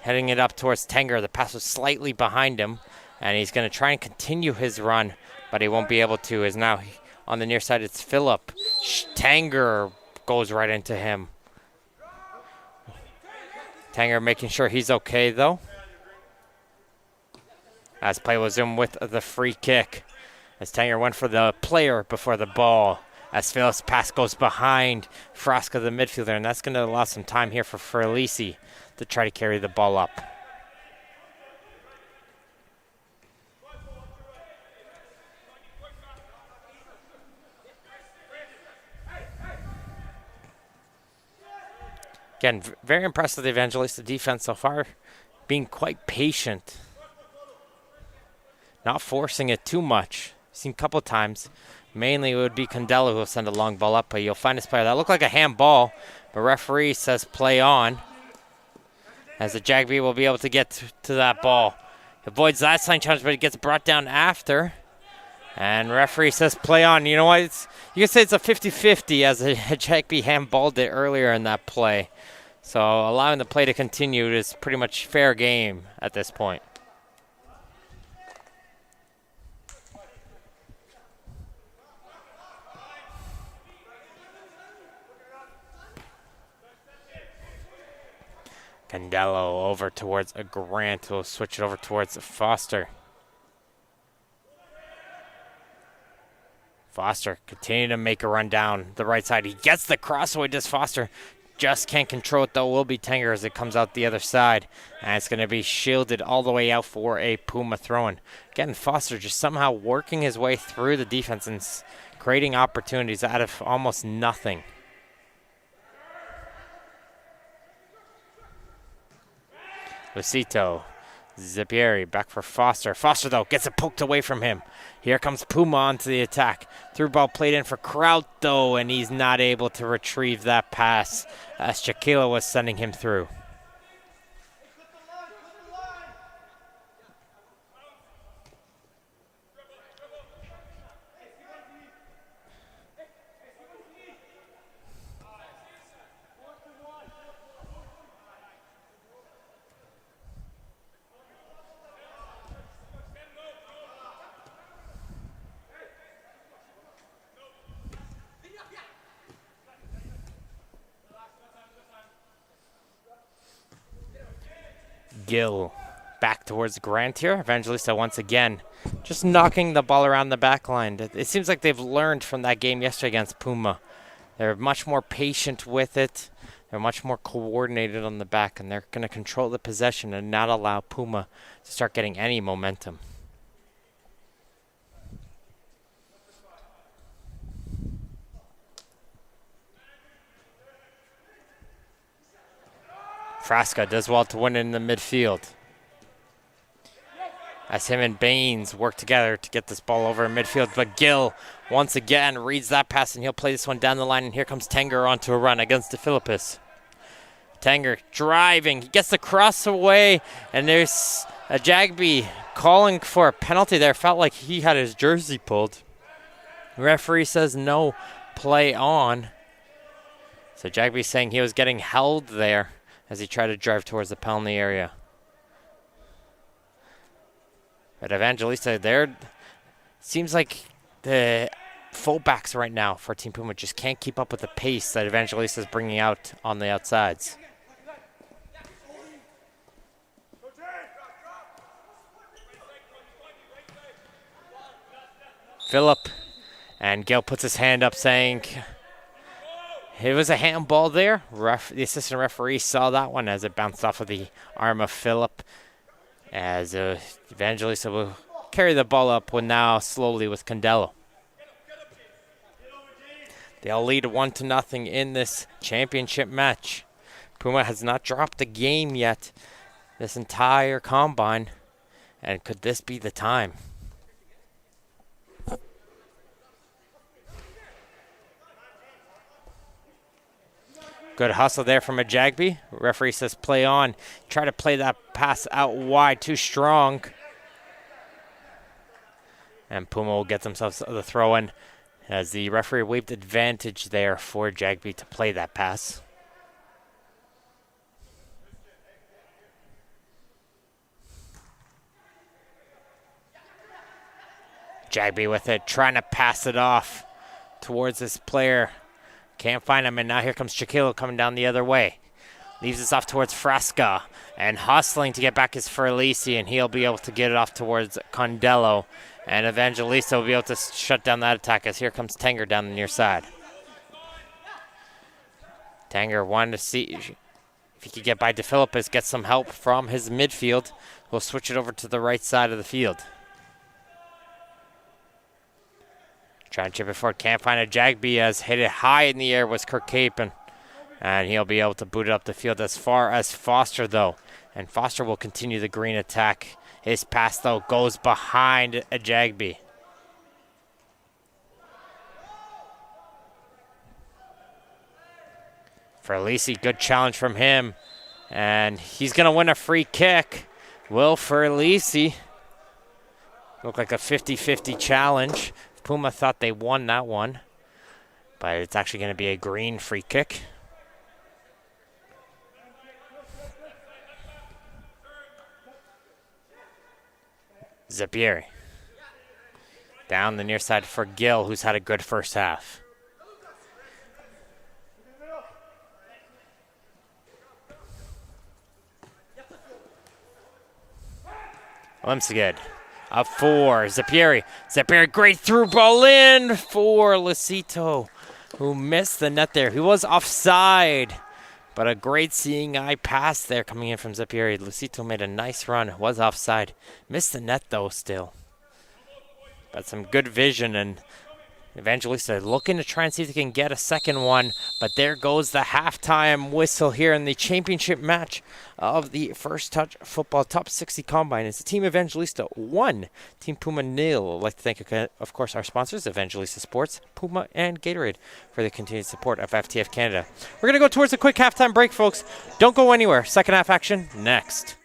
Heading it up towards Tenger. The pass was slightly behind him, and he's going to try and continue his run, but he won't be able to, as now on the near side it's Phillip. Tenger goes right into him. Tenger making sure he's okay, though. As play was in with the free kick, as Tenger went for the player before the ball, as Phillips' pass goes behind Frasca, the midfielder, and that's going to allow some time here for Ferlisi to try to carry the ball up. Again, very impressed with the Evangelista defense so far, being quite patient, not forcing it too much. Seen a couple times Mainly it would be Condello who will send a long ball up, but you'll find this player. That looked like a handball, but referee says play on. As the Jagby will be able to get to that ball. Avoids that sign challenge, but it gets brought down after. And referee says play on. You know what? You can say it's a 50-50 as a Jagby handballed it earlier in that play. So allowing the play to continue is pretty much fair game at this point. Condello over towards a Grant. We'll switch it over towards Foster. Foster continue to make a run down the right side. He gets the crossaway, does Foster. Just can't control it, though. Will be Tenger as it comes out the other side. And it's going to be shielded all the way out for a Puma throw-in. Again, Foster just somehow working his way through the defense and creating opportunities out of almost nothing. Lucito, Zipieri back for Foster. Foster, though, gets it poked away from him. Here comes Puma onto the attack. Through ball played in for Kraut, though, and he's not able to retrieve that pass as Shaquilla was sending him through. Gill back towards Grant here. Evangelista once again just knocking the ball around the back line. It seems like they've learned from that game yesterday against Puma. They're much more patient with it. They're much more coordinated on the back, and they're going to control the possession and not allow Puma to start getting any momentum. Frasca does well to win in the midfield. As him and Baines work together to get this ball over in midfield. But Gill, once again, reads that pass, and he'll play this one down the line. And here comes Tenger onto a run against DeFilippis. Tenger driving. He gets the cross away, and there's a Jagby calling for a penalty there. Felt like he had his jersey pulled. The referee says no, play on. So Jagby saying he was getting held there as he tried to drive towards the penalty area. But Evangelista there, seems like the fullbacks right now for Team Puma just can't keep up with the pace that Evangelista is bringing out on the outsides. Phillip, and Gale puts his hand up saying it was a handball there. The assistant referee saw that one as it bounced off of the arm of Phillip. As Evangelista will carry the ball up now slowly with Condello. They'll lead 1-0 in this championship match. Puma has not dropped a game yet this entire combine. And could this be the time? Good hustle there from a Jagby. Referee says play on. Try to play that pass out wide, too strong. And Puma will get themselves the throw in as the referee waved advantage there for Jagby to play that pass. Jagby with it, trying to pass it off towards this player. Can't find him, and now here comes Chiquillo coming down the other way. Leaves this off towards Frasca, and hustling to get back is Ferlisi, and he'll be able to get it off towards Condello. And Evangelista will be able to shut down that attack as here comes Tenger down the near side. Tenger wanted to see if he could get by DeFilippis, get some help from his midfield. We'll switch it over to the right side of the field. Trying to chip it forward, can't find a Jagby as hit it high in the air was Kirk Capon. And he'll be able to boot it up the field as far as Foster, though. And Foster will continue the green attack. His pass, though, goes behind a Jagby. Ferlisi, good challenge from him. And he's going to win a free kick. Will Ferlisi. Looked like a 50-50 challenge. Puma thought they won that one. But it's actually going to be a green free kick. Zapieri. Down the near side for Gill, who's had a good first half. Lemsged up for Zapieri. Zapieri, great through ball in for Lucito, who missed the net there. He was offside, but a great seeing eye pass there coming in from Zapieri. Lucito made a nice run, was offside. Missed the net though still. But some good vision, and Evangelista looking to try and see if they can get a second one. But there goes the halftime whistle here in the championship match of the First Touch Football Top 60 Combine. It's Team Evangelista 1, Team Puma 0. I'd like to thank, of course, our sponsors, Evangelista Sports, Puma, and Gatorade, for the continued support of FTF Canada. We're going to go towards a quick halftime break, folks. Don't go anywhere. Second half action next.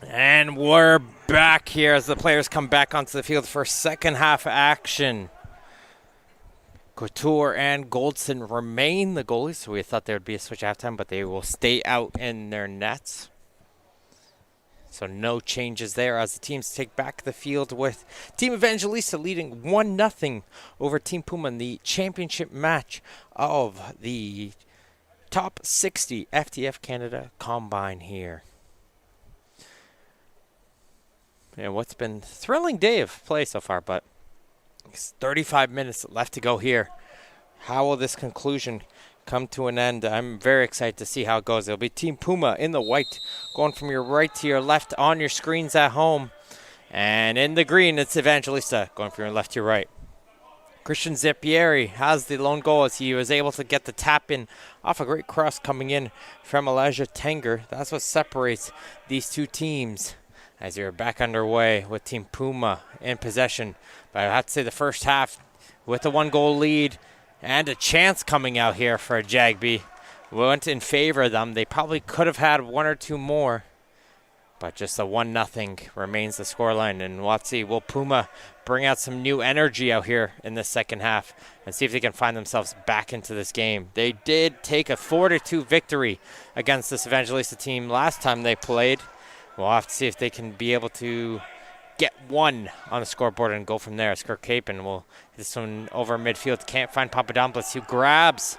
And we're back here as the players come back onto the field for second half action. Couture and Goldson remain the goalies, so we thought there would be a switch halftime, but they will stay out in their nets. So no changes there as the teams take back the field with Team Evangelista leading 1-0 over Team Puma in the championship match of the top 60 FTF Canada Combine here. And what's been a thrilling day of play so far, but it's 35 minutes left to go here. How will this conclusion come to an end? I'm very excited to see how it goes. It'll be Team Puma in the white, going from your right to your left on your screens at home. And in the green, it's Evangelista, going from your left to your right. Christian Zippieri has the lone goal as he was able to get the tap in off a great cross coming in from Elijah Tenger. That's what separates these two teams as you're back underway with Team Puma in possession. But I have to say the first half with a 1-goal lead and a chance coming out here for Jagby went in favor of them. They probably could have had one or two more, but just a 1-0 remains the scoreline. And let's see, will Puma bring out some new energy out here in the second half and see if they can find themselves back into this game. They did take a 4-2 victory against this Evangelista team last time they played. We'll have to see if they can be able to get one on the scoreboard and go from there. As Kirk Capon will hit this one over midfield. Can't find Papadopoulos, who grabs.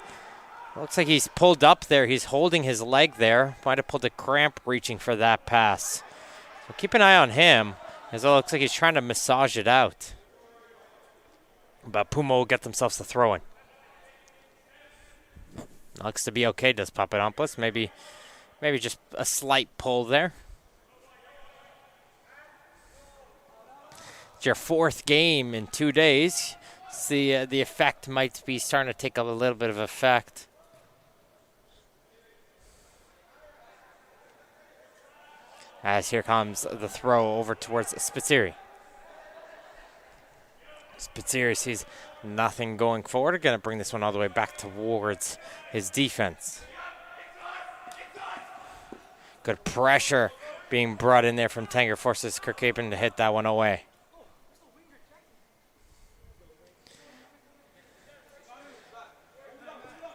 Looks like he's pulled up there. He's holding his leg there. Might have pulled a cramp reaching for that pass. So keep an eye on him, as it looks like he's trying to massage it out. But Puma will get themselves to throw in. Looks to be okay, does Papadopoulos. Maybe just a slight pull there. It's your fourth game in 2 days. The effect might be starting to take a little bit of effect. As here comes the throw over towards Spitzeri. Spitzeri sees nothing going forward. Going to bring this one all the way back towards his defense. Good pressure being brought in there from Tanger. Forces Kirkhaven to hit that one away.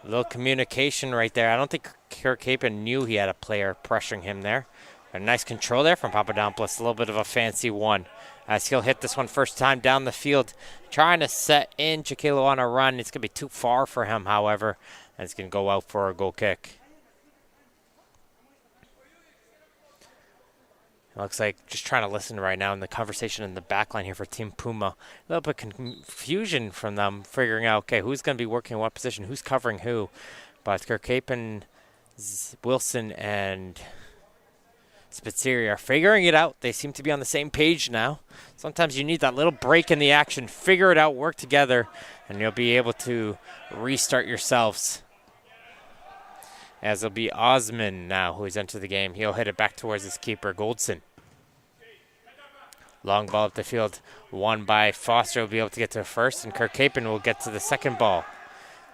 A little communication right there. I don't think Kirkhaven knew he had a player pressuring him there. A nice control there from Papadopoulos. A little bit of a fancy one. As he'll hit this one first time down the field. Trying to set in Chiquilo on a run. It's going to be too far for him, however. And it's going to go out for a goal kick. It looks like just trying to listen right now in the conversation in the back line here for Team Puma. A little bit of confusion from them figuring out, okay, who's going to be working in what position, who's covering who. But Kirkhaven, Wilson, and Spitzeri are figuring it out. They seem to be on the same page now. Sometimes you need that little break in the action. Figure it out, work together, and you'll be able to restart yourselves. As it'll be Osman now who's entered the game. He'll hit it back towards his keeper, Goldson. Long ball up the field, won by Foster. Will be able to get to the first, and Kirkhaven will get to the second ball.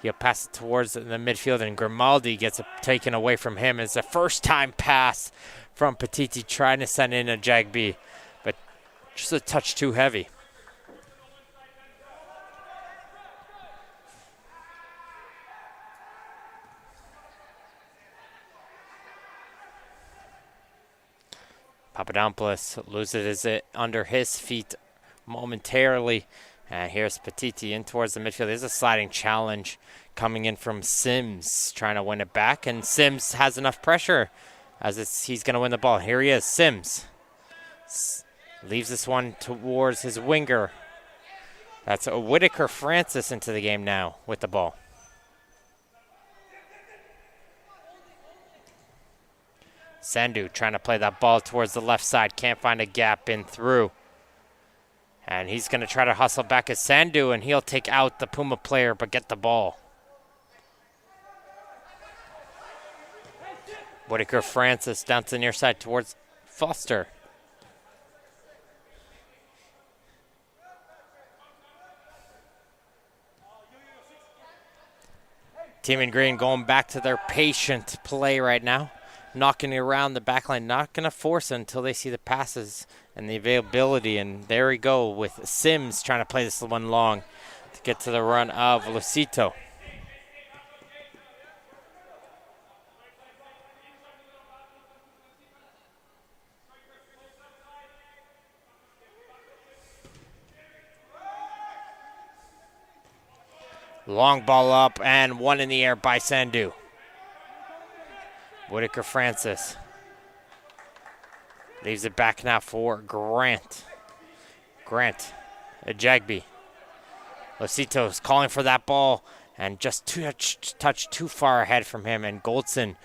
He'll pass it towards the midfield, and Grimaldi gets it taken away from him. It's a first-time pass from Petiti trying to send in a Jagby, but just a touch too heavy. Papadopoulos loses it under his feet momentarily. And here's Petiti in towards the midfield. There's a sliding challenge coming in from Sims, trying to win it back. And Sims has enough pressure as he's going to win the ball. Here he is, Sims. Leaves this one towards his winger. That's Whitaker Francis into the game now with the ball. Sandu trying to play that ball towards the left side. Can't find a gap in through. And he's going to try to hustle back as Sandu, and he'll take out the Puma player but get the ball. Whitaker Francis down to the near side towards Foster. Team in green going back to their patient play right now. knocking it around the back line, not going to force it until they see the passes and the availability. And there we go with Sims trying to play this one long to get to the run of Lucito. Long ball up and one in the air by Sandu. Whitaker Francis leaves it back now for Grant. Ajagby. Lucito's calling for that ball and just touch too far ahead from him, and Goldson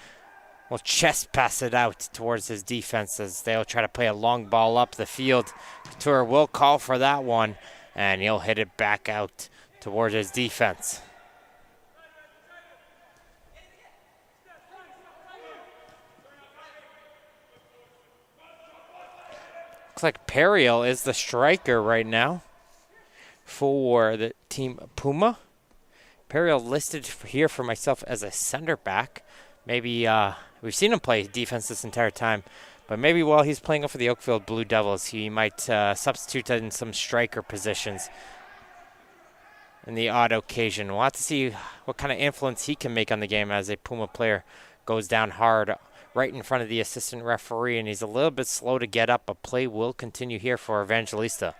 will chest pass it out towards his defense as they'll try to play a long ball up the field. Couture will call for that one, and he'll hit it back out towards his defense. Looks like Periel is the striker right now for the team Puma. Periel listed here for myself as a center back. Maybe we've seen him play defense this entire time, but maybe while he's playing for the Oakville Blue Devils, he might substitute in some striker positions in the odd occasion. We'll have to see what kind of influence he can make on the game as a Puma player goes down hard right in front of the assistant referee, and he's a little bit slow to get up, but play will continue here for Evangelista.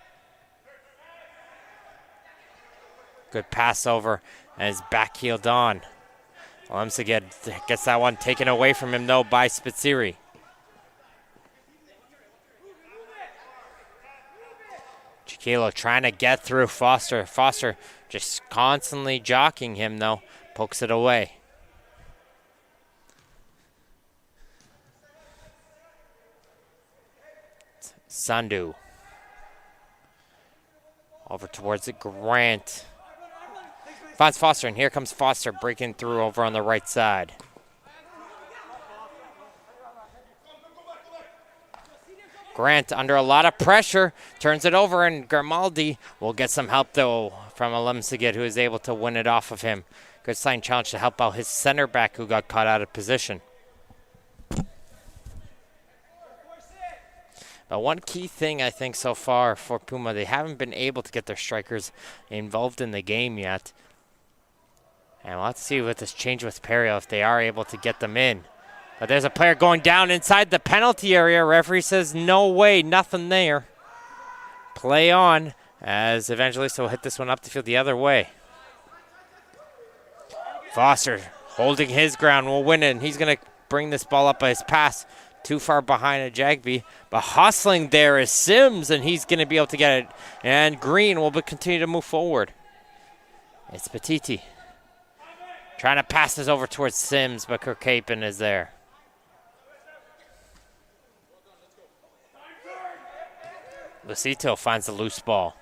Good pass over, and is backheeled on. Lemsa gets that one taken away from him, though, by Spitziri. Chiquilo trying to get through Foster. Foster just constantly jockeying him, though. Pokes it away. Sandu. Over towards it, Grant. Finds Foster, and here comes Foster breaking through over on the right side. Grant under a lot of pressure, turns it over, and Grimaldi will get some help, though, from Alemsagid, who is able to win it off of him. Good sign challenge to help out his center back, who got caught out of position. But one key thing I think so far for Puma, they haven't been able to get their strikers involved in the game yet. And let's see with this change with Perio if they are able to get them in. But there's a player going down inside the penalty area. Referee says no way, nothing there. Play on as Evangelista will hit this one up the field the other way. Foster holding his ground will win it, and he's going to bring this ball up by his pass. Too far behind Ajagby, but hustling there is Sims, and he's going to be able to get it. And Green will continue to move forward. It's Petiti. Trying to pass this over towards Sims, but Kirkhapen is there. Lucito finds the loose ball.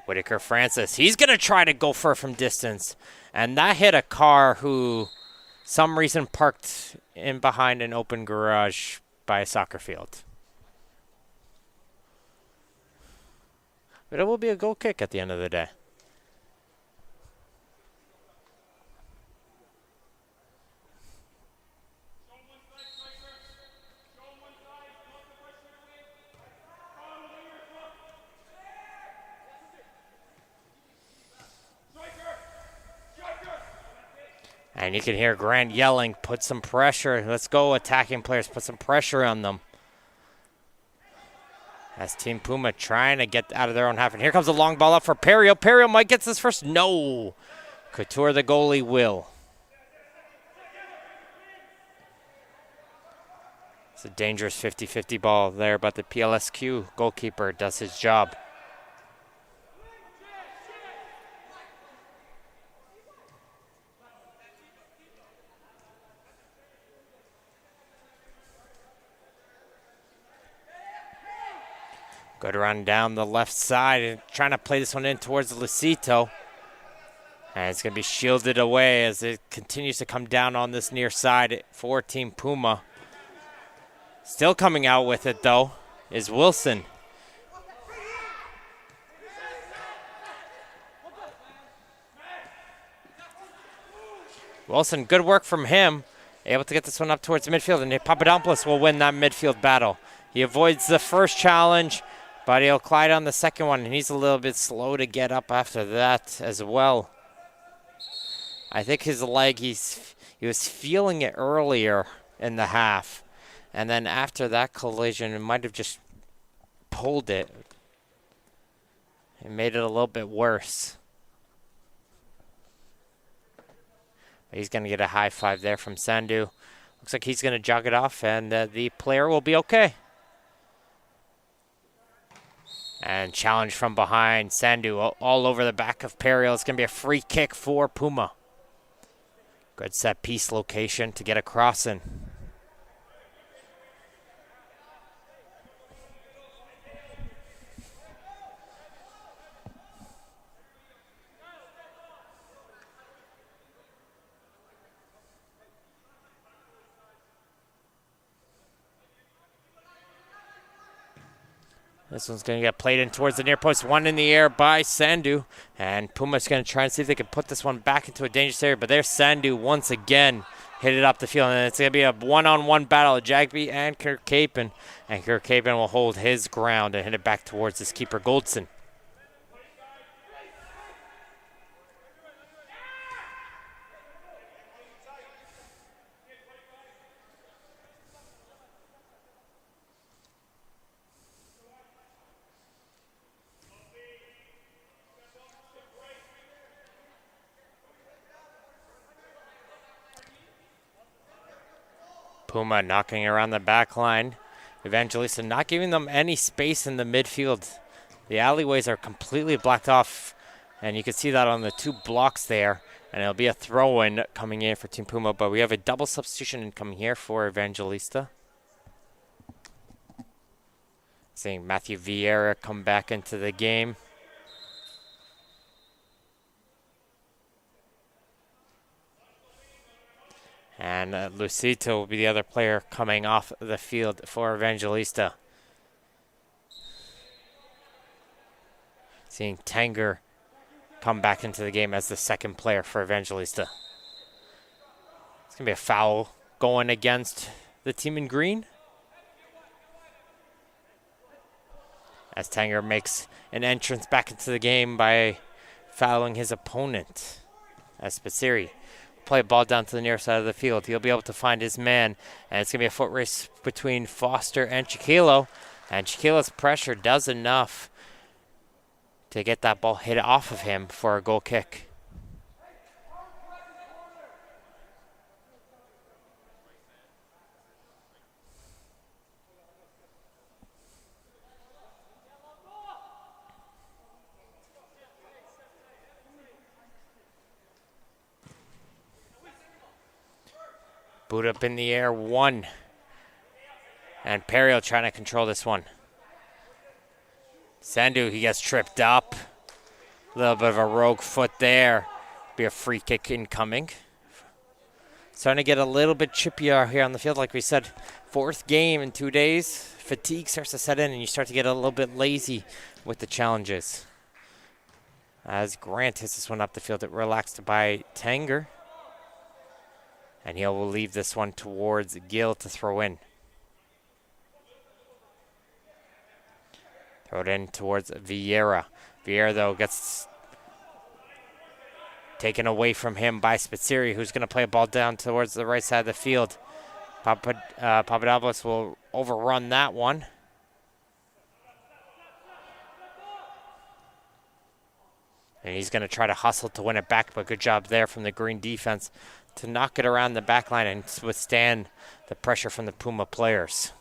Whitaker Francis. He's going to try to go for it from distance. And that hit a car who some reason parked in behind an open garage by a soccer field. But it will be a goal kick at the end of the day. And you can hear Grant yelling, put some pressure. Let's go, attacking players. Put some pressure on them. As Team Puma trying to get out of their own half. And here comes a long ball up for Perio. Perio might get this first. No. Couture, the goalie, will. It's a dangerous 50-50 ball there, but the PLSQ goalkeeper does his job. Good run down the left side and trying to play this one in towards Lucito. And it's going to be shielded away as it continues to come down on this near side for Team Puma. Still coming out with it, though, is Wilson. Wilson, good work from him. Able to get this one up towards the midfield, and Papadopoulos will win that midfield battle. He avoids the first challenge, but he'll glide on the second one, and he's a little bit slow to get up after that as well. I think his leg, he was feeling it earlier in the half, and then after that collision, it might have just pulled it. It made it a little bit worse. He's going to get a high five there from Sandu. Looks like he's going to jog it off, and the player will be okay. And challenge from behind. Sandu all over the back of Periel. It's going to be a free kick for Puma. Good set piece location to get a crossing. This one's going to get played in towards the near post. One in the air by Sandu. And Puma's going to try and see if they can put this one back into a dangerous area. But there's Sandu once again. Hit it up the field. And it's going to be a one-on-one battle. Jagby and Kirkcapen. And Kirkcapen will hold his ground and hit it back towards his keeper, Goldson. Puma knocking around the back line. Evangelista not giving them any space in the midfield. The alleyways are completely blocked off, and you can see that on the two blocks there. And it'll be a throw-in coming in for Team Puma, but we have a double substitution incoming here for Evangelista. Seeing Matthew Vieira come back into the game. And Lucito will be the other player coming off the field for Evangelista. Seeing Tanger come back into the game as the second player for Evangelista. It's going to be a foul going against the team in green. As Tanger makes an entrance back into the game by fouling his opponent, as Spaziri. Play a ball down to the near side of the field. He'll be able to find his man. And it's going to be a foot race between Foster and Chiquilo. And Chiquilo's pressure does enough to get that ball hit off of him for a goal kick. Boot up in the air, one. And Periel trying to control this one. Sandu, he gets tripped up. A little bit of a rogue foot there. Be a free kick incoming. Starting to get a little bit chippier here on the field. Like we said, fourth game in 2 days. Fatigue starts to set in and you start to get a little bit lazy with the challenges. As Grant hits this one up the field, it relaxed by Tanger. And he will leave this one towards Gill to throw in. Throw it in towards Vieira. Vieira, though, gets taken away from him by Spaziri, who's going to play a ball down towards the right side of the field. Papadopoulos will overrun that one. And he's going to try to hustle to win it back, but good job there from the green defense to knock it around the back line and withstand the pressure from the Puma players.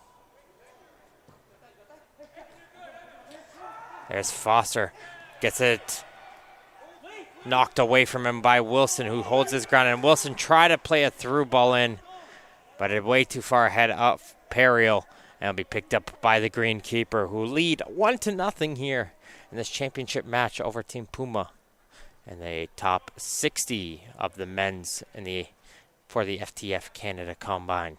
There's Foster. Gets it knocked away from him by Wilson, who holds his ground. And Wilson tried to play a through ball in, but it way too far ahead of Periel. And it'll be picked up by the green keeper, who lead 1-0 here in this championship match over Team Puma. And the top 60 of the men's for the FTF Canada Combine.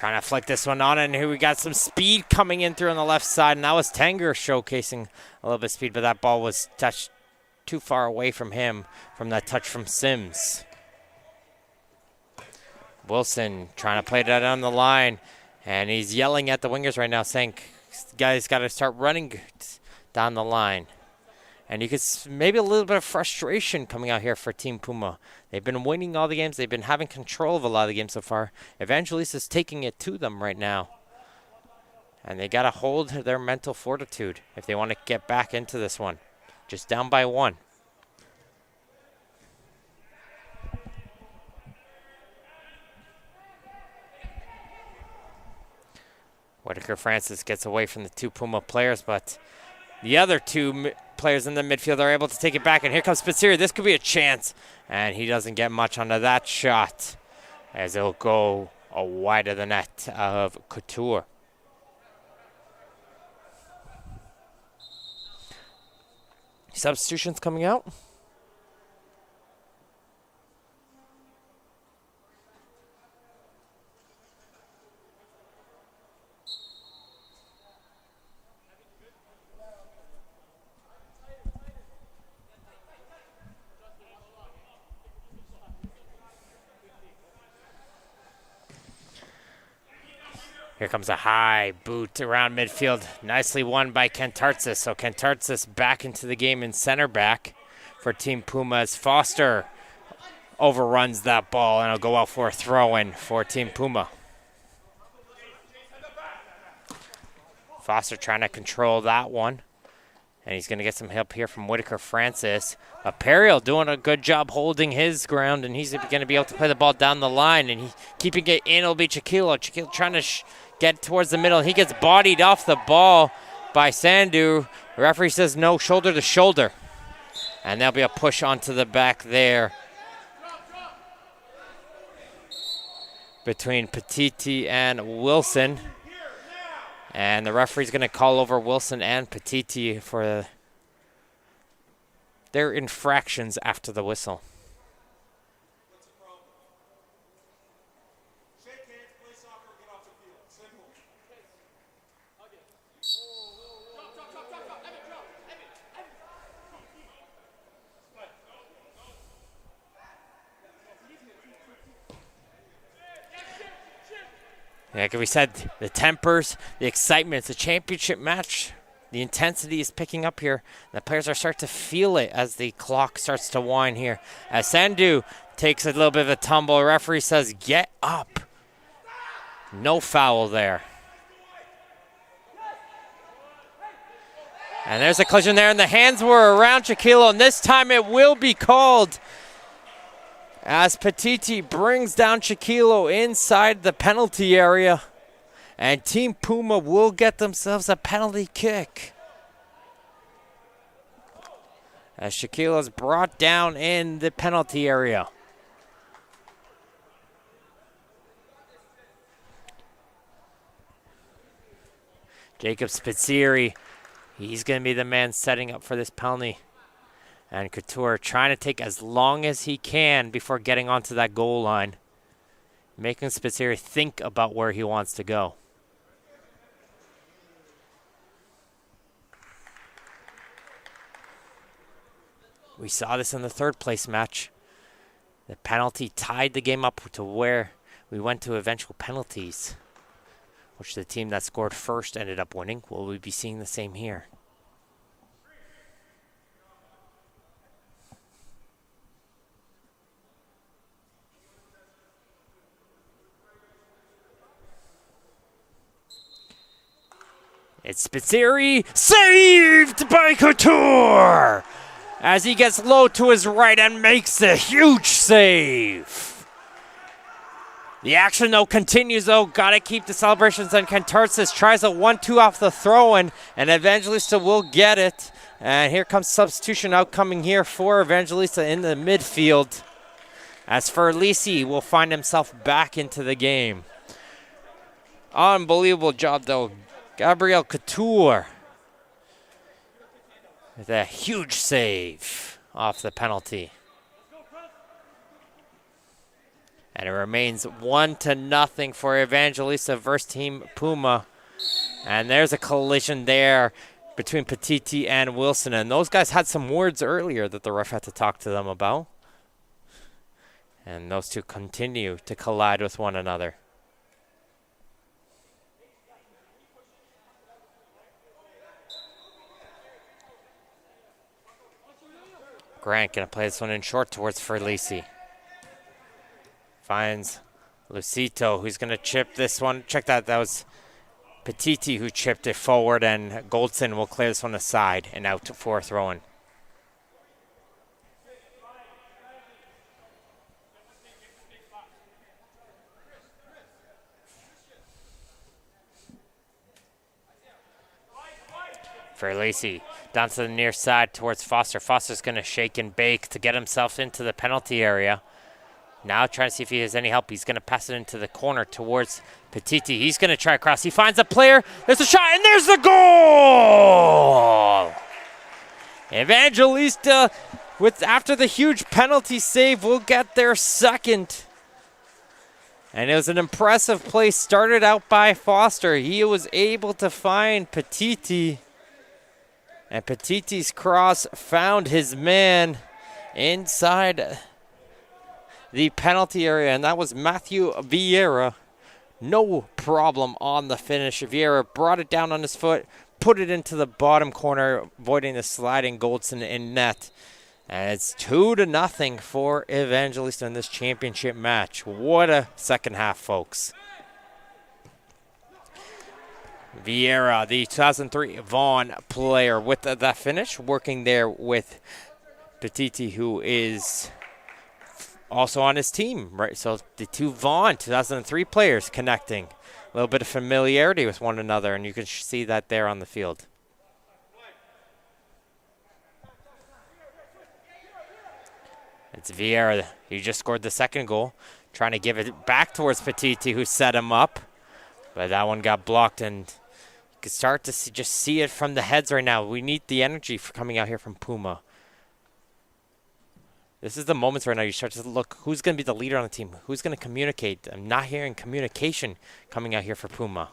Trying to flick this one on, and here we got some speed coming in through on the left side, and that was Tanger showcasing a little bit of speed, but that ball was touched too far away from him from that touch from Sims. Wilson trying to play that on the line, and he's yelling at the wingers right now saying, guys got to start running down the line. And you could maybe a little bit of frustration coming out here for Team Puma. They've been winning all the games. They've been having control of a lot of the games so far. Evangelista's taking it to them right now. And they got to hold their mental fortitude if they want to get back into this one. Just down by 1. Whitaker Francis gets away from the 2 Puma players, but the other 2 players in the midfield are able to take it back. And here comes Spitzeri. This could be a chance. And he doesn't get much onto that shot, as it'll go wide of the net of Couture. Substitutions coming out. Here comes a high boot around midfield. Nicely won by Kantartsis. So Kantartsis back into the game in center back for Team Puma as Foster overruns that ball, and it'll go out for a throw-in for Team Puma. Foster trying to control that one. And he's going to get some help here from Whitaker Francis. But Periel doing a good job holding his ground, and he's going to be able to play the ball down the line. And he keeping it in will be Chiquilo. Chiquilo trying to get towards the middle. He gets bodied off the ball by Sandu. The referee says no, shoulder to shoulder. And there'll be a push onto the back there between Petiti and Wilson. And the referee's going to call over Wilson and Petiti for their infractions after the whistle. Like we said, the tempers, the excitement, it's a championship match. The intensity is picking up here. The players are starting to feel it as the clock starts to wind here. As Sandu takes a little bit of a tumble, the referee says, get up. No foul there. And there's a collision there, and the hands were around Chiquilo, and this time it will be called as Petiti brings down Chiquilo inside the penalty area. And Team Puma will get themselves a penalty kick. As Chiquilo is brought down in the penalty area. Jacob Spitzeri, he's going to be the man setting up for this penalty. And Couture trying to take as long as he can before getting onto that goal line. Making Spitzeri think about where he wants to go. We saw this in the third place match. The penalty tied the game up to where we went to eventual penalties, which the team that scored first ended up winning. Will we be seeing the same here? It's Spitzeri, saved by Couture, as he gets low to his right and makes a huge save. The action, though, continues, though. Got to keep the celebrations, and Kantartsis tries a 1-2 off the throw-in, and Evangelista will get it. And here comes substitution outcoming here for Evangelista in the midfield, as Ferlisi will find himself back into the game. Unbelievable job, though. Gabriel Couture with a huge save off the penalty. And it remains 1-0 for Evangelista versus Team Puma. And there's a collision there between Petiti and Wilson. And those guys had some words earlier that the ref had to talk to them about. And those two continue to collide with one another. Grant gonna play this one in short towards Ferlisi. Finds Lucito, who's gonna chip this one. Check that, that was Petiti who chipped it forward, and Goldson will clear this one aside and out for a throw-in. Ferlisi down to the near side towards Foster. Foster's going to shake and bake to get himself into the penalty area. Now trying to see if he has any help. He's going to pass it into the corner towards Petiti. He's going to try across. He finds a player. There's a shot, and there's the goal! Evangelista, after the huge penalty save, will get their second. And it was an impressive play started out by Foster. He was able to find Petiti. And Petiti's cross found his man inside the penalty area, and that was Matthew Vieira. No problem on the finish. Vieira brought it down on his foot, put it into the bottom corner, avoiding the sliding Goldson in net. And it's 2-0 for Evangelista in this championship match. What a second half, folks. Vieira, the 2003 Vaughan player, with that finish, working there with Petiti, who is also on his team, right? So the two Vaughan 2003 players connecting. A little bit of familiarity with one another, and you can see that there on the field. It's Vieira. He just scored the second goal, trying to give it back towards Petiti, who set him up. But that one got blocked, and you can start to just see it from the heads right now. We need the energy for coming out here from Puma. This is the moments right now you start to look, who's going to be the leader on the team? Who's going to communicate? I'm not hearing communication coming out here for Puma.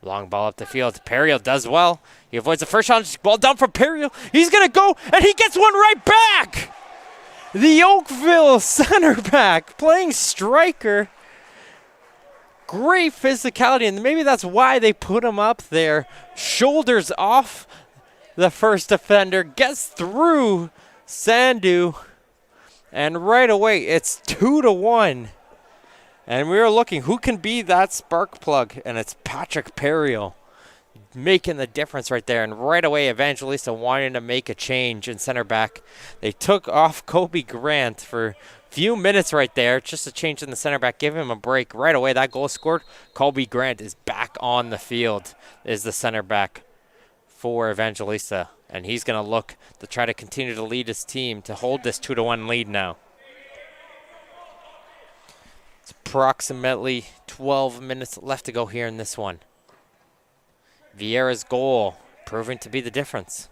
Long ball up the field. Perriel does well. He avoids the first shot. Ball down from Perriel. He's going to go, and he gets one right back! The Oakville center back playing striker. Great physicality, and maybe that's why they put him up there. Shoulders off the first defender, gets through Sandu, and right away it's 2-1. And we were looking, who can be that spark plug? And it's Patrick Perriel making the difference right there. And right away, Evangelista wanting to make a change in center back. They took off Kobe Grant for few minutes right there, just a change in the center back, give him a break. Right away, that goal scored. Colby Grant is back on the field, is the center back for Evangelista. And he's going to look to try to continue to lead his team to hold this 2-1 lead now. It's approximately 12 minutes left to go here in this one. Vieira's goal proving to be the difference.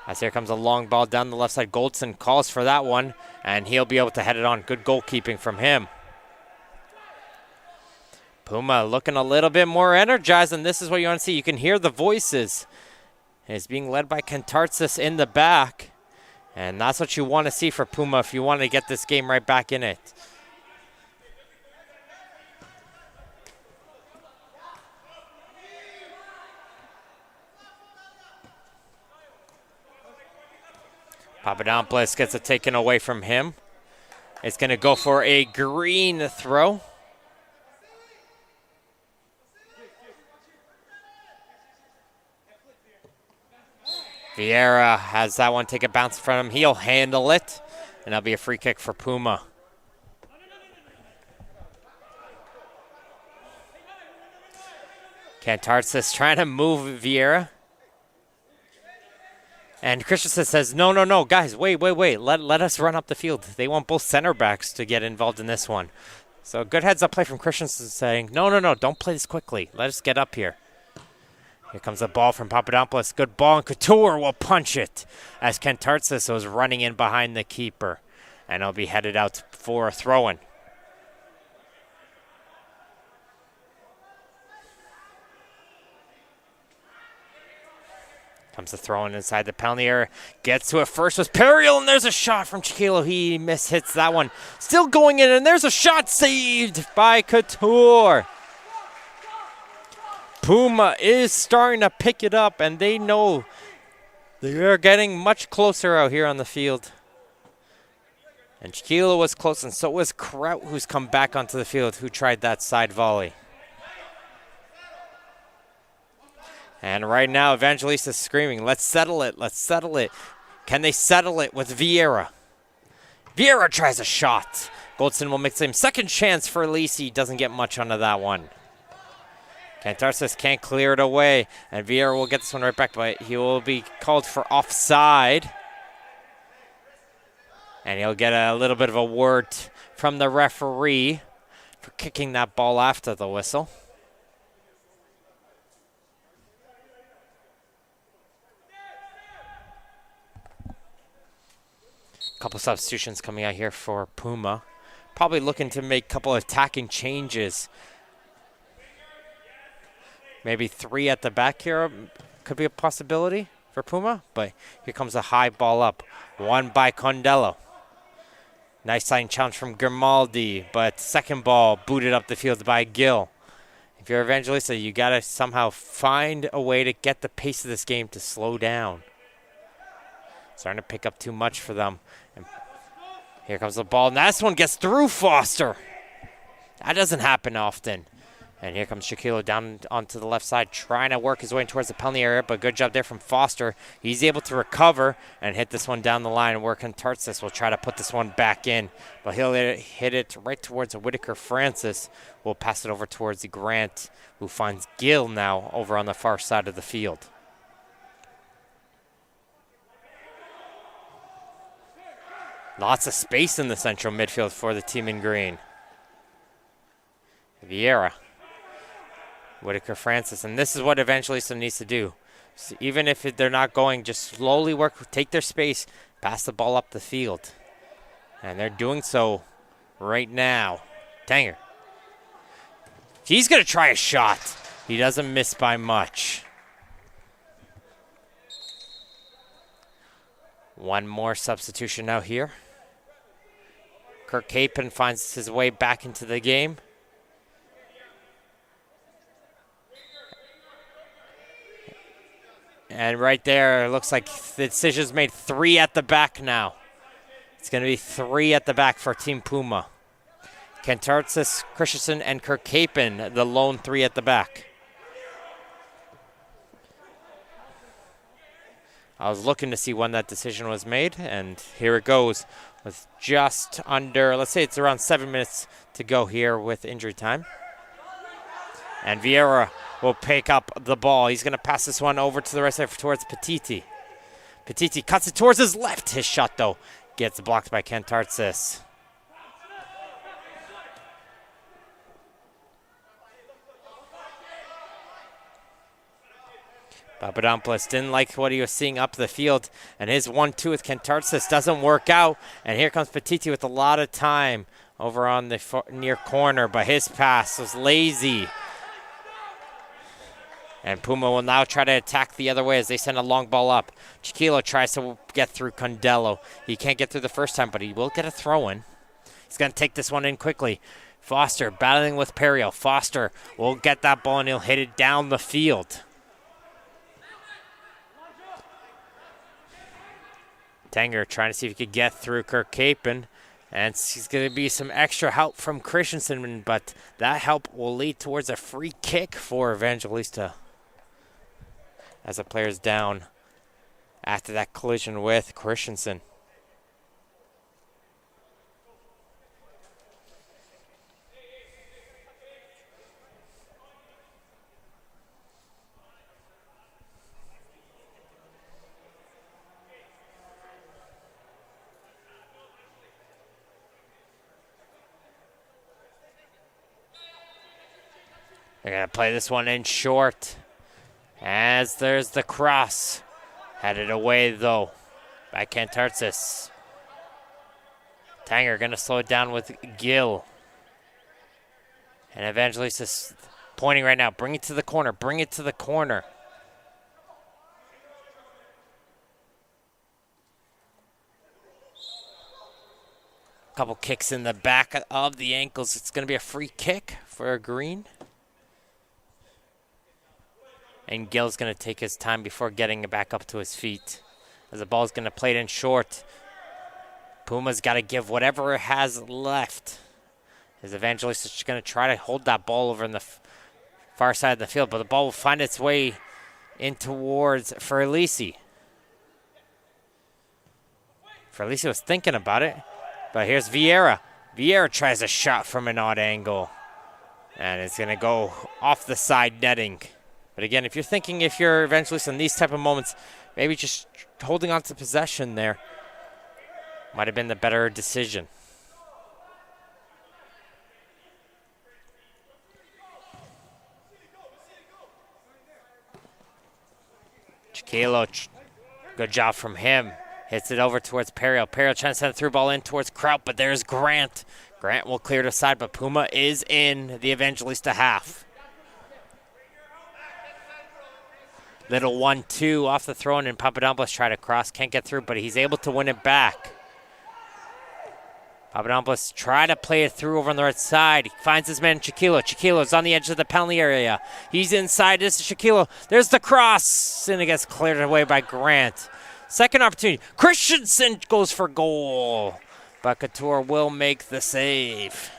As here comes a long ball down the left side. Goldson calls for that one, and he'll be able to head it on. Good goalkeeping from him. Puma looking a little bit more energized, and this is what you want to see. You can hear the voices. It's being led by Kantartsis in the back, and that's what you want to see for Puma if you want to get this game right back in it. Papadopoulos gets it taken away from him. It's going to go for a green throw. Vieira has that one take a bounce from him. He'll handle it, and that'll be a free kick for Puma. Kantartsis trying to move Vieira. And Christensen says, no, guys, wait. Let us run up the field. They want both center backs to get involved in this one. So good heads-up play from Christensen saying, no, don't play this quickly. Let us get up here. Here comes the ball from Papadopoulos. Good ball, and Couture will punch it as Kantartsis was running in behind the keeper. and he'll be headed out for a throw-in. Comes the throw-in inside the penalty area. Gets to it first with Periel, and there's a shot from Chiquilo. He hits that one. Still going in, and there's a shot saved by Couture. Puma is starting to pick it up, and they know they are getting much closer out here on the field. And Chiquilo was close, and so was Kraut, who's come back onto the field, who tried that side volley. And right now, Evangelista is screaming, let's settle it, let's settle it. Can they settle it with Vieira? Vieira tries a shot. Goldston will make the same second chance for Lisi. Doesn't get much onto that one. Cantarsis can't clear it away, and Vieira will get this one right back, but he will be called for offside. And he'll get a little bit of a word from the referee for kicking that ball after the whistle. Couple substitutions coming out here for Puma. Probably looking to make a couple of attacking changes. Maybe 3 at the back here could be a possibility for Puma. But here comes a high ball up. Won by Condello. Nice sign challenge from Grimaldi. But second ball booted up the field by Gill. If you're Evangelista, you got to somehow find a way to get the pace of this game to slow down. Starting to pick up too much for them. And here comes the ball. And this one gets through Foster. That doesn't happen often. And here comes Shaquille down onto the left side, trying to work his way towards the penalty area, but good job there from Foster. He's able to recover and hit this one down the line, where Tartsis will try to put this one back in. But he'll hit it right towards Whitaker Francis. Will pass it over towards Grant, who finds Gill now over on the far side of the field. Lots of space in the central midfield for the team in green. Vieira. Whitaker Francis. And this is what Evangelista needs to do. So even if they're not going, just slowly work, take their space, pass the ball up the field. And they're doing so right now. Tanger. He's going to try a shot. He doesn't miss by much. One more substitution now here. Kirk Capon finds his way back into the game. And right there, it looks like the decision's made. 3 at the back now. It's going to be 3 at the back for Team Puma. Kentartsis, Christensen, and Kirk Capon, the lone 3 at the back. I was looking to see when that decision was made, and here it goes. With just under, let's say it's around 7 minutes to go here with injury time. And Vieira will pick up the ball. He's going to pass this one over to the right side towards Petiti. Petiti cuts it towards his left. His shot, though, gets blocked by Kentartsis. Papadopoulos didn't like what he was seeing up the field, and his 1-2 with Kentartsis doesn't work out. And here comes Petiti with a lot of time over on the near corner, but his pass was lazy. And Puma will now try to attack the other way as they send a long ball up. Chiquilo tries to get through Condello. He can't get through the first time, but he will get a throw-in. He's going to take this one in quickly. Foster battling with Periel. Foster will get that ball, and he'll hit it down the field. Tanger trying to see if he could get through Kirk Capon. And he's going to be some extra help from Christensen, but that help will lead towards a free kick for Evangelista. As the player's down after that collision with Christensen. They're going to play this one in short. As there's the cross. Headed away, though, by Kentartsis. Tanger going to slow it down with Gill. And Evangelista is pointing right now. Bring it to the corner. Bring it to the corner. Couple kicks in the back of the ankles. It's going to be a free kick for Green. And Gill's going to take his time before getting back up to his feet. As the ball's going to play it in short. Puma's got to give whatever it has left. As Evangelista is just going to try to hold that ball over in the far side of the field. But the ball will find its way in towards Ferlisi. Ferlisi was thinking about it. But here's Vieira. Vieira tries a shot from an odd angle. And it's going to go off the side netting. But again, if you're Evangelista in these type of moments, maybe just holding on to possession there might have been the better decision. Chiquilo, good job from him. Hits it over towards Perio. Perio trying to send a through ball in towards Kraut, but there's Grant. Grant will clear to the side, but Puma is in the Evangelista half. Little 1-2 off the throw, and Papadopoulos tried to cross. Can't get through, but he's able to win it back. Papadopoulos try to play it through over on the right side. He finds his man Chiquilo. Chiquilo's on the edge of the penalty area. He's inside. This is Chiquilo. There's the cross, and it gets cleared away by Grant. Second opportunity. Christensen goes for goal, but Couture will make the save.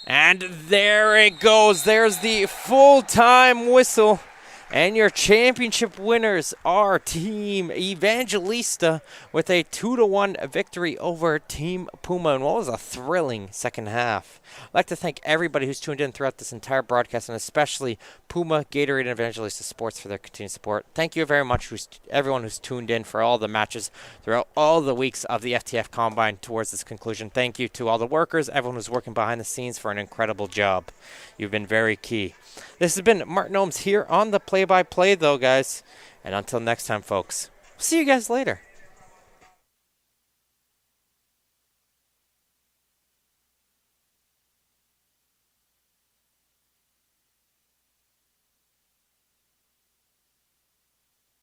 And there it goes. There's the full-time whistle. And your championship winners are Team Evangelista with a 2-1 victory over Team Puma. And what was a thrilling second half. I'd like to thank everybody who's tuned in throughout this entire broadcast, and especially Puma, Gatorade, and Evangelista Sports for their continued support. Thank you very much, everyone who's tuned in for all the matches throughout all the weeks of the FTF Combine towards this conclusion. Thank you to all the workers, everyone who's working behind the scenes for an incredible job. You've been very key. This has been Martin Ohms here on the play-by-play, though, guys. And until next time, folks, see you guys later.